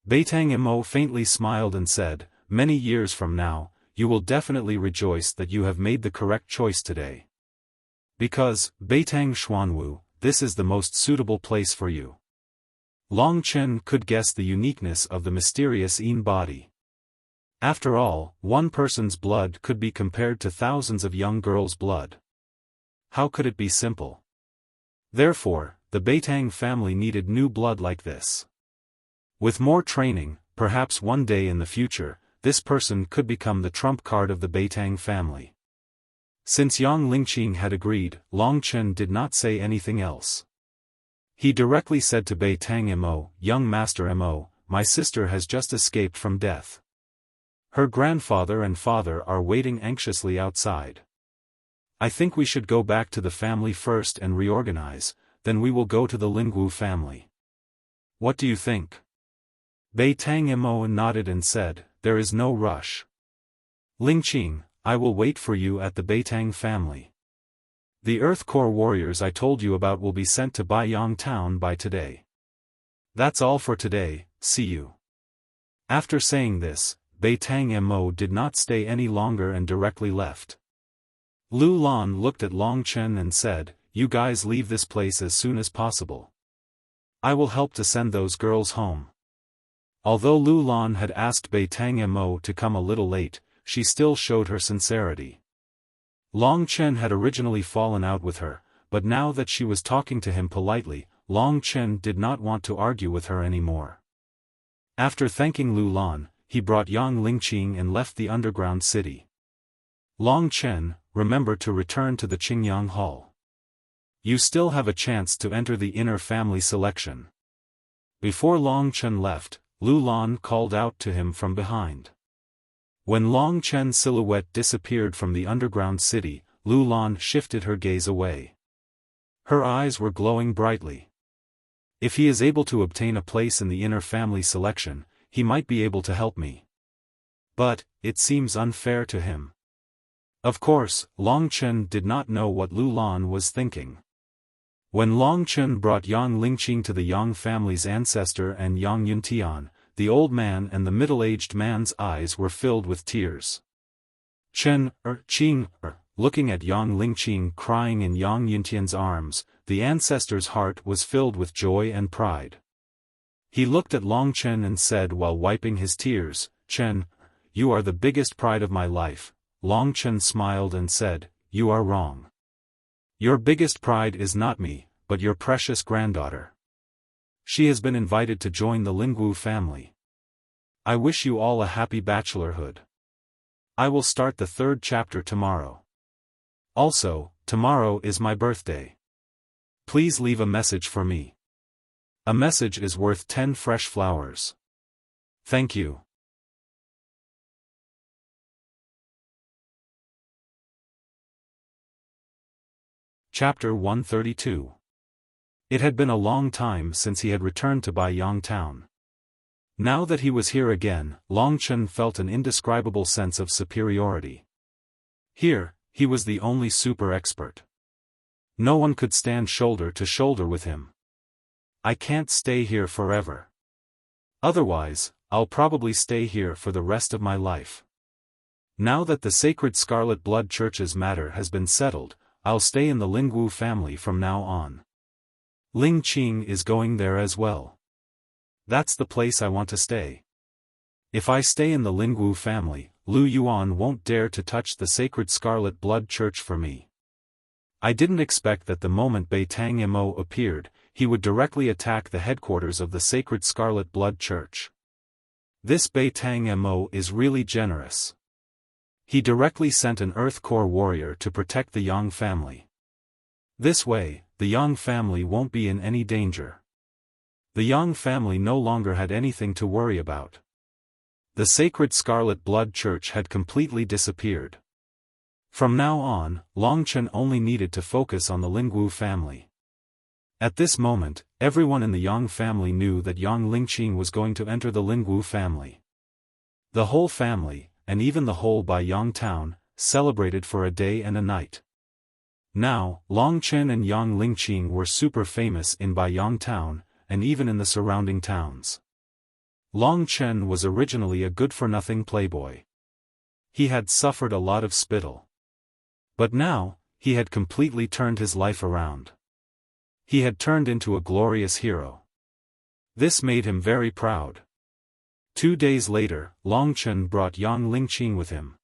Bei Tang Mo faintly smiled and said, many years from now, you will definitely rejoice that you have made the correct choice today. Because, Beitang Xuanwu, this is the most suitable place for you. Long Chen could guess the uniqueness of the mysterious Yin body. After all, one person's blood could be compared to thousands of young girls' blood. How could it be simple? Therefore, the Beitang family needed new blood like this. With more training, perhaps one day in the future, this person could become the trump card of the Beitang family. Since Yang Lingqing had agreed, Long Chen did not say anything else. He directly said to Bei Tang Mo, young Master Mo, my sister has just escaped from death. Her grandfather and father are waiting anxiously outside. I think we should go back to the family first and reorganize, then we will go to the Lingwu family. What do you think? Bei Tang Mo nodded and said, there is no rush. Lingqing, I will wait for you at the Beitang family. The Earth Core warriors I told you about will be sent to Baiyang Town by today. That's all for today, see you. After saying this, Bei Tang Mo did not stay any longer and directly left. Lu Lan looked at Long Chen and said, you guys leave this place as soon as possible. I will help to send those girls home. Although Lu Lan had asked Bei Tang Mo to come a little late, she still showed her sincerity. Long Chen had originally fallen out with her, but now that she was talking to him politely, Long Chen did not want to argue with her anymore. After thanking Lu Lan, he brought Yang Lingqing and left the underground city. Long Chen, remember to return to the Qingyang Hall. You still have a chance to enter the inner family selection. Before Long Chen left, Lu Lan called out to him from behind. When Long Chen's silhouette disappeared from the underground city, Lu Lan shifted her gaze away. Her eyes were glowing brightly. If he is able to obtain a place in the inner family selection, he might be able to help me. But, it seems unfair to him. Of course, Long Chen did not know what Lu Lan was thinking. When Long Chen brought Yang Lingqing to the Yang family's ancestor and Yang Yuntian, the old man and the middle-aged man's eyes were filled with tears. Looking at Yang Lingqing crying in Yang Yuntian's arms, the ancestor's heart was filled with joy and pride. He looked at Long Chen and said while wiping his tears, Chen, you are the biggest pride of my life. Long Chen smiled and said, you are wrong. Your biggest pride is not me, but your precious granddaughter. She has been invited to join the Lingwu family. I wish you all a happy bachelorhood. I will start the 3rd chapter tomorrow. Also, tomorrow is my birthday. Please leave a message for me. A message is worth 10 fresh flowers. Thank you. Chapter 132. It had been a long time since he had returned to Baiyang Town. Now that he was here again, Long Chen felt an indescribable sense of superiority. Here, he was the only super expert. No one could stand shoulder to shoulder with him. I can't stay here forever. Otherwise, I'll probably stay here for the rest of my life. Now that the Sacred Scarlet Blood Church's matter has been settled, I'll stay in the Lingwu family from now on. Ling Qing is going there as well. That's the place I want to stay. If I stay in the Lingwu family, Lu Yuan won't dare to touch the Sacred Scarlet Blood Church for me. I didn't expect that the moment Bei Tang Mo appeared, he would directly attack the headquarters of the Sacred Scarlet Blood Church. This Bei Tang Mo is really generous. He directly sent an Earth Core warrior to protect the Yang family. This way, the Yang family won't be in any danger. The Yang family no longer had anything to worry about. The Sacred Scarlet Blood Church had completely disappeared. From now on, Long Chen only needed to focus on the Lingwu family. At this moment, everyone in the Yang family knew that Yang Lingqing was going to enter the Lingwu family. The whole family, and even the whole Baiyang town, celebrated for a day and a night. Now, Long Chen and Yang Lingqing were super famous in Baiyang town, and even in the surrounding towns. Long Chen was originally a good-for-nothing playboy. He had suffered a lot of spittle. But now, he had completely turned his life around. He had turned into a glorious hero. This made him very proud. 2 days later, Long Chen brought Yang Lingqing with him.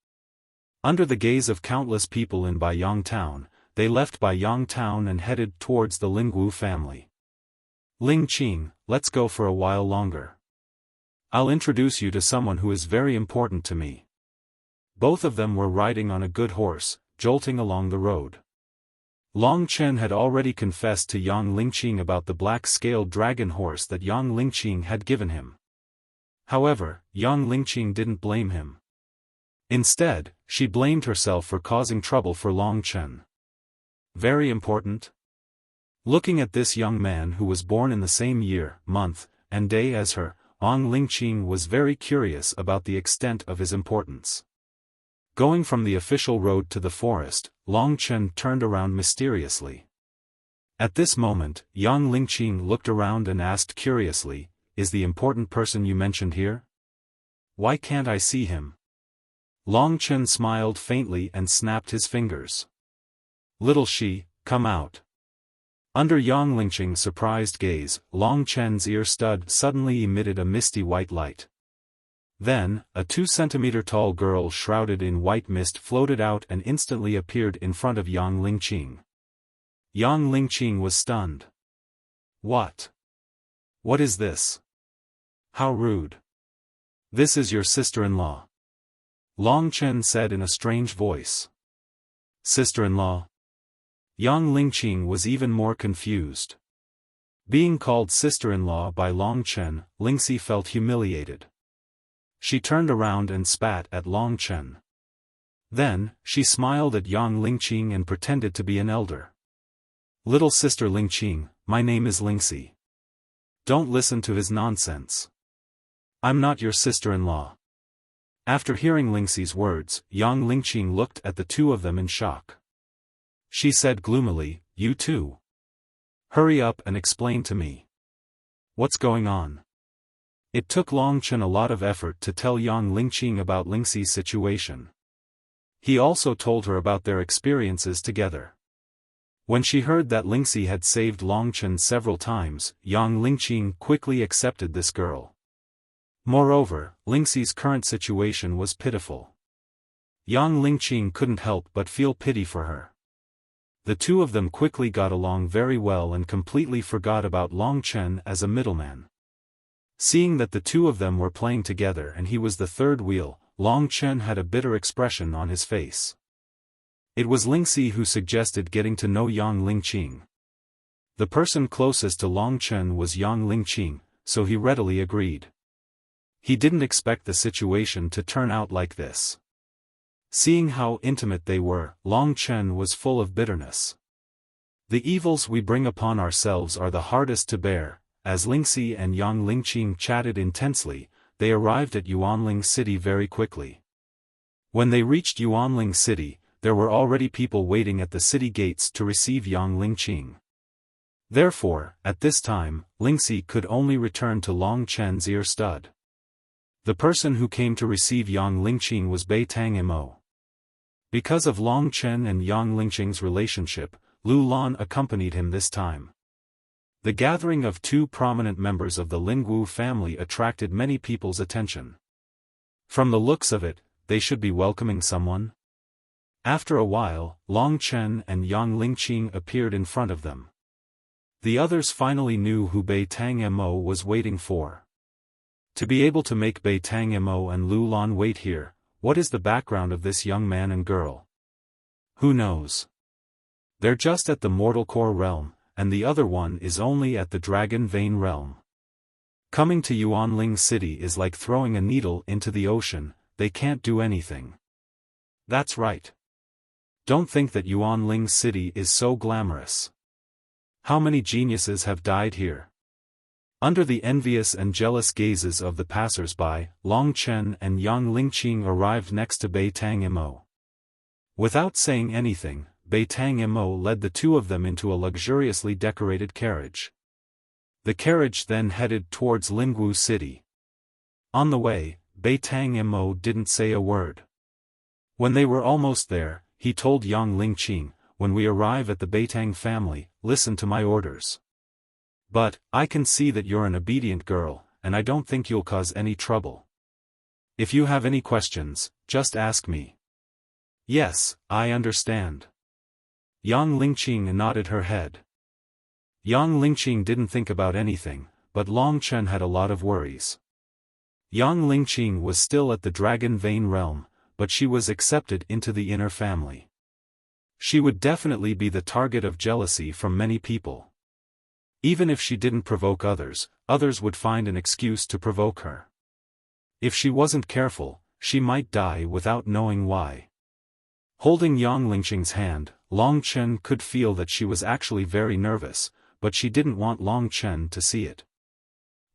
Under the gaze of countless people in Baiyang town, they left Baiyang town and headed towards the Lingwu family. Lingqing, let's go for a while longer. I'll introduce you to someone who is very important to me. Both of them were riding on a good horse, jolting along the road. Long Chen had already confessed to Yang Lingqing about the black-scaled dragon horse that Yang Lingqing had given him. However, Yang Lingqing didn't blame him. Instead, she blamed herself for causing trouble for Long Chen. Very important? Looking at this young man who was born in the same year, month, and day as her, Yang Lingqing was very curious about the extent of his importance. Going from the official road to the forest, Long Chen turned around mysteriously. At this moment, Yang Lingqing looked around and asked curiously, "Is the important person you mentioned here? Why can't I see him?" Long Chen smiled faintly and snapped his fingers. "Little she, come out." Under Yang Lingqing's surprised gaze, Long Chen's ear stud suddenly emitted a misty white light. Then, a 2-centimeter-tall girl shrouded in white mist floated out and instantly appeared in front of Yang Lingqing. Yang Lingqing was stunned. What? What is this? How rude. This is your sister-in-law. Long Chen said in a strange voice. Sister-in-law? Yang Lingqing was even more confused. Being called sister-in-law by Long Chen, Lingxi felt humiliated. She turned around and spat at Long Chen. Then, she smiled at Yang Lingqing and pretended to be an elder. Little sister Lingqing, my name is Lingxi. Don't listen to his nonsense. I'm not your sister-in-law. After hearing Lingxi's words, Yang Lingqing looked at the two of them in shock. She said gloomily, "You too. Hurry up and explain to me. What's going on?" It took Long Chen a lot of effort to tell Yang Lingqing about Lingxi's situation. He also told her about their experiences together. When she heard that Lingxi had saved Long Chen several times, Yang Lingqing quickly accepted this girl. Moreover, Lingxi's current situation was pitiful. Yang Lingqing couldn't help but feel pity for her. The two of them quickly got along very well and completely forgot about Long Chen as a middleman. Seeing that the two of them were playing together and he was the third wheel, Long Chen had a bitter expression on his face. It was Lingxi who suggested getting to know Yang Lingqing. The person closest to Long Chen was Yang Lingqing, so he readily agreed. He didn't expect the situation to turn out like this. Seeing how intimate they were, Long Chen was full of bitterness. The evils we bring upon ourselves are the hardest to bear. As Lingxi and Yang Lingqing chatted intensely, they arrived at Yuanling City very quickly. When they reached Yuanling City, there were already people waiting at the city gates to receive Yang Lingqing. Therefore, at this time, Lingxi could only return to Long Chen's ear stud. The person who came to receive Yang Lingqing was Bei Tang Mo. Because of Long Chen and Yang Lingqing's relationship, Lu Lan accompanied him this time. The gathering of two prominent members of the Lingwu family attracted many people's attention. From the looks of it, they should be welcoming someone. After a while, Long Chen and Yang Lingqing appeared in front of them. The others finally knew who Bei Tang Mo was waiting for. To be able to make Bei Tang Mo and Lu Lan wait here, what is the background of this young man and girl? Who knows? They're just at the mortal core realm, and the other one is only at the dragon vein realm. Coming to Yuanling City is like throwing a needle into the ocean, they can't do anything. That's right. Don't think that Yuanling City is so glamorous. How many geniuses have died here? Under the envious and jealous gazes of the passers-by, Long Chen and Yang Lingqing arrived next to Bei Tang Imo. Without saying anything, Bei Tang Imo led the two of them into a luxuriously decorated carriage. The carriage then headed towards Lingwu City. On the way, Bei Tang Imo didn't say a word. When they were almost there, he told Yang Lingqing, "When we arrive at the Beitang family, listen to my orders. But, I can see that you're an obedient girl, and I don't think you'll cause any trouble. If you have any questions, just ask me." "Yes, I understand." Yang Lingqing nodded her head. Yang Lingqing didn't think about anything, but Long Chen had a lot of worries. Yang Lingqing was still at the Dragon Vein realm, but she was accepted into the inner family. She would definitely be the target of jealousy from many people. Even if she didn't provoke others, others would find an excuse to provoke her. If she wasn't careful, she might die without knowing why. Holding Yang Lingqing's hand, Long Chen could feel that she was actually very nervous, but she didn't want Long Chen to see it.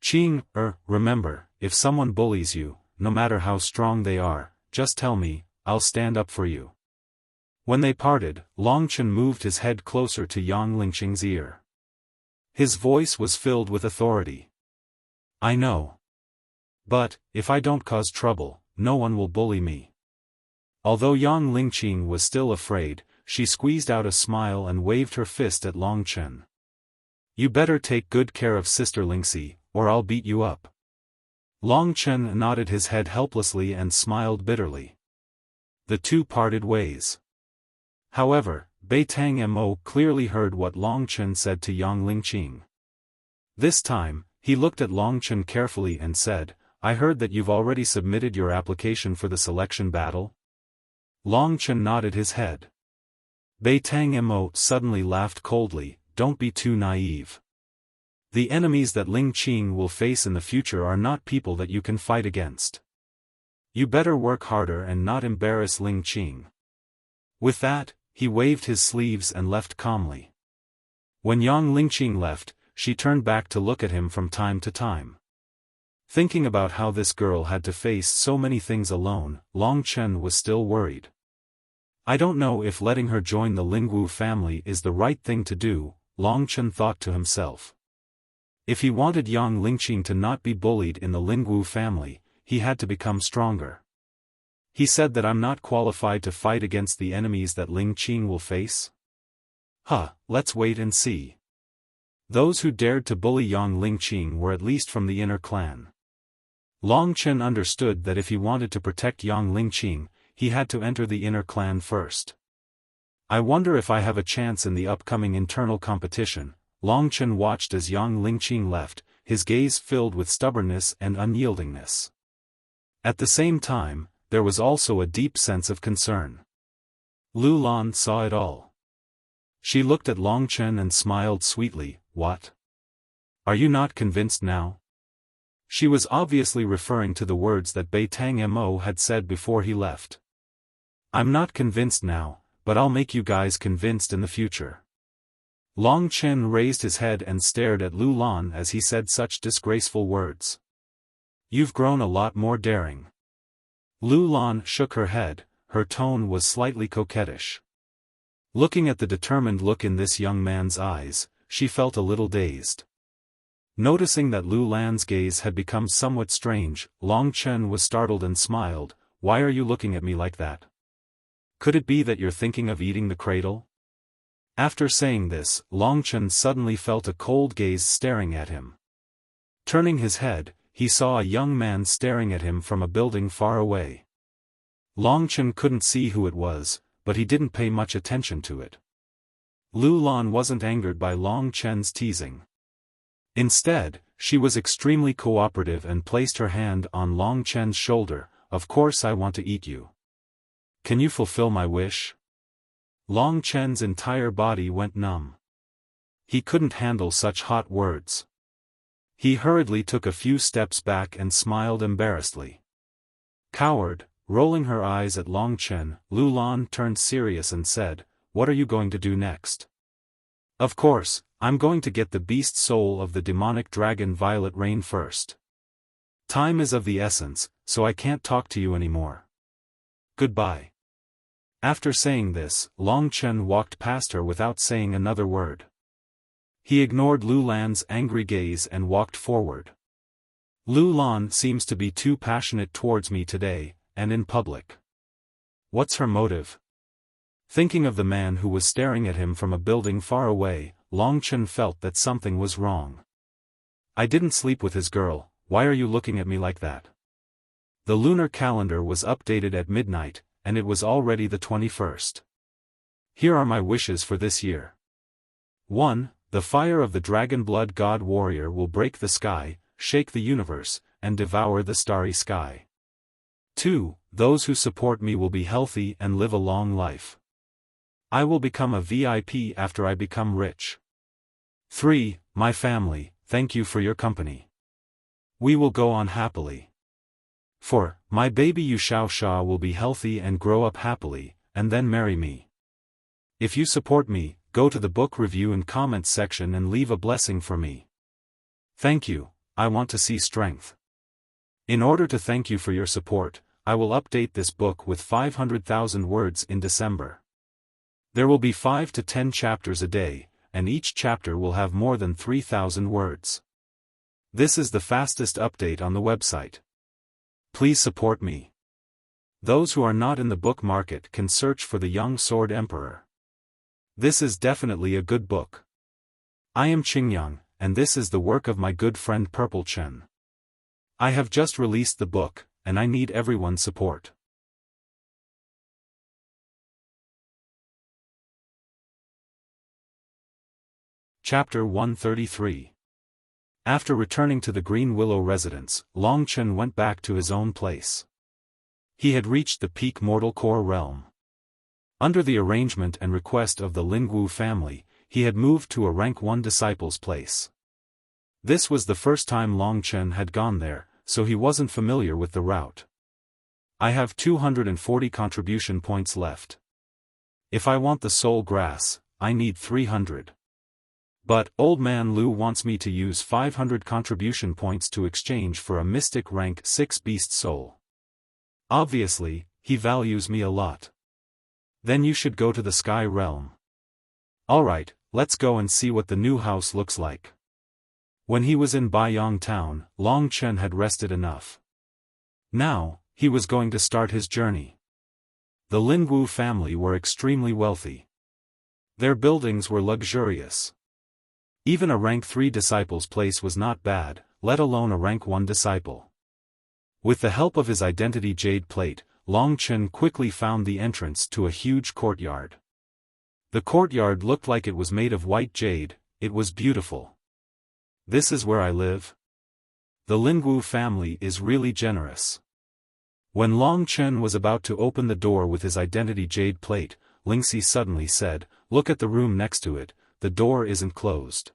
"Qing, remember, if someone bullies you, no matter how strong they are, just tell me, I'll stand up for you." When they parted, Long Chen moved his head closer to Yang Lingqing's ear. His voice was filled with authority. "I know. But, if I don't cause trouble, no one will bully me." Although Yang Lingqing was still afraid, she squeezed out a smile and waved her fist at Long Chen. "You better take good care of Sister Lingxi, or I'll beat you up." Long Chen nodded his head helplessly and smiled bitterly. The two parted ways. However, Bei Tang Mo clearly heard what Long Chen said to Yang Lingqing. This time, he looked at Long Chen carefully and said, "I heard that you've already submitted your application for the selection battle?" Long Chen nodded his head. Bei Tang Mo suddenly laughed coldly, "Don't be too naive. The enemies that Lingqing will face in the future are not people that you can fight against. You better work harder and not embarrass Lingqing." With that, he waved his sleeves and left calmly. When Yang Lingqing left, she turned back to look at him from time to time. Thinking about how this girl had to face so many things alone, Long Chen was still worried. "I don't know if letting her join the Lingwu family is the right thing to do," Long Chen thought to himself. If he wanted Yang Lingqing to not be bullied in the Lingwu family, he had to become stronger. He said that I'm not qualified to fight against the enemies that Lingqing will face? Let's wait and see. Those who dared to bully Yang Lingqing were at least from the inner clan. Long Chen understood that if he wanted to protect Yang Lingqing, he had to enter the inner clan first. "I wonder if I have a chance in the upcoming internal competition." Long Chen watched as Yang Lingqing left, his gaze filled with stubbornness and unyieldingness. At the same time, there was also a deep sense of concern. Lu Lan saw it all. She looked at Long Chen and smiled sweetly. "What? Are you not convinced now?" She was obviously referring to the words that Bei Tang Mo had said before he left. "I'm not convinced now, but I'll make you guys convinced in the future." Long Chen raised his head and stared at Lu Lan as he said such disgraceful words. "You've grown a lot more daring." Lu Lan shook her head, her tone was slightly coquettish. Looking at the determined look in this young man's eyes, she felt a little dazed. Noticing that Lu Lan's gaze had become somewhat strange, Long Chen was startled and smiled. "Why are you looking at me like that? Could it be that you're thinking of eating the cradle?" After saying this, Long Chen suddenly felt a cold gaze staring at him. Turning his head, he saw a young man staring at him from a building far away. Long Chen couldn't see who it was, but he didn't pay much attention to it. Lu Lan wasn't angered by Long Chen's teasing. Instead, she was extremely cooperative and placed her hand on Long Chen's shoulder. "Of course I want to eat you. Can you fulfill my wish?" Long Chen's entire body went numb. He couldn't handle such hot words. He hurriedly took a few steps back and smiled embarrassedly. "Coward," rolling her eyes at Long Chen, Lu Lan turned serious and said, "What are you going to do next?" "Of course, I'm going to get the beast soul of the demonic dragon Violet Rain first. Time is of the essence, so I can't talk to you anymore. Goodbye. After saying this, Long Chen walked past her without saying another word. He ignored Lu Lan's angry gaze and walked forward. Lu Lan seems to be too passionate towards me today, and in public. What's her motive? Thinking of the man who was staring at him from a building far away, Long Chen felt that something was wrong. I didn't sleep with his girl, why are you looking at me like that? The lunar calendar was updated at midnight, and it was already the 21st. Here are my wishes for this year. 1. The fire of the dragon blood god warrior will break the sky, shake the universe, and devour the starry sky. 2. Those who support me will be healthy and live a long life. I will become a VIP after I become rich. 3. My family, thank you for your company. We will go on happily. 4. My baby Yu Xiaofan will be healthy and grow up happily, and then marry me. If you support me, go to the book review and comments section and leave a blessing for me. Thank you, I want to see strength. In order to thank you for your support, I will update this book with 500,000 words in December. There will be 5 to 10 chapters a day, and each chapter will have more than 3,000 words. This is the fastest update on the website. Please support me. Those who are not in the book market can search for The Young Sword Emperor. This is definitely a good book. I am Qingyang, and this is the work of my good friend Purple Chen. I have just released the book, and I need everyone's support. Chapter 133. After returning to the Green Willow residence, Long Chen went back to his own place. He had reached the peak mortal core realm. Under the arrangement and request of the Lingwu family, he had moved to a rank 1 disciple's place. This was the first time Long Chen had gone there, so he wasn't familiar with the route. I have 240 contribution points left. If I want the soul grass, I need 300. But, Old Man Lu wants me to use 500 contribution points to exchange for a mystic rank 6 beast soul. Obviously, he values me a lot. Then you should go to the Sky Realm. Alright, let's go and see what the new house looks like. When he was in Baiyang town, Long Chen had rested enough. Now, he was going to start his journey. The Lingwu family were extremely wealthy. Their buildings were luxurious. Even a rank 3 disciple's place was not bad, let alone a rank 1 disciple. With the help of his identity jade plate, Long Chen quickly found the entrance to a huge courtyard. The courtyard looked like it was made of white jade, it was beautiful. This is where I live? The Lingwu family is really generous. When Long Chen was about to open the door with his identity jade plate, Lingxi suddenly said, "Look at the room next to it, the door isn't closed.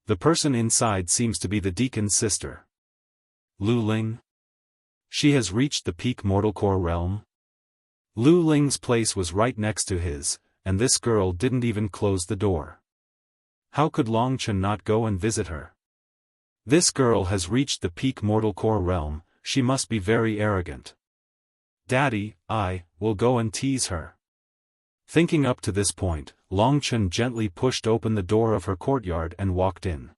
The person inside seems to be the deacon's sister. Lu Ling? She has reached the peak mortal core realm?" Lu Ling's place was right next to his, and this girl didn't even close the door. How could Long Chen not go and visit her? This girl has reached the peak mortal core realm, she must be very arrogant. Daddy, I will go and tease her. Thinking up to this point, Long Chen gently pushed open the door of her courtyard and walked in.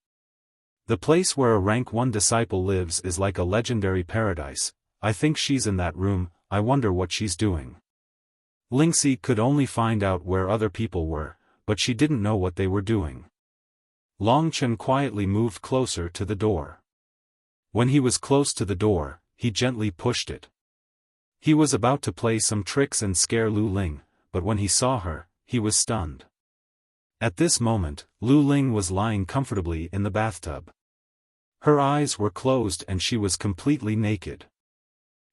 The place where a rank 1 disciple lives is like a legendary paradise. I think she's in that room, I wonder what she's doing. Lingxi could only find out where other people were, but she didn't know what they were doing. Long Chen quietly moved closer to the door. When he was close to the door, he gently pushed it. He was about to play some tricks and scare Lu Ling, but when he saw her, he was stunned. At this moment, Lu Ling was lying comfortably in the bathtub. Her eyes were closed and she was completely naked.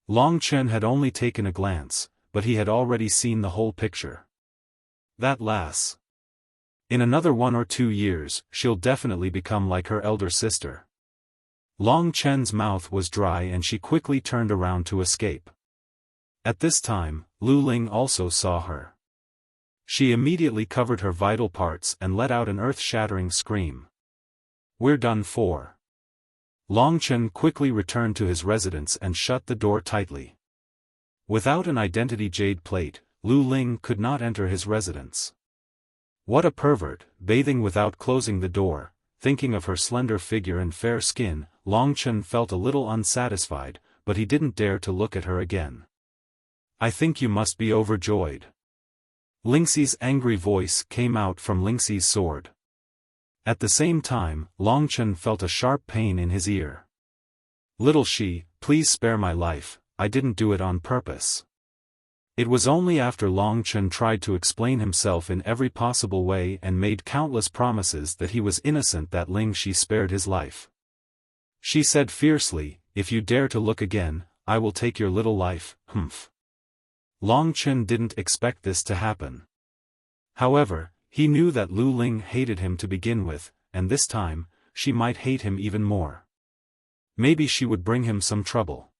Long Chen had only taken a glance, but he had already seen the whole picture. That lass. In another 1 or 2 years, she'll definitely become like her elder sister. Long Chen's mouth was dry and she quickly turned around to escape. At this time, Lu Ling also saw her. She immediately covered her vital parts and let out an earth-shattering scream. "We're done for." Long Chen quickly returned to his residence and shut the door tightly. Without an identity jade plate, Lu Ling could not enter his residence. What a pervert, bathing without closing the door. Thinking of her slender figure and fair skin, Long Chen felt a little unsatisfied, but he didn't dare to look at her again. "I think you must be overjoyed." Lingxi's angry voice came out from Lingxi's sword. At the same time, Long Chen felt a sharp pain in his ear. "Little she, please spare my life, I didn't do it on purpose." It was only after Long Chen tried to explain himself in every possible way and made countless promises that he was innocent that Ling Shi spared his life. She said fiercely, "If you dare to look again, I will take your little life." Humph. Long Chen didn't expect this to happen. However, he knew that Lu Ling hated him to begin with, and this time, she might hate him even more. Maybe she would bring him some trouble.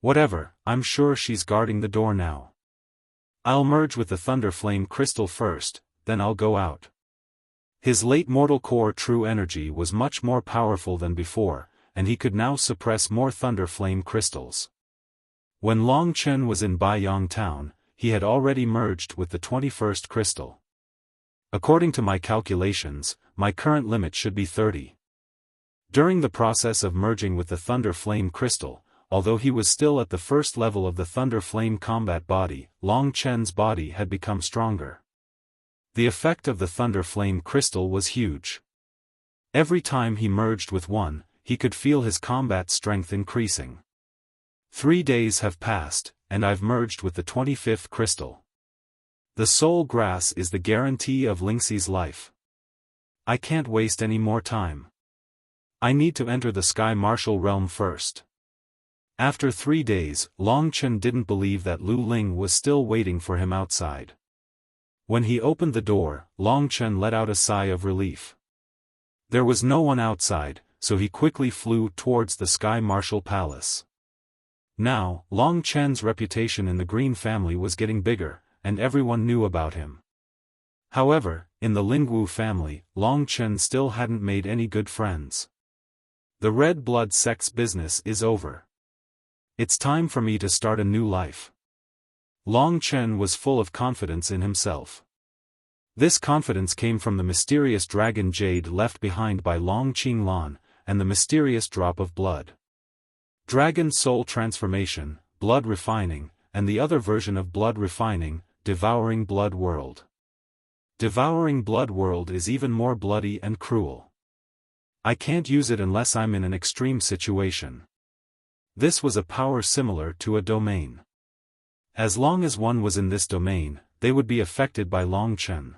Whatever, I'm sure she's guarding the door now. I'll merge with the Thunder Flame Crystal first, then I'll go out. His late mortal core true energy was much more powerful than before, and he could now suppress more Thunder Flame Crystals. When Long Chen was in Baiyang Town, he had already merged with the 21st crystal. According to my calculations, my current limit should be 30. During the process of merging with the Thunder Flame Crystal, although he was still at the first level of the Thunder Flame combat body, Long Chen's body had become stronger. The effect of the Thunder Flame Crystal was huge. Every time he merged with one, he could feel his combat strength increasing. 3 days have passed, and I've merged with the 25th crystal. The soul grass is the guarantee of Lingxi's life. I can't waste any more time. I need to enter the Sky Martial Realm first. After 3 days, Long Chen didn't believe that Lu Ling was still waiting for him outside. When he opened the door, Long Chen let out a sigh of relief. There was no one outside, so he quickly flew towards the Sky Martial Palace. Now, Long Chen's reputation in the Green family was getting bigger, and everyone knew about him. However, in the Lingwu family, Long Chen still hadn't made any good friends. The red blood sect's business is over. It's time for me to start a new life. Long Chen was full of confidence in himself. This confidence came from the mysterious dragon jade left behind by Long Qinglan, and the mysterious drop of blood. Dragon soul transformation, blood refining, and the other version of blood refining, devouring blood world. Devouring blood world is even more bloody and cruel. I can't use it unless I'm in an extreme situation. This was a power similar to a domain. As long as one was in this domain, they would be affected by Long Chen.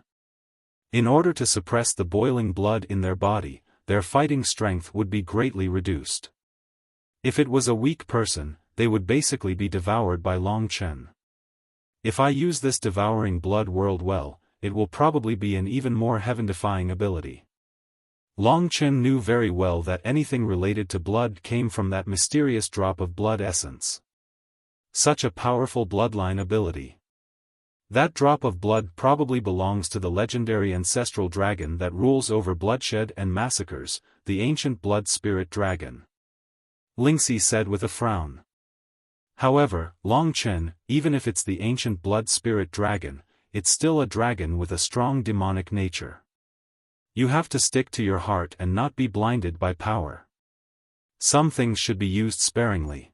In order to suppress the boiling blood in their body, their fighting strength would be greatly reduced. If it was a weak person, they would basically be devoured by Long Chen. If I use this devouring blood world well, it will probably be an even more heaven-defying ability. Long Chen knew very well that anything related to blood came from that mysterious drop of blood essence. Such a powerful bloodline ability. That drop of blood probably belongs to the legendary ancestral dragon that rules over bloodshed and massacres, the ancient blood spirit dragon. Lingxi said with a frown. However, Long Chen, even if it's the ancient blood spirit dragon, it's still a dragon with a strong demonic nature. You have to stick to your heart and not be blinded by power. Some things should be used sparingly.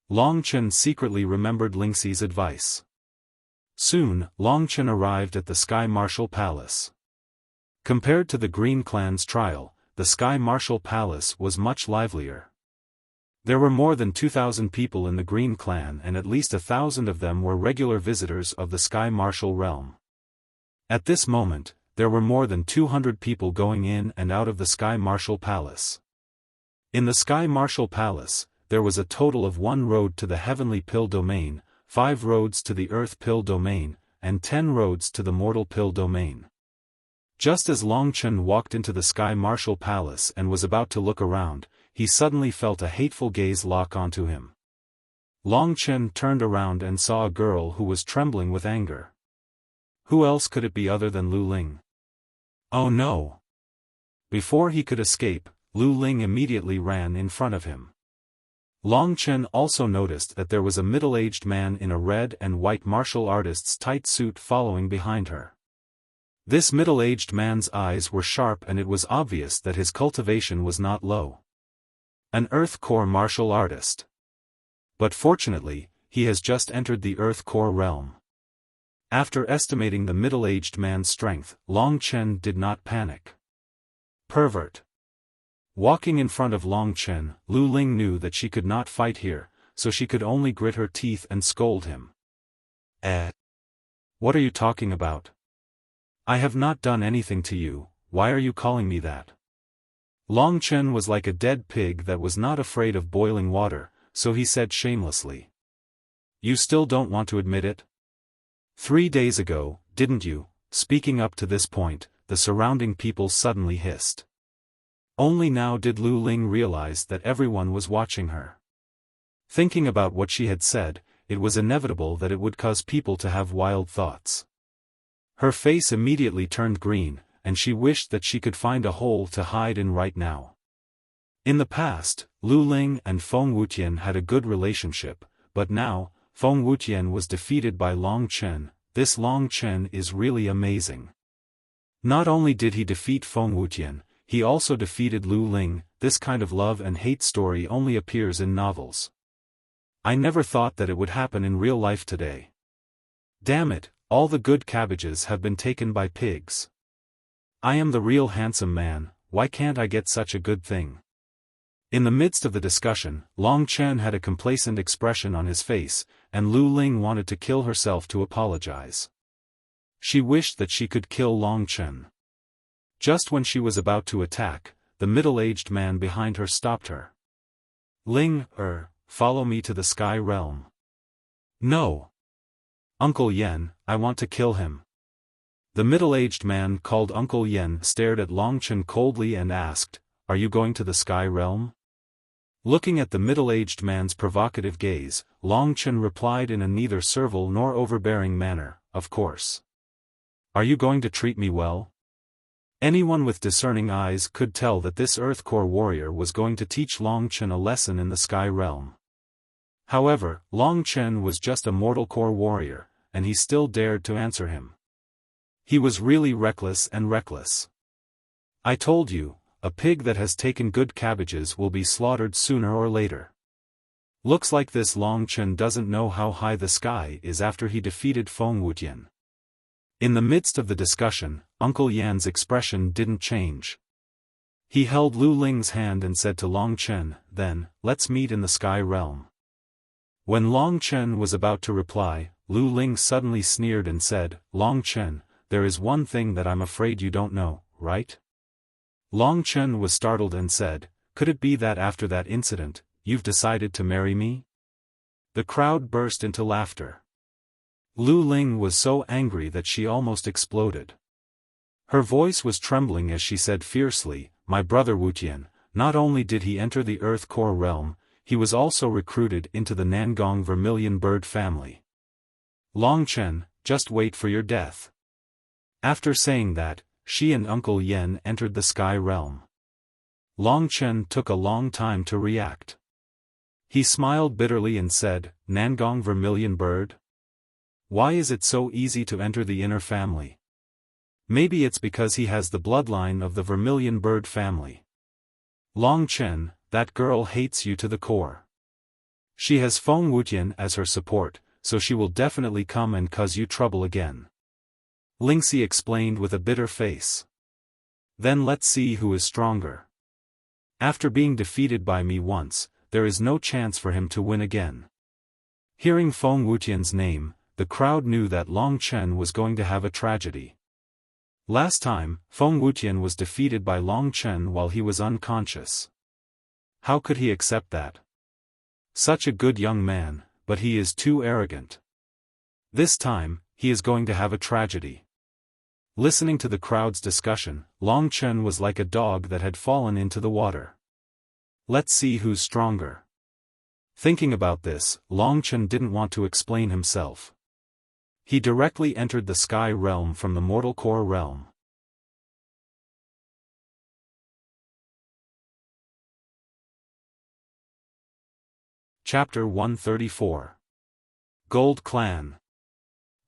Long Chen secretly remembered Lingxi's advice. Soon, Long Chen arrived at the Sky Martial Palace. Compared to the Green Clan's trial, the Sky Martial Palace was much livelier. There were more than 2,000 people in the Green Clan and at least 1,000 of them were regular visitors of the Sky Martial realm. At this moment, there were more than 200 people going in and out of the Sky Martial Palace. In the Sky Martial Palace, there was a total of 1 road to the Heavenly Pill Domain, 5 roads to the Earth Pill Domain, and 10 roads to the Mortal Pill Domain. Just as Long Chen walked into the Sky Martial Palace and was about to look around, he suddenly felt a hateful gaze lock onto him. Long Chen turned around and saw a girl who was trembling with anger. Who else could it be other than Lu Ling? Oh no! Before he could escape, Lu Ling immediately ran in front of him. Long Chen also noticed that there was a middle-aged man in a red and white martial artist's tight suit following behind her. This middle-aged man's eyes were sharp and it was obvious that his cultivation was not low. An Earth Core martial artist. But fortunately, he has just entered the Earth Core realm. After estimating the middle-aged man's strength, Long Chen did not panic. Pervert. Walking in front of Long Chen, Lu Ling knew that she could not fight here, so she could only grit her teeth and scold him. What are you talking about? I have not done anything to you, why are you calling me that? Long Chen was like a dead pig that was not afraid of boiling water, so he said shamelessly. You still don't want to admit it? 3 days ago, didn't you? Speaking up to this point, the surrounding people suddenly hissed. Only now did Lu Ling realize that everyone was watching her. Thinking about what she had said, it was inevitable that it would cause people to have wild thoughts. Her face immediately turned green, and she wished that she could find a hole to hide in right now. In the past, Lu Ling and Feng Wuqian had a good relationship, but now, Feng Wuqian was defeated by Long Chen. This Long Chen is really amazing. Not only did he defeat Feng Wuqian, he also defeated Lu Ling. This kind of love and hate story only appears in novels. I never thought that it would happen in real life today. Damn it, all the good cabbages have been taken by pigs. I am the real handsome man, why can't I get such a good thing? In the midst of the discussion, Long Chen had a complacent expression on his face, and Lu Ling wanted to kill herself to apologize. She wished that she could kill Long Chen. Just when she was about to attack, the middle-aged man behind her stopped her. Ling, follow me to the Sky Realm. No. Uncle Yen, I want to kill him. The middle-aged man called Uncle Yen stared at Long Chen coldly and asked, Are you going to the Sky Realm? Looking at the middle-aged man's provocative gaze, Long Chen replied in a neither servile nor overbearing manner, Of course. Are you going to treat me well? Anyone with discerning eyes could tell that this Earth Core warrior was going to teach Long Chen a lesson in the Sky Realm. However, Long Chen was just a mortal core warrior, and he still dared to answer him. He was really reckless. I told you, a pig that has taken good cabbages will be slaughtered sooner or later. Looks like this Long Chen doesn't know how high the sky is after he defeated Feng Wuqian. In the midst of the discussion, Uncle Yan's expression didn't change. He held Lu Ling's hand and said to Long Chen, Then, let's meet in the Sky Realm. When Long Chen was about to reply, Lu Ling suddenly sneered and said, Long Chen, there is one thing that I'm afraid you don't know, right? Long Chen was startled and said, Could it be that after that incident, you've decided to marry me? The crowd burst into laughter. Lu Ling was so angry that she almost exploded. Her voice was trembling as she said fiercely, My brother Wuqian, not only did he enter the Earth Core realm, he was also recruited into the Nangong vermilion bird family. Long Chen, just wait for your death. After saying that, she and Uncle Yen entered the Sky Realm. Long Chen took a long time to react. He smiled bitterly and said, Nangong vermilion bird? Why is it so easy to enter the inner family? Maybe it's because he has the bloodline of the vermilion bird family. Long Chen, that girl hates you to the core. She has Feng Wuqian as her support, so she will definitely come and cause you trouble again. Lingxi explained with a bitter face. Then let's see who is stronger. After being defeated by me once, there is no chance for him to win again. Hearing Feng Wuqian's name, the crowd knew that Long Chen was going to have a tragedy. Last time, Feng Wuqian was defeated by Long Chen while he was unconscious. How could he accept that? Such a good young man, but he is too arrogant. This time, he is going to have a tragedy. Listening to the crowd's discussion, Long Chen was like a dog that had fallen into the water. Let's see who's stronger. Thinking about this, Long Chen didn't want to explain himself. He directly entered the sky realm from the mortal core realm. Chapter 134. Gold Clan.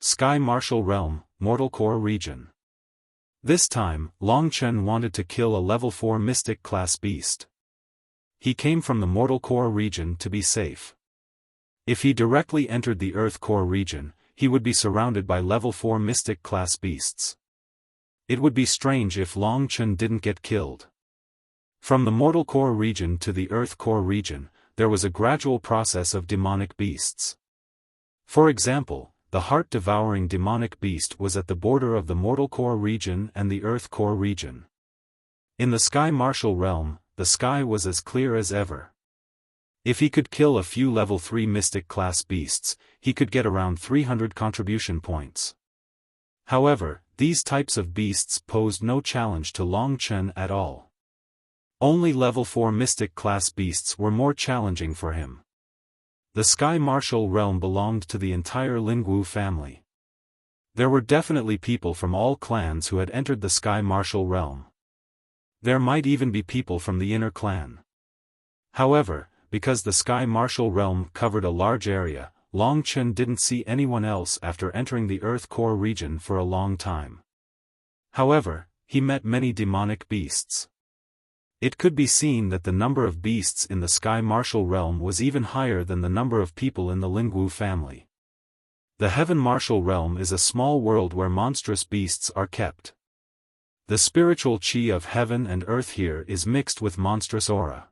Sky Martial Realm, Mortal Core Region. This time, Long Chen wanted to kill a level 4 Mystic class beast. He came from the Mortal Core region to be safe. If he directly entered the Earth Core region, he would be surrounded by level 4 Mystic class beasts. It would be strange if Long Chen didn't get killed. From the Mortal Core region to the Earth Core region, there was a gradual process of demonic beasts. For example, the heart-devouring demonic beast was at the border of the Mortal Core region and the Earth Core region. In the Sky Martial realm, the sky was as clear as ever. If he could kill a few level 3 Mystic class beasts, he could get around 300 contribution points. However, these types of beasts posed no challenge to Long Chen at all. Only level 4 Mystic class beasts were more challenging for him. The Sky Martial realm belonged to the entire Lingwu family. There were definitely people from all clans who had entered the Sky Martial realm. There might even be people from the inner clan. However, because the Sky Martial realm covered a large area, Long Chen didn't see anyone else after entering the Earth Core region for a long time. However, he met many demonic beasts. It could be seen that the number of beasts in the Sky Martial realm was even higher than the number of people in the Lingwu family. The Heaven Martial realm is a small world where monstrous beasts are kept. The spiritual chi of heaven and earth here is mixed with monstrous aura.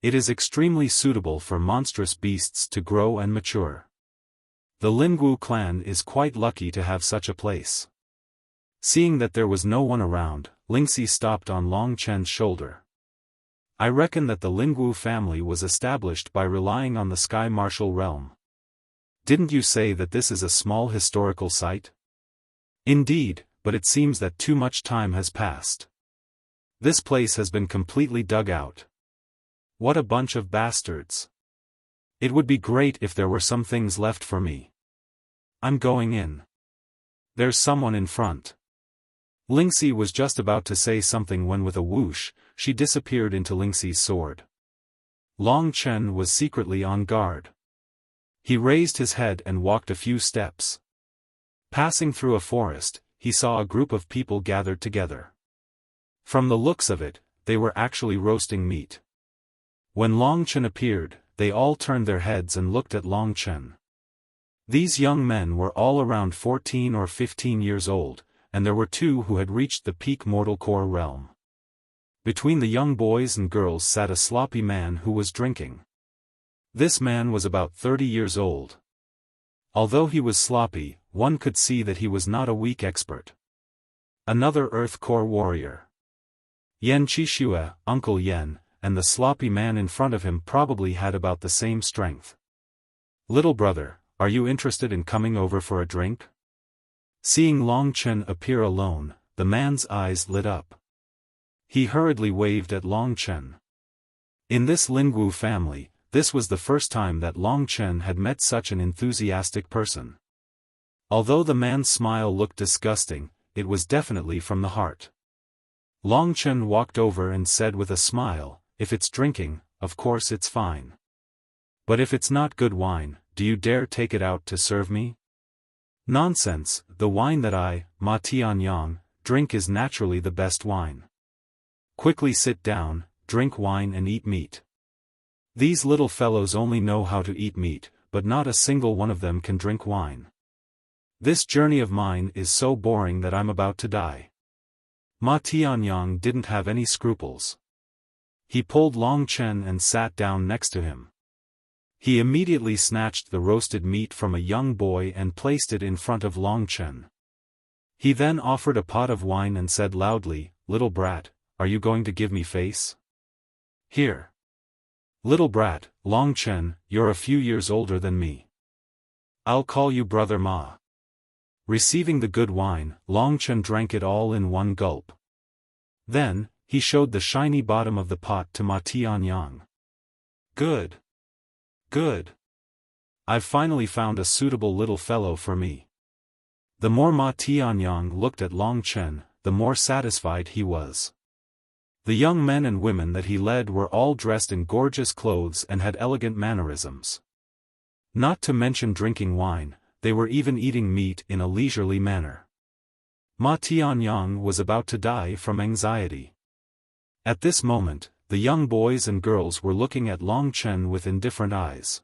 It is extremely suitable for monstrous beasts to grow and mature. The Lingwu clan is quite lucky to have such a place. Seeing that there was no one around, Lingxi stopped on Long Chen's shoulder. I reckon that the Lingwu family was established by relying on the Sky Martial realm. Didn't you say that this is a small historical site? Indeed, but it seems that too much time has passed. This place has been completely dug out. What a bunch of bastards. It would be great if there were some things left for me. I'm going in. There's someone in front. Lingxi was just about to say something when with a whoosh, she disappeared into Lingxi's sword. Long Chen was secretly on guard. He raised his head and walked a few steps. Passing through a forest, he saw a group of people gathered together. From the looks of it, they were actually roasting meat. When Long Chen appeared, they all turned their heads and looked at Long Chen. These young men were all around 14 or 15 years old, and there were two who had reached the peak Mortal Core realm. Between the young boys and girls sat a sloppy man who was drinking. This man was about 30 years old. Although he was sloppy, one could see that he was not a weak expert. Another Earth Core warrior. Yan Qixue, Uncle Yan, and the sloppy man in front of him probably had about the same strength. Little brother, are you interested in coming over for a drink? Seeing Long Chen appear alone, the man's eyes lit up. He hurriedly waved at Long Chen. In this Lingwu family, this was the first time that Long Chen had met such an enthusiastic person. Although the man's smile looked disgusting, it was definitely from the heart. Long Chen walked over and said with a smile, "If it's drinking, of course it's fine. But if it's not good wine, do you dare take it out to serve me?" "Nonsense, the wine that I, Ma Tianyang, drink is naturally the best wine. Quickly sit down, drink wine and eat meat. These little fellows only know how to eat meat, but not a single one of them can drink wine. This journey of mine is so boring that I'm about to die." Ma Tianyang didn't have any scruples. He pulled Long Chen and sat down next to him. He immediately snatched the roasted meat from a young boy and placed it in front of Long Chen. He then offered a pot of wine and said loudly, "Little brat, are you going to give me face? Here." "Little brat, Long Chen, you're a few years older than me. I'll call you Brother Ma." Receiving the good wine, Long Chen drank it all in one gulp. Then, he showed the shiny bottom of the pot to Ma Tianyang. "Good. Good. I've finally found a suitable little fellow for me. The more Ma Tianyang looked at Long Chen, the more satisfied he was. The young men and women that he led were all dressed in gorgeous clothes and had elegant mannerisms. Not to mention drinking wine, they were even eating meat in a leisurely manner. Ma Tianyang was about to die from anxiety. At this moment, the young boys and girls were looking at Long Chen with indifferent eyes.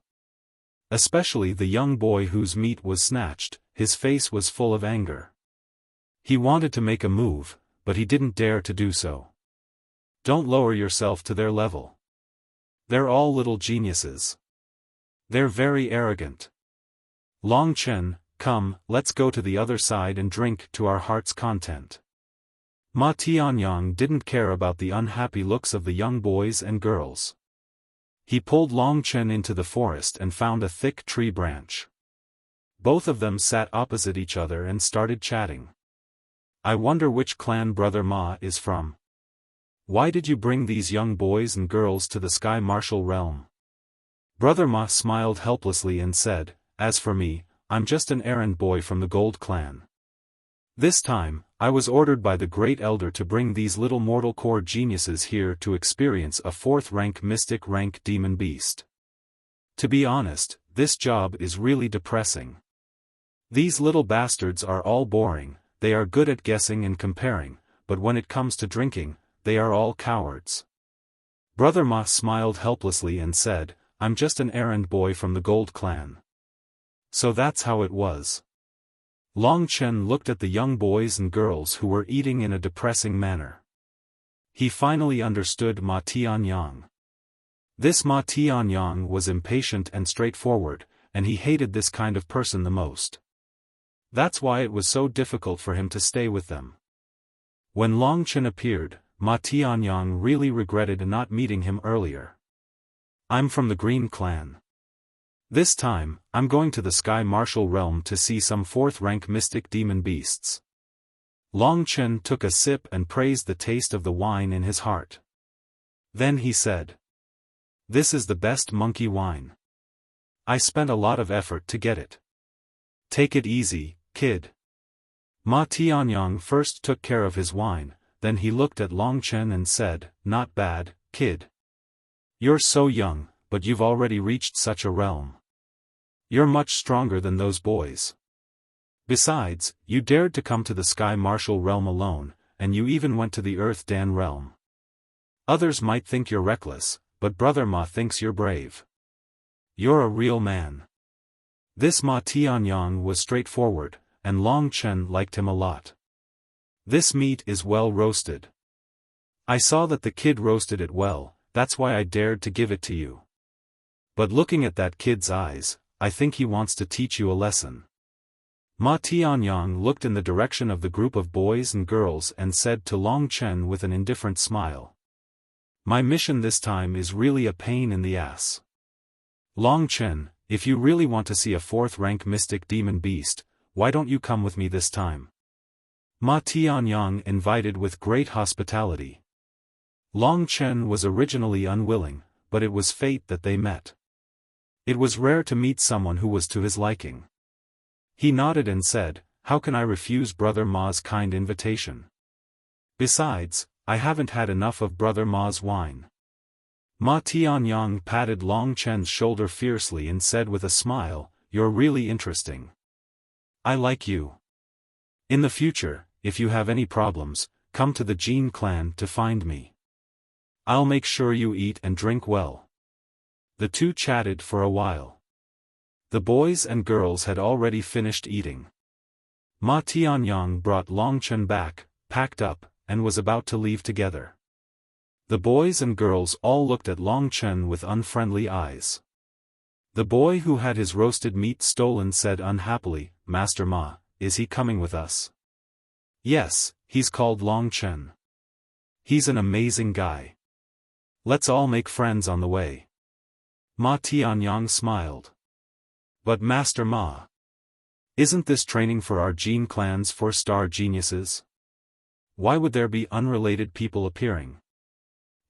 Especially the young boy whose meat was snatched, his face was full of anger. He wanted to make a move, but he didn't dare to do so. Don't lower yourself to their level. They're all little geniuses. They're very arrogant. Long Chen, come, let's go to the other side and drink to our heart's content. Ma Tianyang didn't care about the unhappy looks of the young boys and girls. He pulled Long Chen into the forest and found a thick tree branch. Both of them sat opposite each other and started chatting. I wonder which clan Brother Ma is from. Why did you bring these young boys and girls to the Sky Martial realm? Brother Ma smiled helplessly and said, as for me, I'm just an errand boy from the Gold Clan. This time, I was ordered by the Great Elder to bring these little mortal core geniuses here to experience a 4th rank mystic rank demon beast. To be honest, this job is really depressing. These little bastards are all boring, they are good at guessing and comparing, but when it comes to drinking, they are all cowards. Brother Ma smiled helplessly and said, I'm just an errand boy from the Gold Clan. So that's how it was. Long Chen looked at the young boys and girls who were eating in a depressing manner. He finally understood Ma Tianyang. This Ma Tianyang was impatient and straightforward, and he hated this kind of person the most. That's why it was so difficult for him to stay with them. When Long Chen appeared, Ma Tianyang really regretted not meeting him earlier. I'm from the Green Clan. This time, I'm going to the Sky Martial realm to see some 4th rank mystic demon beasts. Long Chen took a sip and praised the taste of the wine in his heart. Then he said, this is the best monkey wine. I spent a lot of effort to get it. Take it easy, kid. Ma Tianyang first took care of his wine, then he looked at Long Chen and said, not bad, kid. You're so young, but you've already reached such a realm. You're much stronger than those boys. Besides, you dared to come to the Sky Martial realm alone, and you even went to the Earth Dan realm. Others might think you're reckless, but Brother Ma thinks you're brave. You're a real man. This Ma Tianyang was straightforward, and Long Chen liked him a lot. This meat is well roasted. I saw that the kid roasted it well, that's why I dared to give it to you. But looking at that kid's eyes, I think he wants to teach you a lesson. Ma Tianyang looked in the direction of the group of boys and girls and said to Long Chen with an indifferent smile. My mission this time is really a pain in the ass. Long Chen, if you really want to see a 4th rank mystic demon beast, why don't you come with me this time? Ma Tianyang invited with great hospitality. Long Chen was originally unwilling, but it was fate that they met. It was rare to meet someone who was to his liking. He nodded and said, how can I refuse Brother Ma's kind invitation? Besides, I haven't had enough of Brother Ma's wine. Ma Tianyang patted Long Chen's shoulder fiercely and said with a smile, you're really interesting. I like you. In the future, if you have any problems, come to the Jin clan to find me. I'll make sure you eat and drink well. The two chatted for a while. The boys and girls had already finished eating. Ma Tianyang brought Long Chen back, packed up, and was about to leave together. The boys and girls all looked at Long Chen with unfriendly eyes. The boy who had his roasted meat stolen said unhappily, Master Ma, is he coming with us? Yes, he's called Long Chen. He's an amazing guy. Let's all make friends on the way. Ma Tianyang smiled. But Master Ma, isn't this training for our Jin clan's 4-star geniuses? Why would there be unrelated people appearing?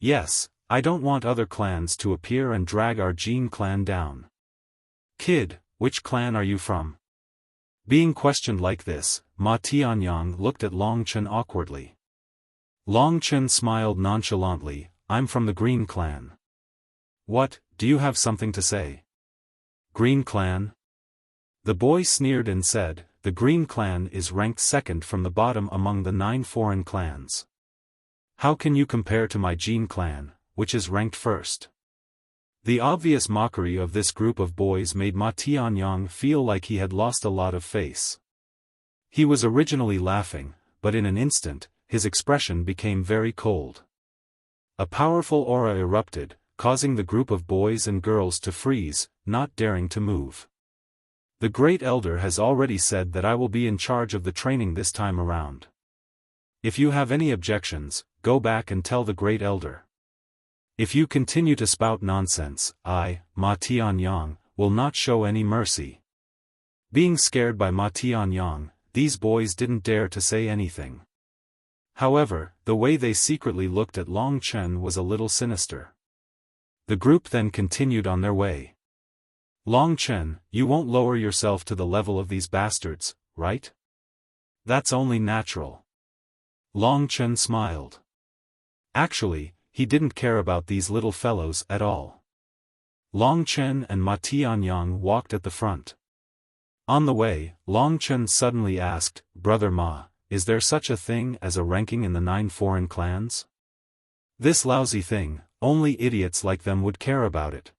Yes, I don't want other clans to appear and drag our Jin clan down. Kid, which clan are you from? Being questioned like this, Ma Tianyang looked at Long Chen awkwardly. Long Chen smiled nonchalantly, I'm from the Green Clan. What, do you have something to say? Green Clan? The boy sneered and said, the Green Clan is ranked second from the bottom among the 9 foreign clans. How can you compare to my Jin Clan, which is ranked first? The obvious mockery of this group of boys made Ma Tianyang feel like he had lost a lot of face. He was originally laughing, but in an instant, his expression became very cold. A powerful aura erupted, causing the group of boys and girls to freeze, not daring to move. The Great Elder has already said that I will be in charge of the training this time around. If you have any objections, go back and tell the Great Elder. If you continue to spout nonsense, I, Ma Tianyang, will not show any mercy. Being scared by Ma Tianyang, these boys didn't dare to say anything. However, the way they secretly looked at Long Chen was a little sinister. The group then continued on their way. Long Chen, you won't lower yourself to the level of these bastards, right? That's only natural. Long Chen smiled. Actually, he didn't care about these little fellows at all. Long Chen and Ma Tianyang walked at the front. On the way, Long Chen suddenly asked, Brother Ma, is there such a thing as a ranking in the 9 foreign clans? This lousy thing, only idiots like them would care about it.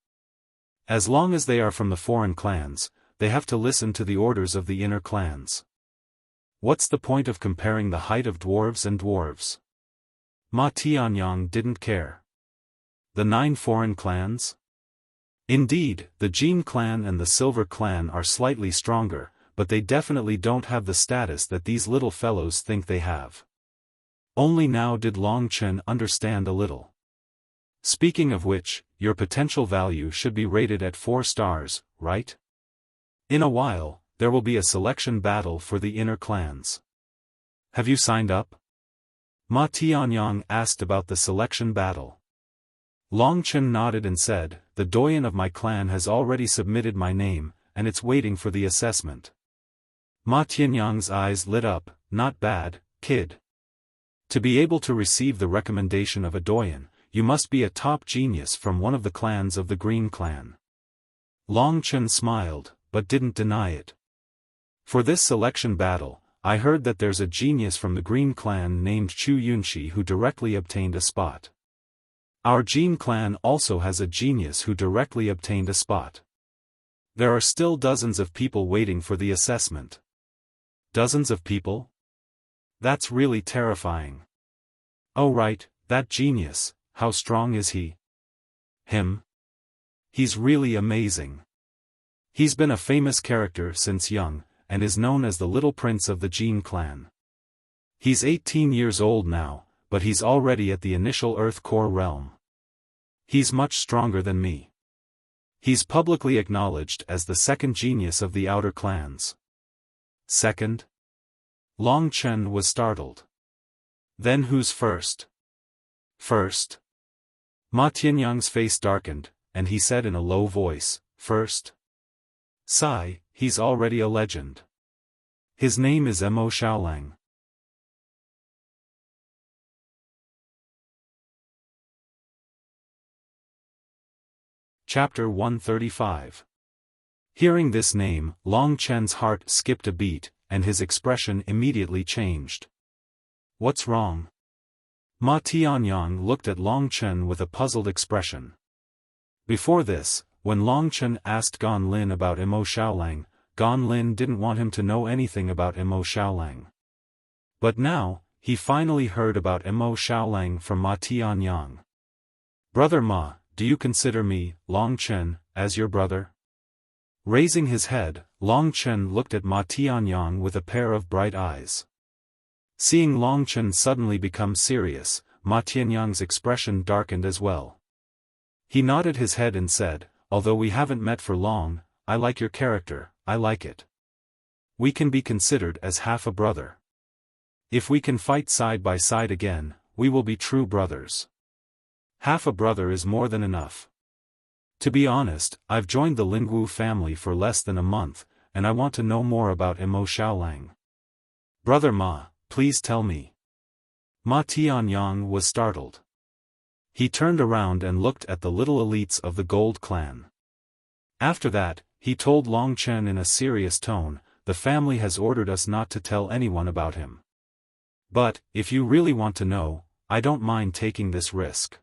As long as they are from the foreign clans, they have to listen to the orders of the inner clans. What's the point of comparing the height of dwarves and dwarves? Ma Tianyang didn't care. The 9 foreign clans? Indeed, the Jin clan and the Silver clan are slightly stronger, but they definitely don't have the status that these little fellows think they have. Only now did Long Chen understand a little. Speaking of which, your potential value should be rated at 4 stars, right? In a while, there will be a selection battle for the inner clans. Have you signed up? Ma Tianyang asked about the selection battle. Long Chen nodded and said, the doyen of my clan has already submitted my name, and it's waiting for the assessment. Ma Tianyang's eyes lit up, not bad, kid. To be able to receive the recommendation of a doyen, you must be a top genius from one of the clans of the Green Clan. Long Chen smiled, but didn't deny it. For this selection battle, I heard that there's a genius from the Green Clan named Chu Yunshi who directly obtained a spot. Our Jin clan also has a genius who directly obtained a spot. There are still dozens of people waiting for the assessment. Dozens of people? That's really terrifying. Oh right, that genius, how strong is he? Him? He's really amazing. He's been a famous character since young, and is known as the Little Prince of the Jin clan. He's 18 years old now, but he's already at the initial Earth Core realm. He's much stronger than me. He's publicly acknowledged as the second genius of the outer clans. Second? Long Chen was startled. Then who's first? First? Ma Tianyang's face darkened, and he said in a low voice, first? Sigh, he's already a legend. His name is Mo Xiaolang. Chapter 135. Hearing this name, Long Chen's heart skipped a beat, and his expression immediately changed. What's wrong? Ma Tianyang looked at Long Chen with a puzzled expression. Before this, when Long Chen asked Gan Lin about Mo Xiaolang, Gan Lin didn't want him to know anything about Mo Xiaolang. But now, he finally heard about Mo Xiaolang from Ma Tianyang. Brother Ma, do you consider me, Long Chen, as your brother? Raising his head, Long Chen looked at Ma Tianyang with a pair of bright eyes. Seeing Long Chen suddenly become serious, Ma Tianyang's expression darkened as well. He nodded his head and said, although we haven't met for long, I like your character, I like it. We can be considered as half a brother. If we can fight side by side again, we will be true brothers. Half a brother is more than enough. To be honest, I've joined the Lingwu family for less than a month, and I want to know more about Mo Xiaolang. Brother Ma, please tell me. Ma Tianyang was startled. He turned around and looked at the little elites of the Gold Clan. After that, he told Long Chen in a serious tone, the family has ordered us not to tell anyone about him. But, if you really want to know, I don't mind taking this risk.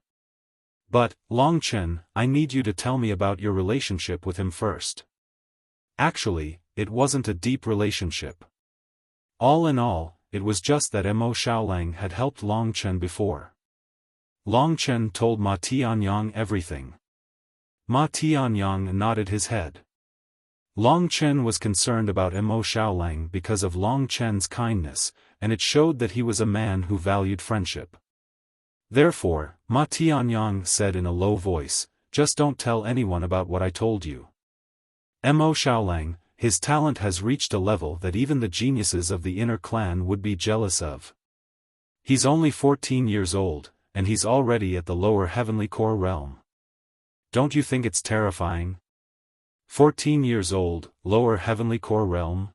But, Long Chen, I need you to tell me about your relationship with him first. Actually, it wasn't a deep relationship. All in all, it was just that Mo Xiaolang had helped Long Chen before. Long Chen told Ma Tianyang everything. Ma Tianyang nodded his head. Long Chen was concerned about Mo Xiaolang because of Long Chen's kindness, and it showed that he was a man who valued friendship. Therefore, Ma Tianyang said in a low voice, just don't tell anyone about what I told you. Mo Xiaolang, his talent has reached a level that even the geniuses of the inner clan would be jealous of. He's only 14 years old, and he's already at the lower heavenly core realm. Don't you think it's terrifying? 14 years old, lower heavenly core realm?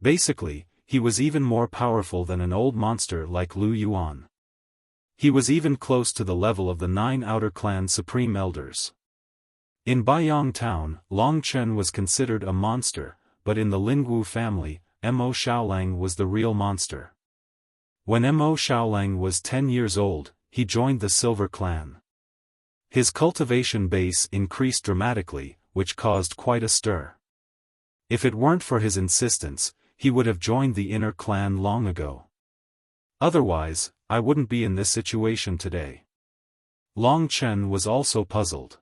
Basically, he was even more powerful than an old monster like Lu Yuan. He was even close to the level of the 9 outer clan supreme elders. In Baiyang town, Long Chen was considered a monster, but in the Lingwu family, Mo Xiaolang was the real monster. When Mo Xiaolang was 10 years old, he joined the Silver Clan. His cultivation base increased dramatically, which caused quite a stir. If it weren't for his insistence, he would have joined the inner clan long ago. Otherwise, I wouldn't be in this situation today. Long Chen was also puzzled.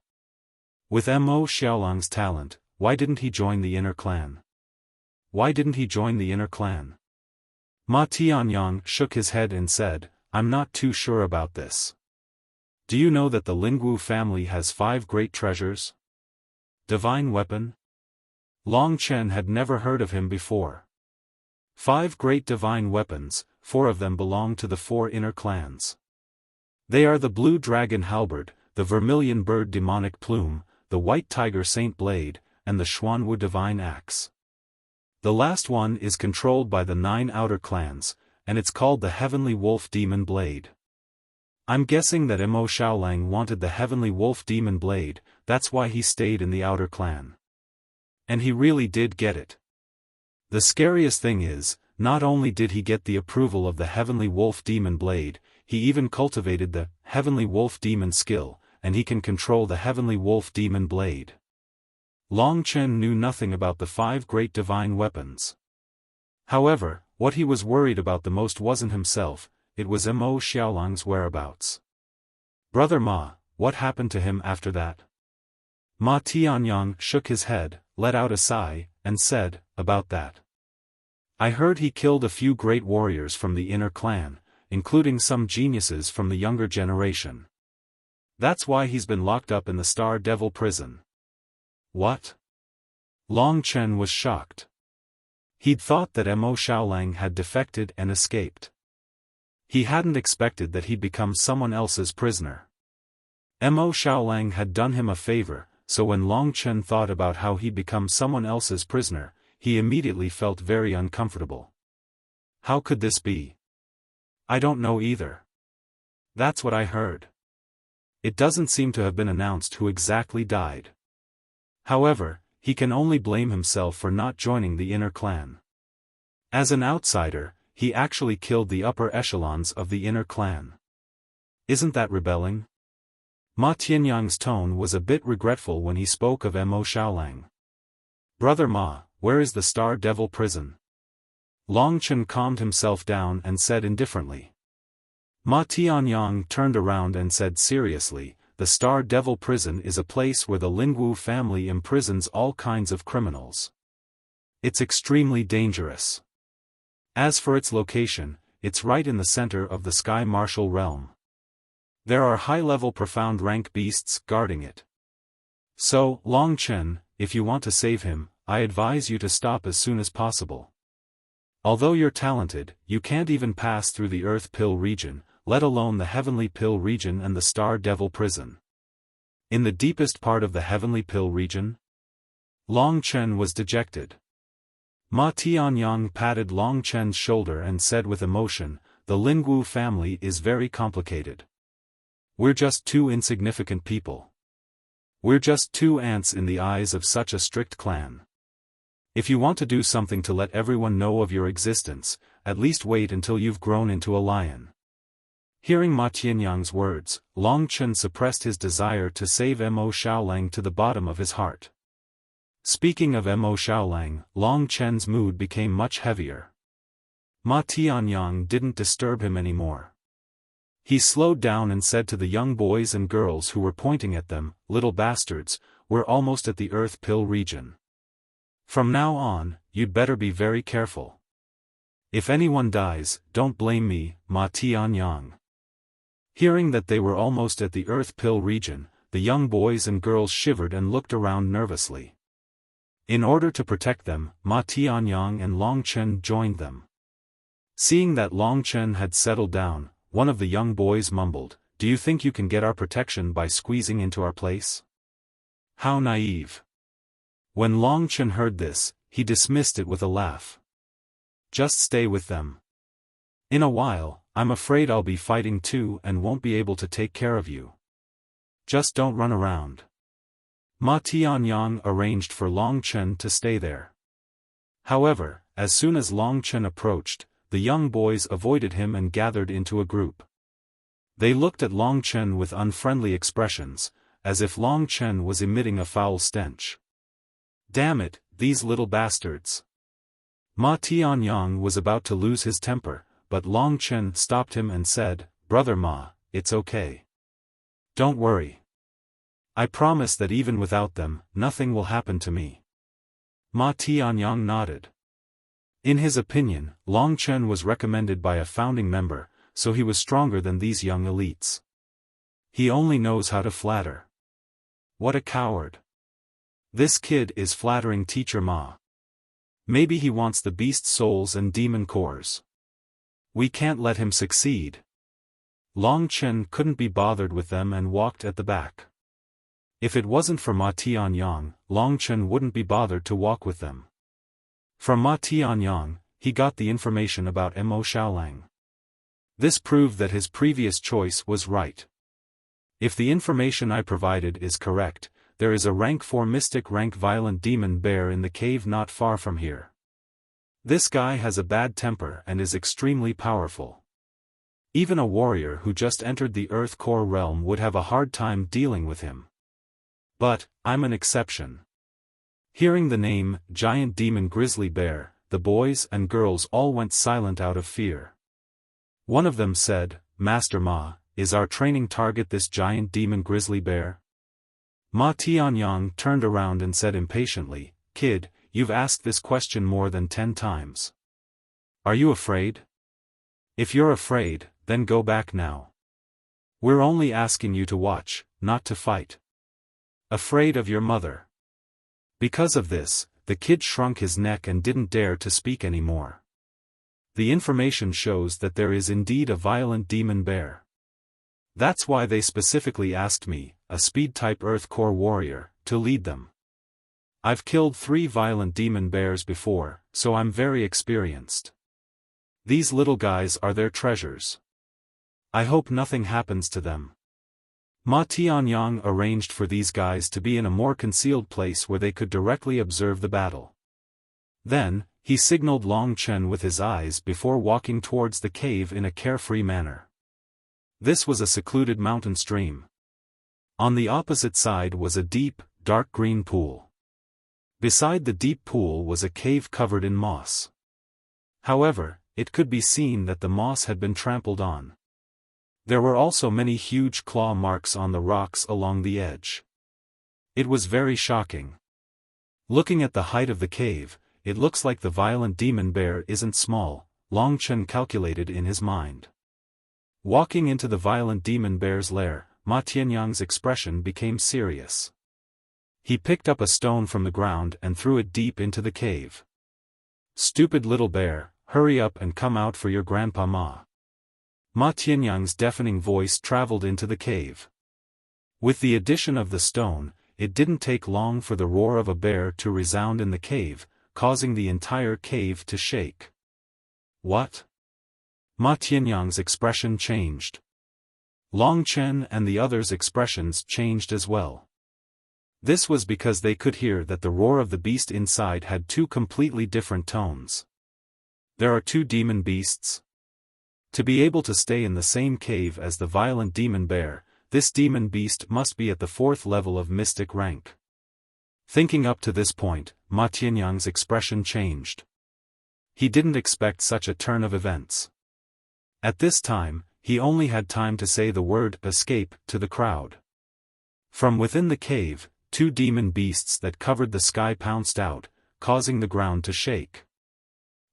With Mo Xiaolang's talent, why didn't he join the inner clan? Why didn't he join the inner clan? Ma Tianyang shook his head and said, I'm not too sure about this. Do you know that the Lingwu family has 5 great treasures? Divine weapon? Long Chen had never heard of him before. 5 great divine weapons, 4 of them belong to the 4 inner clans. They are the Blue Dragon Halberd, the Vermilion Bird Demonic Plume, the White Tiger Saint Blade, and the Xuanwu Divine Axe. The last one is controlled by the 9 outer clans, and it's called the Heavenly Wolf Demon Blade. I'm guessing that Mo Xiaolang wanted the Heavenly Wolf Demon Blade, that's why he stayed in the outer clan. And he really did get it. The scariest thing is, not only did he get the approval of the Heavenly Wolf Demon Blade, he even cultivated the Heavenly Wolf Demon skill, and he can control the Heavenly Wolf Demon Blade. Long Chen knew nothing about the 5 great divine weapons. However, what he was worried about the most wasn't himself, it was Mo Xiaolang's whereabouts. Brother Ma, what happened to him after that? Ma Tianyang shook his head, let out a sigh, and said, about that. I heard he killed a few great warriors from the inner clan, including some geniuses from the younger generation. That's why he's been locked up in the Star Devil prison. What? Long Chen was shocked. He'd thought that Mo Xiaolang had defected and escaped. He hadn't expected that he'd become someone else's prisoner. Mo Xiaolang had done him a favor, so when Long Chen thought about how he'd become someone else's prisoner, he immediately felt very uncomfortable. How could this be? I don't know either. That's what I heard. It doesn't seem to have been announced who exactly died. However, he can only blame himself for not joining the inner clan. As an outsider, he actually killed the upper echelons of the inner clan. Isn't that rebelling? Ma Tianyang's tone was a bit regretful when he spoke of Mo Xiaolang. Brother Ma, where is the Star Devil prison? Long Chen calmed himself down and said indifferently. Ma Tianyang turned around and said seriously, the Star Devil prison is a place where the Lingwu family imprisons all kinds of criminals. It's extremely dangerous. As for its location, it's right in the center of the Sky Martial realm. There are high-level profound rank beasts guarding it. So, Long Chen, if you want to save him, I advise you to stop as soon as possible. Although you're talented, you can't even pass through the Earth Pill region, let alone the Heavenly Pill region and the Star Devil prison. In the deepest part of the Heavenly Pill region? Long Chen was dejected. Ma Tianyang patted Long Chen's shoulder and said with emotion, "The Lingwu family is very complicated. We're just two insignificant people. We're just two ants in the eyes of such a strict clan. If you want to do something to let everyone know of your existence, at least wait until you've grown into a lion." Hearing Ma Tianyang's words, Long Chen suppressed his desire to save Mo Xiaolang to the bottom of his heart. Speaking of Mo Xiaolang, Long Chen's mood became much heavier. Ma Tianyang didn't disturb him anymore. He slowed down and said to the young boys and girls who were pointing at them, "Little bastards, we're almost at the Earth Pill region. From now on, you'd better be very careful. If anyone dies, don't blame me, Ma Tianyang." Hearing that they were almost at the Earth Pill region, the young boys and girls shivered and looked around nervously. In order to protect them, Ma Tianyang and Long Chen joined them. Seeing that Long Chen had settled down, one of the young boys mumbled, "Do you think you can get our protection by squeezing into our place?" How naive. When Long Chen heard this, he dismissed it with a laugh. "Just stay with them. In a while, I'm afraid I'll be fighting too and won't be able to take care of you. Just don't run around." Ma Tianyang arranged for Long Chen to stay there. However, as soon as Long Chen approached, the young boys avoided him and gathered into a group. They looked at Long Chen with unfriendly expressions, as if Long Chen was emitting a foul stench. "Damn it, these little bastards." Ma Tianyang was about to lose his temper, but Long Chen stopped him and said, "Brother Ma, it's okay. Don't worry. I promise that even without them, nothing will happen to me." Ma Tianyang nodded. In his opinion, Long Chen was recommended by a founding member, so he was stronger than these young elites. He only knows how to flatter. What a coward. This kid is flattering Teacher Ma. Maybe he wants the beast souls and demon cores. We can't let him succeed. Long Chen couldn't be bothered with them and walked at the back. If it wasn't for Ma Tianyang, Long Chen wouldn't be bothered to walk with them. From Ma Tianyang, he got the information about Mo Xiaolang. This proved that his previous choice was right. If the information I provided is correct, there is a rank 4 mystic rank violent demon bear in the cave not far from here. This guy has a bad temper and is extremely powerful. Even a warrior who just entered the Earth Core realm would have a hard time dealing with him. But, I'm an exception. Hearing the name, Giant Demon Grizzly Bear, the boys and girls all went silent out of fear. One of them said, "Master Ma, is our training target this giant demon grizzly bear?" Ma Tianyang turned around and said impatiently, "Kid, you've asked this question more than 10 times. Are you afraid? If you're afraid, then go back now. We're only asking you to watch, not to fight." Afraid of your mother. Because of this, the kid shrunk his neck and didn't dare to speak anymore. The information shows that there is indeed a violent demon bear. That's why they specifically asked me, a speed-type Earth Core warrior, to lead them. I've killed 3 violent demon bears before, so I'm very experienced. These little guys are their treasures. I hope nothing happens to them. Ma Tianyang arranged for these guys to be in a more concealed place where they could directly observe the battle. Then, he signaled Long Chen with his eyes before walking towards the cave in a carefree manner. This was a secluded mountain stream. On the opposite side was a deep, dark green pool. Beside the deep pool was a cave covered in moss. However, it could be seen that the moss had been trampled on. There were also many huge claw marks on the rocks along the edge. It was very shocking. Looking at the height of the cave, it looks like the violent demon bear isn't small, Long Chen calculated in his mind. Walking into the violent demon bear's lair, Ma Tianyang's expression became serious. He picked up a stone from the ground and threw it deep into the cave. "Stupid little bear, hurry up and come out for your grandpa Ma." Ma Tianyang's deafening voice traveled into the cave. With the addition of the stone, it didn't take long for the roar of a bear to resound in the cave, causing the entire cave to shake. What? Ma Tianyang's expression changed. Long Chen and the others' expressions changed as well. This was because they could hear that the roar of the beast inside had two completely different tones. There are two demon beasts. To be able to stay in the same cave as the violent demon bear, this demon beast must be at the 4th level of mystic rank. Thinking up to this point, Ma Tianyang's expression changed. He didn't expect such a turn of events. At this time, he only had time to say the word "escape" to the crowd. From within the cave, two demon beasts that covered the sky pounced out, causing the ground to shake.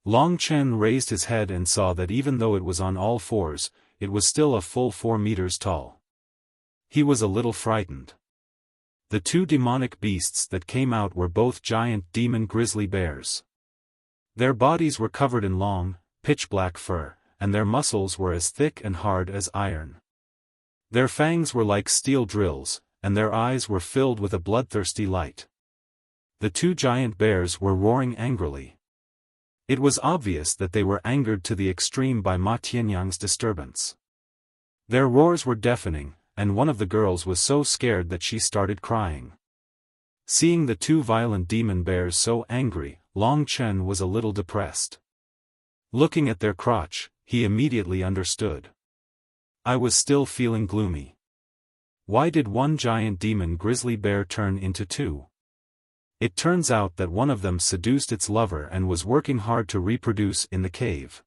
Long Chen raised his head and saw that even though it was on all fours, it was still a full 4 meters tall. He was a little frightened. The two demonic beasts that came out were both giant demon grizzly bears. Their bodies were covered in long, pitch-black fur, and their muscles were as thick and hard as iron. Their fangs were like steel drills, and their eyes were filled with a bloodthirsty light. The two giant bears were roaring angrily. It was obvious that they were angered to the extreme by Ma Tianyang's disturbance. Their roars were deafening, and one of the girls was so scared that she started crying. Seeing the two violent demon bears so angry, Long Chen was a little depressed. Looking at their crotch, he immediately understood. I was still feeling gloomy. Why did one giant demon grizzly bear turn into two? It turns out that one of them seduced its lover and was working hard to reproduce in the cave.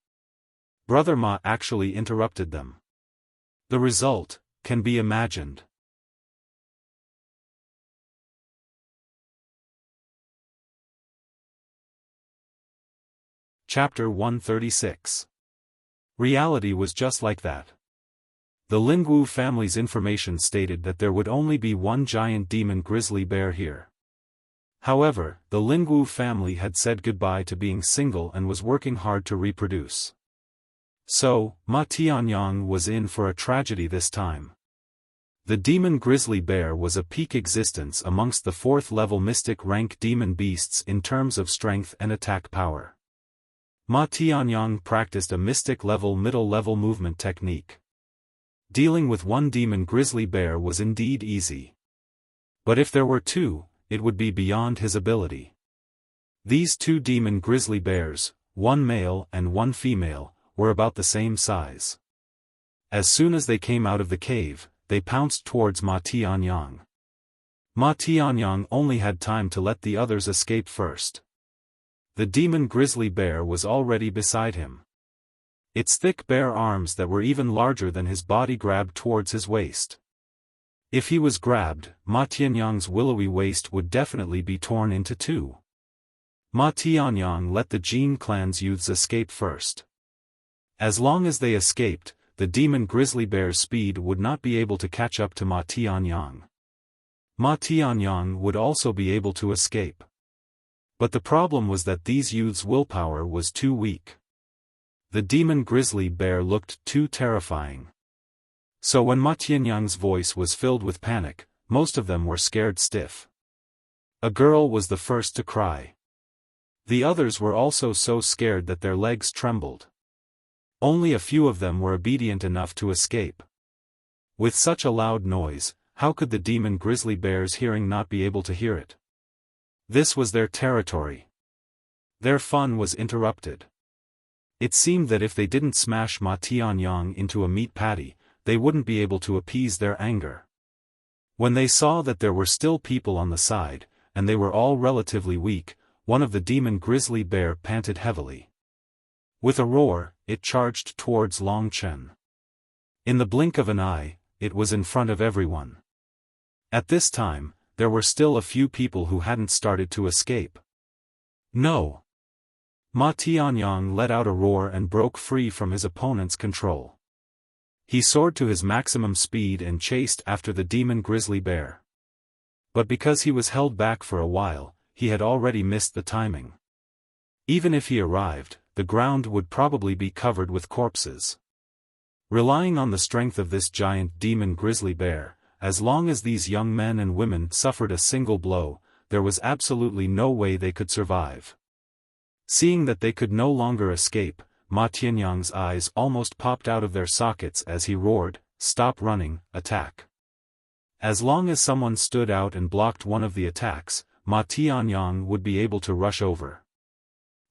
Brother Ma actually interrupted them. The result can be imagined. Chapter 136. Reality was just like that. The Lingwu family's information stated that there would only be one giant demon grizzly bear here. However, the Lingwu family had said goodbye to being single and was working hard to reproduce. So, Ma Tianyang was in for a tragedy this time. The demon grizzly bear was a peak existence amongst the 4th level mystic rank demon beasts in terms of strength and attack power. Ma Tianyang practiced a mystic level middle level movement technique. Dealing with one demon grizzly bear was indeed easy. But if there were two, it would be beyond his ability. These two demon grizzly bears, one male and one female, were about the same size. As soon as they came out of the cave, they pounced towards Ma Tianyang. Ma Tianyang only had time to let the others escape first. The demon grizzly bear was already beside him. Its thick bare arms that were even larger than his body grabbed towards his waist. If he was grabbed, Ma Tianyang's willowy waist would definitely be torn into two. Ma Tianyang let the Jin clan's youths escape first. As long as they escaped, the demon grizzly bear's speed would not be able to catch up to Ma Tianyang. Ma Tianyang would also be able to escape. But the problem was that these youths' willpower was too weak. The demon grizzly bear looked too terrifying. So when Ma Tianyang's voice was filled with panic, most of them were scared stiff. A girl was the first to cry. The others were also so scared that their legs trembled. Only a few of them were obedient enough to escape. With such a loud noise, how could the demon grizzly bear's hearing not be able to hear it? This was their territory. Their fun was interrupted. It seemed that if they didn't smash Ma Tianyang into a meat patty, they wouldn't be able to appease their anger. When they saw that there were still people on the side, and they were all relatively weak, one of the demon grizzly bear panted heavily. With a roar, it charged towards Long Chen. In the blink of an eye, it was in front of everyone. At this time, there were still a few people who hadn't started to escape. No! Ma Tianyang let out a roar and broke free from his opponent's control. He soared to his maximum speed and chased after the demon grizzly bear. But because he was held back for a while, he had already missed the timing. Even if he arrived, the ground would probably be covered with corpses. Relying on the strength of this giant demon grizzly bear, as long as these young men and women suffered a single blow, there was absolutely no way they could survive. Seeing that they could no longer escape, Ma Tianyang's eyes almost popped out of their sockets as he roared, "Stop running, attack." As long as someone stood out and blocked one of the attacks, Ma Tianyang would be able to rush over.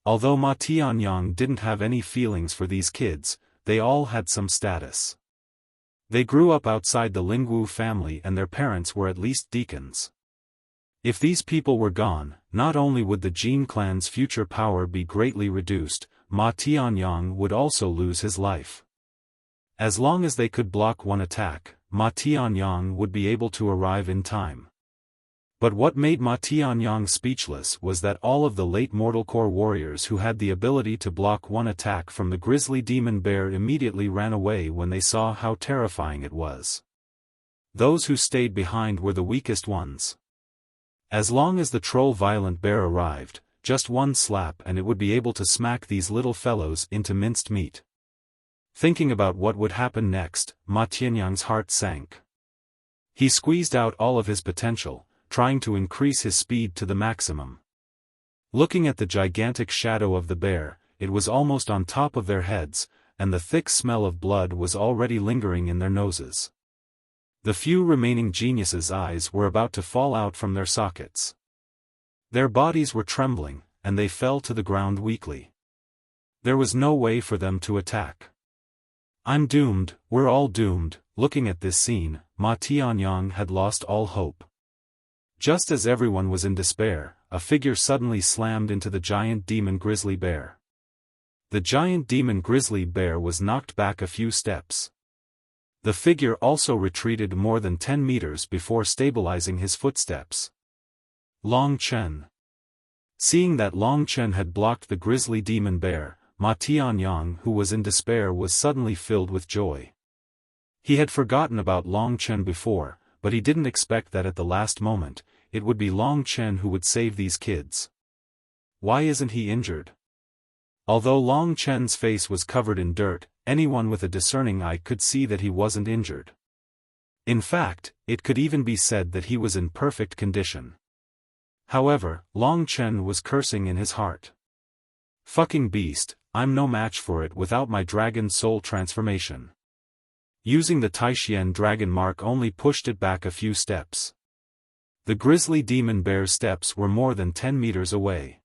Although Ma Tianyang didn't have any feelings for these kids, they all had some status. They grew up outside the Lingwu family and their parents were at least deacons. If these people were gone, not only would the Jin clan's future power be greatly reduced, Ma Tianyang would also lose his life. As long as they could block one attack, Ma Tianyang would be able to arrive in time. But what made Ma Tianyang speechless was that all of the late Mortal Core warriors who had the ability to block one attack from the grizzly demon bear immediately ran away when they saw how terrifying it was. Those who stayed behind were the weakest ones. As long as the troll violent bear arrived, just one slap and it would be able to smack these little fellows into minced meat. Thinking about what would happen next, Ma Tianyang's heart sank. He squeezed out all of his potential, trying to increase his speed to the maximum. Looking at the gigantic shadow of the bear, it was almost on top of their heads, and the thick smell of blood was already lingering in their noses. The few remaining geniuses' eyes were about to fall out from their sockets. Their bodies were trembling, and they fell to the ground weakly. There was no way for them to attack. "I'm doomed, we're all doomed." Looking at this scene, Ma Tianyang had lost all hope. Just as everyone was in despair, a figure suddenly slammed into the giant demon grizzly bear. The giant demon grizzly bear was knocked back a few steps. The figure also retreated more than 10 meters before stabilizing his footsteps. Long Chen. Seeing that Long Chen had blocked the grizzly demon bear, Ma Tianyang, who was in despair, was suddenly filled with joy. He had forgotten about Long Chen before, but he didn't expect that at the last moment, it would be Long Chen who would save these kids. Why isn't he injured? Although Long Chen's face was covered in dirt, anyone with a discerning eye could see that he wasn't injured. In fact, it could even be said that he was in perfect condition. However, Long Chen was cursing in his heart. "Fucking beast, I'm no match for it without my dragon soul transformation." Using the Taishian dragon mark only pushed it back a few steps. The grizzly demon bear's steps were more than 10 meters away.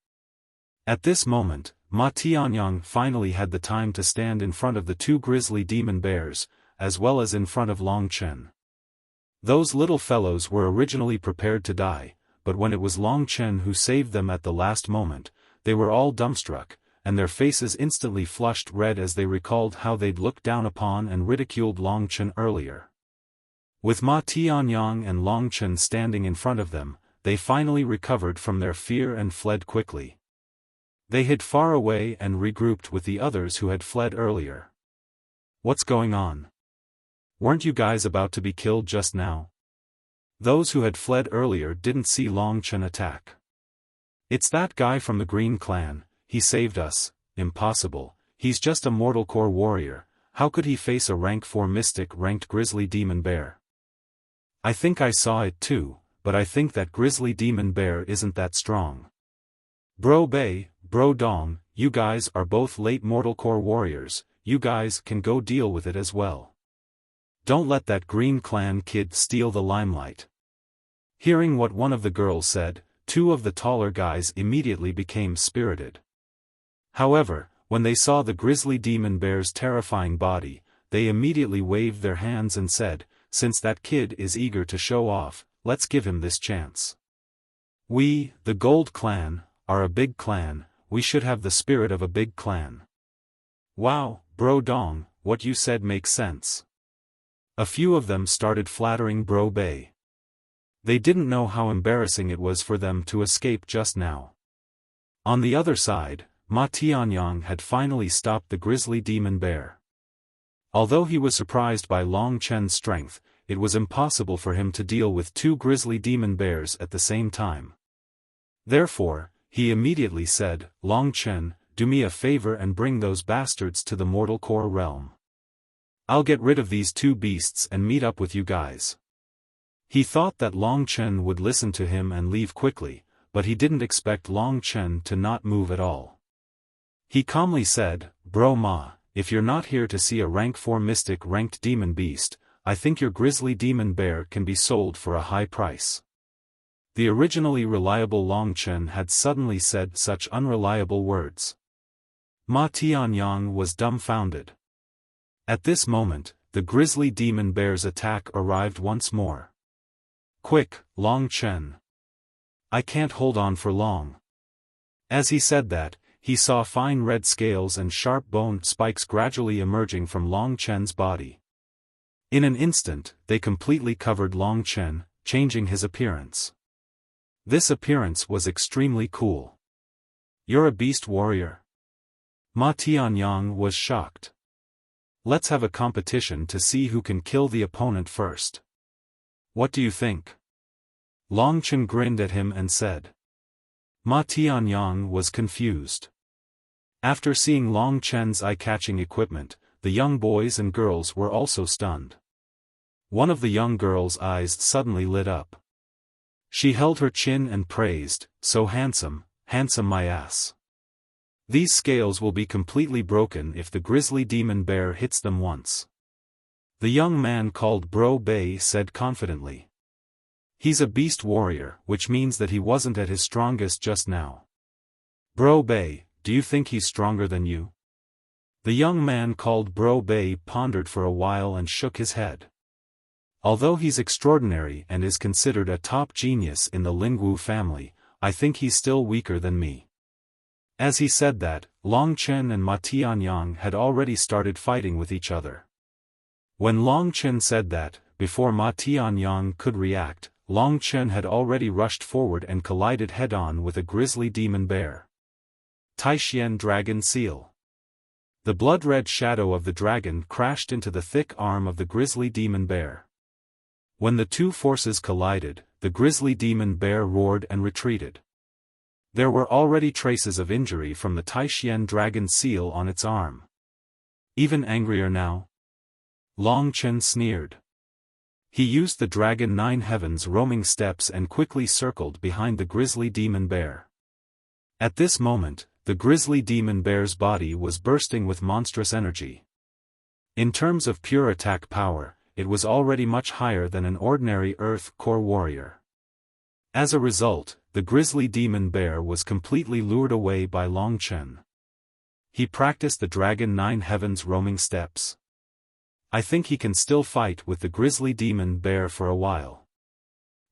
At this moment, Ma Tianyang finally had the time to stand in front of the two grizzly demon bears, as well as in front of Long Chen. Those little fellows were originally prepared to die, but when it was Long Chen who saved them at the last moment, they were all dumbstruck, and their faces instantly flushed red as they recalled how they'd looked down upon and ridiculed Long Chen earlier. With Ma Tianyang and Long Chen standing in front of them, they finally recovered from their fear and fled quickly. They hid far away and regrouped with the others who had fled earlier. "What's going on? Weren't you guys about to be killed just now?" Those who had fled earlier didn't see Long Chen attack. "It's that guy from the Green Clan, he saved us." "Impossible, he's just a Mortal Core warrior, how could he face a rank 4 mystic ranked grizzly demon bear?" "I think I saw it too, but I think that grizzly demon bear isn't that strong." "Bro Bei, Bro Dong, you guys are both late Mortal Core warriors, you guys can go deal with it as well. Don't let that Green Clan kid steal the limelight." Hearing what one of the girls said, two of the taller guys immediately became spirited. However, when they saw the grizzly demon bear's terrifying body, they immediately waved their hands and said, "Since that kid is eager to show off, let's give him this chance. We, the Gold Clan, are a big clan, we should have the spirit of a big clan." "Wow, Bro Dong, what you said makes sense." A few of them started flattering Bro Bei. They didn't know how embarrassing it was for them to escape just now. On the other side, Ma Tianyang had finally stopped the grizzly demon bear. Although he was surprised by Long Chen's strength, it was impossible for him to deal with two grizzly demon bears at the same time. Therefore, he immediately said, "Long Chen, do me a favor and bring those bastards to the Mortal Core realm. I'll get rid of these two beasts and meet up with you guys." He thought that Long Chen would listen to him and leave quickly, but he didn't expect Long Chen to not move at all. He calmly said, "Bro Ma, if you're not here to see a rank 4 mystic ranked demon beast, I think your grizzly demon bear can be sold for a high price." The originally reliable Long Chen had suddenly said such unreliable words. Ma Tianyang was dumbfounded. At this moment, the grizzly demon bear's attack arrived once more. "Quick, Long Chen. I can't hold on for long." As he said that, he saw fine red scales and sharp bone spikes gradually emerging from Long Chen's body. In an instant, they completely covered Long Chen, changing his appearance. This appearance was extremely cool. "You're a beast warrior?" Ma Tianyang was shocked. "Let's have a competition to see who can kill the opponent first. What do you think?" Long Chen grinned at him and said. Ma Tianyang was confused. After seeing Long Chen's eye-catching equipment, the young boys and girls were also stunned. One of the young girls' eyes suddenly lit up. She held her chin and praised, "So handsome, handsome my ass. These scales will be completely broken if the grizzly demon bear hits them once." The young man called Bro Bei said confidently. "He's a beast warrior, which means that he wasn't at his strongest just now." "Bro Bei, do you think he's stronger than you?" The young man called Bro Bei pondered for a while and shook his head. "Although he's extraordinary and is considered a top genius in the Lingwu family, I think he's still weaker than me." As he said that, Long Chen and Ma Tianyang had already started fighting with each other. When Long Chen said that, before Ma Tianyang could react, Long Chen had already rushed forward and collided head-on with a grizzly demon bear. Taishian Dragon Seal. The blood-red shadow of the dragon crashed into the thick arm of the grizzly demon bear. When the two forces collided, the grizzly demon bear roared and retreated. There were already traces of injury from the Taishian dragon seal on its arm. "Even angrier now?" Long Chen sneered. He used the Dragon 9 Heavens roaming steps and quickly circled behind the grizzly demon bear. At this moment, the grizzly demon bear's body was bursting with monstrous energy. In terms of pure attack power, it was already much higher than an ordinary Earth Core warrior. As a result, the grizzly demon bear was completely lured away by Long Chen. He practiced the Dragon 9 Heavens roaming steps. "I think he can still fight with the grizzly demon bear for a while.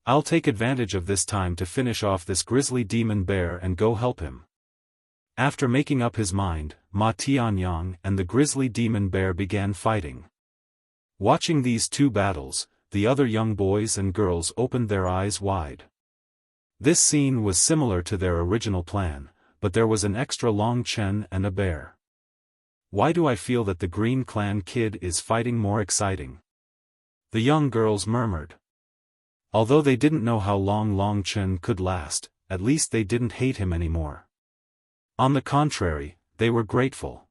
I'll take advantage of this time to finish off this grizzly demon bear and go help him." After making up his mind, Ma Tianyang and the grizzly demon bear began fighting. Watching these two battles, the other young boys and girls opened their eyes wide. This scene was similar to their original plan, but there was an extra Long Chen and a bear. "Why do I feel that the Green Clan kid is fighting more exciting?" the young girls murmured. Although they didn't know how long Long Chen could last, at least they didn't hate him anymore. On the contrary, they were grateful.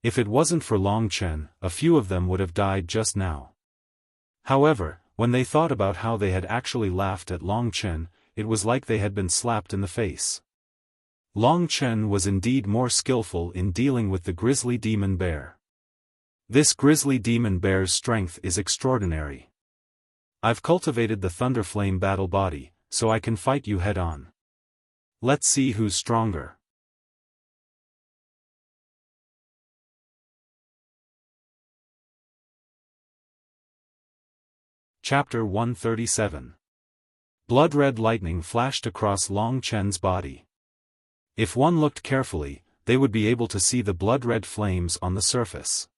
If it wasn't for Long Chen, a few of them would have died just now. However, when they thought about how they had actually laughed at Long Chen, it was like they had been slapped in the face. Long Chen was indeed more skillful in dealing with the grizzly demon bear. This grizzly demon bear's strength is extraordinary. I've cultivated the Thunder Flame battle body, so I can fight you head-on. Let's see who's stronger. Chapter 137. Blood-red lightning flashed across Long Chen's body. If one looked carefully, they would be able to see the blood-red flames on the surface.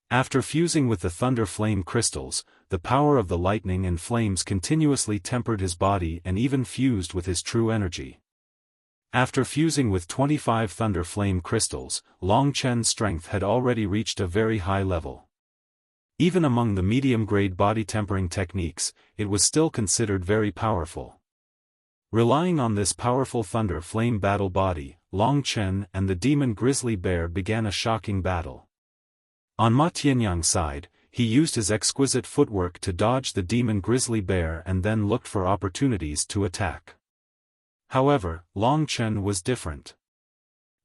After fusing with the Thunder Flame crystals, the power of the lightning and flames continuously tempered his body and even fused with his true energy. After fusing with 25 Thunder Flame crystals, Long Chen's strength had already reached a very high level. Even among the medium-grade body tempering techniques, it was still considered very powerful. Relying on this powerful Thunder Flame battle body, Long Chen and the demon grizzly bear began a shocking battle. On Ma Tianyang's side, he used his exquisite footwork to dodge the demon grizzly bear and then looked for opportunities to attack. However, Long Chen was different.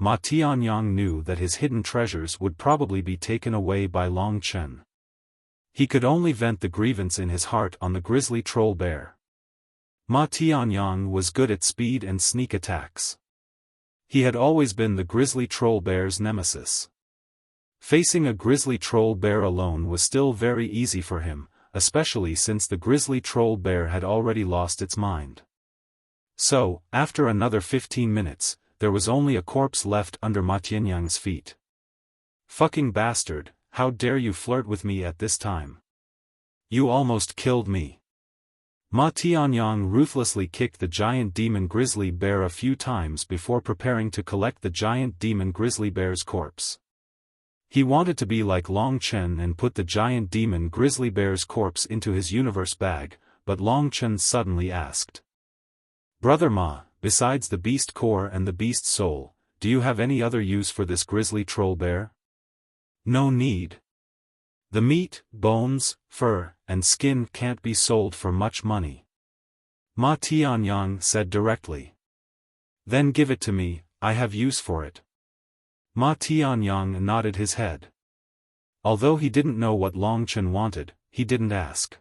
Ma Tianyang knew that his hidden treasures would probably be taken away by Long Chen. He could only vent the grievance in his heart on the grizzly troll bear. Ma Tianyang was good at speed and sneak attacks. He had always been the grizzly troll bear's nemesis. Facing a grizzly troll bear alone was still very easy for him, especially since the grizzly troll bear had already lost its mind. So, after another 15 minutes, there was only a corpse left under Ma Tianyang's feet. "Fucking bastard, how dare you flirt with me at this time? You almost killed me." Ma Tianyang ruthlessly kicked the giant demon grizzly bear a few times before preparing to collect the giant demon grizzly bear's corpse. He wanted to be like Long Chen and put the giant demon grizzly bear's corpse into his universe bag, but Long Chen suddenly asked, "Brother Ma, besides the beast core and the beast soul, do you have any other use for this grizzly troll bear?" "No need. The meat, bones, fur, and skin can't be sold for much money," Ma Tianyang said directly. "Then give it to me, I have use for it." Ma Tianyang nodded his head. Although he didn't know what Long Chen wanted, he didn't ask.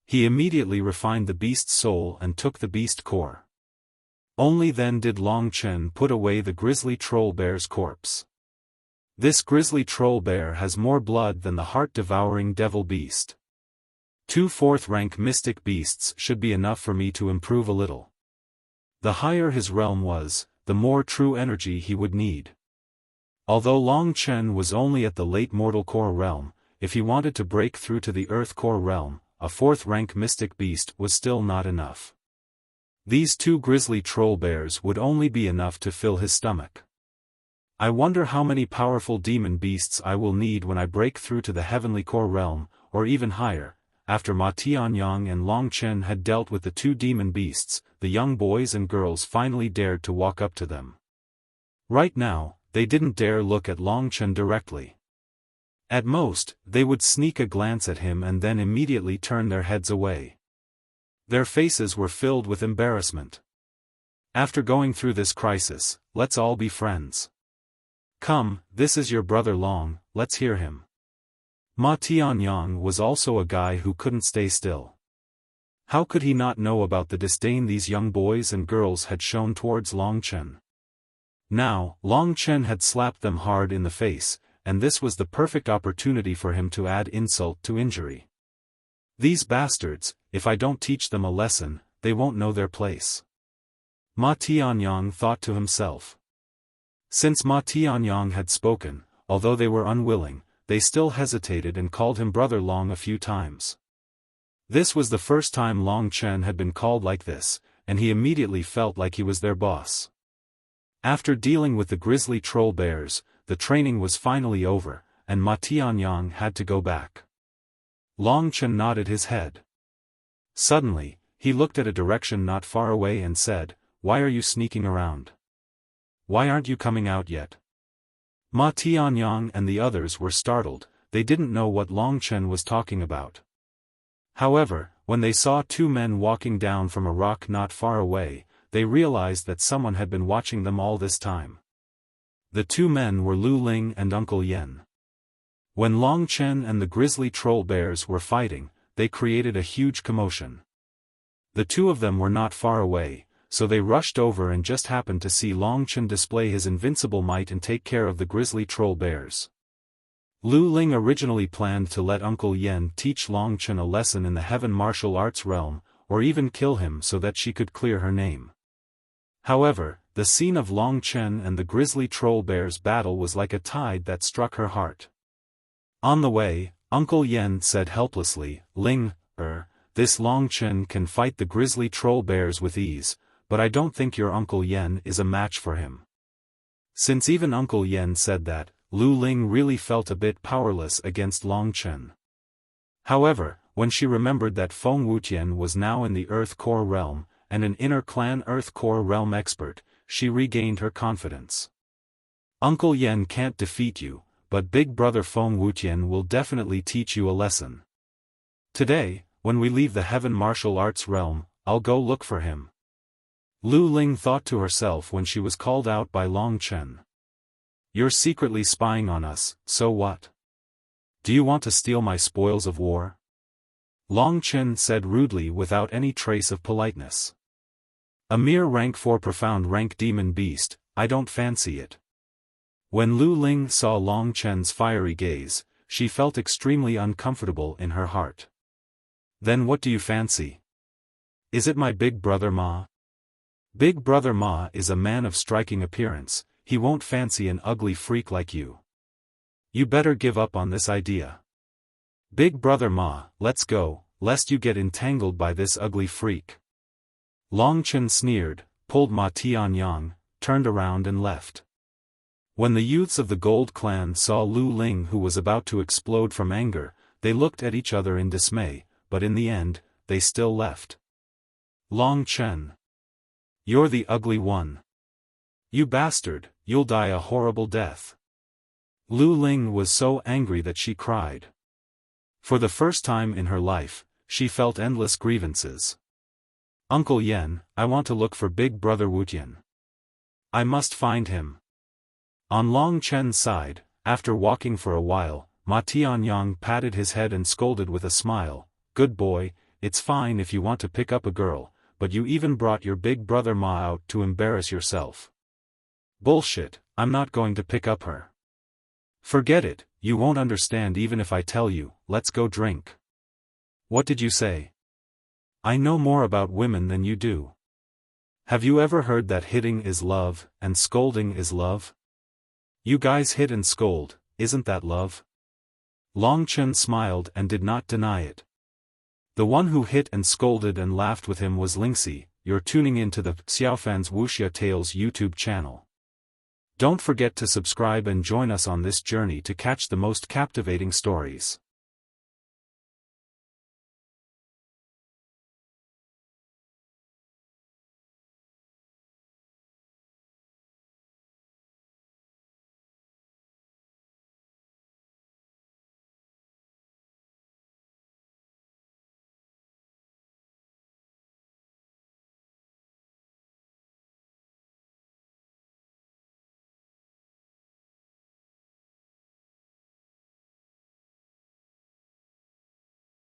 He immediately refined the beast's soul and took the beast core. Only then did Long Chen put away the grizzly troll bear's corpse. This grizzly troll bear has more blood than the heart-devouring devil beast. 2 4th-rank mystic beasts should be enough for me to improve a little. The higher his realm was, the more true energy he would need. Although Long Chen was only at the late mortal core realm, if he wanted to break through to the earth core realm, a 4th-rank mystic beast was still not enough. These 2 grizzly troll bears would only be enough to fill his stomach. I wonder how many powerful demon beasts I will need when I break through to the heavenly core realm, or even higher. After Ma Tianyang and Long Chen had dealt with the 2 demon beasts, the young boys and girls finally dared to walk up to them. Right now, they didn't dare look at Long Chen directly. At most, they would sneak a glance at him and then immediately turn their heads away. Their faces were filled with embarrassment. "After going through this crisis, let's all be friends. Come, this is your brother Long, let's hear him." Ma Tianyang was also a guy who couldn't stay still. How could he not know about the disdain these young boys and girls had shown towards Long Chen? Now, Long Chen had slapped them hard in the face, and this was the perfect opportunity for him to add insult to injury. "These bastards, if I don't teach them a lesson, they won't know their place," Ma Tianyang thought to himself. Since Ma Tianyang had spoken, although they were unwilling, they still hesitated and called him Brother Long a few times. This was the first time Long Chen had been called like this, and he immediately felt like he was their boss. After dealing with the grizzly troll bears, the training was finally over, and Ma Tianyang had to go back. Long Chen nodded his head. Suddenly, he looked at a direction not far away and said, "Why are you sneaking around? Why aren't you coming out yet?" Ma Tianyang and the others were startled, they didn't know what Long Chen was talking about. However, when they saw 2 men walking down from a rock not far away, they realized that someone had been watching them all this time. The 2 men were Lu Ling and Uncle Yen. When Long Chen and the grizzly troll bears were fighting, they created a huge commotion. The 2 of them were not far away, so they rushed over and just happened to see Long Chen display his invincible might and take care of the grizzly troll bears. Lu Ling originally planned to let Uncle Yen teach Long Chen a lesson in the heaven martial arts realm, or even kill him so that she could clear her name. However, the scene of Long Chen and the grizzly troll bears' battle was like a tide that struck her heart. On the way, Uncle Yen said helplessly, "Ling, this Long Chen can fight the grizzly troll bears with ease, but I don't think your Uncle Yen is a match for him." Since even Uncle Yen said that, Lu Ling really felt a bit powerless against Long Chen. However, when she remembered that Feng Wuxian was now in the Earth Core realm, and an inner clan Earth Core realm expert, she regained her confidence. "Uncle Yen can't defeat you, but Big Brother Feng Wuxian will definitely teach you a lesson. Today, when we leave the heaven martial arts realm, I'll go look for him." Lu Ling thought to herself when she was called out by Long Chen. You're secretly spying on us, so what? Do you want to steal my spoils of war? Long Chen said rudely without any trace of politeness. A mere rank 4 profound rank demon beast, I don't fancy it. When Lu Ling saw Long Chen's fiery gaze, she felt extremely uncomfortable in her heart. Then what do you fancy? Is it my big brother Ma? Big brother Ma is a man of striking appearance, he won't fancy an ugly freak like you. You better give up on this idea. Big brother Ma, let's go, lest you get entangled by this ugly freak. Long Chen sneered, pulled Ma Tianyang, turned around and left. When the youths of the Gold Clan saw Lu Ling who was about to explode from anger, they looked at each other in dismay, but in the end, they still left. Long Chen. You're the ugly one. You bastard, you'll die a horrible death. Lu Ling was so angry that she cried. For the first time in her life, she felt endless grievances. Uncle Yen, I want to look for big brother Wuxian. I must find him. On Long Chen's side, after walking for a while, Ma Tianyang patted his head and scolded with a smile, good boy, it's fine if you want to pick up a girl, but you even brought your big brother Ma out to embarrass yourself. Bullshit, I'm not going to pick up her. Forget it, you won't understand even if I tell you, let's go drink. What did you say? I know more about women than you do. Have you ever heard that hitting is love, and scolding is love? You guys hit and scold, isn't that love? Long Chen smiled and did not deny it. The one who hit and scolded and laughed with him was Lingxi. You're tuning into the Xiaofan's Wuxia Tales YouTube channel. Don't forget to subscribe and join us on this journey to catch the most captivating stories.